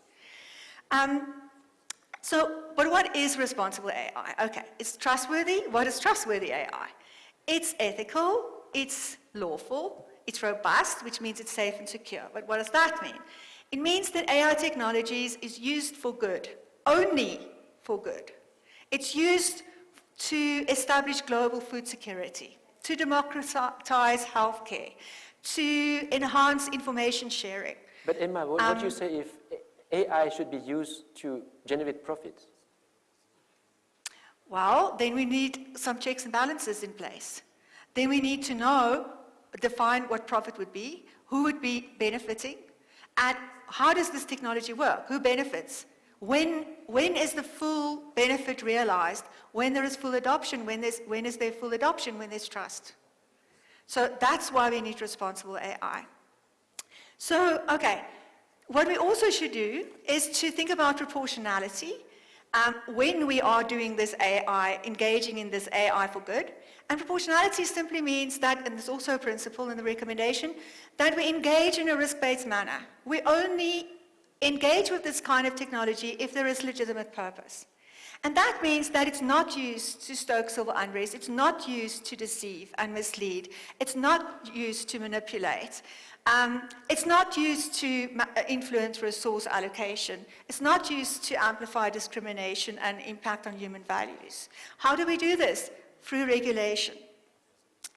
But what is responsible AI? Okay, it's trustworthy. What is trustworthy AI? It's ethical, it's lawful, it's robust, which means it's safe and secure. But what does that mean? It means that AI technologies is used for good, only for good. It's used to establish global food security, to democratize healthcare, to enhance information sharing. But Emma, what do you say if AI should be used to generate profits? Well, then we need some checks and balances in place. Then we need to define what profit would be, who would be benefiting, and how does this technology work? Who benefits? When is the full benefit realized? When there is full adoption? When is there full adoption? When there's trust? So that's why we need responsible AI. So, okay, what we also should do is to think about proportionality when we are doing this AI, engaging in this AI for good. And proportionality simply means that, and there's also a principle in the recommendation, that we engage in a risk-based manner. We only engage with this kind of technology if there is legitimate purpose. And that means that it's not used to stoke civil unrest, it's not used to deceive and mislead, it's not used to manipulate, it's not used to influence resource allocation, it's not used to amplify discrimination and impact on human values. How do we do this? Through regulation.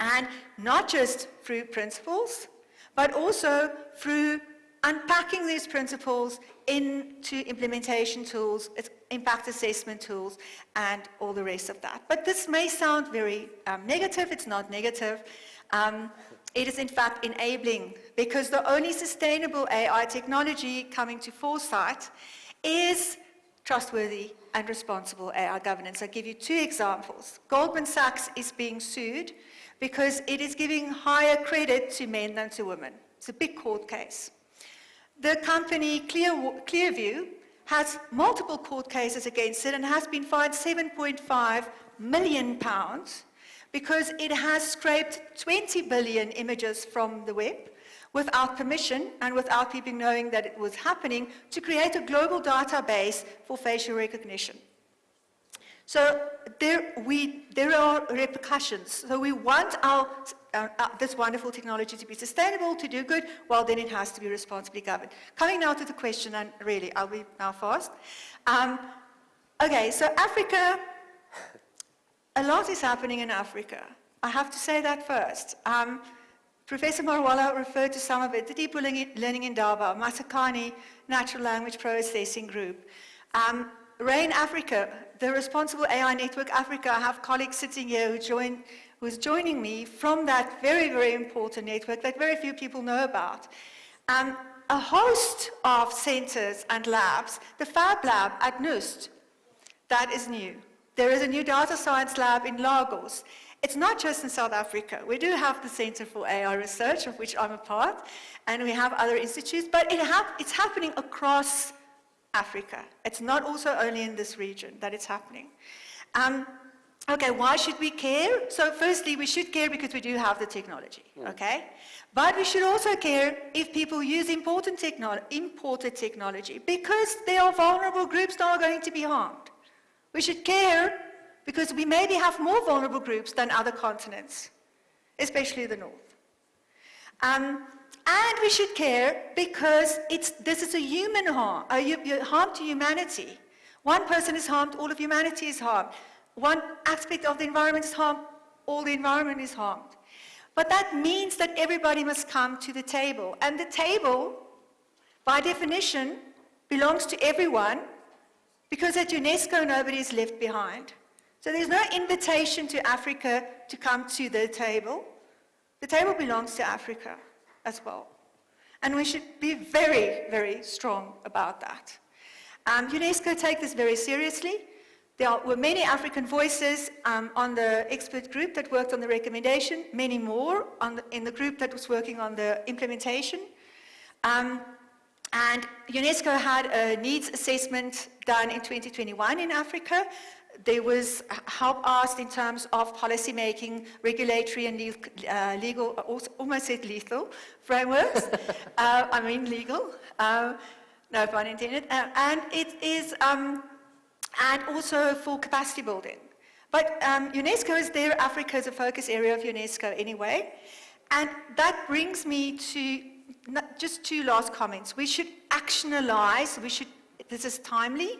And not just through principles, but also through unpacking these principles into implementation tools, impact assessment tools, and all the rest of that. But this may sound very negative. It's not negative. It is in fact enabling, because the only sustainable AI technology coming to foresight is trustworthy and responsible AI governance. I'll give you two examples. Goldman Sachs is being sued because it is giving higher credit to men than to women. It's a big court case. The company Clearview has multiple court cases against it and has been fined £7.5 million because it has scraped 20 billion images from the web without permission and without people knowing that it was happening, to create a global database for facial recognition. So there are repercussions. So we want this wonderful technology to be sustainable, to do good, well then it has to be responsibly governed. Coming now to the question, and really I'll be now fast. Okay, so Africa, a lot is happening in Africa. I have to say that first. Professor Marwala referred to some of it, the Deep Learning Indaba, Masakani Natural Language Processing Group. RAIN Africa, the Responsible AI Network Africa, I have colleagues sitting here who's joining me from that very, very important network that very few people know about. A host of centers and labs, the Fab Lab at NUST, that is new. There is a new data science lab in Lagos. It's not just in South Africa. We do have the Center for AI Research, of which I'm a part, and we have other institutes, but it's happening across Africa. It's not also only in this region that it's happening. Okay, why should we care? So firstly, we should care because we do have the technology, okay? But we should also care if people use imported technology, because there are vulnerable groups that are going to be harmed. We should care because we maybe have more vulnerable groups than other continents, especially the North. And we should care because this is a human harm, harm to humanity. One person is harmed, all of humanity is harmed. One aspect of the environment is harmed, all the environment is harmed. But that means that everybody must come to the table. And the table by definition, belongs to everyone, because at UNESCO, nobody is left behind. So there's no invitation to Africa to come to the table. The table belongs to Africa as well. And we should be very, very strong about that. UNESCO take this very seriously. There were many African voices on the expert group that worked on the recommendation, many more in the group that was working on the implementation. And UNESCO had a needs assessment done in 2021 in Africa. There was help asked in terms of policy making, regulatory and legal, almost said lethal frameworks. I mean legal, no pun intended. And it is, and also for capacity building. But UNESCO is there, Africa is a focus area of UNESCO anyway. And that brings me to just two last comments. We should actionalize, this is timely,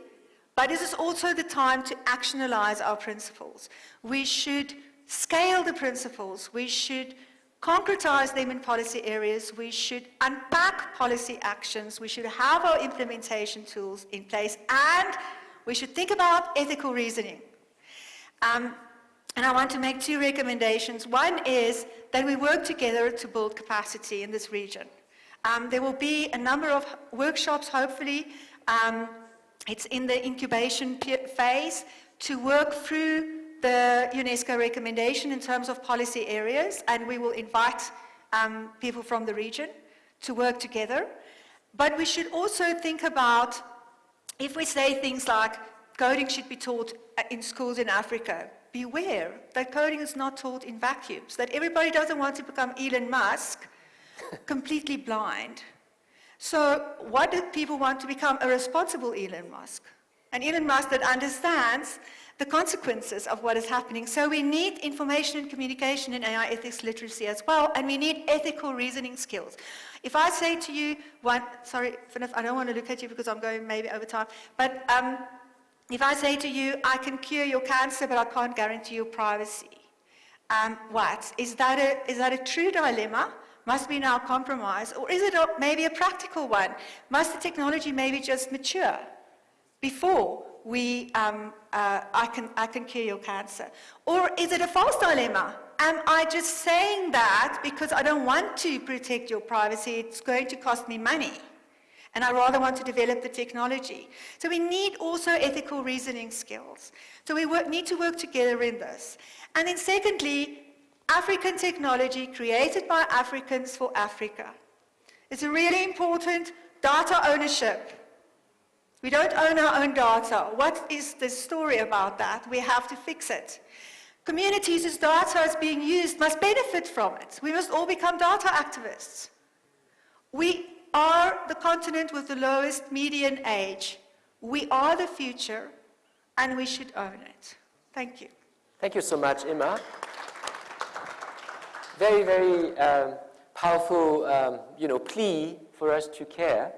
but this is also the time to actionalize our principles. We should scale the principles. We should concretize them in policy areas. We should unpack policy actions. We should have our implementation tools in place, and we should think about ethical reasoning. And I want to make two recommendations. One is that we work together to build capacity in this region. There will be a number of workshops, hopefully. It's in the incubation phase to work through the UNESCO recommendation in terms of policy areas, and we will invite people from the region to work together. But we should also think about, if we say things like coding should be taught in schools in Africa, beware that coding is not taught in vacuums, that everybody doesn't want to become Elon Musk, completely blind. So what do people want to become? A responsible Elon Musk. An Elon Musk that understands the consequences of what is happening. So we need information and communication and AI ethics literacy as well, and we need ethical reasoning skills. If I say to you, sorry, I don't want to look at you because I'm going maybe over time, but if I say to you, I can cure your cancer, but I can't guarantee your privacy, is that a true dilemma? Must we now compromise? Or is it maybe a practical one? Must the technology maybe just mature before I can cure your cancer? Or is it a false dilemma? Am I just saying that because I don't want to protect your privacy, it's going to cost me money, and I rather want to develop the technology? So we need also ethical reasoning skills. So we need to work together in this. And then secondly, African technology created by Africans for Africa. It's a really important data ownership. We don't own our own data. What is the story about that? We have to fix it. Communities whose data is being used must benefit from it. We must all become data activists. We are the continent with the lowest median age. We are the future, and we should own it. Thank you. Thank you so much, Emma. Very, very powerful, plea for us to care.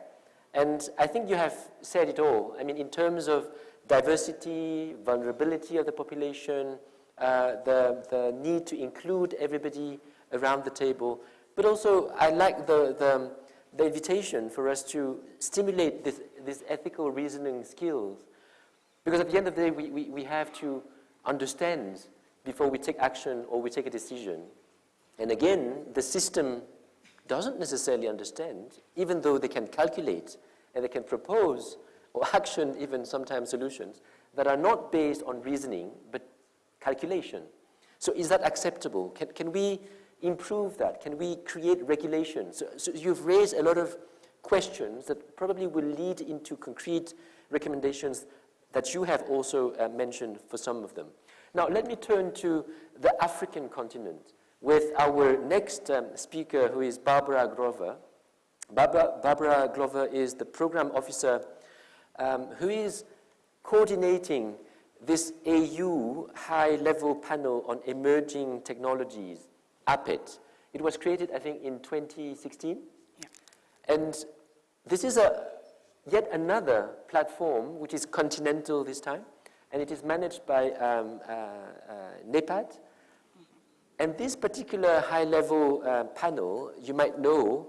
And I think you have said it all. I mean, in terms of diversity, vulnerability of the population, the need to include everybody around the table, but also I like the invitation for us to stimulate this ethical reasoning skills. Because at the end of the day, we have to understand before we take action or we take a decision. And again, the system doesn't necessarily understand, even though they can calculate and they can propose or action even sometimes solutions that are not based on reasoning, but calculation. So is that acceptable? Can we improve that? Can we create regulations? So you've raised a lot of questions that probably will lead into concrete recommendations that you have also mentioned for some of them. Now, let me turn to the African continent with our next speaker, who is Barbara Glover. Barbara Glover is the program officer who is coordinating this AU high-level panel on emerging technologies, APET. It was created, I think, in 2016. Yeah. And this is yet another platform which is continental this time, and it is managed by NEPAD. And this particular high-level panel, you might know,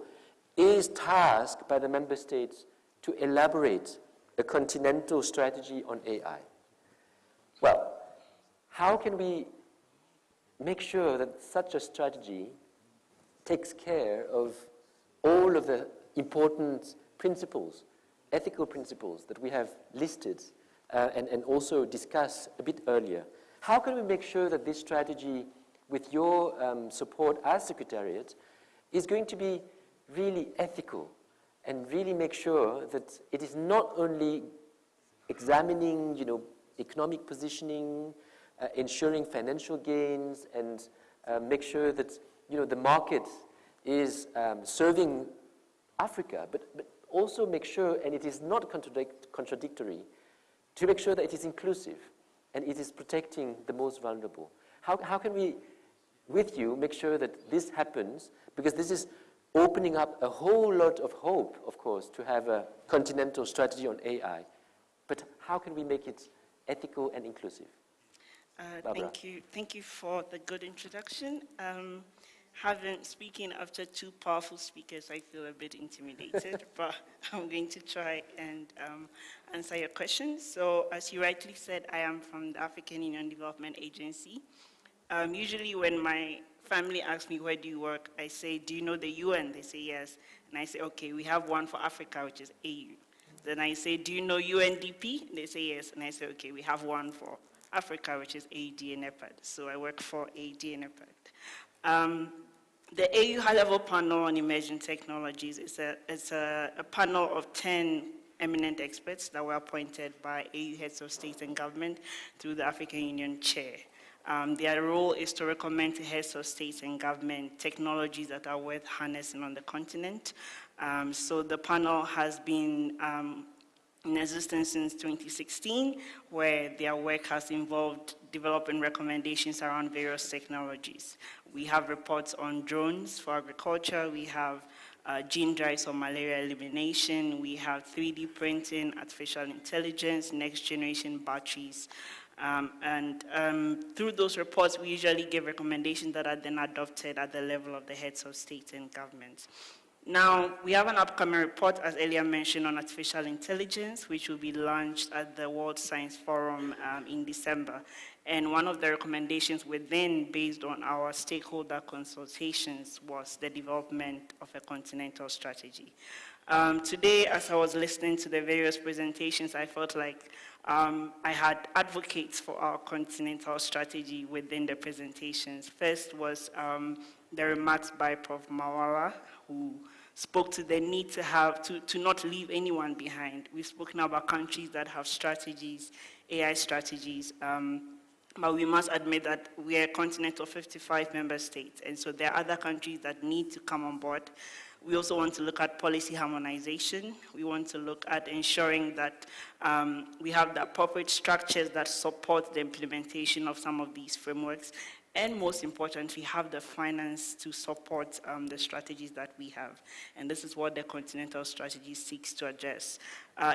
is tasked by the member states to elaborate a continental strategy on AI. Well, how can we make sure that such a strategy takes care of all of the important principles, ethical principles that we have listed and also discussed a bit earlier? How can we make sure that this strategy, with your support as Secretariat, is going to be really ethical and really make sure that it is not only examining, economic positioning, ensuring financial gains, and make sure that, the market is serving Africa, but also make sure, and it is not contradictory, to make sure that it is inclusive and it is protecting the most vulnerable. How can we, with you, make sure that this happens? Because this is opening up a whole lot of hope, of course, to have a continental strategy on AI. But how can we make it ethical and inclusive? Thank you. Thank you for the good introduction. Speaking after two powerful speakers, I feel a bit intimidated, but I'm going to try and answer your questions. So, as you rightly said, I am from the African Union Development Agency. Usually when my family asks me, where do you work? I say, do you know the UN? They say yes. And I say, okay, we have one for Africa, which is AU. Then I say, do you know UNDP? They say yes. And I say, okay, we have one for Africa, which is AD and EPAD. So I work for AD and EPAD. The AU High-Level Panel on Emerging Technologies is a panel of 10 eminent experts that were appointed by AU heads of state and government through the African Union chair. Their role is to recommend to heads of states and government technologies that are worth harnessing on the continent. So the panel has been in existence since 2016, where their work has involved developing recommendations around various technologies. We have reports on drones for agriculture, we have gene drives for malaria elimination, we have 3D printing, artificial intelligence, next generation batteries. Through those reports, we usually give recommendations that are then adopted at the level of the heads of state and government. Now, we have an upcoming report, as earlier mentioned, on artificial intelligence, which will be launched at the World Science Forum in December. And one of the recommendations within, based on our stakeholder consultations, was the development of a continental strategy. Today, as I was listening to the various presentations, I felt like I had advocates for our continental strategy within the presentations. First was the remarks by Prof. Mawala, who spoke to the need to not leave anyone behind. We've spoken about countries that have strategies, AI strategies, but we must admit that we are a continent of 55 member states, and so there are other countries that need to come on board. We also want to look at policy harmonization. We want to look at ensuring that we have the appropriate structures that support the implementation of some of these frameworks, and most importantly, have the finance to support the strategies that we have. And this is what the continental strategy seeks to address.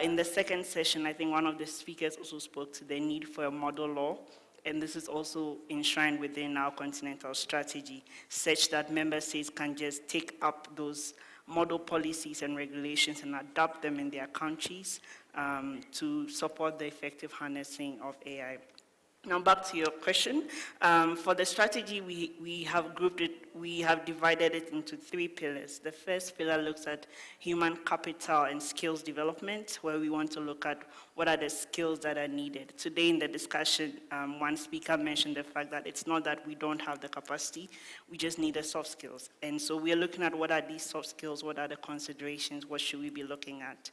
In the second session, I think one of the speakers also spoke to the need for a model law, and this is also enshrined within our continental strategy, such that member states can just take up those model policies and regulations and adopt them in their countries to support the effective harnessing of AI. Now back to your question. For the strategy, we have grouped it, we have divided it into 3 pillars. The first pillar looks at human capital and skills development, where we want to look at what are the skills that are needed. Today in the discussion, one speaker mentioned the fact that it's not that we don't have the capacity, we just need the soft skills. And so we're looking at what are these soft skills, what are the considerations, what should we be looking at.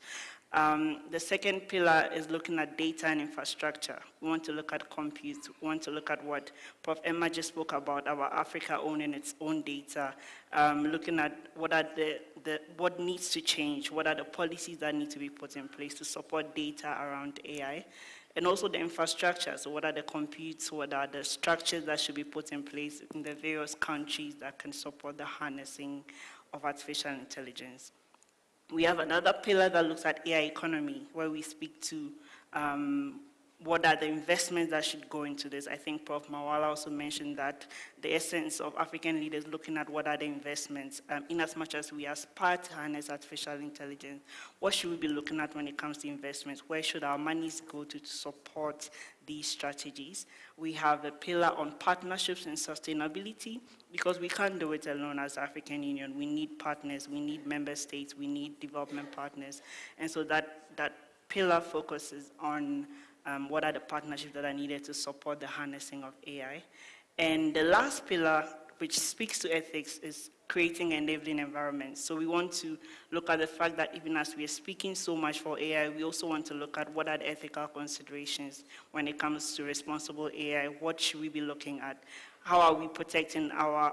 The second pillar is looking at data and infrastructure. We want to look at compute. We want to look at what Prof. Emma just spoke about Africa owning its own data, looking at what are what needs to change, what are the policies that need to be put in place to support data around AI, and also the infrastructure. So what are the computes, what are the structures that should be put in place in the various countries that can support the harnessing of artificial intelligence. We have another pillar that looks at AI economy, where we speak to what are the investments that should go into this. I think Prof. Mawala also mentioned that the essence of African leaders looking at what are the investments, in as much as we aspire to harness artificial intelligence, what should we be looking at when it comes to investments? Where should our monies go to support these strategies? We have a pillar on partnerships and sustainability, because we can't do it alone as African Union. We need partners, we need member states, we need development partners. And so that pillar focuses on what are the partnerships that are needed to support the harnessing of AI. And the last pillar, which speaks to ethics, is creating enabling environments. So we want to look at the fact that even as we are speaking so much for AI, we also want to look at what are the ethical considerations when it comes to responsible AI. What should we be looking at? How are we protecting our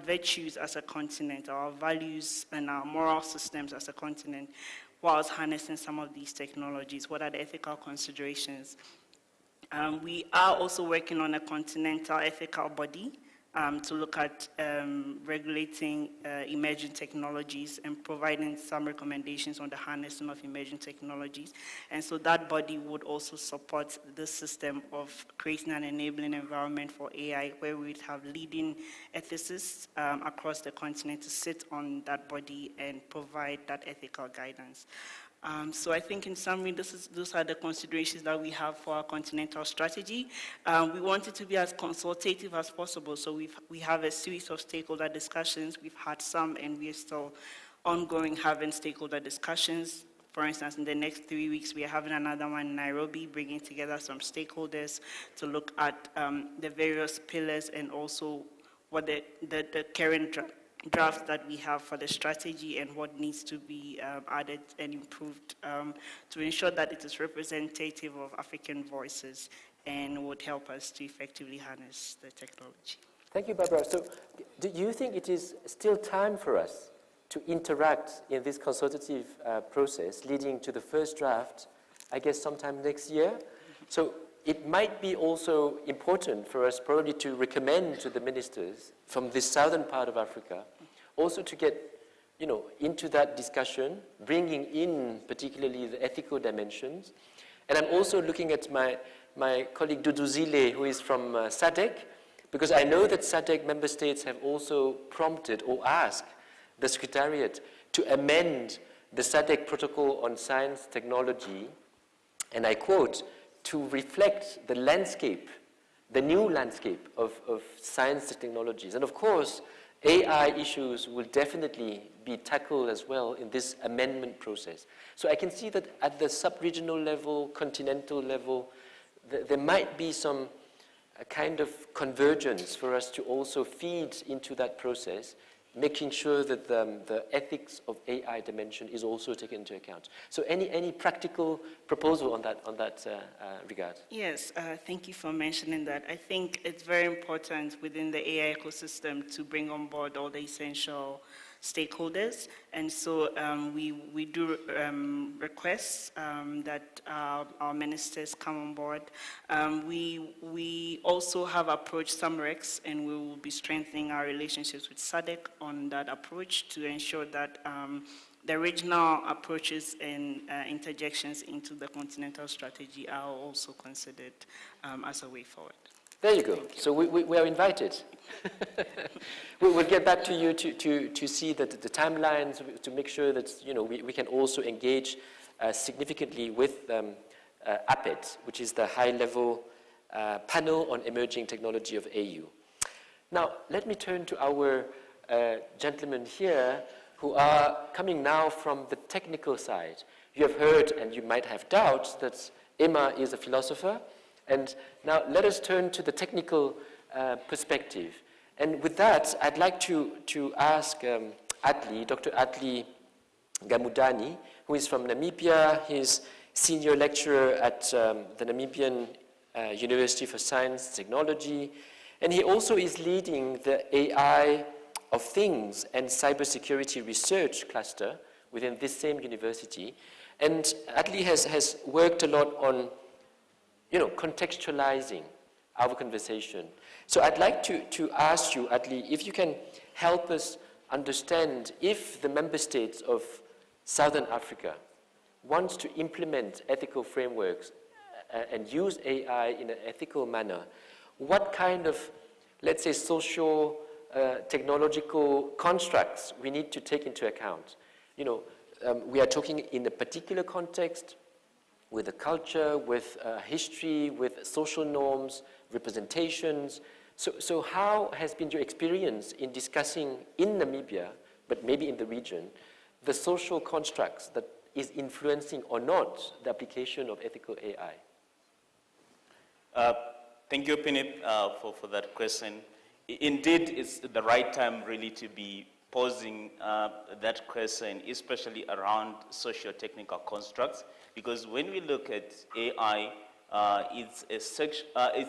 virtues as a continent, our values and our moral systems as a continent, whilst harnessing some of these technologies? What are the ethical considerations? We are also working on a continental ethical body to look at regulating emerging technologies and providing some recommendations on the harnessing of emerging technologies. And so that body would also support the system of creating an enabling environment for AI, where we'd have leading ethicists across the continent to sit on that body and provide that ethical guidance. So I think in summary, those are the considerations that we have for our continental strategy. We want it to be as consultative as possible. So we have a series of stakeholder discussions. We've had some, and we are still ongoing having stakeholder discussions. For instance, in the next 3 weeks, we are having another one in Nairobi, bringing together some stakeholders to look at the various pillars and also what the current draft that we have for the strategy and what needs to be added and improved to ensure that it is representative of African voices and would help us to effectively harness the technology. Thank you, Barbara. So do you think it is still time for us to interact in this consultative process leading to the first draft, I guess sometime next year? So it might be also important for us probably to recommend to the ministers from this southern part of Africa also to get, into that discussion, bringing in particularly the ethical dimensions. And I'm also looking at my colleague Dudu Zile, who is from SADC, because I know that SADC member states have also prompted or asked the Secretariat to amend the SADC Protocol on Science Technology, and I quote, to reflect the landscape, the new landscape of science technologies. And of course, AI issues will definitely be tackled as well in this amendment process. So I can see that at the sub-regional level, continental level, there might be some kind of convergence for us to also feed into that process, making sure that the ethics of AI dimension is also taken into account. So any practical proposal on that regard? Yes, thank you for mentioning that. I think it's very important within the AI ecosystem to bring on board all the essential stakeholders, and so we do request that our ministers come on board. We also have approached SAMREX, and we will be strengthening our relationships with SADC on that approach to ensure that the regional approaches and interjections into the continental strategy are also considered as a way forward. There you go. So we are invited. We'll get back to you to see that the timelines, to make sure that we can also engage significantly with APET, which is the high-level panel on emerging technology of AU. Now, let me turn to our gentlemen here who are coming now from the technical side. You have heard, and you might have doubts, that Emma is a philosopher. And now let us turn to the technical perspective. And with that, I'd like to ask Dr. Atli Gamudani, who is from Namibia. He's senior lecturer at the Namibian University for Science Technology. And he also is leading the AI of Things and Cybersecurity Research cluster within this same university. And Atli has worked a lot on contextualizing our conversation. So I'd like to ask you, Atli, if you can help us understand if the member states of Southern Africa want to implement ethical frameworks and use AI in an ethical manner, what kind of, let's say, social, technological constructs we need to take into account? You know, we are talking in a particular context, with a culture, with history, with social norms, representations. So how has been your experience in discussing in Namibia, but maybe in the region, the social constructs that is influencing or not the application of ethical AI? Thank you, Pinip, for that question. Indeed, it's the right time really to be posing that question, especially around socio-technical constructs, because when we look at AI, it's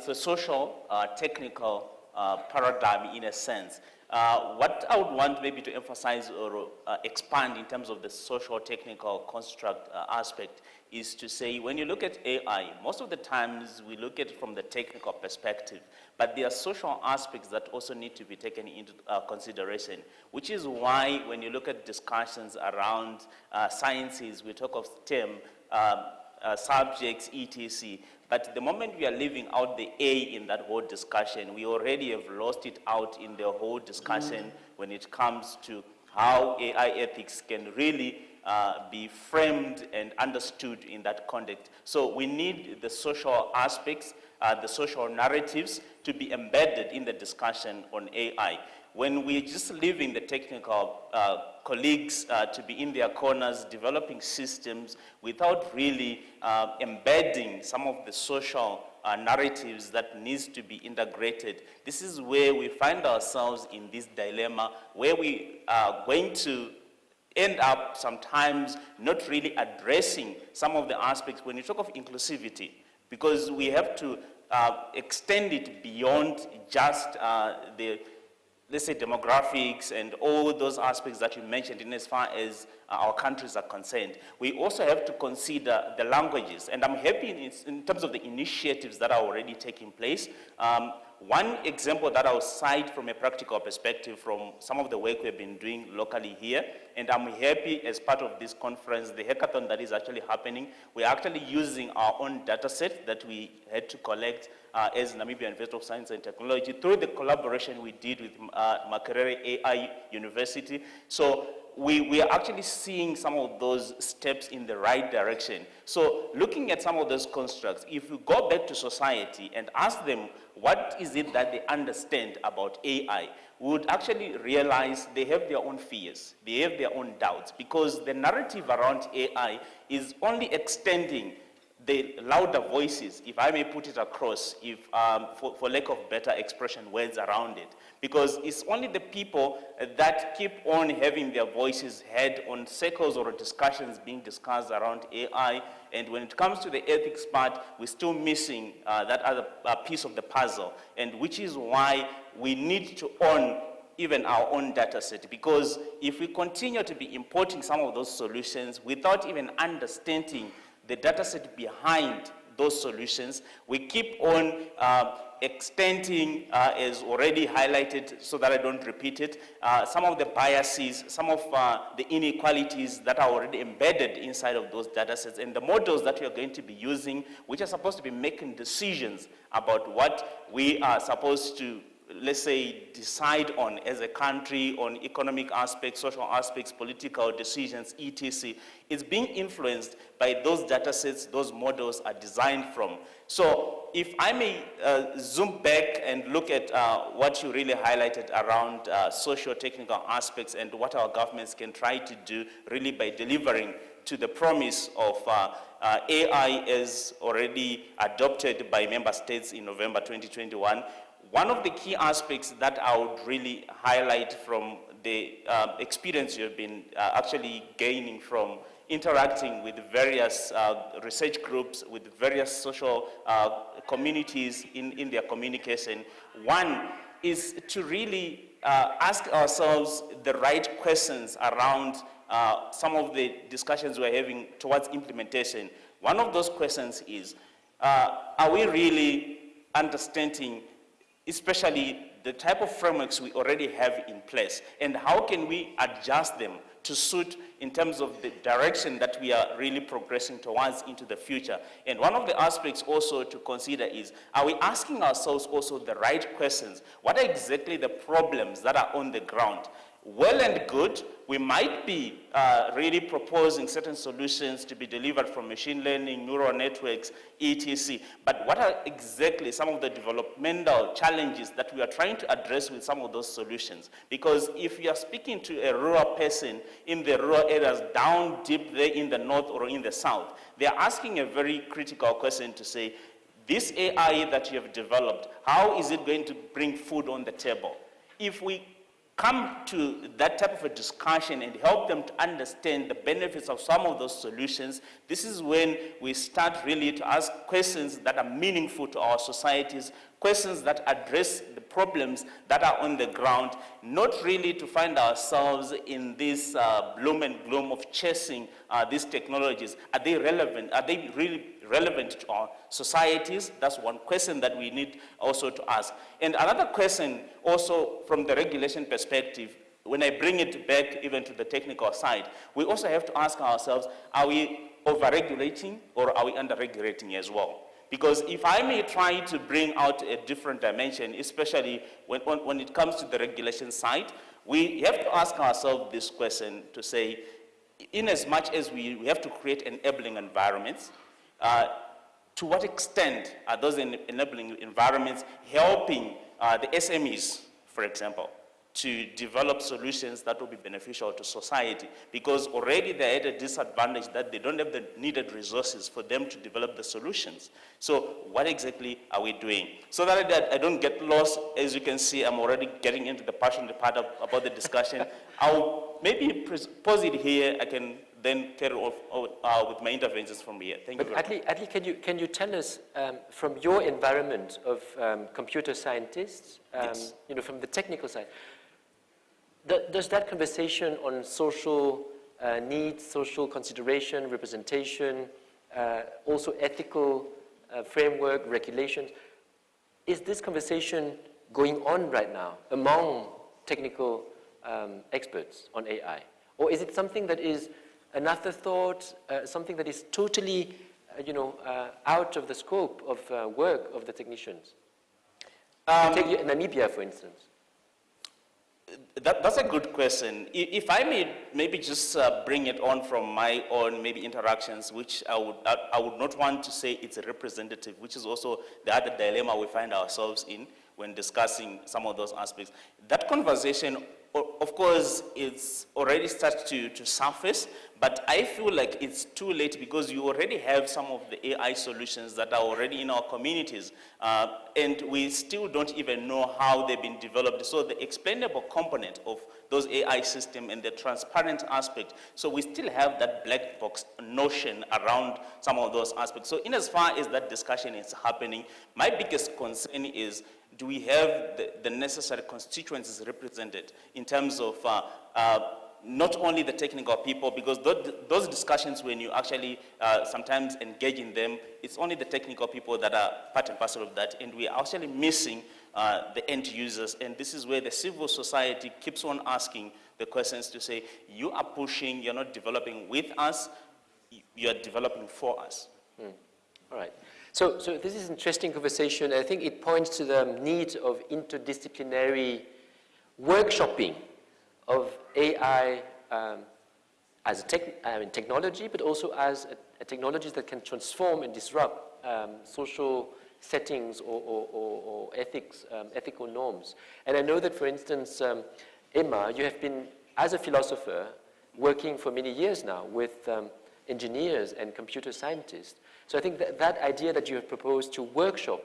a social technical paradigm in a sense. What I would want maybe to emphasize or expand in terms of the social technical construct aspect is to say, when you look at AI, most of the times we look at it from the technical perspective, but there are social aspects that also need to be taken into consideration, which is why when you look at discussions around sciences, we talk of STEM, subjects, etc. But the moment we are leaving out the A in that whole discussion, we already have lost it out in the whole discussion when it comes to how AI ethics can really be framed and understood in that context. So we need the social aspects, the social narratives to be embedded in the discussion on AI. When we're just leaving the technical colleagues to be in their corners developing systems without really embedding some of the social narratives that needs to be integrated, this is where we find ourselves in this dilemma where we are going to end up sometimes not really addressing some of the aspects when you talk of inclusivity, because we have to extend it beyond just the, let's say, demographics and all those aspects that you mentioned in as far as our countries are concerned. We also have to consider the languages, and I'm happy in terms of the initiatives that are already taking place. One example that I'll cite from a practical perspective from some of the work we've been doing locally here, and I'm happy as part of this conference, the hackathon that is actually happening, we're actually using our own data set that we had to collect as Namibia University of Science and Technology through the collaboration we did with Makerere AI University. So we are actually seeing some of those steps in the right direction. So looking at some of those constructs, if we go back to society and ask them what is it that they understand about AI, we would actually realize they have their own fears, they have their own doubts, because the narrative around AI is only extending the louder voices, if I may put it across, if, for lack of better expression, words around it. Because it's only the people that keep on having their voices heard on circles or discussions being discussed around AI. And when it comes to the ethics part, we're still missing that other piece of the puzzle. And which is why we need to own even our own data set. Because if we continue to be importing some of those solutions without even understanding the data set behind those solutions, we keep on extending, as already highlighted, so that I don't repeat it, some of the biases, some of the inequalities that are already embedded inside of those data sets, and the models that we are going to be using, which are supposed to be making decisions about what we are supposed to, let's say, decide on as a country, on economic aspects, social aspects, political decisions, etc. It's being influenced by those data sets those models are designed from. So if I may zoom back and look at what you really highlighted around socio-technical aspects and what our governments can try to do really by delivering to the promise of AI as already adopted by member states in November 2021, one of the key aspects that I would really highlight from the experience you've been actually gaining from interacting with various research groups, with various social communities in their communication. One is to really ask ourselves the right questions around some of the discussions we're having towards implementation. One of those questions is, are we really understanding especially the type of frameworks we already have in place, and how can we adjust them to suit in terms of the direction that we are really progressing towards into the future. And one of the aspects also to consider is, are we asking ourselves also the right questions? What are exactly the problems that are on the ground? Well and good, we might be really proposing certain solutions to be delivered from machine learning, neural networks, etc. But what are exactly some of the developmental challenges that we are trying to address with some of those solutions? Because if you are speaking to a rural person in the rural areas down deep there in the north or in the south, they are asking a very critical question to say, this AI that you have developed, how is it going to bring food on the table? If we come to that type of a discussion and help them to understand the benefits of some of those solutions, this is when we start really to ask questions that are meaningful to our societies, questions that address the problems that are on the ground, not really to find ourselves in this bloom and gloom of chasing these technologies. Are they relevant? Are they really relevant to our societies? That's one question that we need also to ask. And another question also from the regulation perspective, when I bring it back even to the technical side, we also have to ask ourselves, are we over-regulating or are we under-regulating as well? Because if I may try to bring out a different dimension, especially when it comes to the regulation side, we have to ask ourselves this question to say, in as much as we have to create enabling environments, to what extent are those enabling environments helping the SMEs, for example, to develop solutions that will be beneficial to society? Because already they're at a disadvantage that they don't have the needed resources for them to develop the solutions. So what exactly are we doing? So that I don't get lost, as you can see, I'm already getting into the passionate part about the discussion. I'll maybe pause it here. I can then carry off with my interventions from here. Thank you very much. Atli, can you tell us from your environment of computer scientists, Yes. From the technical side, does that conversation on social needs, social consideration, representation, also ethical framework, regulations, is this conversation going on right now among technical experts on AI? Or is it something that is an afterthought, something that is totally, out of the scope of work of the technicians? Take Namibia, for instance. That's a good question. If I may maybe just bring it on from my own maybe interactions, which I would not want to say it's a representative, which is also the other dilemma we find ourselves in when discussing some of those aspects. That conversation, of course, it's already started to surface, but I feel like it's too late because you already have some of the AI solutions that are already in our communities, and we still don't even know how they've been developed. So the explainable component of those AI systems and the transparent aspect, so we still have that black box notion around some of those aspects. So in as far as that discussion is happening, my biggest concern is, do we have the necessary constituencies represented in terms of not only the technical people, because those discussions, when you actually sometimes engage in them, it's only the technical people that are part and parcel of that, and we are actually missing the end users. And this is where the civil society keeps on asking the questions to say, you are pushing, you're not developing with us, you are developing for us. All right. So this is an interesting conversation. I think it points to the need of interdisciplinary workshopping of AI as a technology, but also as a technology that can transform and disrupt social settings or ethics, ethical norms. And I know that, for instance, Emma, you have been, as a philosopher, working for many years now with engineers and computer scientists. So I think that idea that you have proposed to workshop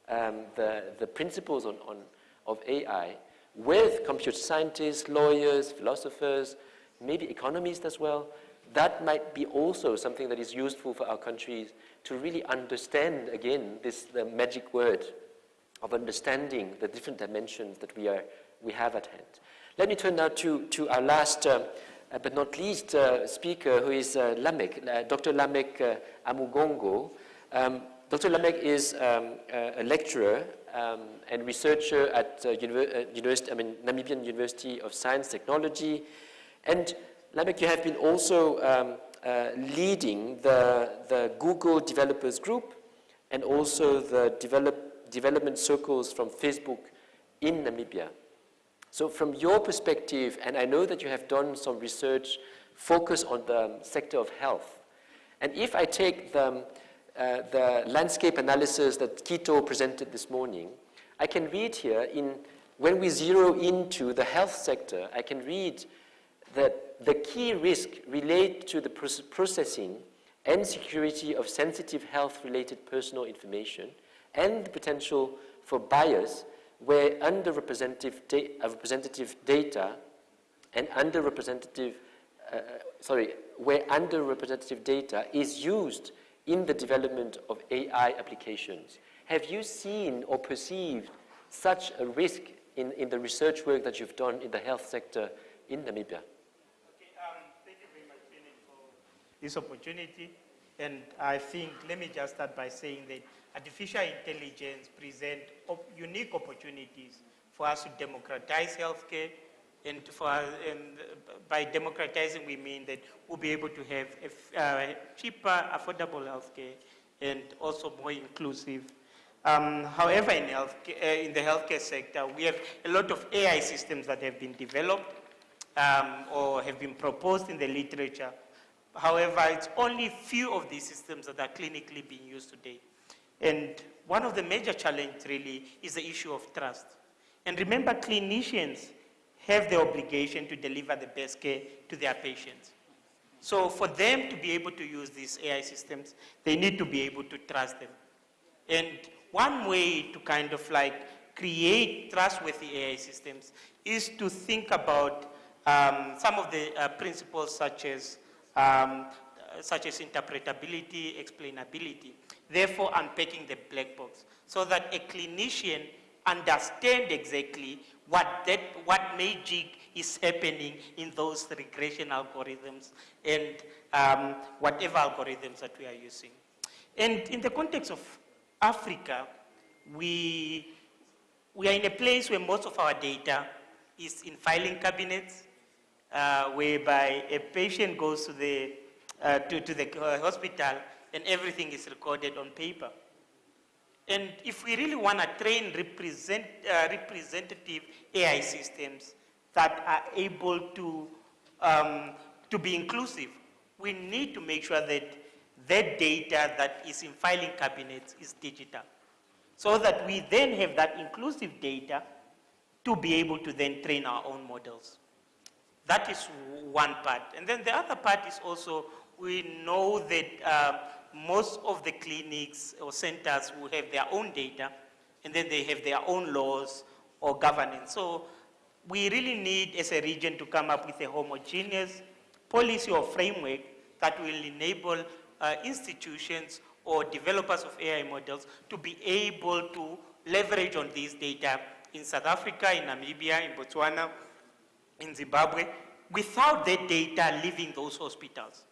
the principles of AI with computer scientists, lawyers, philosophers, maybe economists as well, that might be also something that is useful for our countries to really understand, again, the magic word of understanding the different dimensions that we have at hand. Let me turn now to our last, but not least, speaker, who is Lamek, Dr. Lamek Amugongo. Dr. Lamek is a lecturer and researcher at Namibian University of Science Technology. And Lamek, you have been also leading the Google Developers Group and also the development circles from Facebook in Namibia. So from your perspective, and I know that you have done some research focused on the sector of health, and if I take the landscape analysis that Kito presented this morning, I can read here, when we zero into the health sector, I can read that the key risk relate to the processing and security of sensitive health-related personal information and the potential for bias where underrepresentative data and where underrepresentative data is used in the development of AI applications. Have you seen or perceived such a risk in the research work that you've done in the health sector in Namibia? Thank you very much, Bennett, for this opportunity. And I think, let me just start by saying that artificial intelligence presents unique opportunities for us to democratize healthcare. And by democratizing, we mean that we'll be able to have cheaper, affordable healthcare and also more inclusive. However, in the healthcare sector, we have a lot of AI systems that have been developed or have been proposed in the literature. However, it's only few of these systems that are clinically being used today. And one of the major challenges really is the issue of trust. And remember, clinicians have the obligation to deliver the best care to their patients. So for them to be able to use these AI systems, they need to be able to trust them. And one way to kind of like create trustworthy AI systems is to think about some of the principles such as interpretability, explainability, therefore unpacking the black box, so that a clinician understands exactly what magic is happening in those regression algorithms and whatever algorithms that we are using. And in the context of Africa, we are in a place where most of our data is in filing cabinets, whereby a patient goes to the hospital and everything is recorded on paper. And if we really want to train representative AI systems that are able to be inclusive, we need to make sure that that data that is in filing cabinets is digital, so that we then have that inclusive data to be able to then train our own models. That is one part. And then the other part is also, we know that most of the clinics or centers will have their own data, and then they have their own laws or governance. So we really need, as a region, to come up with a homogeneous policy or framework that will enable institutions or developers of AI models to be able to leverage on these data in South Africa, in Namibia, in Botswana, in Zimbabwe, without that data leaving those hospitals.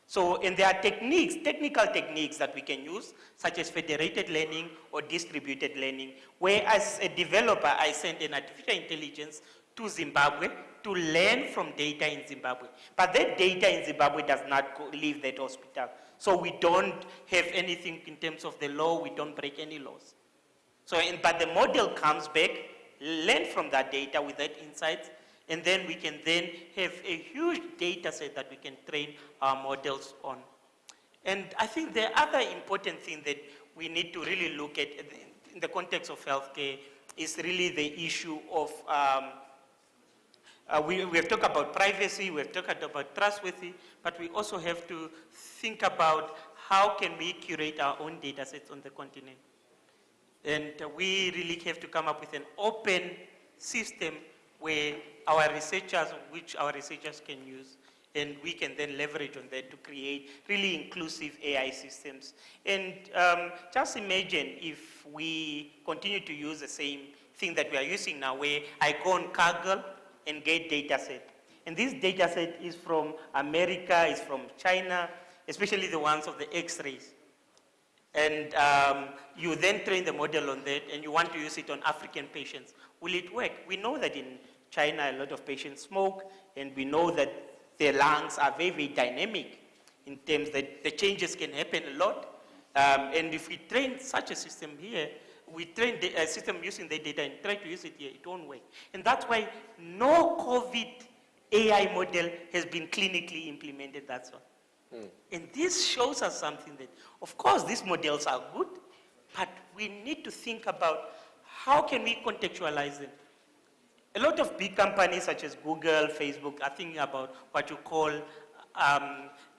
So, and there are techniques, technical techniques that we can use, such as federated learning or distributed learning, where as a developer, I send an artificial intelligence to Zimbabwe to learn from data in Zimbabwe. But that data in Zimbabwe does not leave that hospital. So we don't have anything in terms of the law, we don't break any laws. So, but the model comes back, learn from that data with that insights, and then we can then have a huge data set that we can train our models on. And I think the other important thing that we need to really look at in the context of healthcare is really the issue of, we have talked about privacy, we have talked about trustworthy, but we also have to think about how can we curate our own data sets on the continent. And we really have to come up with an open system where our researchers can use, and we can then leverage on that to create really inclusive AI systems. And just imagine if we continue to use the same thing that we are using now, where I go on Kaggle and get data set. And this data set is from America, is from China, especially the ones of the X-rays. and you then train the model on that, and you want to use it on African patients, will it work? We know that in China, a lot of patients smoke, and we know that their lungs are very, very dynamic in terms that the changes can happen a lot. And if we train such a system here, we train a system using the data and try to use it here, it won't work. And that's why no COVID AI model has been clinically implemented, that's all. And this shows us something that, of course, these models are good, but we need to think about how can we contextualize them. A lot of big companies such as Google, Facebook are thinking about what you call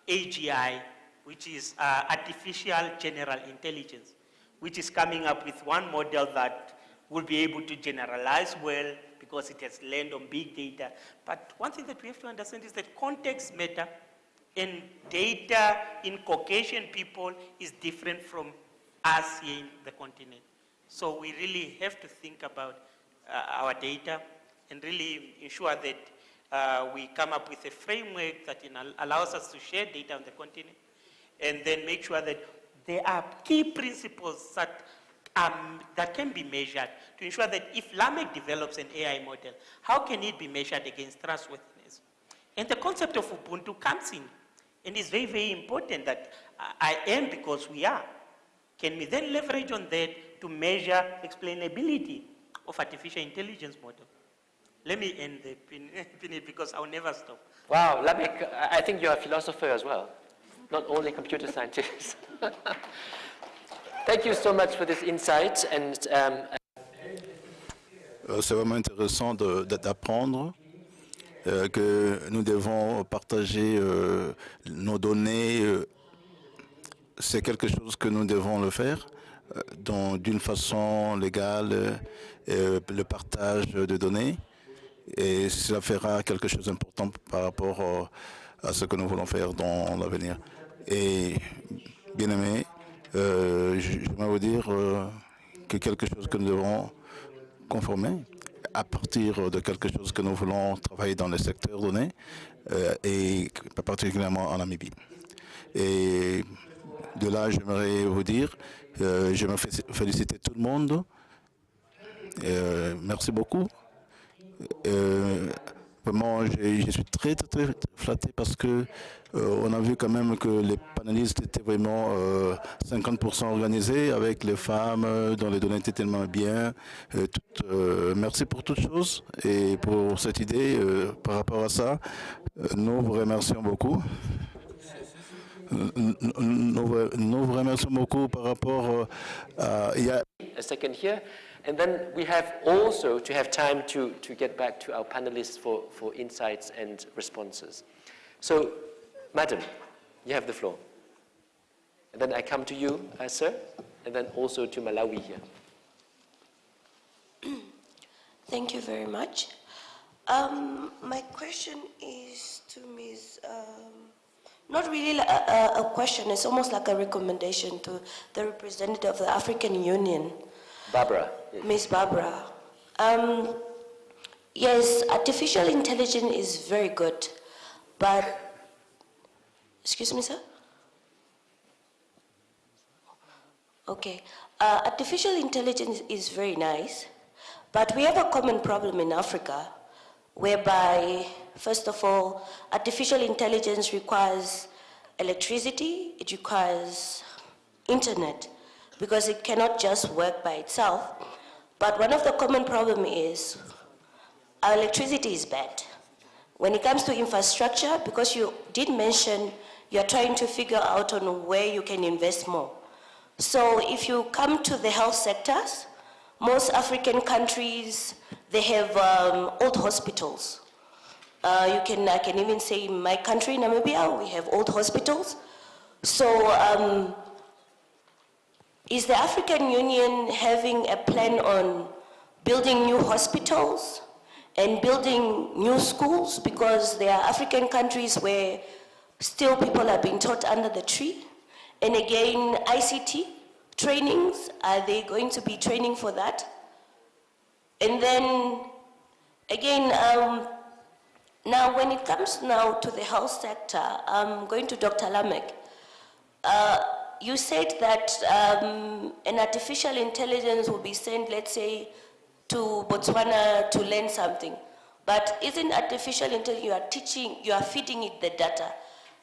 AGI, which is Artificial General Intelligence, which is coming up with one model that will be able to generalize well because it has learned on big data. But one thing that we have to understand is that context matter, and data in Caucasian people is different from us here in the continent. So we really have to think about our data and really ensure that we come up with a framework that allows us to share data on the continent, and then make sure that there are key principles that can be measured to ensure that if LAMEC develops an AI model, how can it be measured against trustworthiness? And the concept of Ubuntu comes in, and it's very, very important that I am because we are. Can we then leverage on that to measure explainability of artificial intelligence model? Let me end the opinion because I'll never stop. Wow, Lamek, I think you're a philosopher as well, not only computer scientist. Thank you so much for this insight. And c'est vraiment intéressant d'apprendre que nous devons partager nos données. C'est quelque chose que nous devons le faire d'une façon légale, le partage de données. Et cela fera quelque chose d'important par rapport à ce que nous voulons faire dans l'avenir. Et bien aimé, j'aimerais vous dire que quelque chose que nous devons conformer à partir de quelque chose que nous voulons travailler dans le secteur donné et particulièrement en Namibie. Et de là, j'aimerais vous dire, j'aimerais féliciter tout le monde. Merci beaucoup. Vraiment, je suis très flatté parce que on a vu quand même que les panélistes étaient vraiment 50% organisés avec les femmes dont les données étaient tellement bien. Merci pour toutes choses et pour cette idée par rapport à ça. Nous vous remercions beaucoup. Nous vous remercions beaucoup par rapport à... A second here. And then we have also to have time to get back to our panelists for insights and responses. So, Madam, you have the floor. And then I come to you, sir, and then also to Malawi here. Thank you very much. My question is to Ms. Not really a question, it's almost like a recommendation to the representative of the African Union. Barbara. Ms. Barbara. Yes, artificial intelligence is very good, but, excuse me, sir? Okay. Artificial intelligence is very nice, but we have a common problem in Africa, whereby, first of all, artificial intelligence requires electricity, it requires internet, because it cannot just work by itself. But one of the common problems is our electricity is bad. When it comes to infrastructure, because you did mention you're trying to figure out on where you can invest more. So if you come to the health sectors, most African countries, they have old hospitals. I can even say in my country, Namibia, we have old hospitals. So is the African Union having a plan on building new hospitals and building new schools? Because there are African countries where still people are being taught under the tree. And again, ICT trainings, are they going to be training for that? And then, again, now when it comes now to the health sector, I'm going to Dr. Lamek. you said that an artificial intelligence will be sent, let's say, to Botswana to learn something. But isn't artificial intelligence, you are feeding it the data?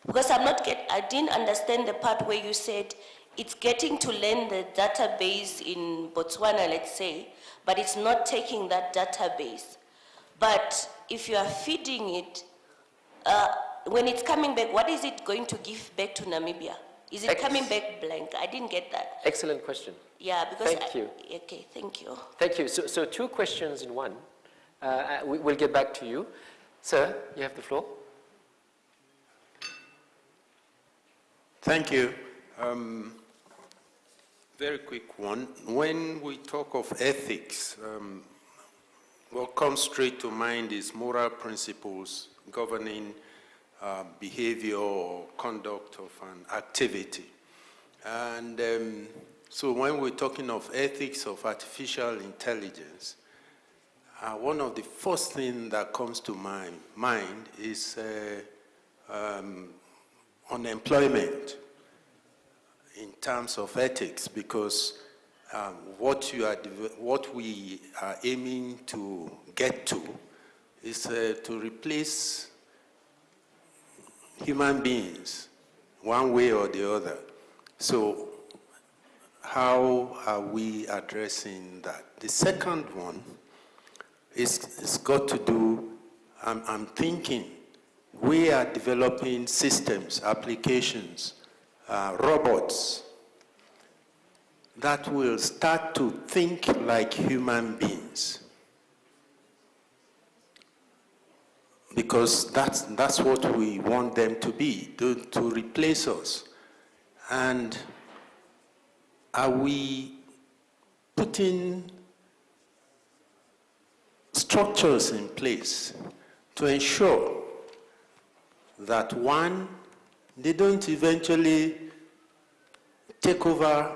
Because I didn't understand the part where you said it's getting to learn the database in Botswana, let's say, but it's not taking that database. But if you are feeding it, when it's coming back, what is it going to give back to Namibia? Is it coming back blank? I didn't get that. Excellent question. Yeah, because Thank you. Okay, thank you. Thank you. So two questions in one. We'll get back to you. Sir, you have the floor. Thank you. Very quick one. When we talk of ethics, what comes straight to mind is moral principles governing behavior or conduct of an activity. And so when we're talking of ethics of artificial intelligence, one of the first things that comes to my mind is unemployment in terms of ethics, because what we are aiming to get to is to replace human beings one way or the other. So how are we addressing that? The second one is got to do, I'm thinking, we are developing systems, applications, robots that will start to think like human beings. Because that's what we want them to be, to replace us. And are we putting structures in place to ensure that, one, they don't eventually take over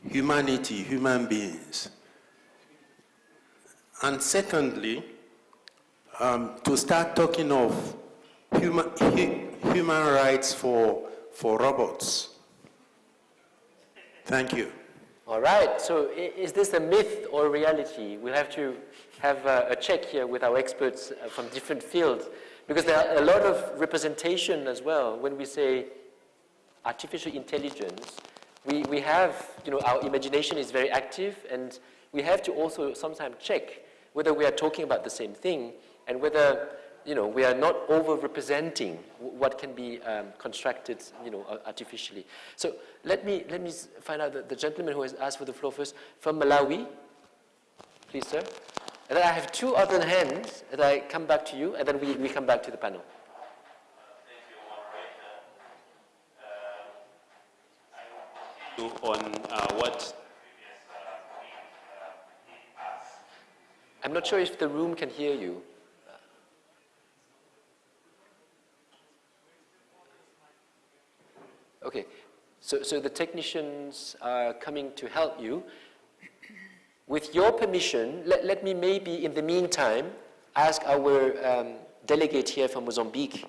humanity, human beings. And secondly, to start talking of human rights for robots. Thank you. All right, so is this a myth or reality? We'll have to have a check here with our experts from different fields, because there are a lot of representation as well. When we say artificial intelligence, we have, our imagination is very active, and we have to also sometimes check whether we are talking about the same thing and whether, we are not over-representing what can be constructed, artificially. So let me find out the gentleman who has asked for the floor first, from Malawi. Please, sir. And then I have two other hands, and I come back to you, and then we come back to the panel. On what? I'm not sure if the room can hear you. Okay, so the technicians are coming to help you. With your permission, let me maybe in the meantime ask our delegate here from Mozambique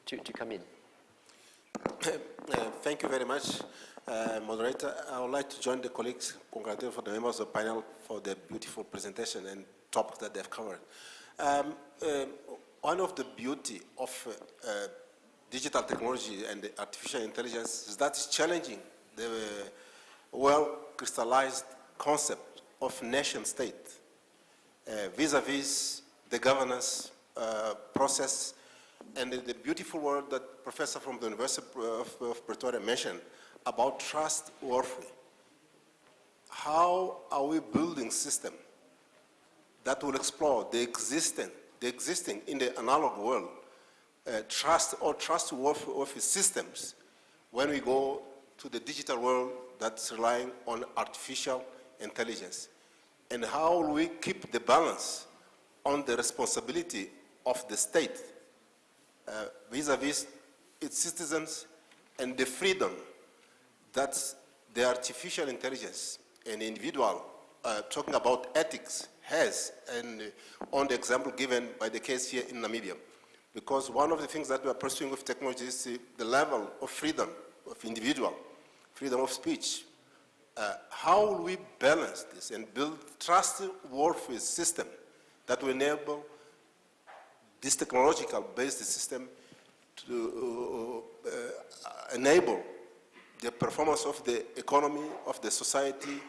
to come in. Thank you very much, moderator. I would like to join the colleagues, congratulate for the members of the panel for the beautiful presentation and topics that they've covered. One of the beauty of digital technology and artificial intelligence is that it's challenging the well-crystallized concept of nation-state vis-a-vis the governance process and the beautiful word that Professor from the University of Pretoria mentioned about trustworthy. How are we building system that will explore the existing in the analog world trustworthy systems when we go to the digital world that's relying on artificial intelligence? And how will we keep the balance on the responsibility of the state vis-a-vis its citizens and the freedom that the artificial intelligence and individual, talking about ethics, has, and on the example given by the case here in Namibia. Because one of the things that we are pursuing with technology is the level of freedom of individual freedom of speech. How will we balance this and build trustworthy system that will enable this technological-based system to enable the performance of the economy, of the society,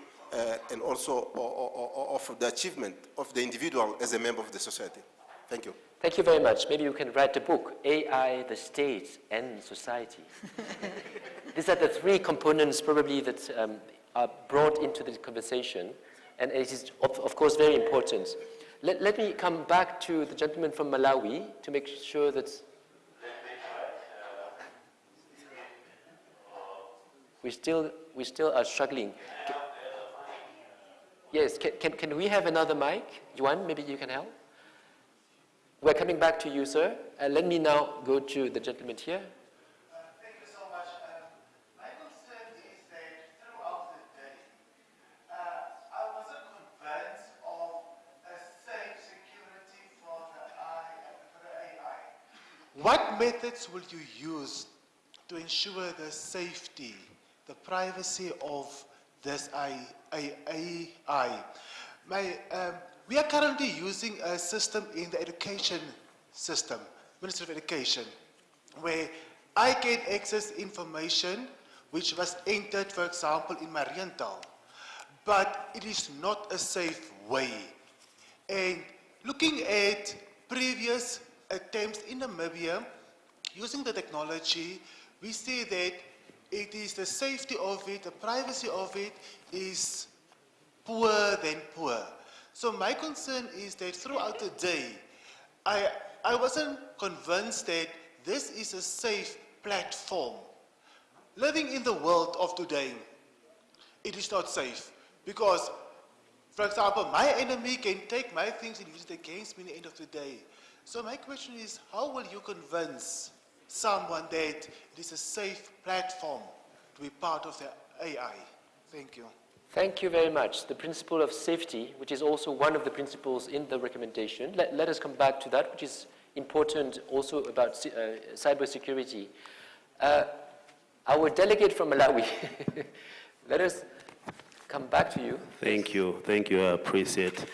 and also of the achievement of the individual as a member of the society. Thank you. Thank you very much. Maybe you can write a book, AI, the State, and Society. These are the three components probably that are brought into the conversation, and it is, of course, very important. Let me come back to the gentleman from Malawi to make sure that we still are struggling. Yes, can we have another mic? Yuan, maybe you can help? We're coming back to you, sir. Let me now go to the gentleman here. Thank you so much. My concern is that throughout the day, I wasn't convinced of a safe security for the AI. What methods will you use to ensure the safety, the privacy of this AI? We are currently using a system in the education system, Ministry of Education, where I can access information which was entered, for example, in Marienthal, but it is not a safe way. And looking at previous attempts in Namibia, using the technology, we see that it is the safety of it, the privacy of it is poor than poor. So my concern is that throughout the day, I wasn't convinced that this is a safe platform. Living in the world of today, it is not safe because, for example, my enemy can take my things and use it against me at the end of the day. So my question is, how will you convince someone that it is a safe platform to be part of the AI? Thank you. Thank you very much. The principle of safety, which is also one of the principles in the recommendation, let us come back to that, which is important also about cybersecurity. Our delegate from Malawi, let us come back to you. Thank you, I appreciate.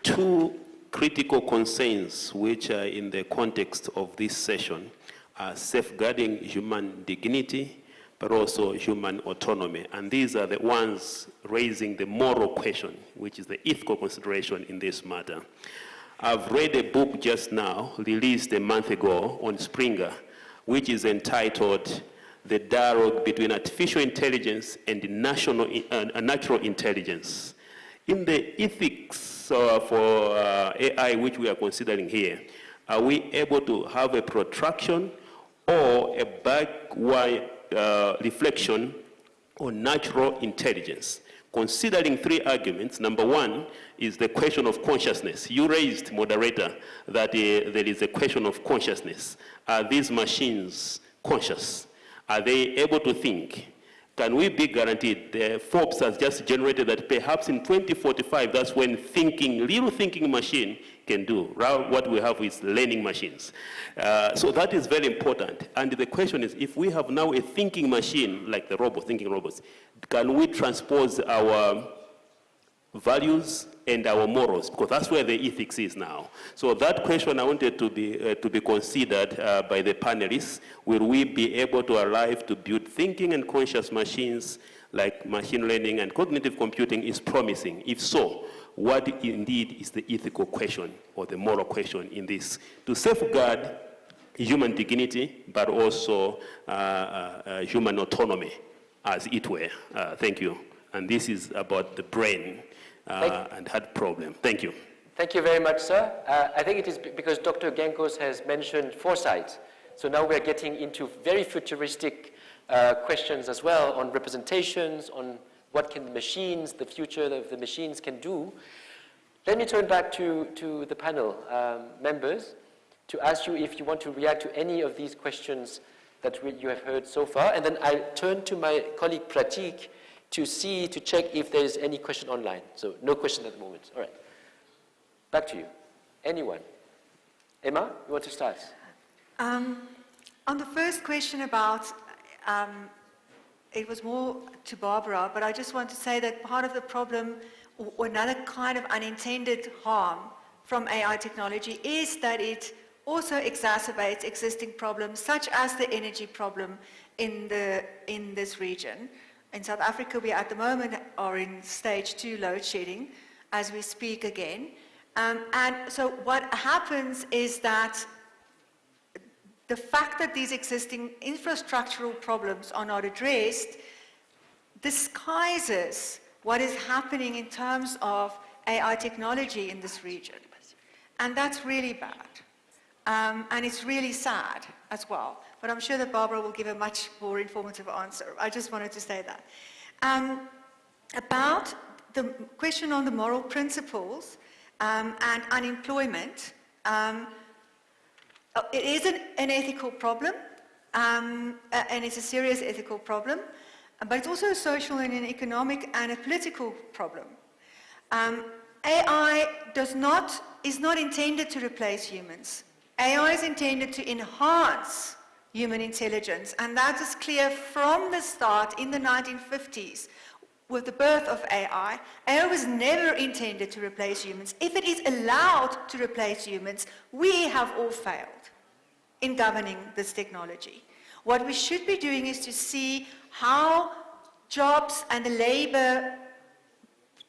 Two critical concerns which are in the context of this session are safeguarding human dignity but also human autonomy. And these are the ones raising the moral question, which is the ethical consideration in this matter. I've read a book just now, released a month ago on Springer, which is entitled The Dialogue Between Artificial Intelligence and Natural Intelligence. In the ethics for AI, which we are considering here, are we able to have a protraction or a backward reflection on natural intelligence? Considering three arguments. Number one is the question of consciousness. You raised, moderator, that there is a question of consciousness. Are these machines conscious? Are they able to think? Can we be guaranteed? Forbes has just generated that perhaps in 2045, that's when real thinking machine can do. What we have is learning machines. So that is very important. And the question is, if we have now a thinking machine, like the thinking robots, can we transpose our values and our morals? Because that's where the ethics is now. So that question I wanted to be considered by the panelists. Will we be able to arrive to build thinking and conscious machines like machine learning and cognitive computing is promising? If so, what indeed is the ethical question or the moral question in this? To safeguard human dignity, but also human autonomy, as it were. Thank you. And this is about the brain and heart problem. Thank you. Thank you very much, sir. I think it is because Dr. Genkos has mentioned foresight. So now we're getting into very futuristic questions as well on representations, on what can machines, the future of the machines can do. Let me turn back to the panel members to ask you if you want to react to any of these questions that you have heard so far. And then I turn to my colleague Pratik to check if there is any question online. So no question at the moment. All right. Back to you. Anyone? Emma, you want to start? On the first question about it was more to Barbara, but I just want to say that part of the problem, or another kind of unintended harm from AI technology, is that it also exacerbates existing problems, such as the energy problem in this region. In South Africa, we at the moment are in stage 2 load shedding as we speak again. And so what happens is that the fact that these existing infrastructural problems are not addressed disguises what is happening in terms of AI technology in this region. And that's really bad. And it's really sad as well. But I'm sure that Barbara will give a much more informative answer. I just wanted to say that. About the question on the moral principles and unemployment, it is an ethical problem, and it's a serious ethical problem, but it's also a social and an economic and a political problem. AI is not intended to replace humans. AI is intended to enhance human intelligence, and that is clear from the start in the 1950s. With the birth of AI, AI was never intended to replace humans. If it is allowed to replace humans, we have all failed in governing this technology. What we should be doing is to see how jobs and the labor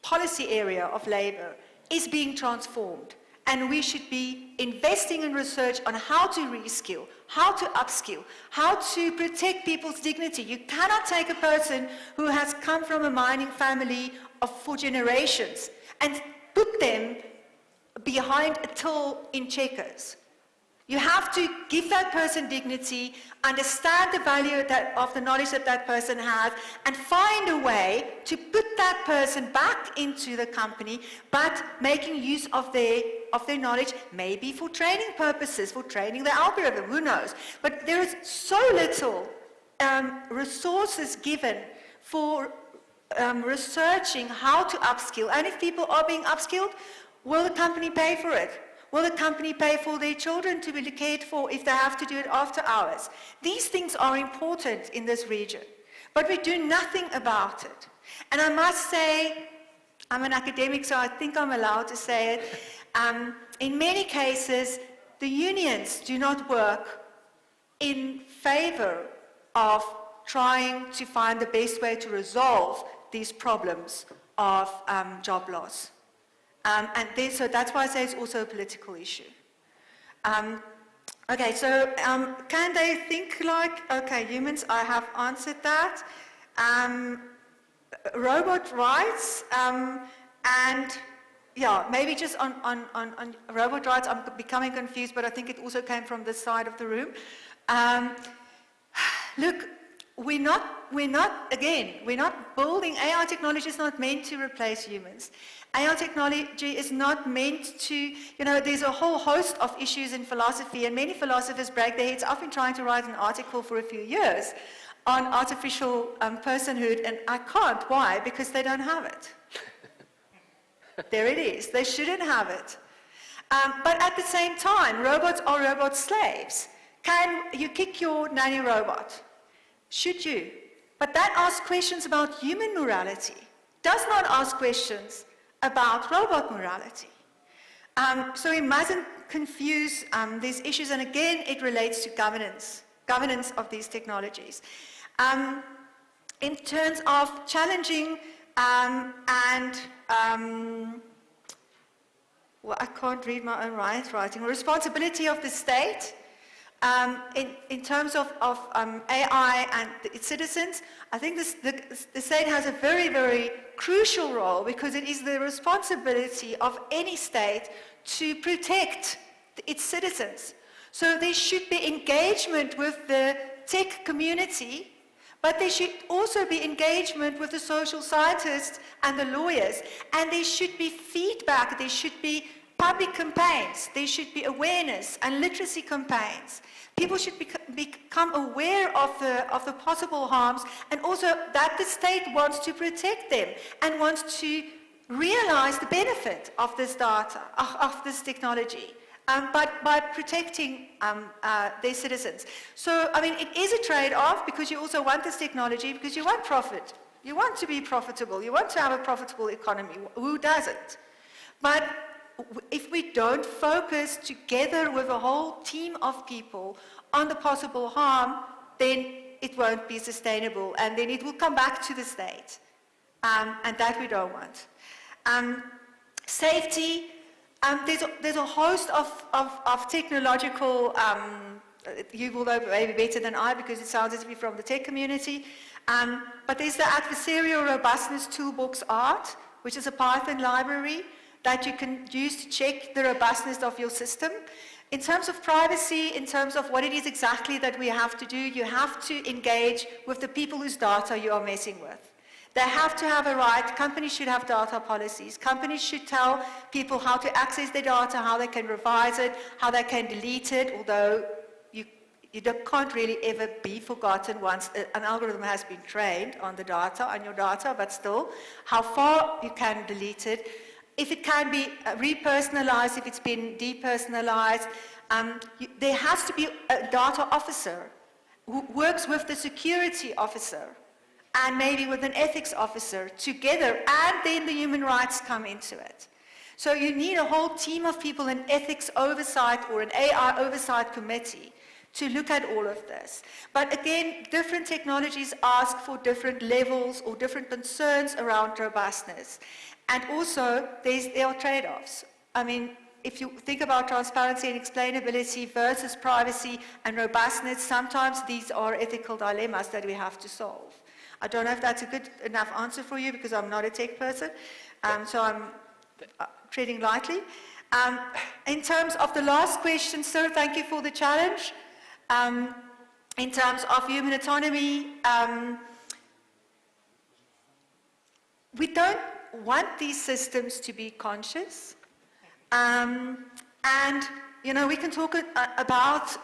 policy area of labor is being transformed. And we should be investing in research on how to reskill, how to upskill, how to protect people's dignity. You cannot take a person who has come from a mining family for generations and put them behind a till in Checkers. You have to give that person dignity, understand the value of the knowledge that that person has, and find a way to put that person back into the company, but making use of their knowledge, maybe for training purposes, for training the algorithm, who knows. But there is so little resources given for researching how to upskill. And if people are being upskilled, will the company pay for it? Will the company pay for their children to be cared for if they have to do it after hours? These things are important in this region, but we do nothing about it. And I must say, I'm an academic, so I think I'm allowed to say it. In many cases, the unions do not work in favor of trying to find the best way to resolve these problems of job loss. So that's why I say it's also a political issue. Okay, so can they think like, okay, humans, I have answered that. Robot rights, and yeah, maybe just on robot rights, I'm becoming confused, but I think it also came from this side of the room. Look, we're not building, AI technology is not meant to replace humans. AI technology is not meant to, there's a whole host of issues in philosophy, and many philosophers break their heads. I've been trying to write an article for a few years on artificial personhood, and I can't. Why? Because they don't have it. There it is. They shouldn't have it. But at the same time, robots are robot slaves. Can you kick your nanny robot? Should you? But that asks questions about human morality. Does not ask questions about robot morality. So we mustn't confuse these issues, and again, it relates to governance of these technologies. In terms of challenging well, I can't read my own writing. Responsibility of the state in terms of AI and its citizens. I think the state has a very, very crucial role, because it is the responsibility of any state to protect its citizens. So there should be engagement with the tech community, but there should also be engagement with the social scientists and the lawyers, and there should be feedback, there should be public campaigns, there should be awareness and literacy campaigns. People should become aware of the possible harms, and also that the state wants to protect them and wants to realize the benefit of this data, of this technology. but by protecting their citizens. So, I mean, it is a trade-off because you also want this technology because you want profit. You want to be profitable. You want to have a profitable economy. Who doesn't? But if we don't focus together with a whole team of people on the possible harm, then it won't be sustainable, and then it will come back to the state, and that we don't want. Safety, there's a host of technological, you will know maybe better than I because it sounds as if you're from the tech community, but there's the adversarial robustness toolbox art, which is a Python library that you can use to check the robustness of your system. In terms of privacy, in terms of what it is exactly that we have to do, you have to engage with the people whose data you are messing with. They have to have a right. Companies should have data policies. Companies should tell people how to access their data, how they can revise it, how they can delete it, although you can't really ever be forgotten once an algorithm has been trained on the data, on your data, but still, how far you can delete it. If it can be repersonalized, if it's been depersonalized, there has to be a data officer who works with the security officer and maybe with an ethics officer together, and then the human rights come into it. So you need a whole team of people, an ethics oversight or an AI oversight committee to look at all of this. But again, different technologies ask for different levels or different concerns around robustness. And also, there are trade-offs. I mean, if you think about transparency and explainability versus privacy and robustness, sometimes these are ethical dilemmas that we have to solve. I don't know if that's a good enough answer for you because I'm not a tech person, so I'm treading lightly. In terms of the last question, sir, thank you for the challenge. In terms of human autonomy, we don't want these systems to be conscious. And, you know, we can talk about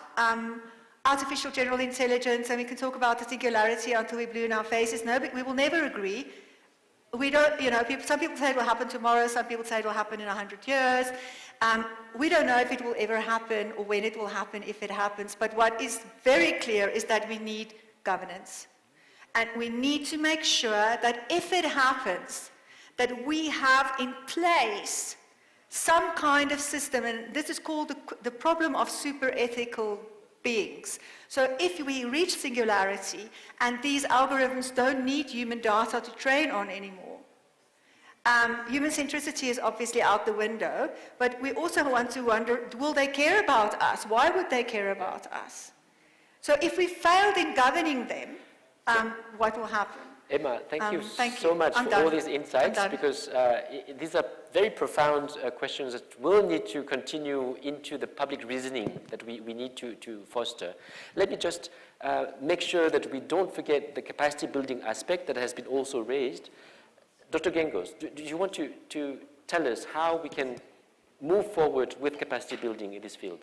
artificial general intelligence, and we can talk about the singularity until we're blue in our faces. No, but we will never agree. We don't, you know, some people say it will happen tomorrow, some people say it will happen in 100 years. We don't know if it will ever happen or when it will happen, if it happens. But what is very clear is that we need governance. And we need to make sure that if it happens, that we have in place some kind of system, and this is called the problem of super ethical beings. So if we reach singularity and these algorithms don't need human data to train on anymore, human centricity is obviously out the window, but we also want to wonder, will they care about us? Why would they care about us? So if we failed in governing them, what will happen? Emma, thank you so much for all these insights, because these are very profound questions that will need to continue into the public reasoning that we need to foster. Let me just make sure that we don't forget the capacity building aspect that has been also raised. Dr. Gengos, do you want to tell us how we can move forward with capacity building in this field?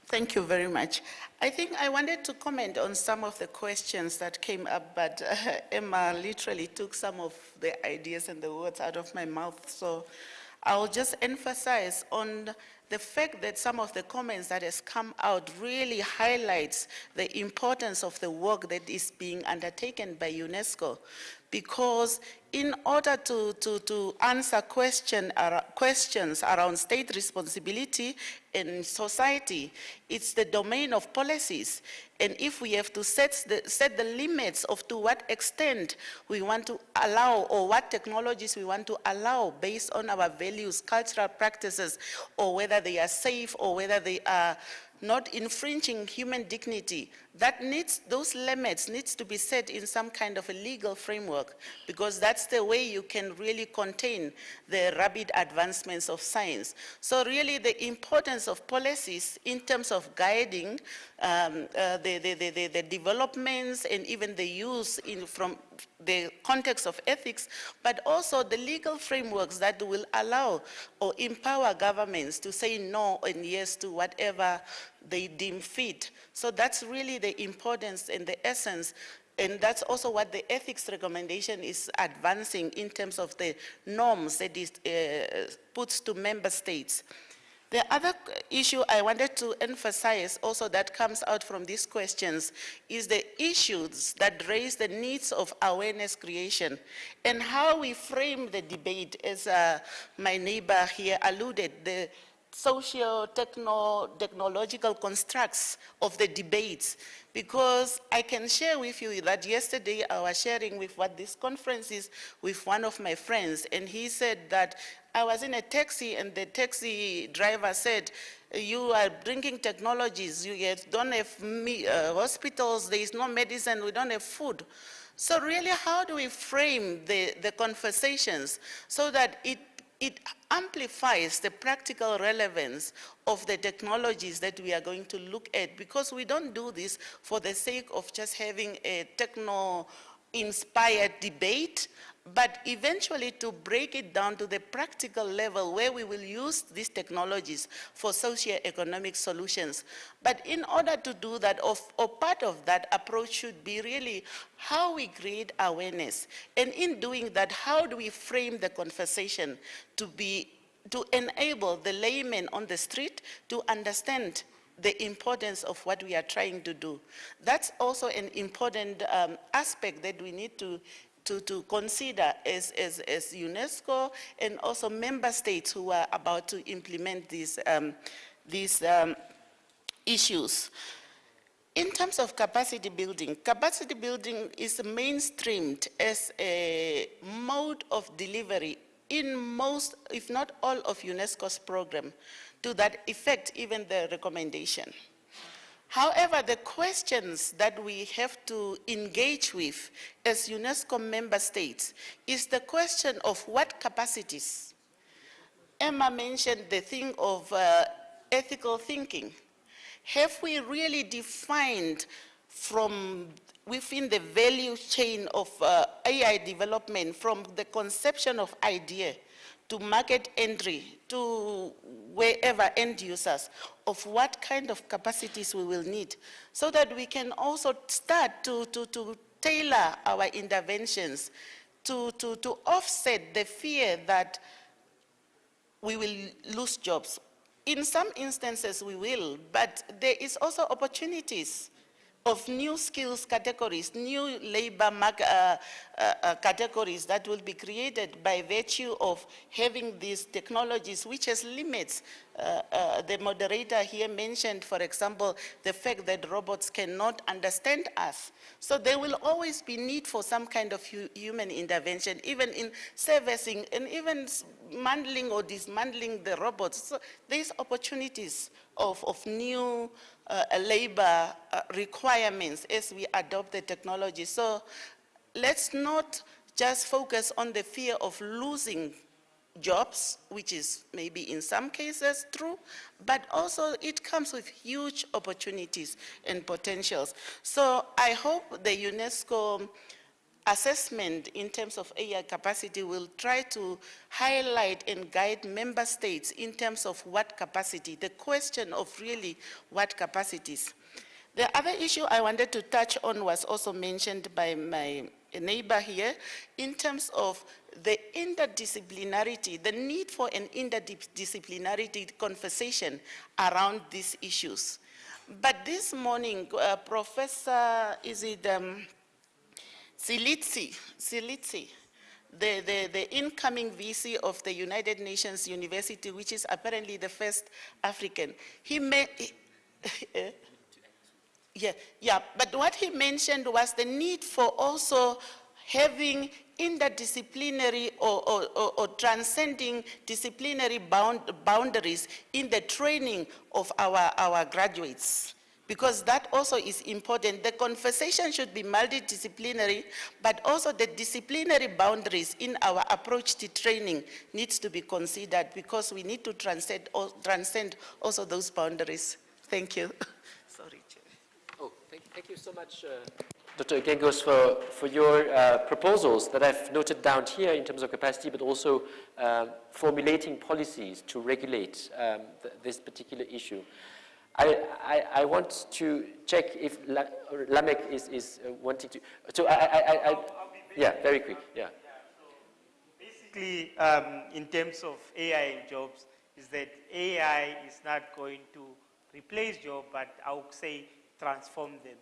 Thank you very much. I think I wanted to comment on some of the questions that came up, but Emma literally took some of the ideas and the words out of my mouth. So I'll just emphasize on the fact that some of the comments that has come out really highlights the importance of the work that is being undertaken by UNESCO. Because in order to answer questions around state responsibility in society, it's the domain of policies. And if we have to set the limits of to what extent we want to allow or what technologies we want to allow based on our values, cultural practices, or whether they are safe or whether they are not infringing human dignity, those limits needs to be set in some kind of a legal framework, because that's the way you can really contain the rapid advancements of science. So really the importance of policies in terms of guiding the the developments and even the use from the context of ethics, but also the legal frameworks that will allow or empower governments to say no and yes to whatever they deem fit. So that's really the importance and the essence. And that's also what the ethics recommendation is advancing in terms of the norms that it puts to member states. The other issue I wanted to emphasize also that comes out from these questions is the issues that raise the needs of awareness creation and how we frame the debate, as my neighbor here alluded, the socio-technological constructs of the debates. Because I can share with you that yesterday I was sharing with what this conference is with one of my friends, and he said that I was in a taxi and the taxi driver said, you are bringing technologies, you don't have hospitals, there is no medicine, we don't have food. So really, how do we frame the conversations so that it amplifies the practical relevance of the technologies that we are going to look at, because we don't do this for the sake of just having a techno-inspired debate, but eventually to break it down to the practical level where we will use these technologies for socio-economic solutions. But in order to do that, or part of that approach should be really how we create awareness. And in doing that, how do we frame the conversation to enable the layman on the street to understand the importance of what we are trying to do. That's also an important aspect that we need to consider as UNESCO and also member states who are about to implement these issues. In terms of capacity building is mainstreamed as a mode of delivery in most, if not all, of UNESCO's program. To that effect, even the recommendation. However, the questions that we have to engage with as UNESCO member states is the question of what capacities. Emma mentioned the thing of ethical thinking. Have we really defined from within the value chain of AI development, from the conception of idea to market entry, to wherever end users, of what kind of capacities we will need, so that we can also start to tailor our interventions to offset the fear that we will lose jobs. In some instances we will, but there is also opportunities of new skills categories, new labor categories that will be created by virtue of having these technologies, which has limits. The moderator here mentioned, for example, the fact that robots cannot understand us. So there will always be need for some kind of human intervention, even in servicing and even mandling or dismantling the robots. So there's opportunities of new labor requirements as we adopt the technology. So let's not just focus on the fear of losing jobs, which is maybe in some cases true, but also it comes with huge opportunities and potentials. So I hope the UNESCO assessment in terms of AI capacity will try to highlight and guide member states in terms of what capacity, the question of really what capacities. The other issue I wanted to touch on was also mentioned by my neighbor here in terms of the interdisciplinarity, the need for an interdisciplinarity conversation around these issues. But this morning, Professor, Silitsi, the incoming VC of the United Nations University, which is apparently the first African, he made, but what he mentioned was the need for also having interdisciplinary or transcending disciplinary boundaries in the training of our graduates, because that also is important. The conversation should be multidisciplinary, but also the disciplinary boundaries in our approach to training needs to be considered, because we need to transcend also those boundaries. Thank you. Sorry, Chair. Oh, thank Thank you so much, Dr. Gengos, for your proposals that I've noted down here in terms of capacity, but also formulating policies to regulate this particular issue. I want to check if Lamek is wanting to. So yeah, very quick. Yeah. Basically, in terms of AI and jobs, is that AI is not going to replace jobs, but I would say transform them.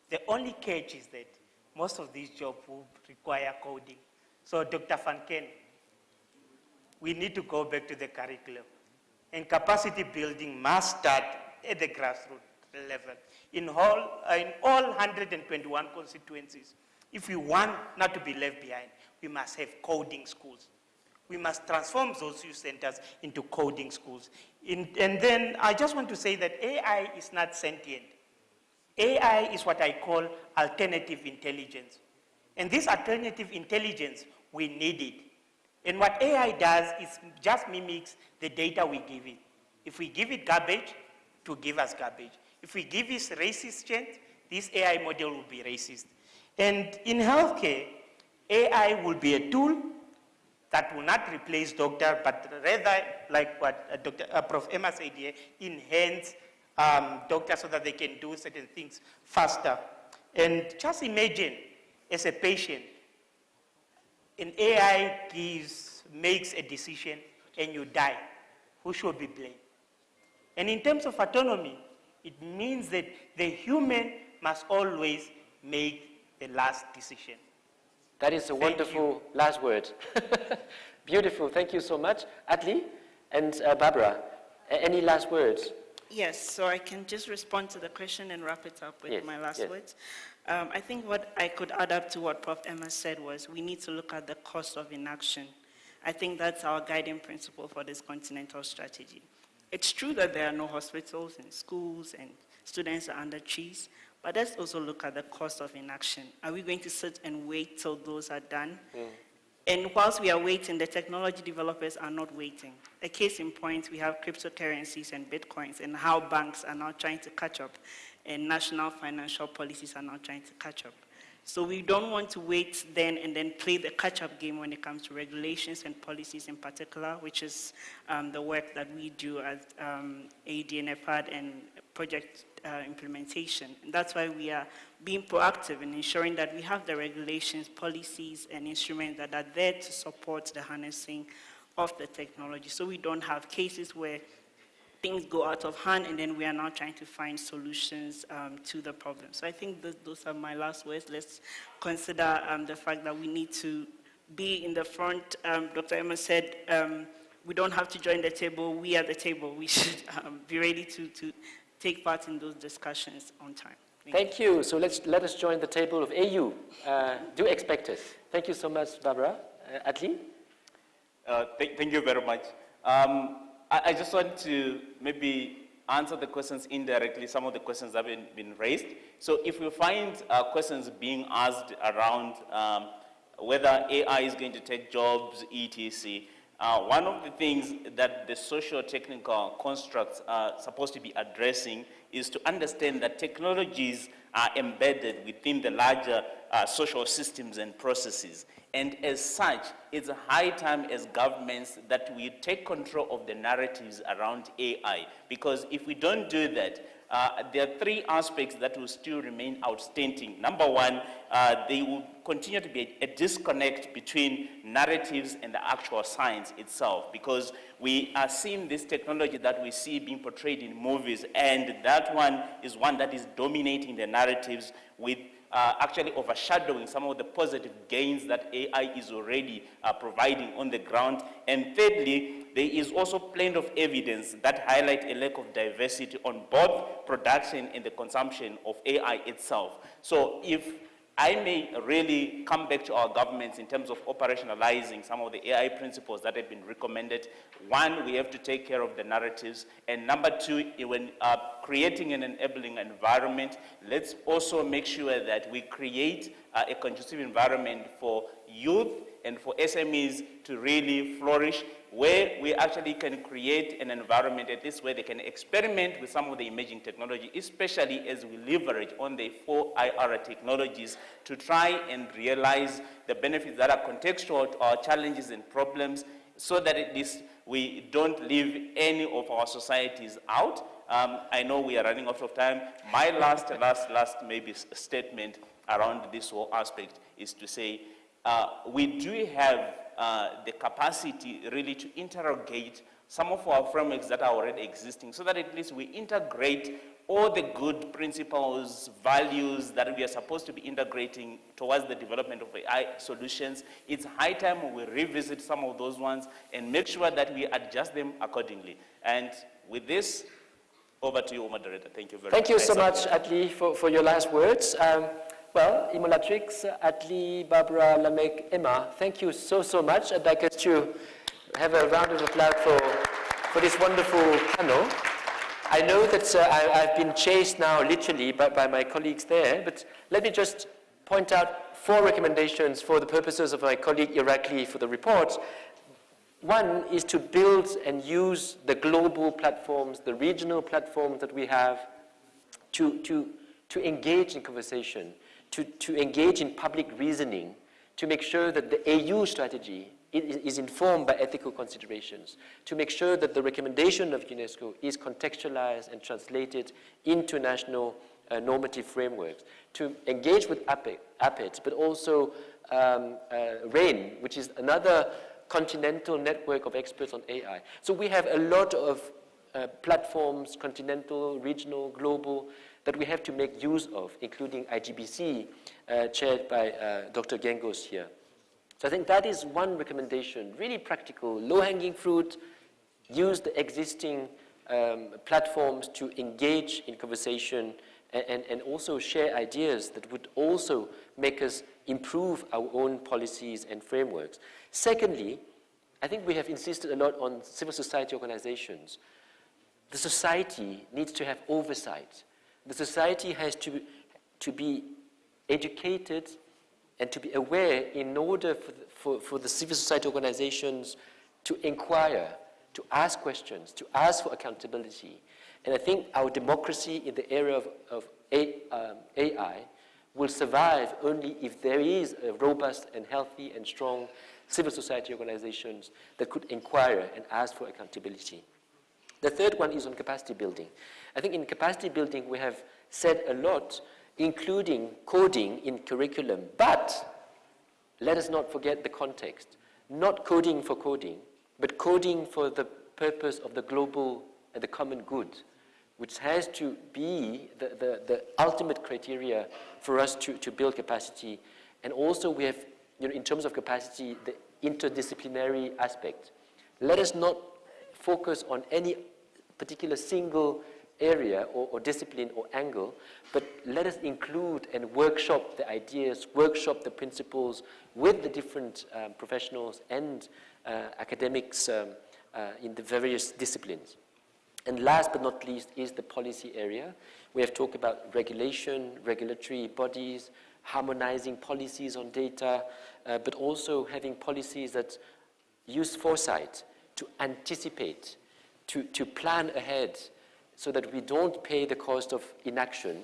The only catch is that most of these jobs will require coding. So, Dr. Van Ken, we need to go back to the curriculum. And capacity building must start at the grassroots level. In all 121 constituencies, if we want not to be left behind, we must have coding schools. We must transform those youth centers into coding schools. And then I just want to say that AI is not sentient. AI is what I call alternative intelligence. And this alternative intelligence, we need it. And what AI does is just mimics the data we give it. If we give it garbage, to give us garbage. If we give it racist chant, this AI model will be racist. And in healthcare, AI will be a tool that will not replace doctor, but rather, like what Prof. Emma said here, enhance doctors so that they can do certain things faster. And just imagine, as a patient, an AI makes a decision and you die. Who should be blamed? And in terms of autonomy, it means that the human must always make the last decision. That is a wonderful last word. Beautiful, thank you so much. Atli and Barbara, any last words? Yes, so I can just respond to the question and wrap it up with my last words. I think what I could add up to what Prof. Emma said was we need to look at the cost of inaction. I think that's our guiding principle for this continental strategy. It's true that there are no hospitals and schools and students are under trees, but let's also look at the cost of inaction. Are we going to sit and wait till those are done? And whilst we are waiting, the technology developers are not waiting. A case in point, we have cryptocurrencies and bitcoins and how banks are now trying to catch up and national financial policies are now trying to catch up. So we don't want to wait then and then play the catch-up game when it comes to regulations and policies in particular, which is the work that we do at AD and EPAD and project implementation. And that's why we are being proactive in ensuring that we have the regulations, policies, and instruments that are there to support the harnessing of the technology. So we don't have cases where things go out of hand and then we are now trying to find solutions to the problem. So I think those are my last words. Let's consider the fact that we need to be in the front. Dr. Emma said we don't have to join the table, we are the table. We should be ready to take part in those discussions on time. Thank you. So let us join the table of AU. Do expect us. Thank you so much, Barbara. Atli? Thank you very much. I just want to maybe answer the questions indirectly, some of the questions that have been raised. So if we find questions being asked around whether AI is going to take jobs, etc., one of the things that the socio-technical constructs are supposed to be addressing is to understand that technologies are embedded within the larger social systems and processes. And as such, it's a high time as governments that we take control of the narratives around AI. Because if we don't do that, there are three aspects that will still remain outstanding. Number one, there will continue to be a disconnect between narratives and the actual science itself, because we are seeing this technology that we see being portrayed in movies, and that one is one that is dominating the narratives with actually overshadowing some of the positive gains that AI is already providing on the ground. And thirdly, there is also plenty of evidence that highlight a lack of diversity on both production and the consumption of AI itself. So if I may really come back to our governments in terms of operationalizing some of the AI principles that have been recommended. One, we have to take care of the narratives. And number two, when creating an enabling environment, let's also make sure that we create a conducive environment for youth and for SMEs to really flourish, where we actually can create an environment at least where they can experiment with some of the emerging technology, especially as we leverage on the 4IR technologies to try and realize the benefits that are contextual to our challenges and problems, so that at least we don't leave any of our societies out. I know we are running out of time. My last maybe statement around this whole aspect is to say we do have the capacity really to interrogate some of our frameworks that are already existing, so that at least we integrate all the good principles, values that we are supposed to be integrating towards the development of AI solutions. It's high time we revisit some of those ones and make sure that we adjust them accordingly. And with this, over to you, moderator. Thank you very much. Thank you so much, Atli, for your last words. Well, Imolatrix, Atli, Barbara, Lamek, Emma, thank you so much. I'd like us to have a round of applause for this wonderful panel. I know that I've been chased now literally by my colleagues there, but let me just point out 4 recommendations for the purposes of my colleague Irakli for the report. One is to build and use the global platforms, the regional platforms that we have to engage in conversation, to engage in public reasoning, to make sure that the AU strategy is informed by ethical considerations, to make sure that the recommendation of UNESCO is contextualized and translated into national normative frameworks, to engage with APET, but also RAIN, which is another continental network of experts on AI. So we have a lot of platforms, continental, regional, global, that we have to make use of, including IGBC, chaired by Dr. Gengos here. So I think that is one recommendation, really practical, low-hanging fruit, use the existing platforms to engage in conversation and also share ideas that would also make us improve our own policies and frameworks. Secondly, I think we have insisted a lot on civil society organizations. The society needs to have oversight. The society has to be educated and to be aware in order for the civil society organizations to inquire, to ask questions, to ask for accountability. And I think our democracy in the area of AI will survive only if there is a robust and healthy and strong civil society organizations that could inquire and ask for accountability. The third one is on capacity building. I think in capacity building we have said a lot, including coding in curriculum, but let us not forget the context. Not coding for coding, but coding for the purpose of the global and the common good, which has to be the ultimate criteria for us to build capacity. And also we have, in terms of capacity, the interdisciplinary aspect. Let us not focus on any particular single area or discipline or angle, but let us include and workshop the ideas, workshop the principles with the different professionals and academics in the various disciplines. And last but not least is the policy area. We have talked about regulation, regulatory bodies, harmonizing policies on data, but also having policies that use foresight to anticipate, to plan ahead, so that we don't pay the cost of inaction.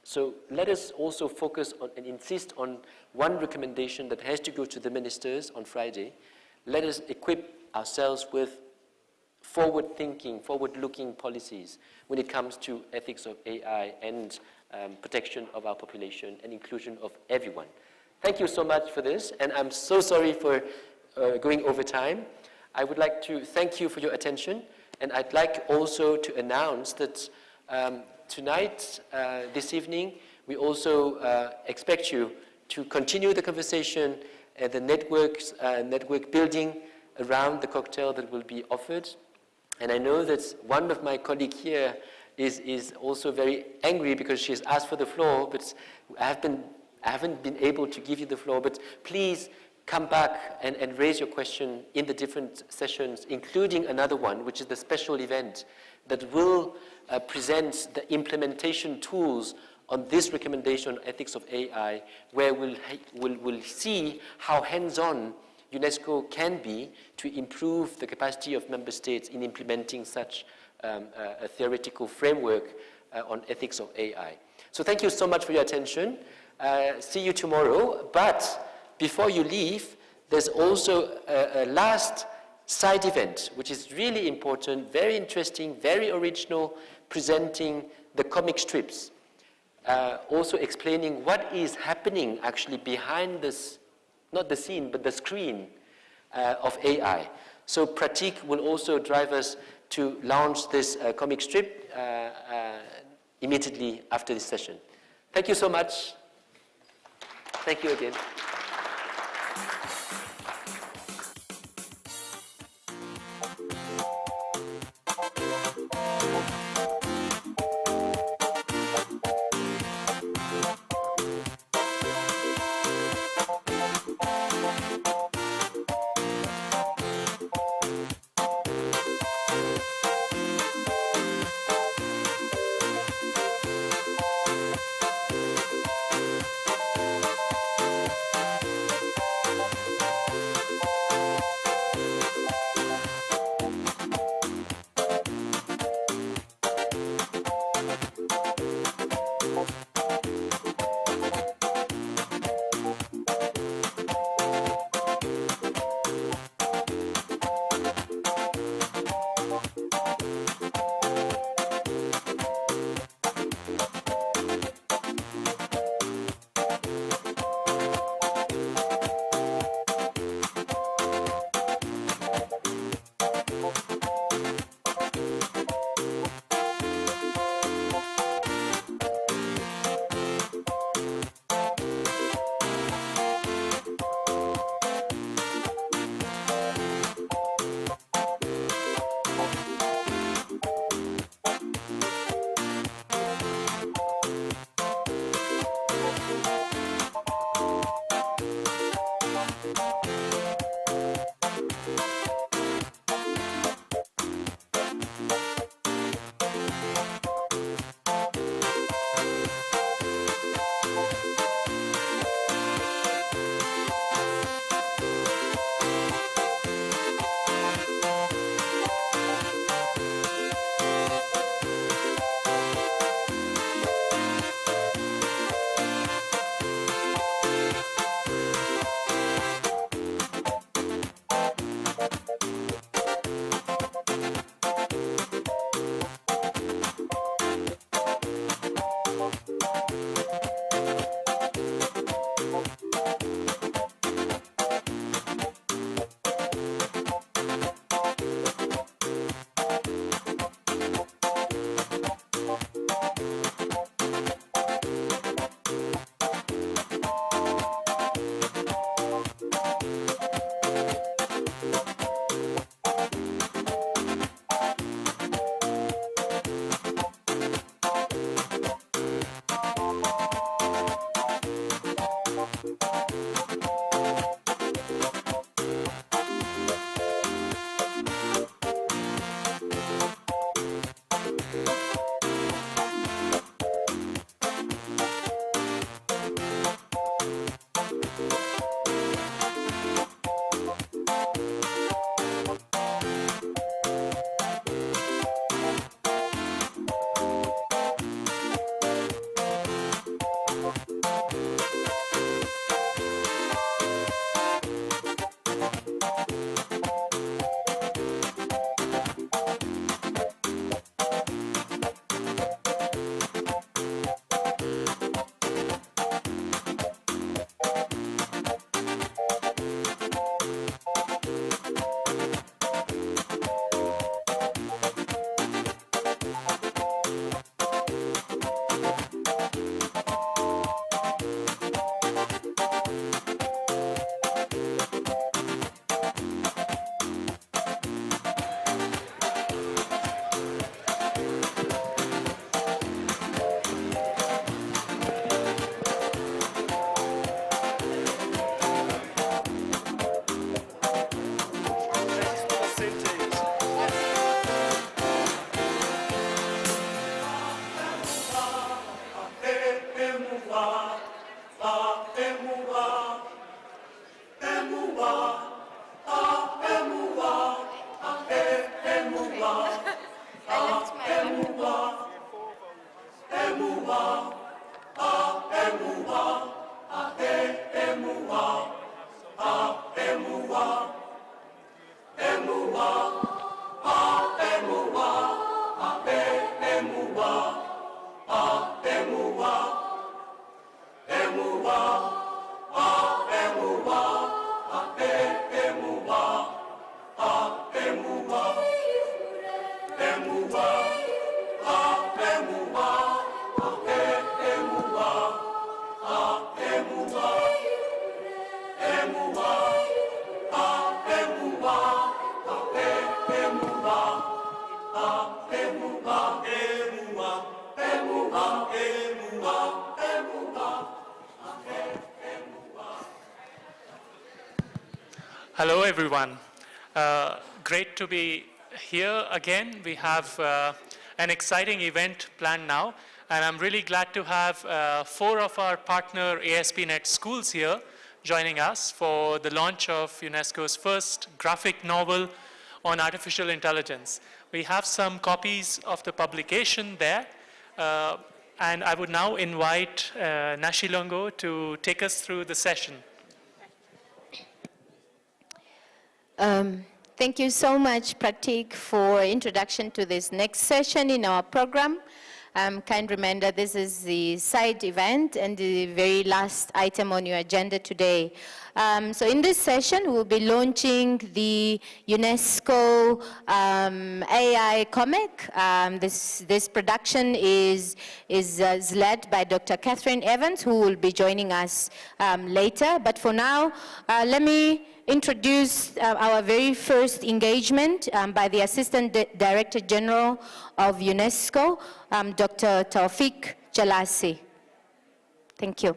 So let us also focus on and insist on one recommendation that has to go to the ministers on Friday. Let us equip ourselves with forward-thinking, forward-looking policies when it comes to ethics of AI and protection of our population and inclusion of everyone. Thank you so much for this, and I'm so sorry for going over time. I would like to thank you for your attention. And I'd like also to announce that tonight, this evening, we also expect you to continue the conversation and the network building around the cocktail that will be offered. And I know that one of my colleagues here is also very angry because she has asked for the floor, but I haven't been able to give you the floor. But please come back and raise your question in the different sessions, including another one, which is the special event that will present the implementation tools on this recommendation on ethics of AI, where we'll see how hands-on UNESCO can be to improve the capacity of member states in implementing such a theoretical framework on ethics of AI. So thank you so much for your attention. See you tomorrow. But before you leave, there's also a last side event, which is really important, very interesting, very original, presenting the comic strips. Also explaining what is happening actually behind this, not the scene, but the screen of AI. So Pratik will also drive us to launch this comic strip immediately after this session. Thank you so much. Thank you again. Hello, everyone. Great to be here again. We have an exciting event planned now, and I'm really glad to have 4 of our partner ASP.NET schools here joining us for the launch of UNESCO's first graphic novel on artificial intelligence. We have some copies of the publication there, and I would now invite Nashilongo to take us through the session. Thank you so much, Pratik, for introduction to this next session in our program. Kind reminder, this is the side event and the very last item on your agenda today. So in this session, we'll be launching the UNESCO AI comic. This production is led by Dr. Catherine Evans, who will be joining us later. But for now, let me introduce our very first engagement by the Assistant Director General of UNESCO, Dr. Taufik Jalasi. Thank you.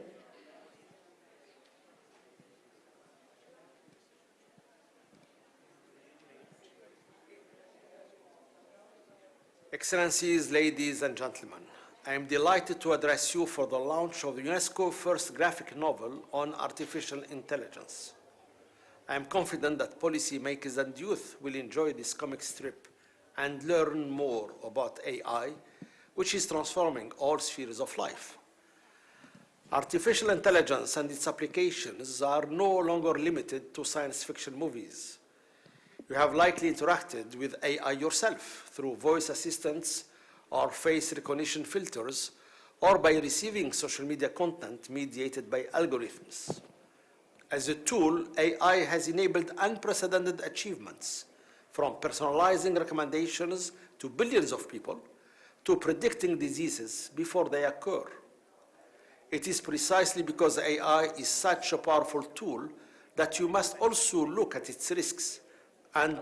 Excellencies, ladies and gentlemen, I am delighted to address you for the launch of the UNESCO first graphic novel on artificial intelligence. I am confident that policymakers and youth will enjoy this comic strip and learn more about AI, which is transforming all spheres of life. Artificial intelligence and its applications are no longer limited to science fiction movies. You have likely interacted with AI yourself through voice assistants or face recognition filters, or by receiving social media content mediated by algorithms. As a tool, AI has enabled unprecedented achievements, from personalizing recommendations to billions of people, to predicting diseases before they occur. It is precisely because AI is such a powerful tool that you must also look at its risks and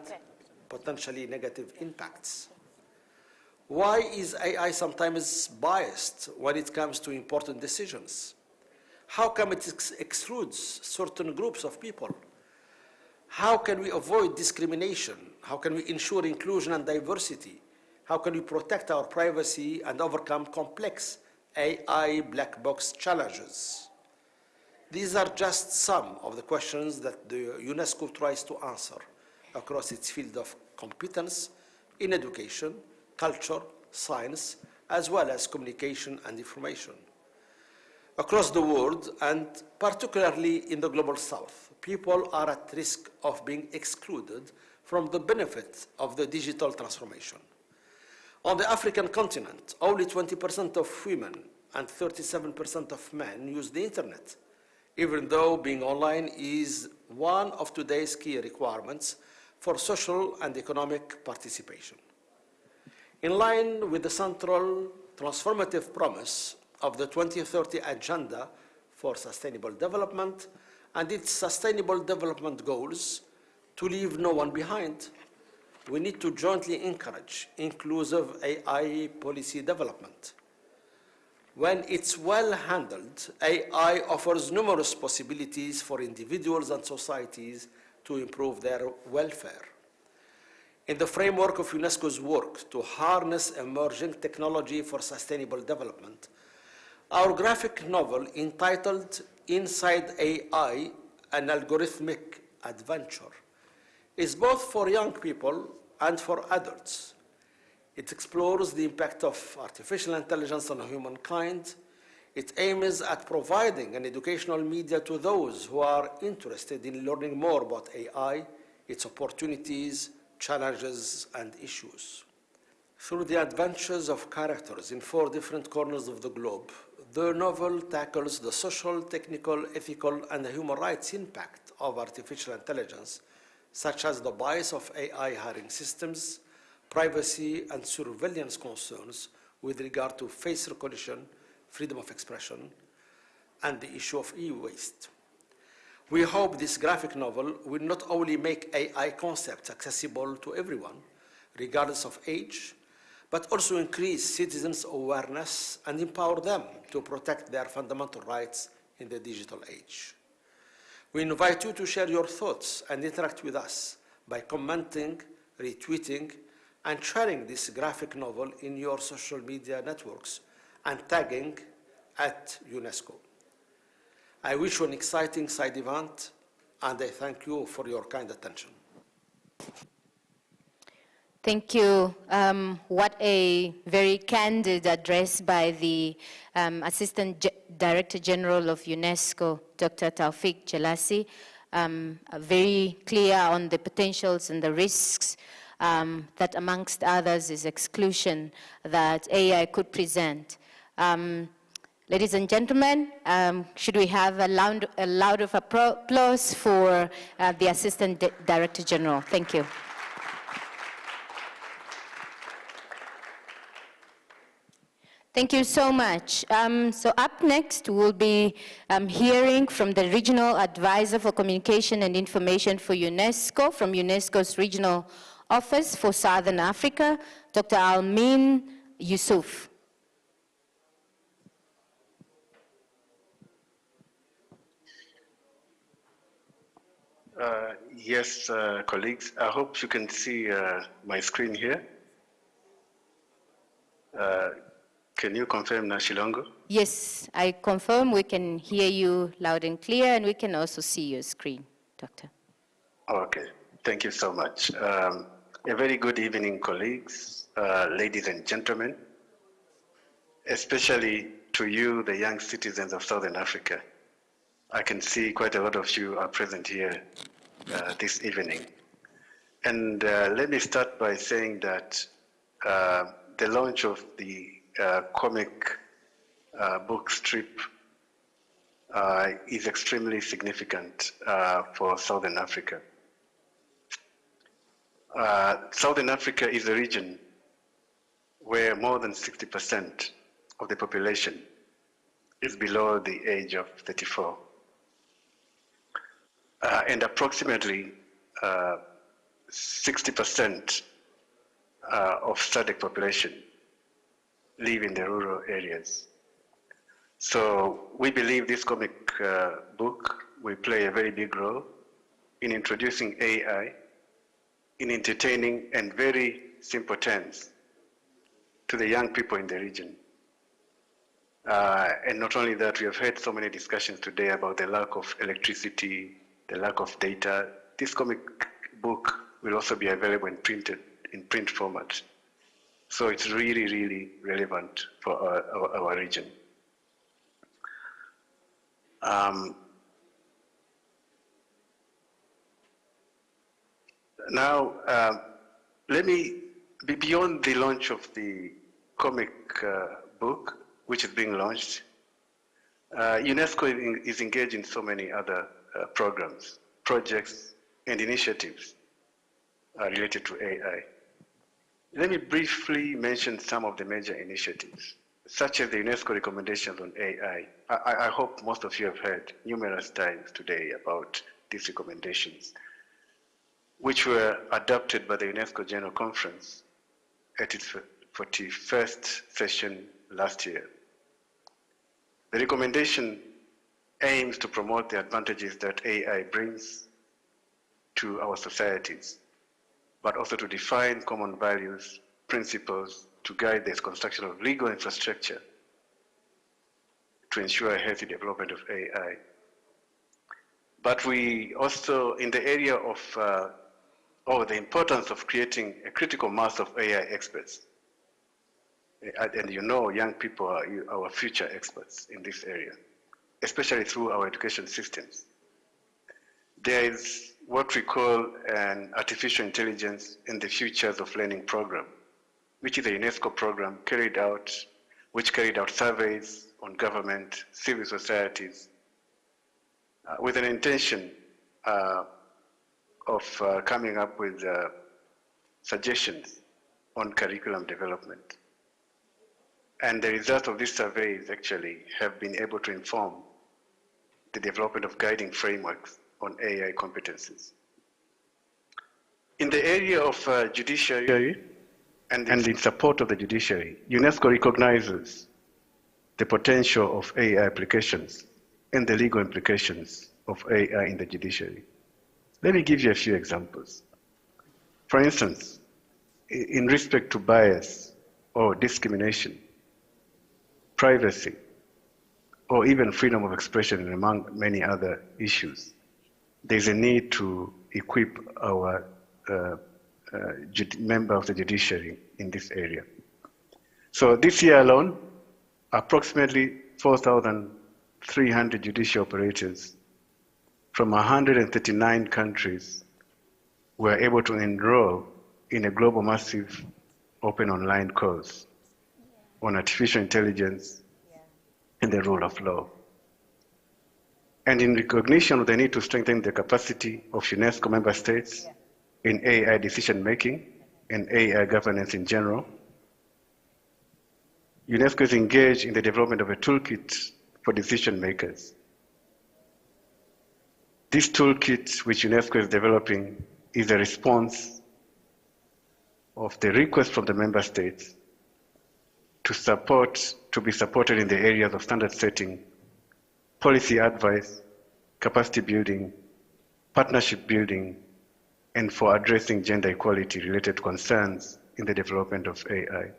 potentially negative impacts. Why is AI sometimes biased when it comes to important decisions? How come it excludes certain groups of people? How can we avoid discrimination? How can we ensure inclusion and diversity? How can we protect our privacy and overcome complex AI black box challenges? These are just some of the questions that the UNESCO tries to answer across its field of competence in education, culture, science, as well as communication and information. Across the world, and particularly in the global south, people are at risk of being excluded from the benefit of the digital transformation. On the African continent, only 20% of women and 37% of men use the internet, even though being online is one of today's key requirements for social and economic participation. In line with the central transformative promise of the 2030 Agenda for Sustainable Development and its Sustainable Development Goals, to leave no one behind, we need to jointly encourage inclusive AI policy development. When it's well handled, AI offers numerous possibilities for individuals and societies to improve their welfare. In the framework of UNESCO's work to harness emerging technology for sustainable development, our graphic novel entitled Inside AI, an Algorithmic Adventure, is both for young people and for adults. It explores the impact of artificial intelligence on humankind. It aims at providing an educational media to those who are interested in learning more about AI, its opportunities, challenges, and issues. Through the adventures of characters in 4 different corners of the globe, the novel tackles the social, technical, ethical, and human rights impact of artificial intelligence, such as the bias of AI hiring systems, privacy and surveillance concerns with regard to face recognition, freedom of expression, and the issue of e-waste. We hope this graphic novel will not only make AI concepts accessible to everyone, regardless of age, but also increase citizens' awareness and empower them to protect their fundamental rights in the digital age. We invite you to share your thoughts and interact with us by commenting, retweeting, and sharing this graphic novel in your social media networks and tagging @UNESCO. I wish you an exciting side event, and I thank you for your kind attention. Thank you. What a very candid address by the Assistant Director General of UNESCO, Dr. Taufik Jelassi. Very clear on the potentials and the risks that, amongst others, is exclusion that AI could present. Ladies and gentlemen, should we have a loud of applause for the Assistant Director General? Thank you. Thank you so much. So up next, we'll be hearing from the Regional Advisor for Communication and Information for UNESCO, from UNESCO's Regional Office for Southern Africa, Dr. Almin Yusuf. Yes, colleagues, I hope you can see my screen here. Can you confirm, Nashilongo? Yes, I confirm we can hear you loud and clear, and we can also see your screen, Doctor. Okay, thank you so much. A very good evening, colleagues, ladies and gentlemen, especially to you, the young citizens of Southern Africa. I can see quite a lot of you are present here this evening. And let me start by saying that the launch of the comic book strip is extremely significant for Southern Africa. Southern Africa is a region where more than 60% of the population is below the age of 34. And approximately 60% of SADC population live in the rural areas. So we believe this comic book will play a very big role in introducing AI in entertaining and very simple terms to the young people in the region. And not only that, we have had so many discussions today about the lack of electricity, the lack of data. This comic book will also be available in print format. So it's really, really relevant for our region. Now, let me be beyond the launch of the comic book, which is being launched. UNESCO is engaged in so many other programs, projects, and initiatives related to AI. Let me briefly mention some of the major initiatives, such as the UNESCO recommendations on AI. I hope most of you have heard numerous times today about these recommendations, which were adopted by the UNESCO General Conference at its 41st session last year. The recommendation aims to promote the advantages that AI brings to our societies, but also to define common values, principles to guide the construction of legal infrastructure to ensure a healthy development of AI. But we also, in the area of the importance of creating a critical mass of AI experts, and you know young people are our future experts in this area, especially through our education systems. There is what we call an artificial intelligence in the futures of learning program, which is a UNESCO program which carried out surveys on government, civil societies, with an intention of coming up with suggestions on curriculum development. And the results of these surveys actually have been able to inform the development of guiding frameworks on AI competencies. In the area of judiciary, and in support of the judiciary, UNESCO recognizes the potential of AI applications and the legal implications of AI in the judiciary. Let me give you a few examples. For instance, in respect to bias or discrimination, privacy, or even freedom of expression, and among many other issues, there's a need to equip our member of the judiciary in this area. So this year alone, approximately 4,300 judicial operators from 139 countries were able to enroll in a global massive open online course on artificial intelligence and the rule of law. And in recognition of the need to strengthen the capacity of UNESCO member states in AI decision-making and AI governance in general, UNESCO is engaged in the development of a toolkit for decision makers. This toolkit, which UNESCO is developing, is a response of the request from the member states to be supported in the areas of standard setting, policy advice, capacity building, partnership building, and for addressing gender equality related concerns in the development of AI.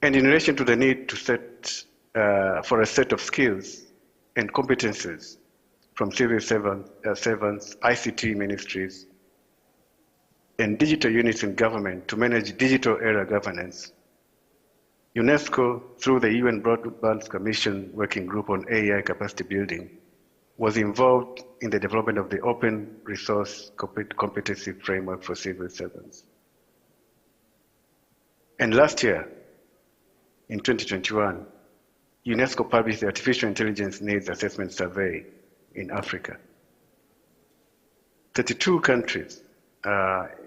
And in relation to the need to set for a set of skills and competences from civil servants, ICT ministries, and digital units in government to manage digital era governance, UNESCO, through the UN Broadband Commission Working Group on AI Capacity Building, was involved in the development of the Open Resource Competency Framework for Civil Servants. And last year, in 2021, UNESCO published the Artificial Intelligence Needs Assessment Survey in Africa. 32 countries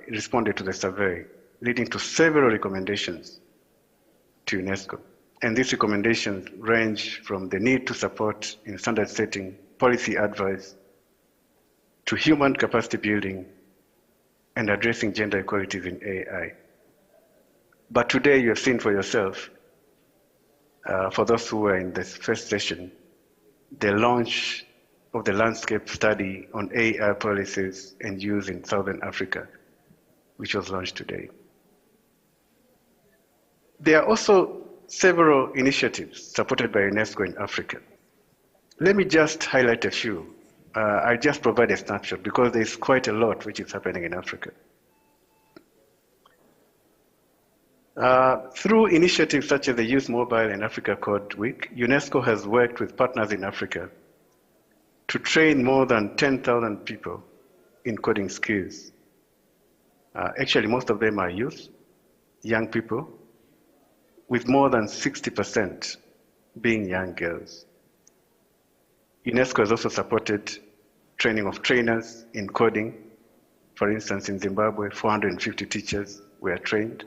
responded to the survey, leading to several recommendations to UNESCO. And these recommendations range from the need to support in standard setting policy advice to human capacity building and addressing gender equalities in AI. But today you have seen for yourself, for those who were in this first session, the launch of the landscape study on AI policies and use in Southern Africa, which was launched today. There are also several initiatives supported by UNESCO in Africa. Let me just highlight a few. I just provide a snapshot because there's quite a lot which is happening in Africa. Through initiatives such as the Youth Mobile and Africa Code Week, UNESCO has worked with partners in Africa to train more than 10,000 people in coding skills. Actually, most of them are youth, young people, with more than 60% being young girls. UNESCO has also supported training of trainers in coding. For instance, in Zimbabwe, 450 teachers were trained.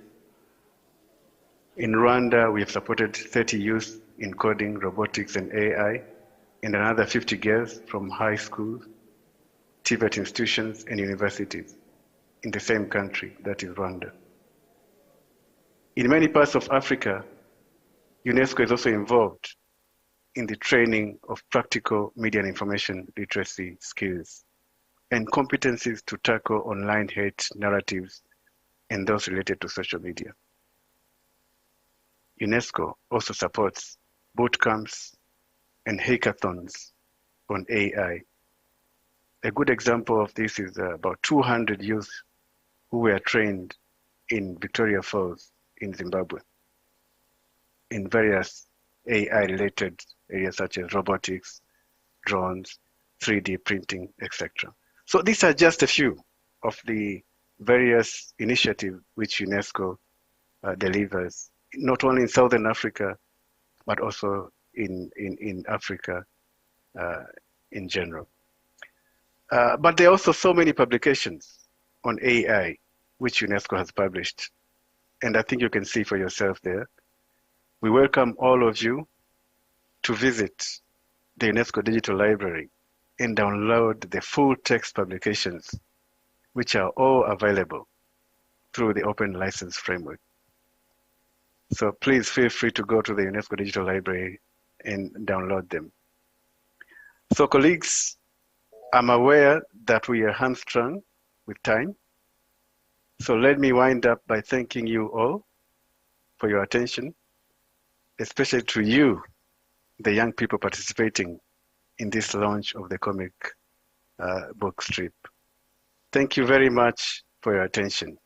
In Rwanda, we have supported 30 youth in coding, robotics, and AI, and another 50 girls from high schools, TVET institutions, and universities in the same country, that is Rwanda. In many parts of Africa, UNESCO is also involved in the training of practical media and information literacy skills and competencies to tackle online hate narratives and those related to social media. UNESCO also supports boot camps and hackathons on AI. A good example of this is about 200 youth who were trained in Victoria Falls in Zimbabwe in various AI-related areas such as robotics, drones, 3D printing, etc. So these are just a few of the various initiatives which UNESCO delivers, not only in Southern Africa, but also in Africa in general. But there are also so many publications on AI which UNESCO has published, and I think you can see for yourself there. We welcome all of you to visit the UNESCO Digital Library and download the full text publications, which are all available through the open license framework. So please feel free to go to the UNESCO Digital Library and download them. So colleagues, I'm aware that we are hamstrung with time. So let me wind up by thanking you all for your attention, especially to you, the young people participating in this launch of the comic book strip. Thank you very much for your attention.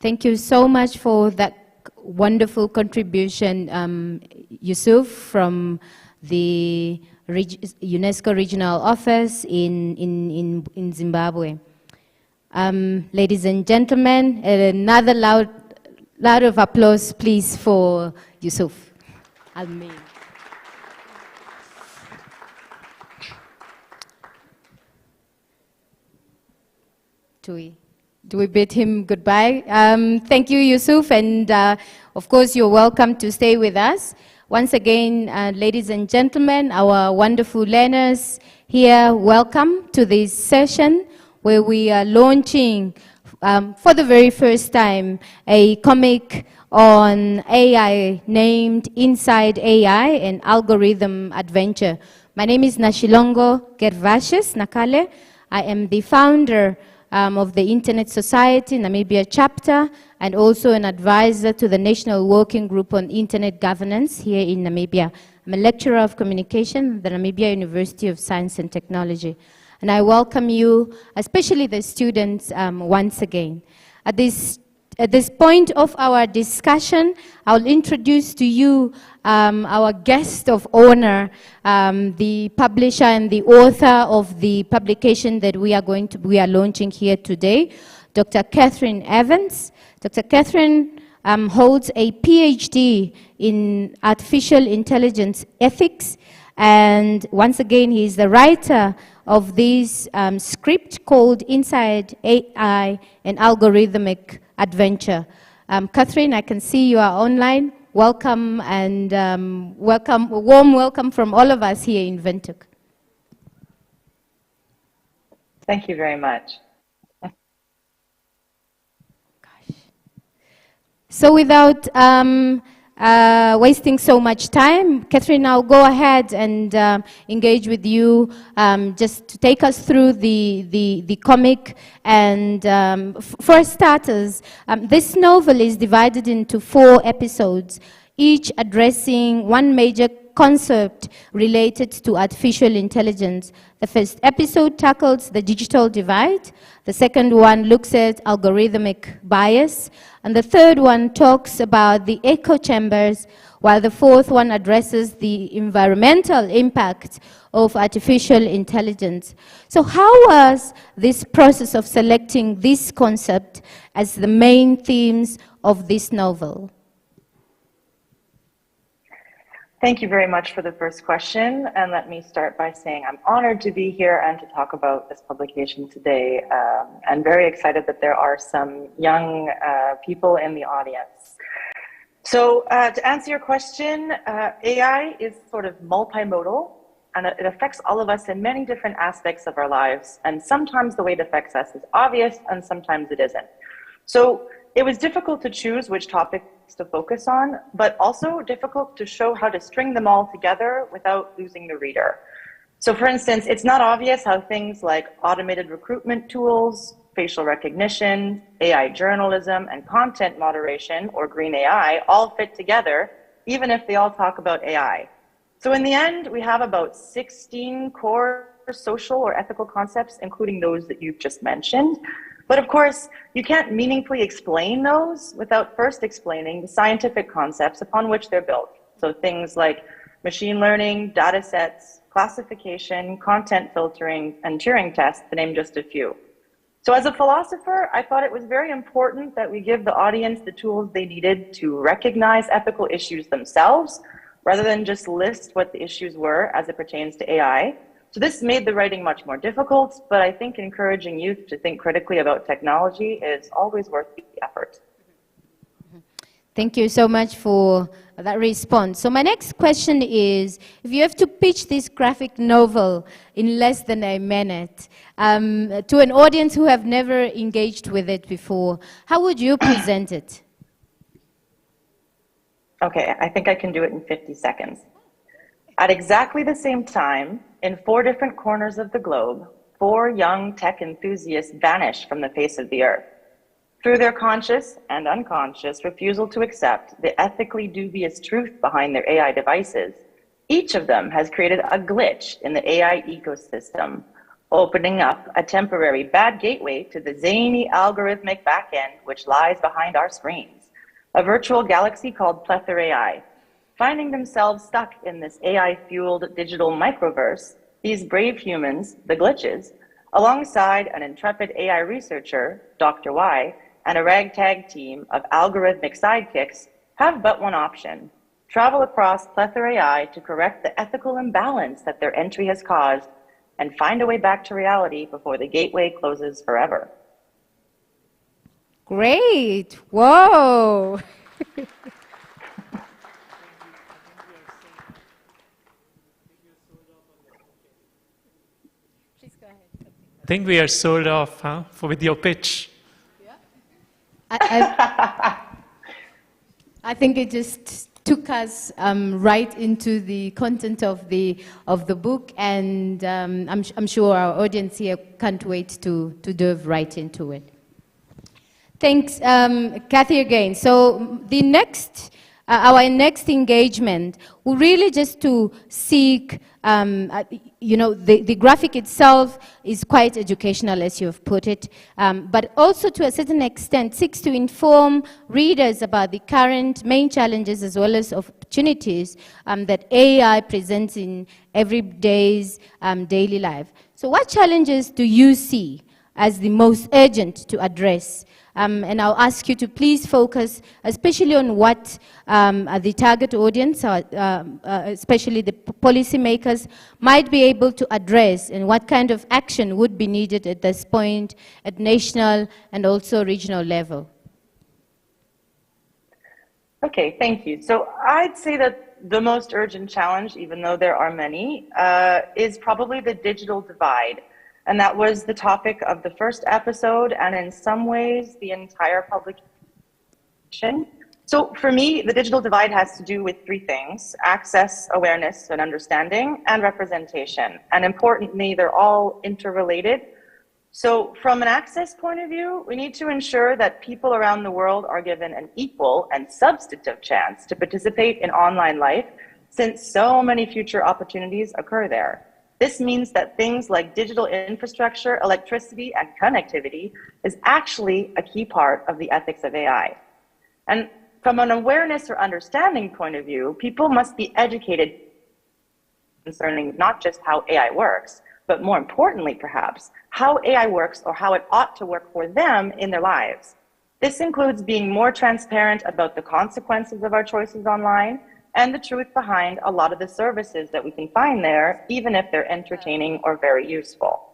Thank you so much for that wonderful contribution, Yusuf, from the UNESCO Regional Office in Zimbabwe. Ladies and gentlemen, another loud of applause, please, for Yusuf. Amen. Do we bid him goodbye? Thank you, Yusuf, and of course you're welcome to stay with us. Once again, ladies and gentlemen, our wonderful learners here, welcome to this session where we are launching for the very first time a comic on AI named Inside AI, an Algorithm Adventure. My name is Nashilongo Gervashes Nakale. I am the founder of the Internet Society Namibia chapter, and also an advisor to the National Working Group on Internet Governance here in Namibia. I'm a lecturer of communication at the Namibia University of Science and Technology. And I welcome you, especially the students, once again. At this point of our discussion, I'll introduce to you our guest of honor, the publisher and the author of the publication that we are launching here today, Dr. Catherine Evans. Dr. Catherine holds a PhD in artificial intelligence ethics, and once again, he is the writer of this script called Inside AI, an Algorithmic Adventure. Catherine, I can see you are online. Welcome, and a warm welcome from all of us here in Windhoek. Thank you very much. So without wasting so much time, Catherine, I'll go ahead and engage with you just to take us through the comic. And for starters, this novel is divided into 4 episodes, each addressing one major concept related to artificial intelligence. The first episode tackles the digital divide. The second one looks at algorithmic bias. And the third one talks about the echo chambers, while the fourth one addresses the environmental impact of artificial intelligence. So how was this process of selecting this concept as the main themes of this novel? Thank you very much for the first question, and let me start by saying I'm honored to be here and to talk about this publication today, and very excited that there are some young people in the audience. So to answer your question, AI is sort of multimodal, and it affects all of us in many different aspects of our lives, and sometimes the way it affects us is obvious, and sometimes it isn't. So it was difficult to choose which topics to focus on, but also difficult to show how to string them all together without losing the reader. So for instance, it's not obvious how things like automated recruitment tools, facial recognition, AI journalism, and content moderation, or green AI, all fit together, even if they all talk about AI. So in the end, we have about 16 core social or ethical concepts, including those that you've just mentioned. But of course, you can't meaningfully explain those without first explaining the scientific concepts upon which they're built. So things like machine learning, data sets, classification, content filtering, and Turing tests, to name just a few. So as a philosopher, I thought it was very important that we give the audience the tools they needed to recognize ethical issues themselves, rather than just list what the issues were as it pertains to AI. So this made the writing much more difficult, but I think encouraging youth to think critically about technology is always worth the effort. Thank you so much for that response. So my next question is, if you have to pitch this graphic novel in less than a minute to an audience who have never engaged with it before, how would you present it? Okay, I think I can do it in 50 seconds. At exactly the same time, in 4 different corners of the globe, 4 young tech enthusiasts vanished from the face of the earth. Through their conscious and unconscious refusal to accept the ethically dubious truth behind their AI devices, each of them has created a glitch in the AI ecosystem, opening up a temporary bad gateway to the zany algorithmic backend which lies behind our screens, a virtual galaxy called Plethora AI. Finding themselves stuck in this AI-fueled digital microverse, these brave humans, the glitches, alongside an intrepid AI researcher, Dr. Y, and a ragtag team of algorithmic sidekicks have but one option: travel across Plethora AI to correct the ethical imbalance that their entry has caused and find a way back to reality before the gateway closes forever. Great. Whoa. I think we are sold off, huh, with your pitch. I think it just took us right into the content of the book, and I'm sure our audience here can't wait to dive right into it. Thanks, Kathy, again. So the next, our next engagement will really just to seek, you know, the graphic itself is quite educational, as you've put it, but also to a certain extent seeks to inform readers about the current main challenges as well as opportunities that AI presents in everyday's daily life. So what challenges do you see as the most urgent to address? And I'll ask you to please focus especially on what the target audience, especially the policymakers, might be able to address, and what kind of action would be needed at this point at national and also regional level. Okay, thank you. So I'd say that the most urgent challenge, even though there are many, is probably the digital divide. And that was the topic of the first episode, and in some ways, the entire publication. So for me, the digital divide has to do with 3 things: access, awareness, and understanding, and representation. And importantly, they're all interrelated. So from an access point of view, we need to ensure that people around the world are given an equal and substantive chance to participate in online life, since so many future opportunities occur there. This means that things like digital infrastructure, electricity, and connectivity is actually a key part of the ethics of AI. And from an awareness or understanding point of view, people must be educated concerning not just how AI works, but more importantly, perhaps, how AI works or how it ought to work for them in their lives. This includes being more transparent about the consequences of our choices online, and the truth behind a lot of the services that we can find there, even if they're entertaining or very useful.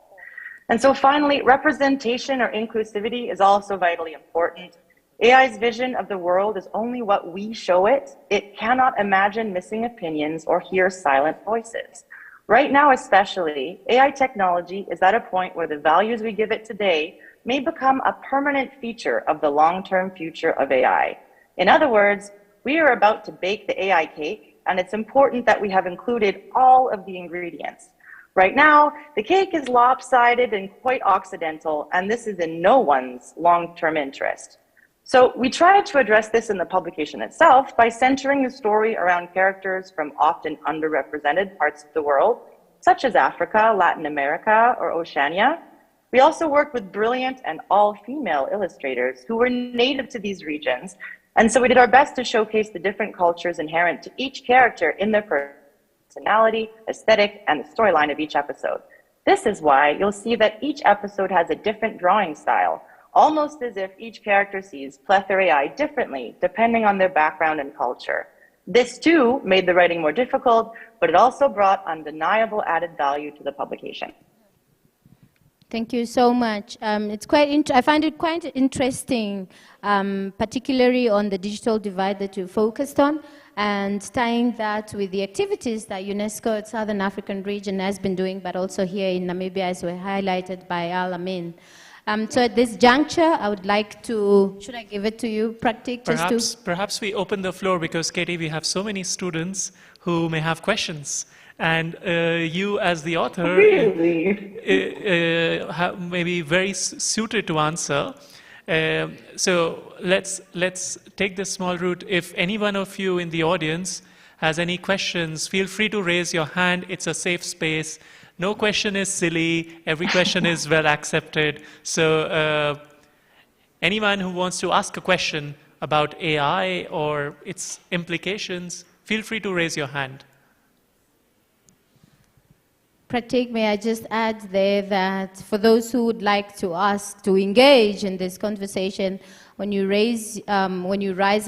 And so finally, representation or inclusivity is also vitally important. AI's vision of the world is only what we show it. It cannot imagine missing opinions or hear silent voices. Right now especially, AI technology is at a point where the values we give it today may become a permanent feature of the long-term future of AI. In other words, we are about to bake the AI cake, and it's important that we have included all of the ingredients. Right now, the cake is lopsided and quite occidental, and this is in no one's long-term interest. So we tried to address this in the publication itself by centering the story around characters from often underrepresented parts of the world, such as Africa, Latin America, or Oceania. We also worked with brilliant and all-female illustrators who were native to these regions, and so we did our best to showcase the different cultures inherent to each character in their personality, aesthetic, and the storyline of each episode. This is why you'll see that each episode has a different drawing style, almost as if each character sees Plethora AI differently, depending on their background and culture. This too made the writing more difficult, but it also brought undeniable added value to the publication. Thank you so much. I find it quite interesting, particularly on the digital divide that you focused on, and tying that with the activities that UNESCO at Southern African region has been doing, but also here in Namibia, as were highlighted by Al-Amin. So at this juncture, I would like to, should I give it to you, Praktik? Perhaps we open the floor because, Katie, we have so many students who may have questions. And you, as the author, may be very suited to answer. So let's take this small route. If any one of you in the audience has any questions, feel free to raise your hand. It's a safe space. No question is silly. Every question is well accepted. So anyone who wants to ask a question about AI or its implications, feel free to raise your hand. Pratik, may I just add there that for those who would like to ask, to engage in this conversation, when you rise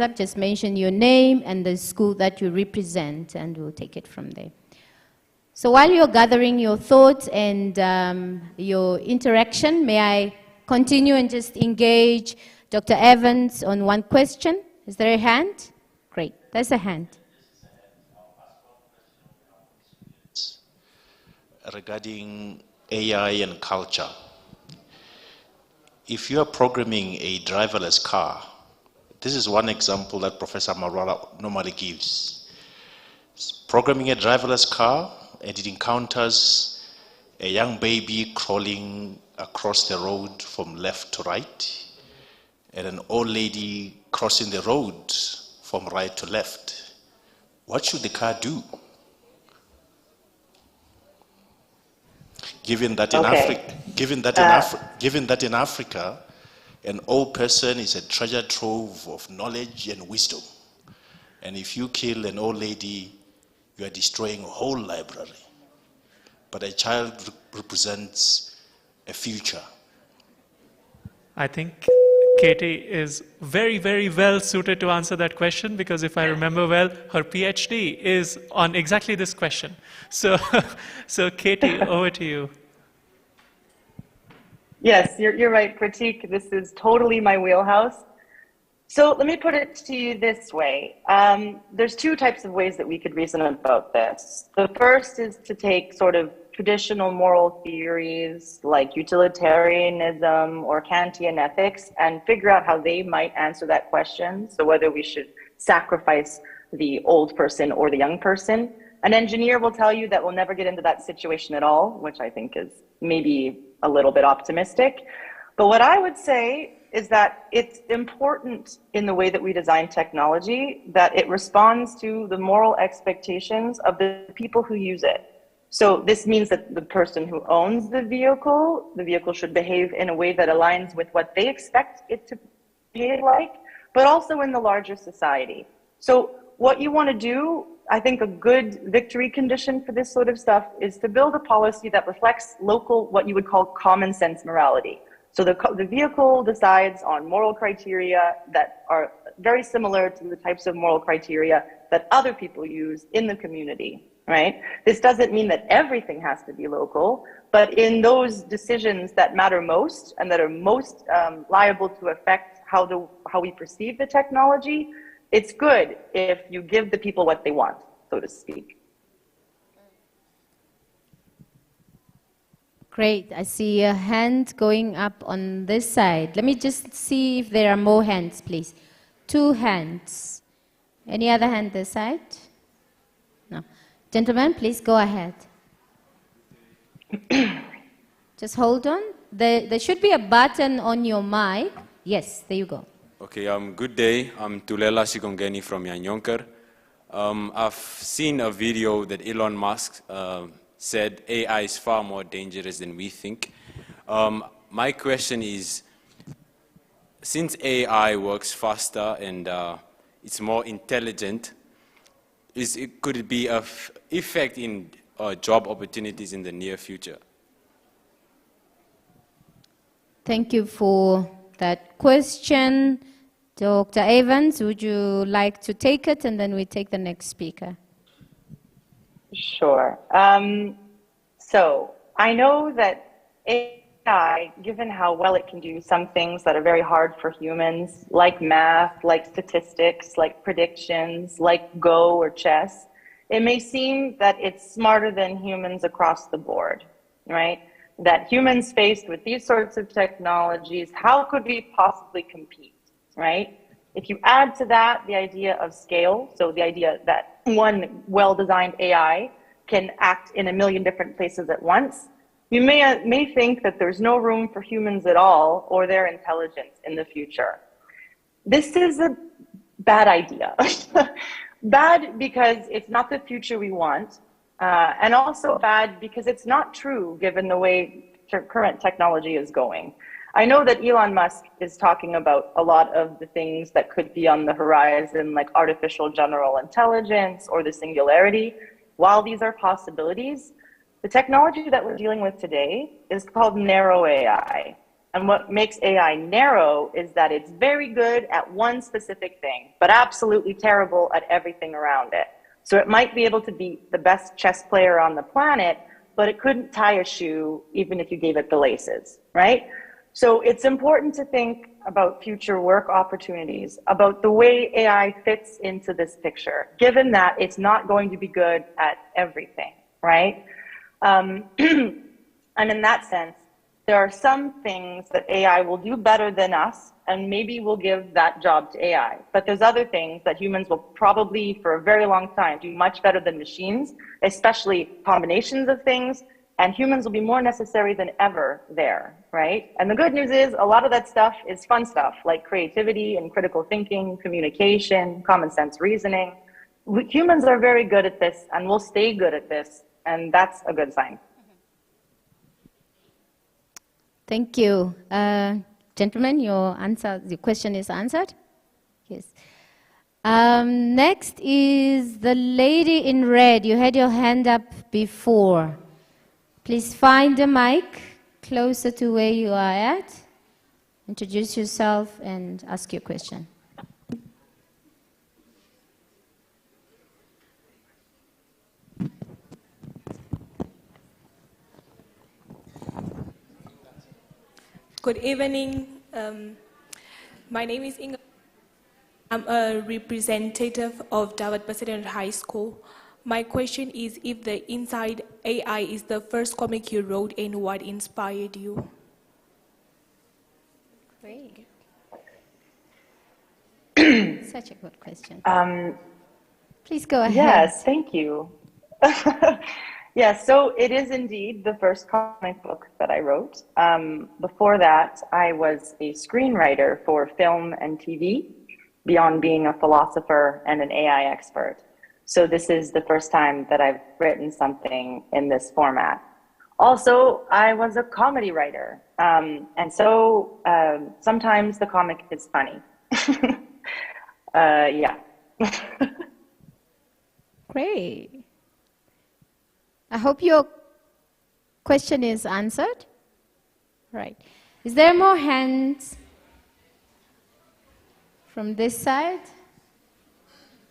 up, just mention your name and the school that you represent, and we'll take it from there. So while you're gathering your thoughts and your interaction, may I continue and just engage Dr. Evans on one question? Is there a hand? Great, there's a hand. Regarding AI and culture, if you are programming a driverless car, this is one example that Professor Marwala normally gives. Programming a driverless car, and it encounters a young baby crawling across the road from left to right, and an old lady crossing the road from right to left. What should the car do? Given that in Africa, an old person is a treasure trove of knowledge and wisdom. And if you kill an old lady, you are destroying a whole library. But a child represents a future. I think Katie is very, very well suited to answer that question, because if I remember well, her PhD is on exactly this question. So, Katie, over to you. Yes, you're right, Pratik. This is totally my wheelhouse. So let me put it to you this way. There's two types of ways that we could reason about this. The first is to take sort of traditional moral theories like utilitarianism or Kantian ethics and figure out how they might answer that question. So whether we should sacrifice the old person or the young person. An engineer will tell you that we'll never get into that situation at all, which I think is maybe a little bit optimistic. But what I would say is that it's important in the way that we design technology that it responds to the moral expectations of the people who use it. So this means that the person who owns the vehicle should behave in a way that aligns with what they expect it to behave like, but also in the larger society. So what you want to do, I think a good victory condition for this sort of stuff is to build a policy that reflects local, what you would call common sense morality. So the vehicle decides on moral criteria that are very similar to the types of moral criteria that other people use in the community, right? This doesn't mean that everything has to be local, but in those decisions that matter most and that are most liable to affect how we perceive the technology, it's good if you give the people what they want, so to speak. Great. I see a hand going up on this side. Let me just see if there are more hands, please. 2 hands. Any other hand this side? No. Gentlemen, please go ahead. Just hold on. There should be a button on your mic. Yes, there you go. Okay, good day. I'm Tulela Shikongeni from Yanyonker. I've seen a video that Elon Musk said AI is far more dangerous than we think. My question is, since AI works faster and it's more intelligent, could it be an effect in job opportunities in the near future? Thank you for that question. Dr. Evans, would you like to take it, and then we take the next speaker? Sure. So I know that AI AI, given how well it can do some things that are very hard for humans, like math, like statistics, like predictions, like Go or chess, it may seem that it's smarter than humans across the board, right? That humans faced with these sorts of technologies, how could we possibly compete, right? If you add to that the idea of scale, so the idea that one well-designed AI can act in a million different places at once, you may think that there's no room for humans at all or their intelligence in the future. This is a bad idea. Bad because it's not the future we want, and also bad because it's not true given the way current technology is going. I know that Elon Musk is talking about a lot of the things that could be on the horizon, like artificial general intelligence or the singularity. While these are possibilities, the technology that we're dealing with today is called narrow AI. And what makes AI narrow is that it's very good at one specific thing, but absolutely terrible at everything around it. So it might be able to be the best chess player on the planet, but it couldn't tie a shoe even if you gave it the laces, right? So it's important to think about future work opportunities, about the way AI fits into this picture, given that it's not going to be good at everything, right? And in that sense, there are some things that AI will do better than us, and maybe we'll give that job to AI. But there's other things that humans will probably, for a very long time, do much better than machines, especially combinations of things, and humans will be more necessary than ever there, right? And the good news is a lot of that stuff is fun stuff, like creativity and critical thinking, communication, common sense reasoning. Humans are very good at this, and will stay good at this, and that's a good sign. Thank you. Gentlemen, your question is answered? Yes. Next is the lady in red. You had your hand up before. Please find the mic closer to where you are at. Introduce yourself and ask your question. Good evening. My name is Inga. I'm a representative of David President High School. My question is if the Inside AI is the first comic you wrote and what inspired you? Great. Such a good question. Please go ahead. Yes, thank you. Yes, so it is indeed the first comic book that I wrote. Before that, I was a screenwriter for film and TV, beyond being a philosopher and an AI expert. So this is the first time that I've written something in this format. Also, I was a comedy writer. And so sometimes the comic is funny. Yeah. Great. I hope your question is answered. Right. Is there more hands from this side?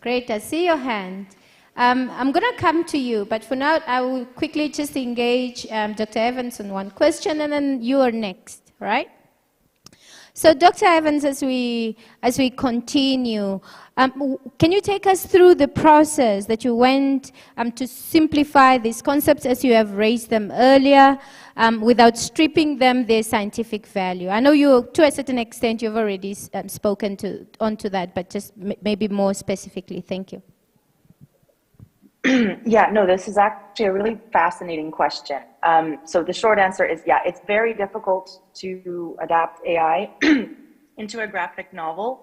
Great, I see your hand. I'm going to come to you, but for now, I will quickly just engage Dr. Evans on one question, and then you are next, right? So, Dr. Evans, as we continue, can you take us through the process that you went to simplify these concepts as you have raised them earlier, without stripping them their scientific value? I know you, to a certain extent, you've already spoken onto that, but just maybe more specifically. Thank you. Yeah, no, this is actually a really fascinating question. So the short answer is, yeah, it's very difficult to adapt AI into a graphic novel.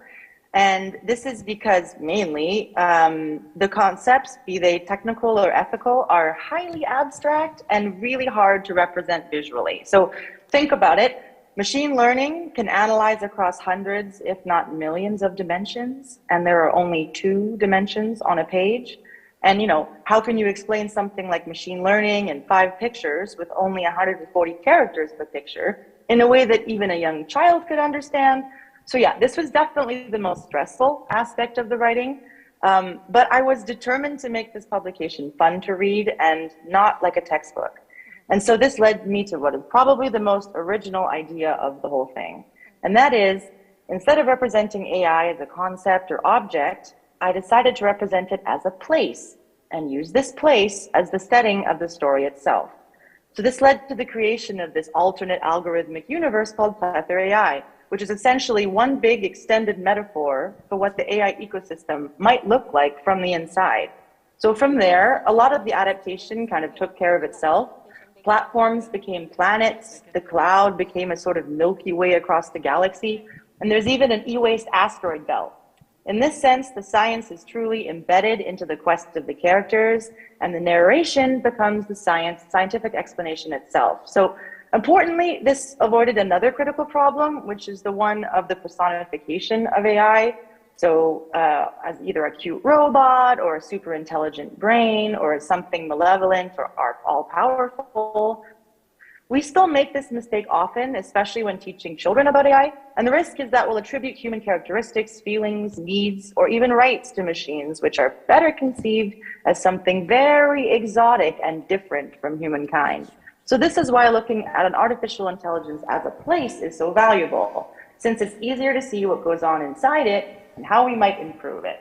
And this is because mainly the concepts, be they technical or ethical, are highly abstract and really hard to represent visually. So think about it. Machine learning can analyze across hundreds, if not millions of dimensions, and there are only 2 dimensions on a page. And, you know, how can you explain something like machine learning in 5 pictures with only 140 characters per picture in a way that even a young child could understand? So yeah, this was definitely the most stressful aspect of the writing. But I was determined to make this publication fun to read and not like a textbook. And so this led me to what is probably the most original idea of the whole thing. And that is, instead of representing AI as a concept or object, I decided to represent it as a place and use this place as the setting of the story itself. So this led to the creation of this alternate algorithmic universe called Plether AI, which is essentially one big extended metaphor for what the AI ecosystem might look like from the inside. So from there, a lot of the adaptation kind of took care of itself. Platforms became planets, the cloud became a sort of Milky Way across the galaxy, and there's even an e-waste asteroid belt. In this sense, the science is truly embedded into the quest of the characters, and the narration becomes the scientific explanation itself. So importantly, this avoided another critical problem, which is the one of the personification of AI. So as either a cute robot or a super intelligent brain or something malevolent or all-powerful. We still make this mistake often, especially when teaching children about AI. And the risk is that we'll attribute human characteristics, feelings, needs, or even rights to machines, which are better conceived as something very exotic and different from humankind. So this is why looking at an artificial intelligence as a place is so valuable, since it's easier to see what goes on inside it and how we might improve it.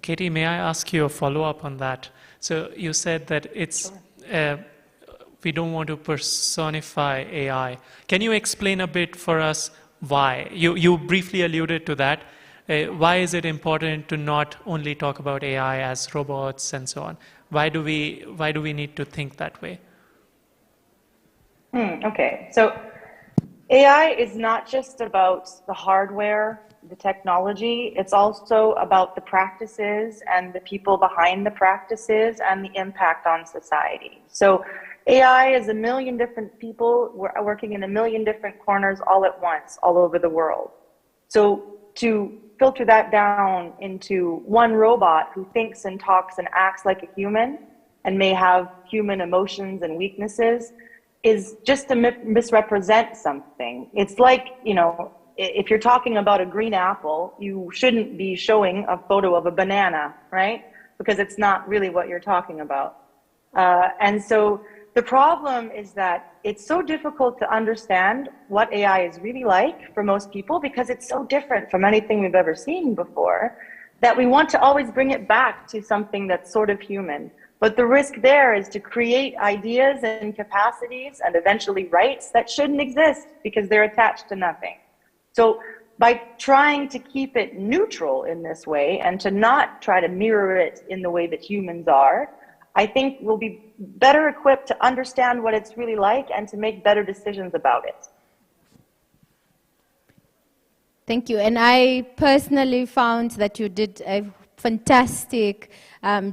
Katie, may I ask you a follow-up on that? So you said that it's we don't want to personify AI. Can you explain a bit for us why? You briefly alluded to that. Why is it important to not only talk about AI as robots and so on? Why do we need to think that way? Okay, so AI is not just about the hardware, the technology, it's also about the practices and the people behind the practices and the impact on society. So AI is a million different people working in a million different corners all at once, all over the world. So to filter that down into one robot who thinks and talks and acts like a human and may have human emotions and weaknesses is just to misrepresent something. It's like, you know, if you're talking about a green apple, you shouldn't be showing a photo of a banana, right? Because it's not really what you're talking about. And so the problem is that it's so difficult to understand what AI is really like for most people because it's so different from anything we've ever seen before that we want to always bring it back to something that's sort of human. But the risk there is to create ideas and capacities and eventually rights that shouldn't exist because they're attached to nothing. So by trying to keep it neutral in this way and to not try to mirror it in the way that humans are, I think we'll be better equipped to understand what it's really like and to make better decisions about it. Thank you. And I personally found that you did a fantastic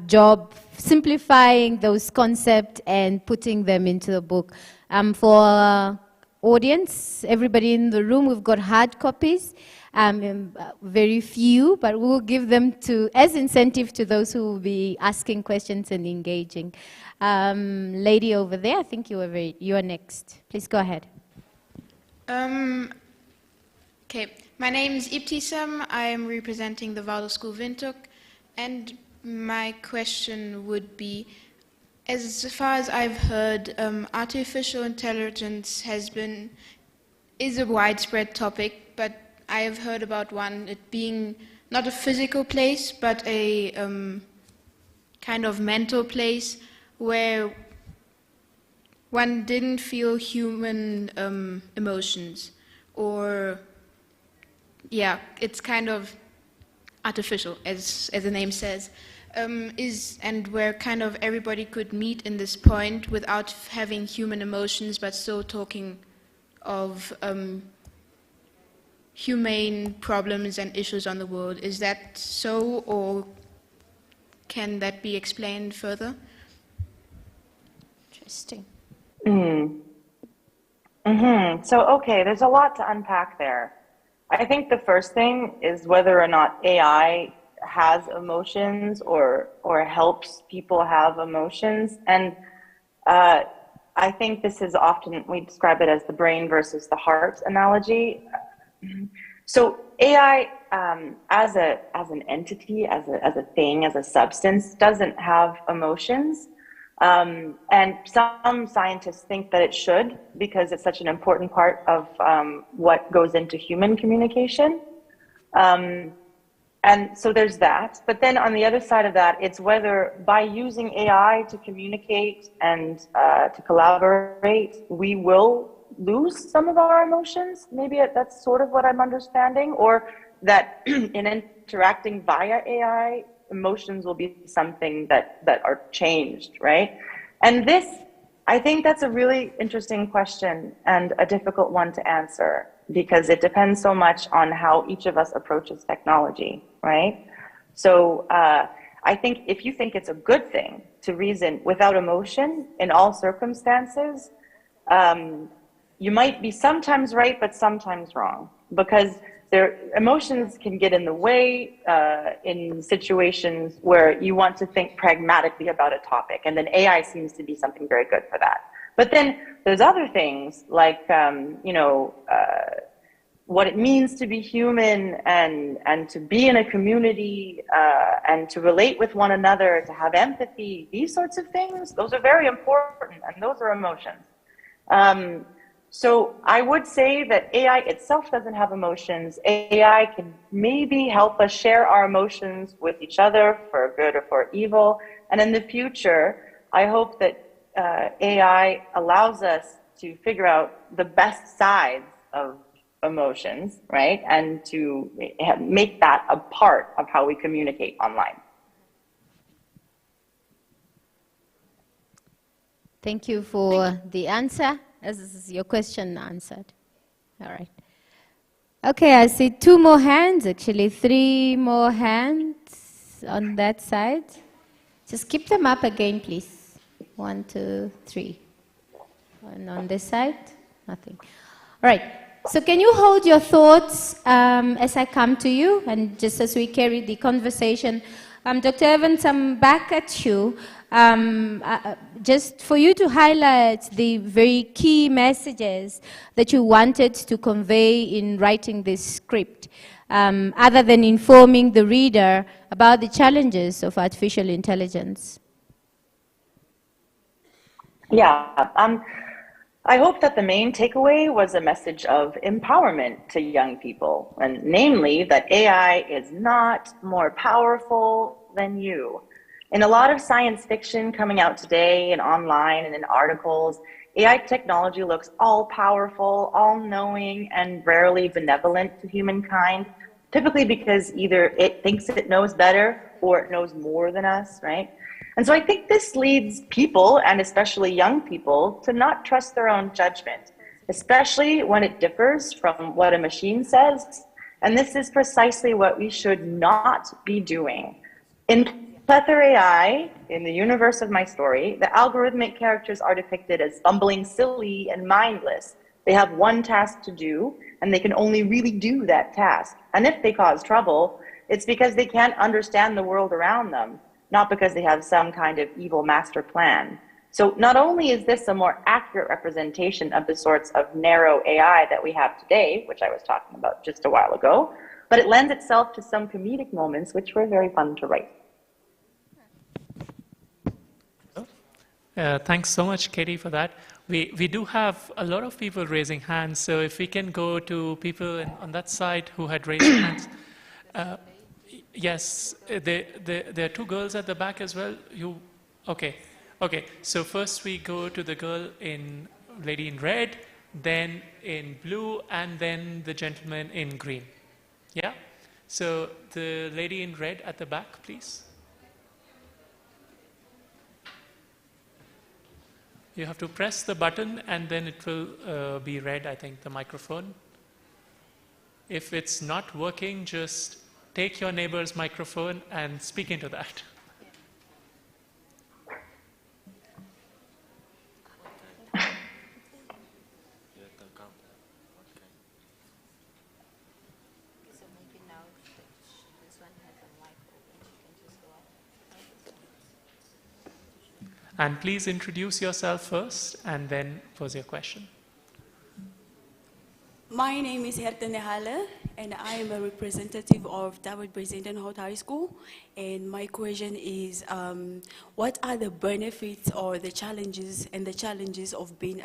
job simplifying those concepts and putting them into the book. For our audience, everybody in the room, we've got hard copies. Very few, but we will give them as incentive to those who will be asking questions and engaging. Lady over there, I think you are next. Please go ahead. Okay, my name is Ibtisam. I am representing the Waldorf School Windhoek, and my question would be, as far as I've heard, artificial intelligence is a widespread topic, but I have heard about it being not a physical place, but a kind of mental place where one didn't feel human emotions, or yeah, it's kind of artificial, as the name says, and where kind of everybody could meet in this point without having human emotions, but still talking of humane problems and issues on the world. Is that so, or can that be explained further? Interesting. So, okay, there's a lot to unpack there. I think the first thing is whether or not AI has emotions or helps people have emotions. And I think this is often, we describe it as the brain versus the heart analogy. So AI as an entity, as a thing, as a substance, doesn't have emotions. And some scientists think that it should because it's such an important part of what goes into human communication. And so there's that. But then on the other side of that, it's whether by using AI to communicate and to collaborate, we will lose some of our emotions. Maybe that's sort of what I'm understanding, or that in interacting via AI, emotions will be something that are changed, right? And this, I think that's a really interesting question and a difficult one to answer because it depends so much on how each of us approaches technology, right? So I think if you think it's a good thing to reason without emotion in all circumstances, you might be sometimes right, but sometimes wrong, because their emotions can get in the way in situations where you want to think pragmatically about a topic, and then AI seems to be something very good for that. But then there's other things like, what it means to be human and to be in a community and to relate with one another, to have empathy, these sorts of things, those are very important, and those are emotions. So I would say that AI itself doesn't have emotions. AI can maybe help us share our emotions with each other for good or for evil. And in the future, I hope that AI allows us to figure out the best sides of emotions, right? And to make that a part of how we communicate online. Thank you for the answer. This is your question answered. All right. Okay, I see 2 more hands, actually 3 more hands on that side. Just keep them up again, please. 1, 2, 3. And on this side, nothing. All right. So can you hold your thoughts as I come to you and just as we carry the conversation? Dr. Evans, I'm back at you. Just for you to highlight the very key messages that you wanted to convey in writing this script, other than informing the reader about the challenges of artificial intelligence. Yeah, I hope that the main takeaway was a message of empowerment to young people, and namely that AI is not more powerful than you. In a lot of science fiction coming out today and online and in articles, AI technology looks all-powerful, all-knowing, and rarely benevolent to humankind, typically because either it thinks it knows better or it knows more than us, right? And so I think this leads people, and especially young people, to not trust their own judgment, especially when it differs from what a machine says. And this is precisely what we should not be doing. In Plether AI, in the universe of my story, the algorithmic characters are depicted as bumbling, silly, and mindless. They have one task to do, and they can only really do that task. And if they cause trouble, it's because they can't understand the world around them, not because they have some kind of evil master plan. So not only is this a more accurate representation of the sorts of narrow AI that we have today, which I was talking about just a while ago, but it lends itself to some comedic moments which were very fun to write. Thanks so much, Katie, for that. We do have a lot of people raising hands, so if we can go to people on that side who had raised hands. Yes, there are 2 girls at the back as well. Okay. So first we go to the lady in red, then in blue, and then the gentleman in green. Yeah? So the lady in red at the back, please. You have to press the button and then it will be red, I think, the microphone. If it's not working, just take your neighbor's microphone and speak into that. And please introduce yourself first and then pose your question. My name is Herten Halle, and I am a representative of David Brazendenhout High School. And my question is, what are the benefits or the challenges of being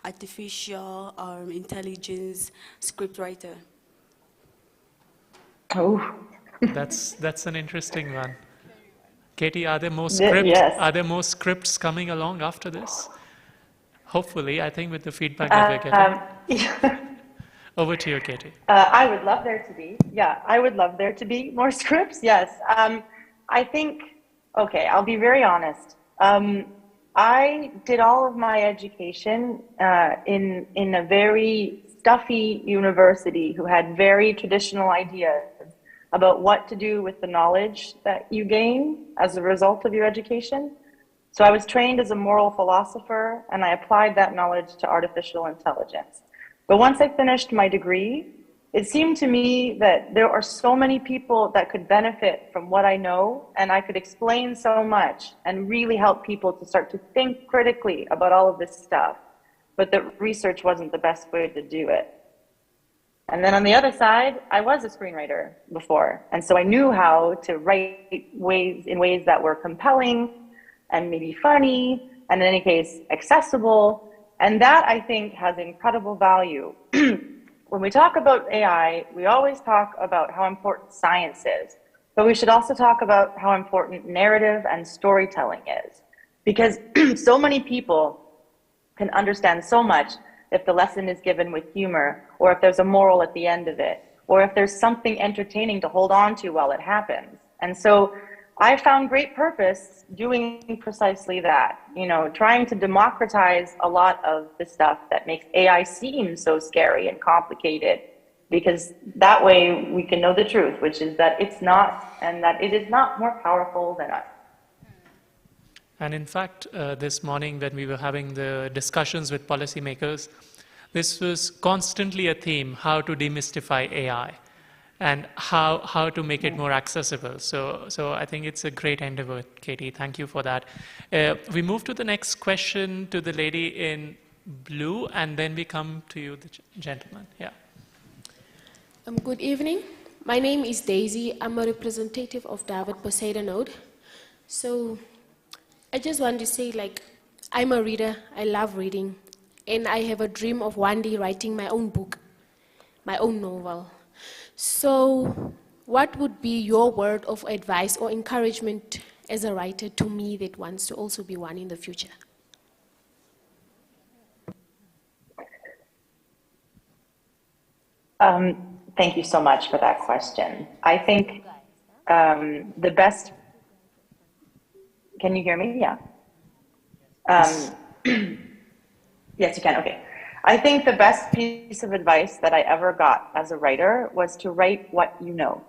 artificial intelligence scriptwriter? Oh, That's an interesting one. Katie, are there more Yes. Are there more scripts coming along after this? Hopefully, I think with the feedback that we're getting. Over to you, Katie. I would love there to be. Yeah, I would love there to be more scripts. Yes. I think, okay, I'll be very honest. I did all of my education in a very stuffy university who had very traditional ideas about what to do with the knowledge that you gain as a result of your education. So I was trained as a moral philosopher, and I applied that knowledge to artificial intelligence. But once I finished my degree, it seemed to me that there are so many people that could benefit from what I know, and I could explain so much and really help people to start to think critically about all of this stuff, but that research wasn't the best way to do it. And then on the other side, I was a screenwriter before, and so I knew how to write in ways that were compelling and maybe funny, and in any case, accessible. And that, I think, has incredible value. When we talk about AI, we always talk about how important science is, but we should also talk about how important narrative and storytelling is. Because so many people can understand so much if the lesson is given with humor, or if there's a moral at the end of it, or if there's something entertaining to hold on to while it happens. And so I found great purpose doing precisely that, trying to democratize a lot of the stuff that makes AI seem so scary and complicated, because that way we can know the truth, which is that it's not, and that it is not more powerful than us. And in fact, this morning when we were having the discussions with policymakers, this was constantly a theme, how to demystify AI. And how to make it more accessible. So I think it's a great endeavor, Katie. Thank you for that. We move to the next question to the lady in blue, and then we come to you, the gentleman. Yeah. Good evening. My name is Daisy. I'm a representative of David Brazendenhout. So I just want to say, I'm a reader. I love reading. And I have a dream of one day writing my own book, my own novel. So what would be your word of advice or encouragement as a writer to me that wants to also be one in the future? Thank you so much for that question. I think the best, can you hear me? Yeah. Yes, you can, okay. I think the best piece of advice that I ever got as a writer was to write what you know.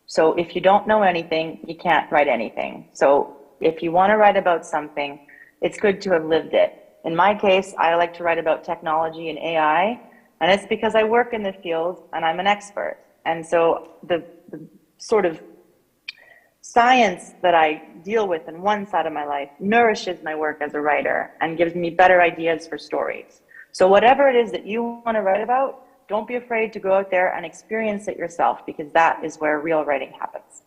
So if you don't know anything, you can't write anything. So if you want to write about something, it's good to have lived it. In my case, I like to write about technology and AI, and it's because I work in the field and I'm an expert. And so the sort of science that I deal with in one side of my life nourishes my work as a writer and gives me better ideas for stories. So whatever it is that you want to write about, don't be afraid to go out there and experience it yourself, because that is where real writing happens.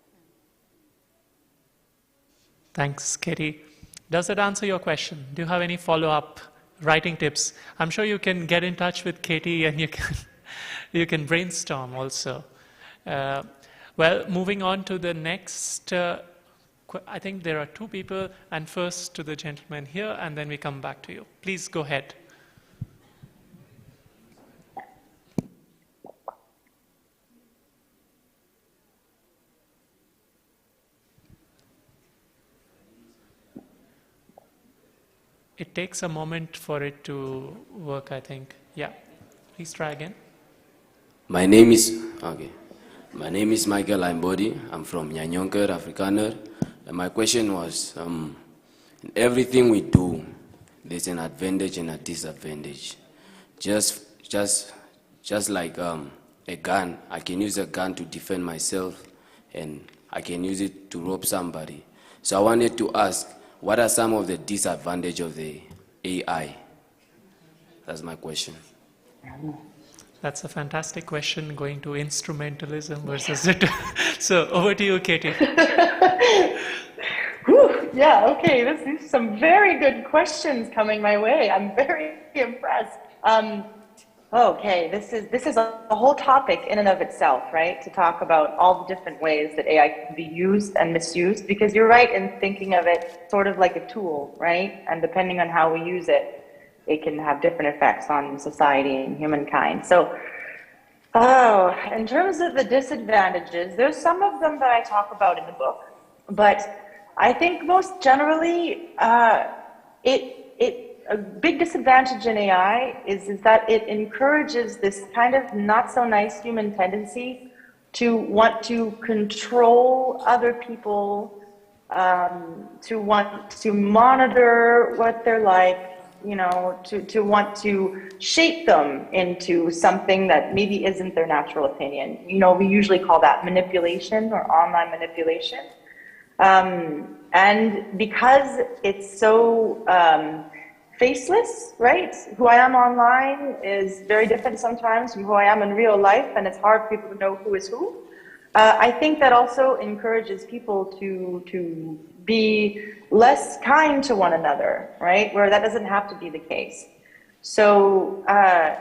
Thanks, Katie. Does that answer your question? Do you have any follow-up writing tips? I'm sure you can get in touch with Katie and you can brainstorm also. Well, moving on to the next, I think there are two people, and first to the gentleman here, and then we come back to you. Please go ahead. It takes a moment for it to work, I think. Yeah, please try again. My name is Michael Aimbodi. I'm from Nyanyonker, Afrikaner. And my question was, in everything we do, there's an advantage and a disadvantage. Just like a gun, I can use a gun to defend myself, and I can use it to rob somebody. So I wanted to ask, what are some of the disadvantages of the AI? That's my question. That's a fantastic question, going to instrumentalism versus it. So over to you, Katie. Whew, yeah, okay, these are some very good questions coming my way. I'm very impressed. Okay, this is a whole topic in and of itself, right? To talk about all the different ways that AI can be used and misused, because you're right in thinking of it sort of like a tool, right? And depending on how we use it, it can have different effects on society and humankind. So, in terms of the disadvantages, there's some of them that I talk about in the book, but I think most generally, a big disadvantage in AI is that it encourages this kind of not so nice human tendency to want to control other people, to want to monitor what they're like, you know, to want to shape them into something that maybe isn't their natural opinion. You know, we usually call that manipulation or online manipulation. And because it's so faceless, right? Who I am online is very different sometimes from who I am in real life, and it's hard for people to know who is who. I think that also encourages people to be less kind to one another, right? Where that doesn't have to be the case. So I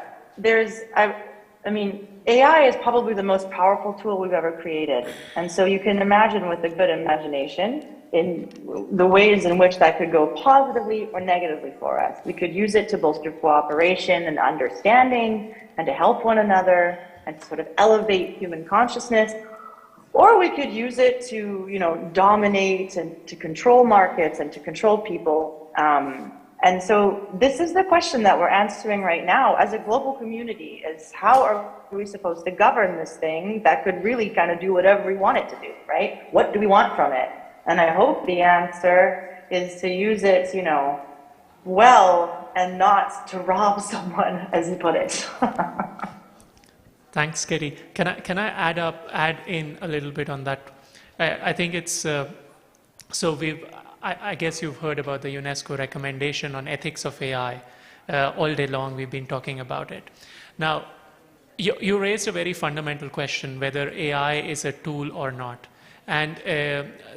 mean, AI is probably the most powerful tool we've ever created. And so you can imagine with a good imagination in the ways in which that could go positively or negatively for us. We could use it to bolster cooperation and understanding and to help one another and to sort of elevate human consciousness. Or we could use it to, you know, dominate and to control markets and to control people. And so this is the question that we're answering right now as a global community, is how are we supposed to govern this thing that could really kind of do whatever we want it to do, right? What do we want from it? And I hope the answer is to use it, you know, well, and not to rob someone, as you put it. Thanks, Katie. Can I add in a little bit on that? I think it's I guess you've heard about the UNESCO recommendation on ethics of AI. All day long we've been talking about it. Now, you raised a very fundamental question, whether AI is a tool or not. And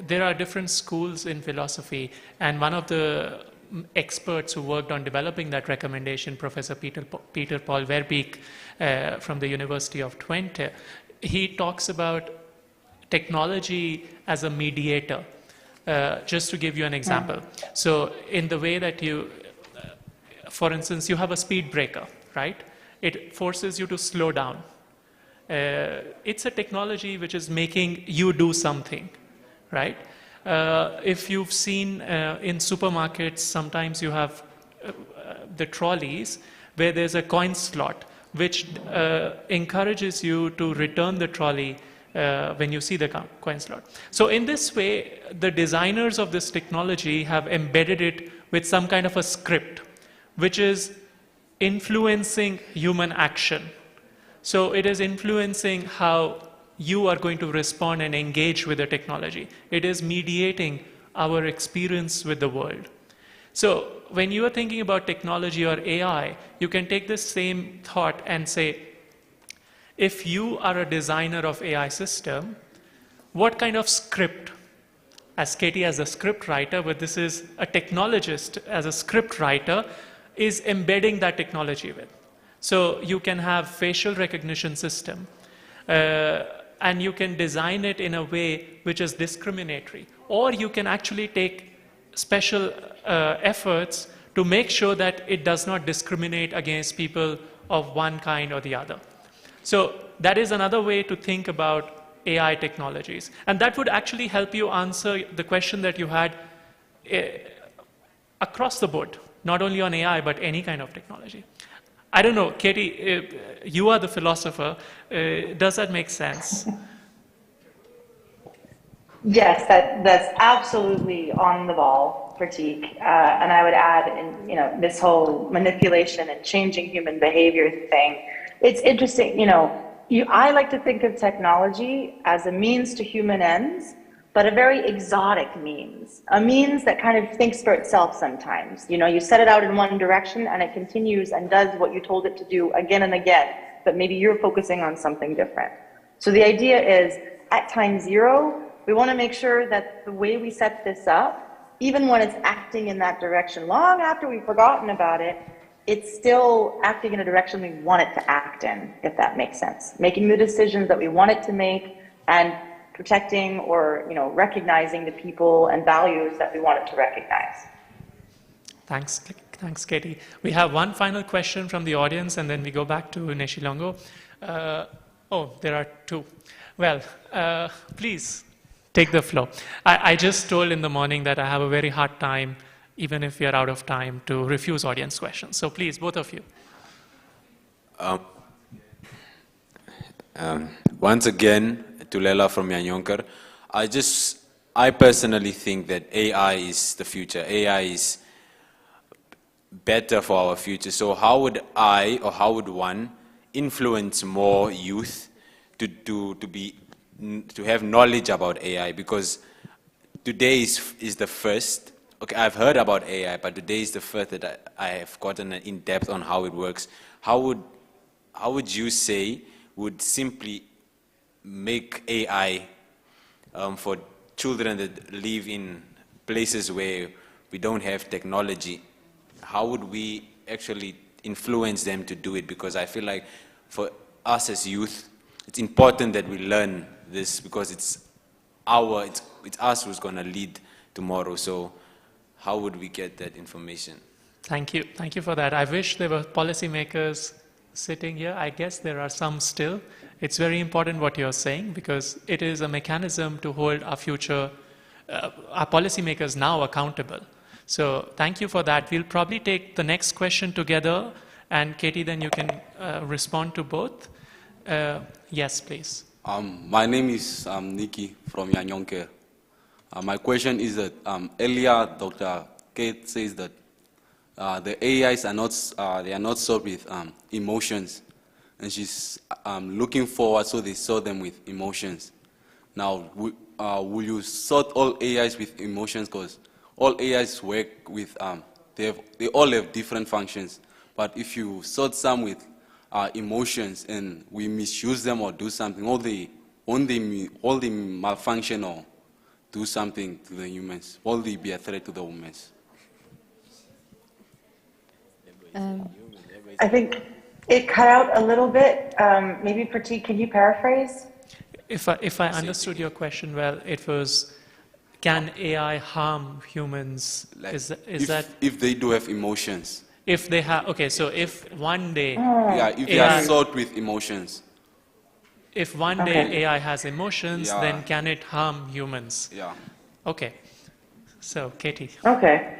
there are different schools in philosophy, and one of the experts who worked on developing that recommendation, Professor Peter Paul Verbeek from the University of Twente, he talks about technology as a mediator. Just to give you an example. So in the way that you, for instance, you have a speed breaker, right? It forces you to slow down. It's a technology which is making you do something, right? If you've seen in supermarkets, sometimes you have the trolleys where there's a coin slot, which encourages you to return the trolley when you see the coin slot. So in this way, the designers of this technology have embedded it with some kind of a script, which is influencing human action. So it is influencing how you are going to respond and engage with the technology. It is mediating our experience with the world. So when you are thinking about technology or AI, you can take this same thought and say, if you are a designer of AI system, what kind of script, as Katie as a script writer, but this is a technologist as a script writer, is embedding that technology with. So you can have facial recognition system, and you can design it in a way which is discriminatory. Or you can actually take special efforts to make sure that it does not discriminate against people of one kind or the other. So that is another way to think about AI technologies. And that would actually help you answer the question that you had across the board, not only on AI, but any kind of technology. I don't know, Katie, you are the philosopher. Does that make sense? Yes, that's absolutely on the ball, Pratik. And I would add, in, this whole manipulation and changing human behavior thing. It's interesting, I like to think of technology as a means to human ends, but a very exotic means, a means that kind of thinks for itself sometimes. You set it out in one direction and it continues and does what you told it to do again and again. but maybe you're focusing on something different. So the idea is at time zero, we want to make sure that the way we set this up, even when it's acting in that direction, long after we've forgotten about it, it's still acting in a direction we want it to act in, if that makes sense. Making the decisions that we want it to make and protecting or recognizing the people and values that we want it to recognize. Thanks, Katie. We have one final question from the audience, and then we go back to Neshilongo. There are two. Well, please take the floor. I just told in the morning that I have a very hard time, even if we are out of time, to refuse audience questions. So please, both of you. Once again, Tulela from Yanyonkar. I personally think that AI is the future. AI is better for our future. So how would I, or how would one, influence more youth to have knowledge about AI? Because today is the first. Okay, I've heard about AI, but today is the first that I have gotten in depth on how it works. How would you say would simply make AI for children that live in places where we don't have technology? How would we actually influence them to do it? Because I feel like for us as youth, it's important that we learn this, because it's us who's going to lead tomorrow. So how would we get that information? Thank you for that. I wish there were policymakers sitting here. I guess there are some still. It's very important what you're saying, because it is a mechanism to hold our future, our policymakers now accountable. So thank you for that. We'll probably take the next question together, and Katie, then you can respond to both. Yes, please. My name is Nikki from Yanyonke. My question is that earlier Dr. Kate says that the AIs are not solved with emotions, and she's looking forward so they solve them with emotions. Now, will you sort all AIs with emotions? Because all AIs work with they all have different functions. But if you sort some with emotions and we misuse them or do something, all they malfunction or do something to the humans, will they be a threat to the humans? I think it cut out a little bit. Maybe Pratik, can you paraphrase? If I understood your question well, it was, can AI harm humans? Like If they do have emotions. If they have, okay, so if one day... if they are sort with emotions. If one day AI has emotions, then can it harm humans? Yeah. Okay. So, Katie. Okay.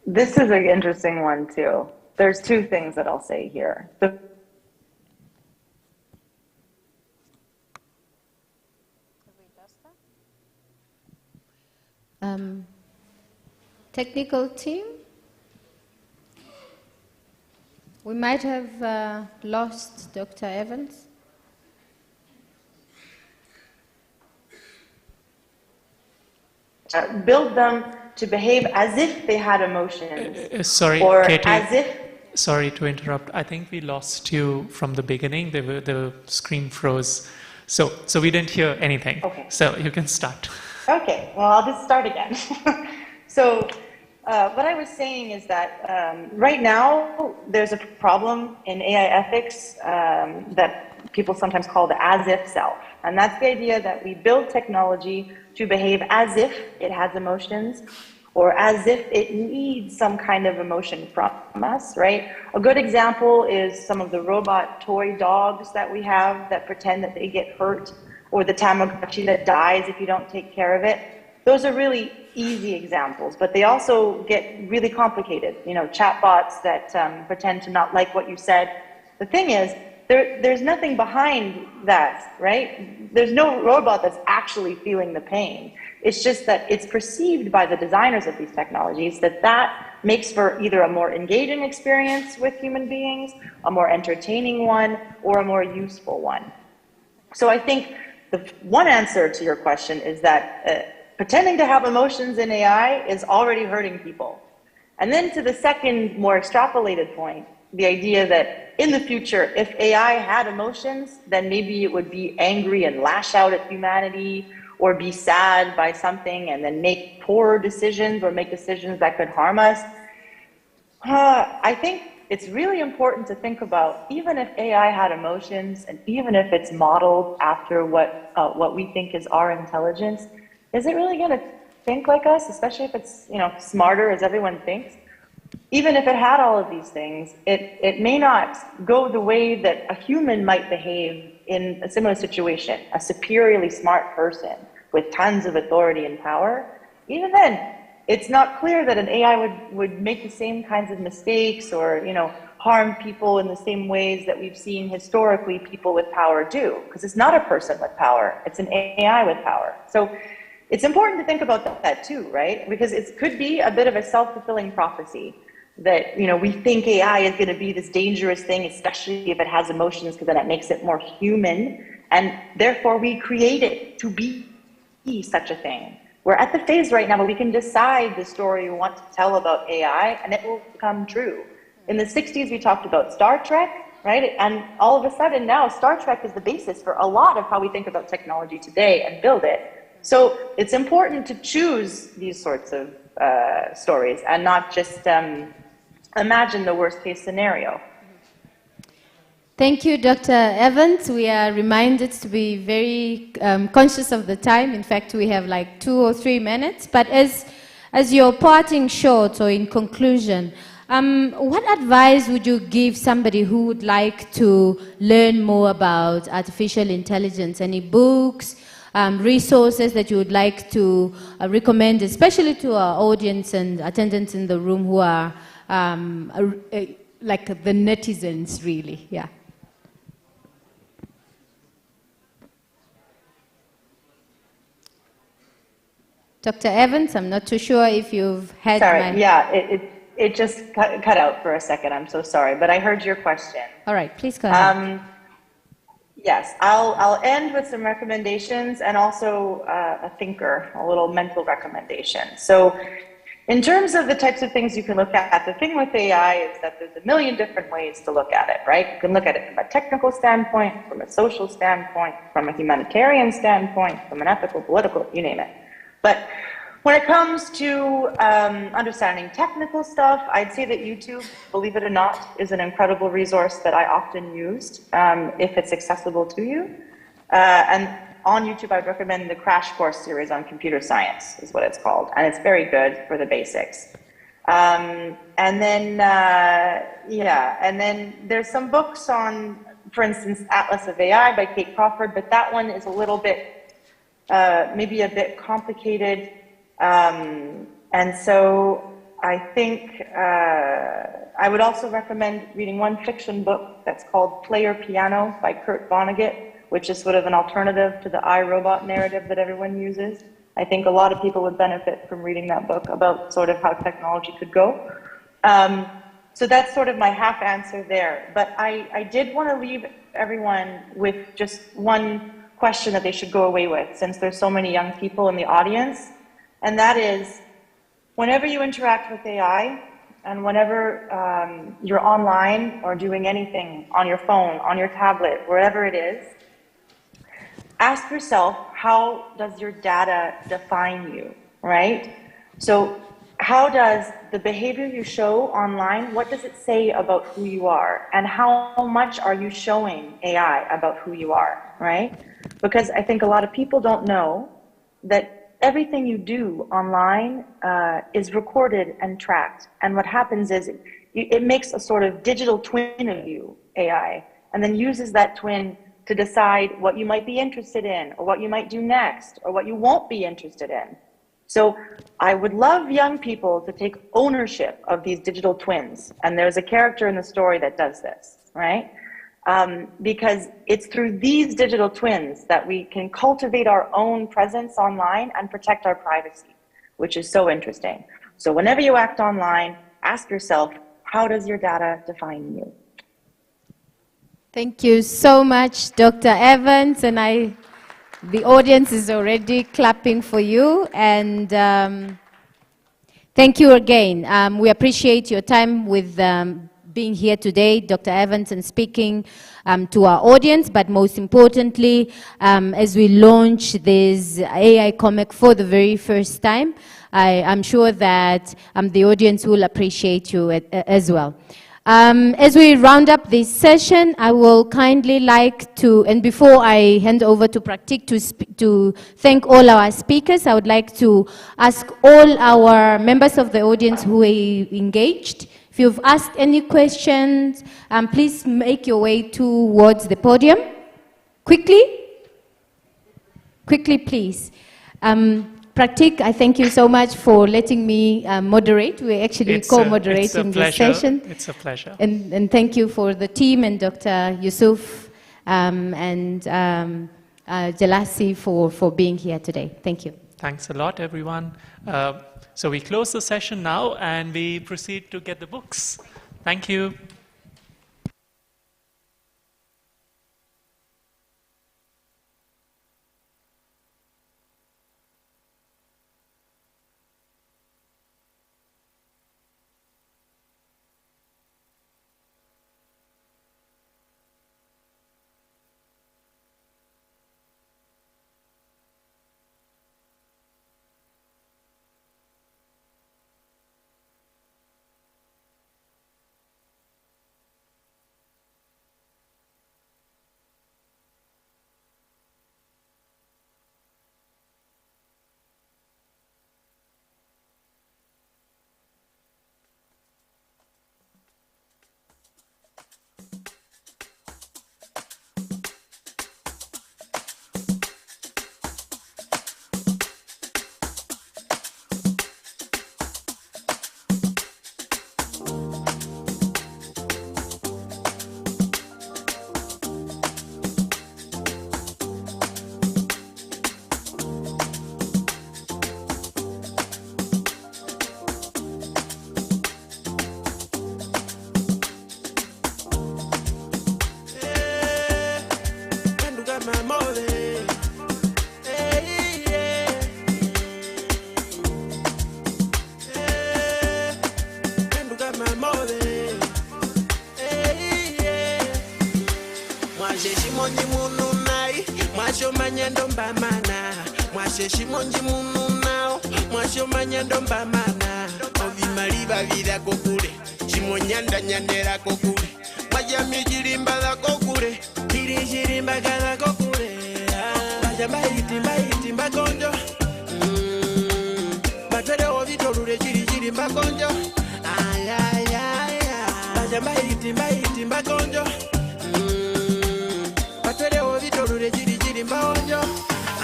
This is an interesting one, too. There's two things that I'll say here. Technical team? We might have lost Dr. Evans. Build them to behave as if they had emotions. Sorry, or Katie. As if. Sorry to interrupt. I think we lost you from the beginning. The screen froze. So we didn't hear anything. Okay. So you can start. Okay, well, I'll just start again. So what I was saying is that right now there's a problem in AI ethics that people sometimes call the as-if self. And that's the idea that we build technology to behave as if it has emotions, or as if it needs some kind of emotion from us, right? A good example is some of the robot toy dogs that we have that pretend that they get hurt, or the Tamagotchi that dies if you don't take care of it. Those are really easy examples, but they also get really complicated. You know, chatbots that pretend to not like what you said. The thing is, there's nothing behind that, right? There's no robot that's actually feeling the pain. It's just that it's perceived by the designers of these technologies that makes for either a more engaging experience with human beings, a more entertaining one, or a more useful one. So I think the one answer to your question is that pretending to have emotions in AI is already hurting people. And then to the second, more extrapolated point, the idea that in the future, if AI had emotions, then maybe it would be angry and lash out at humanity, or be sad by something and then make poor decisions or make decisions that could harm us. I think it's really important to think about, even if AI had emotions and even if it's modeled after what we think is our intelligence, is it really going to think like us, especially if it's, you know, smarter as everyone thinks? Even if it had all of these things, it may not go the way that a human might behave in a similar situation, a superiorly smart person with tons of authority and power. Even then, it's not clear that an AI would make the same kinds of mistakes or, you know, harm people in the same ways that we've seen historically people with power do, because it's not a person with power, it's an AI with power. So it's important to think about that too, right? Because it could be a bit of a self-fulfilling prophecy that, you know, we think AI is going to be this dangerous thing, especially if it has emotions, because then it makes it more human, and therefore we create it to be such a thing. We're at the phase right now where we can decide the story we want to tell about AI, and it will come true. In the 60s, we talked about Star Trek, right? And all of a sudden now, Star Trek is the basis for a lot of how we think about technology today and build it. So it's important to choose these sorts of stories and not just imagine the worst case scenario. Thank you, Dr. Evans. We are reminded to be very conscious of the time. In fact, we have like 2 or 3 minutes. But as your parting shot, or in conclusion, what advice would you give somebody who would like to learn more about artificial intelligence? Any books, resources that you would like to recommend, especially to our audience and attendants in the room who are like the netizens, really? Yeah. Dr. Evans, I'm not too sure if you've had Sorry, yeah, it just cut out for a second. I'm so sorry, but I heard your question. All right, please go ahead. Yes, I'll end with some recommendations and also a thinker, a little mental recommendation. So in terms of the types of things you can look at, the thing with AI is that there's a million different ways to look at it, right? You can look at it from a technical standpoint, from a social standpoint, from a humanitarian standpoint, from an ethical, political, you name it. But when it comes to understanding technical stuff, I'd say that YouTube, believe it or not, is an incredible resource that I often used if it's accessible to you. And on YouTube, I'd recommend the Crash Course series on computer science, is what it's called. And it's very good for the basics. And then there's some books on, for instance, Atlas of AI by Kate Crawford, but that one is a little bit maybe a bit complicated, and so I think I would also recommend reading one fiction book that's called Player Piano by Kurt Vonnegut, which is sort of an alternative to the iRobot narrative that everyone uses. I think a lot of people would benefit from reading that book about sort of how technology could go. So that's sort of my half answer there. But I did want to leave everyone with just one question that they should go away with, since there's so many young people in the audience, and that is, whenever you interact with AI and whenever you're online or doing anything on your phone, on your tablet, wherever it is, ask yourself, how does your data define you, right? So how does the behavior you show online, what does it say about who you are? And how much are you showing AI about who you are, right? Because I think a lot of people don't know that everything you do online is recorded and tracked. And what happens is it makes a sort of digital twin of you, AI, and then uses that twin to decide what you might be interested in, or what you might do next, or what you won't be interested in. So I would love young people to take ownership of these digital twins. And there's a character in the story that does this, right? Because it's through these digital twins that we can cultivate our own presence online and protect our privacy, which is so interesting. So whenever you act online, ask yourself, how does your data define you? Thank you so much, Dr. Evans, and the audience is already clapping for you, and thank you again. We appreciate your time with being here today, Dr. Evans, and speaking to our audience, but most importantly, as we launch this AI comic for the very first time, I'm sure that the audience will appreciate you as well. As we round up this session, I will kindly like to, and before I hand over to Praktik to thank all our speakers, I would like to ask all our members of the audience who are engaged, if you've asked any questions, please make your way towards the podium. Quickly, please. Praktik, I thank you so much for letting me moderate. We're actually co-moderating this session. It's a pleasure. And thank you for the team and Dr. Yusuf and Jalasi for being here today. Thank you. Thanks a lot, everyone. So we close the session now and we proceed to get the books. Thank you.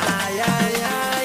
Ay, ay, ay.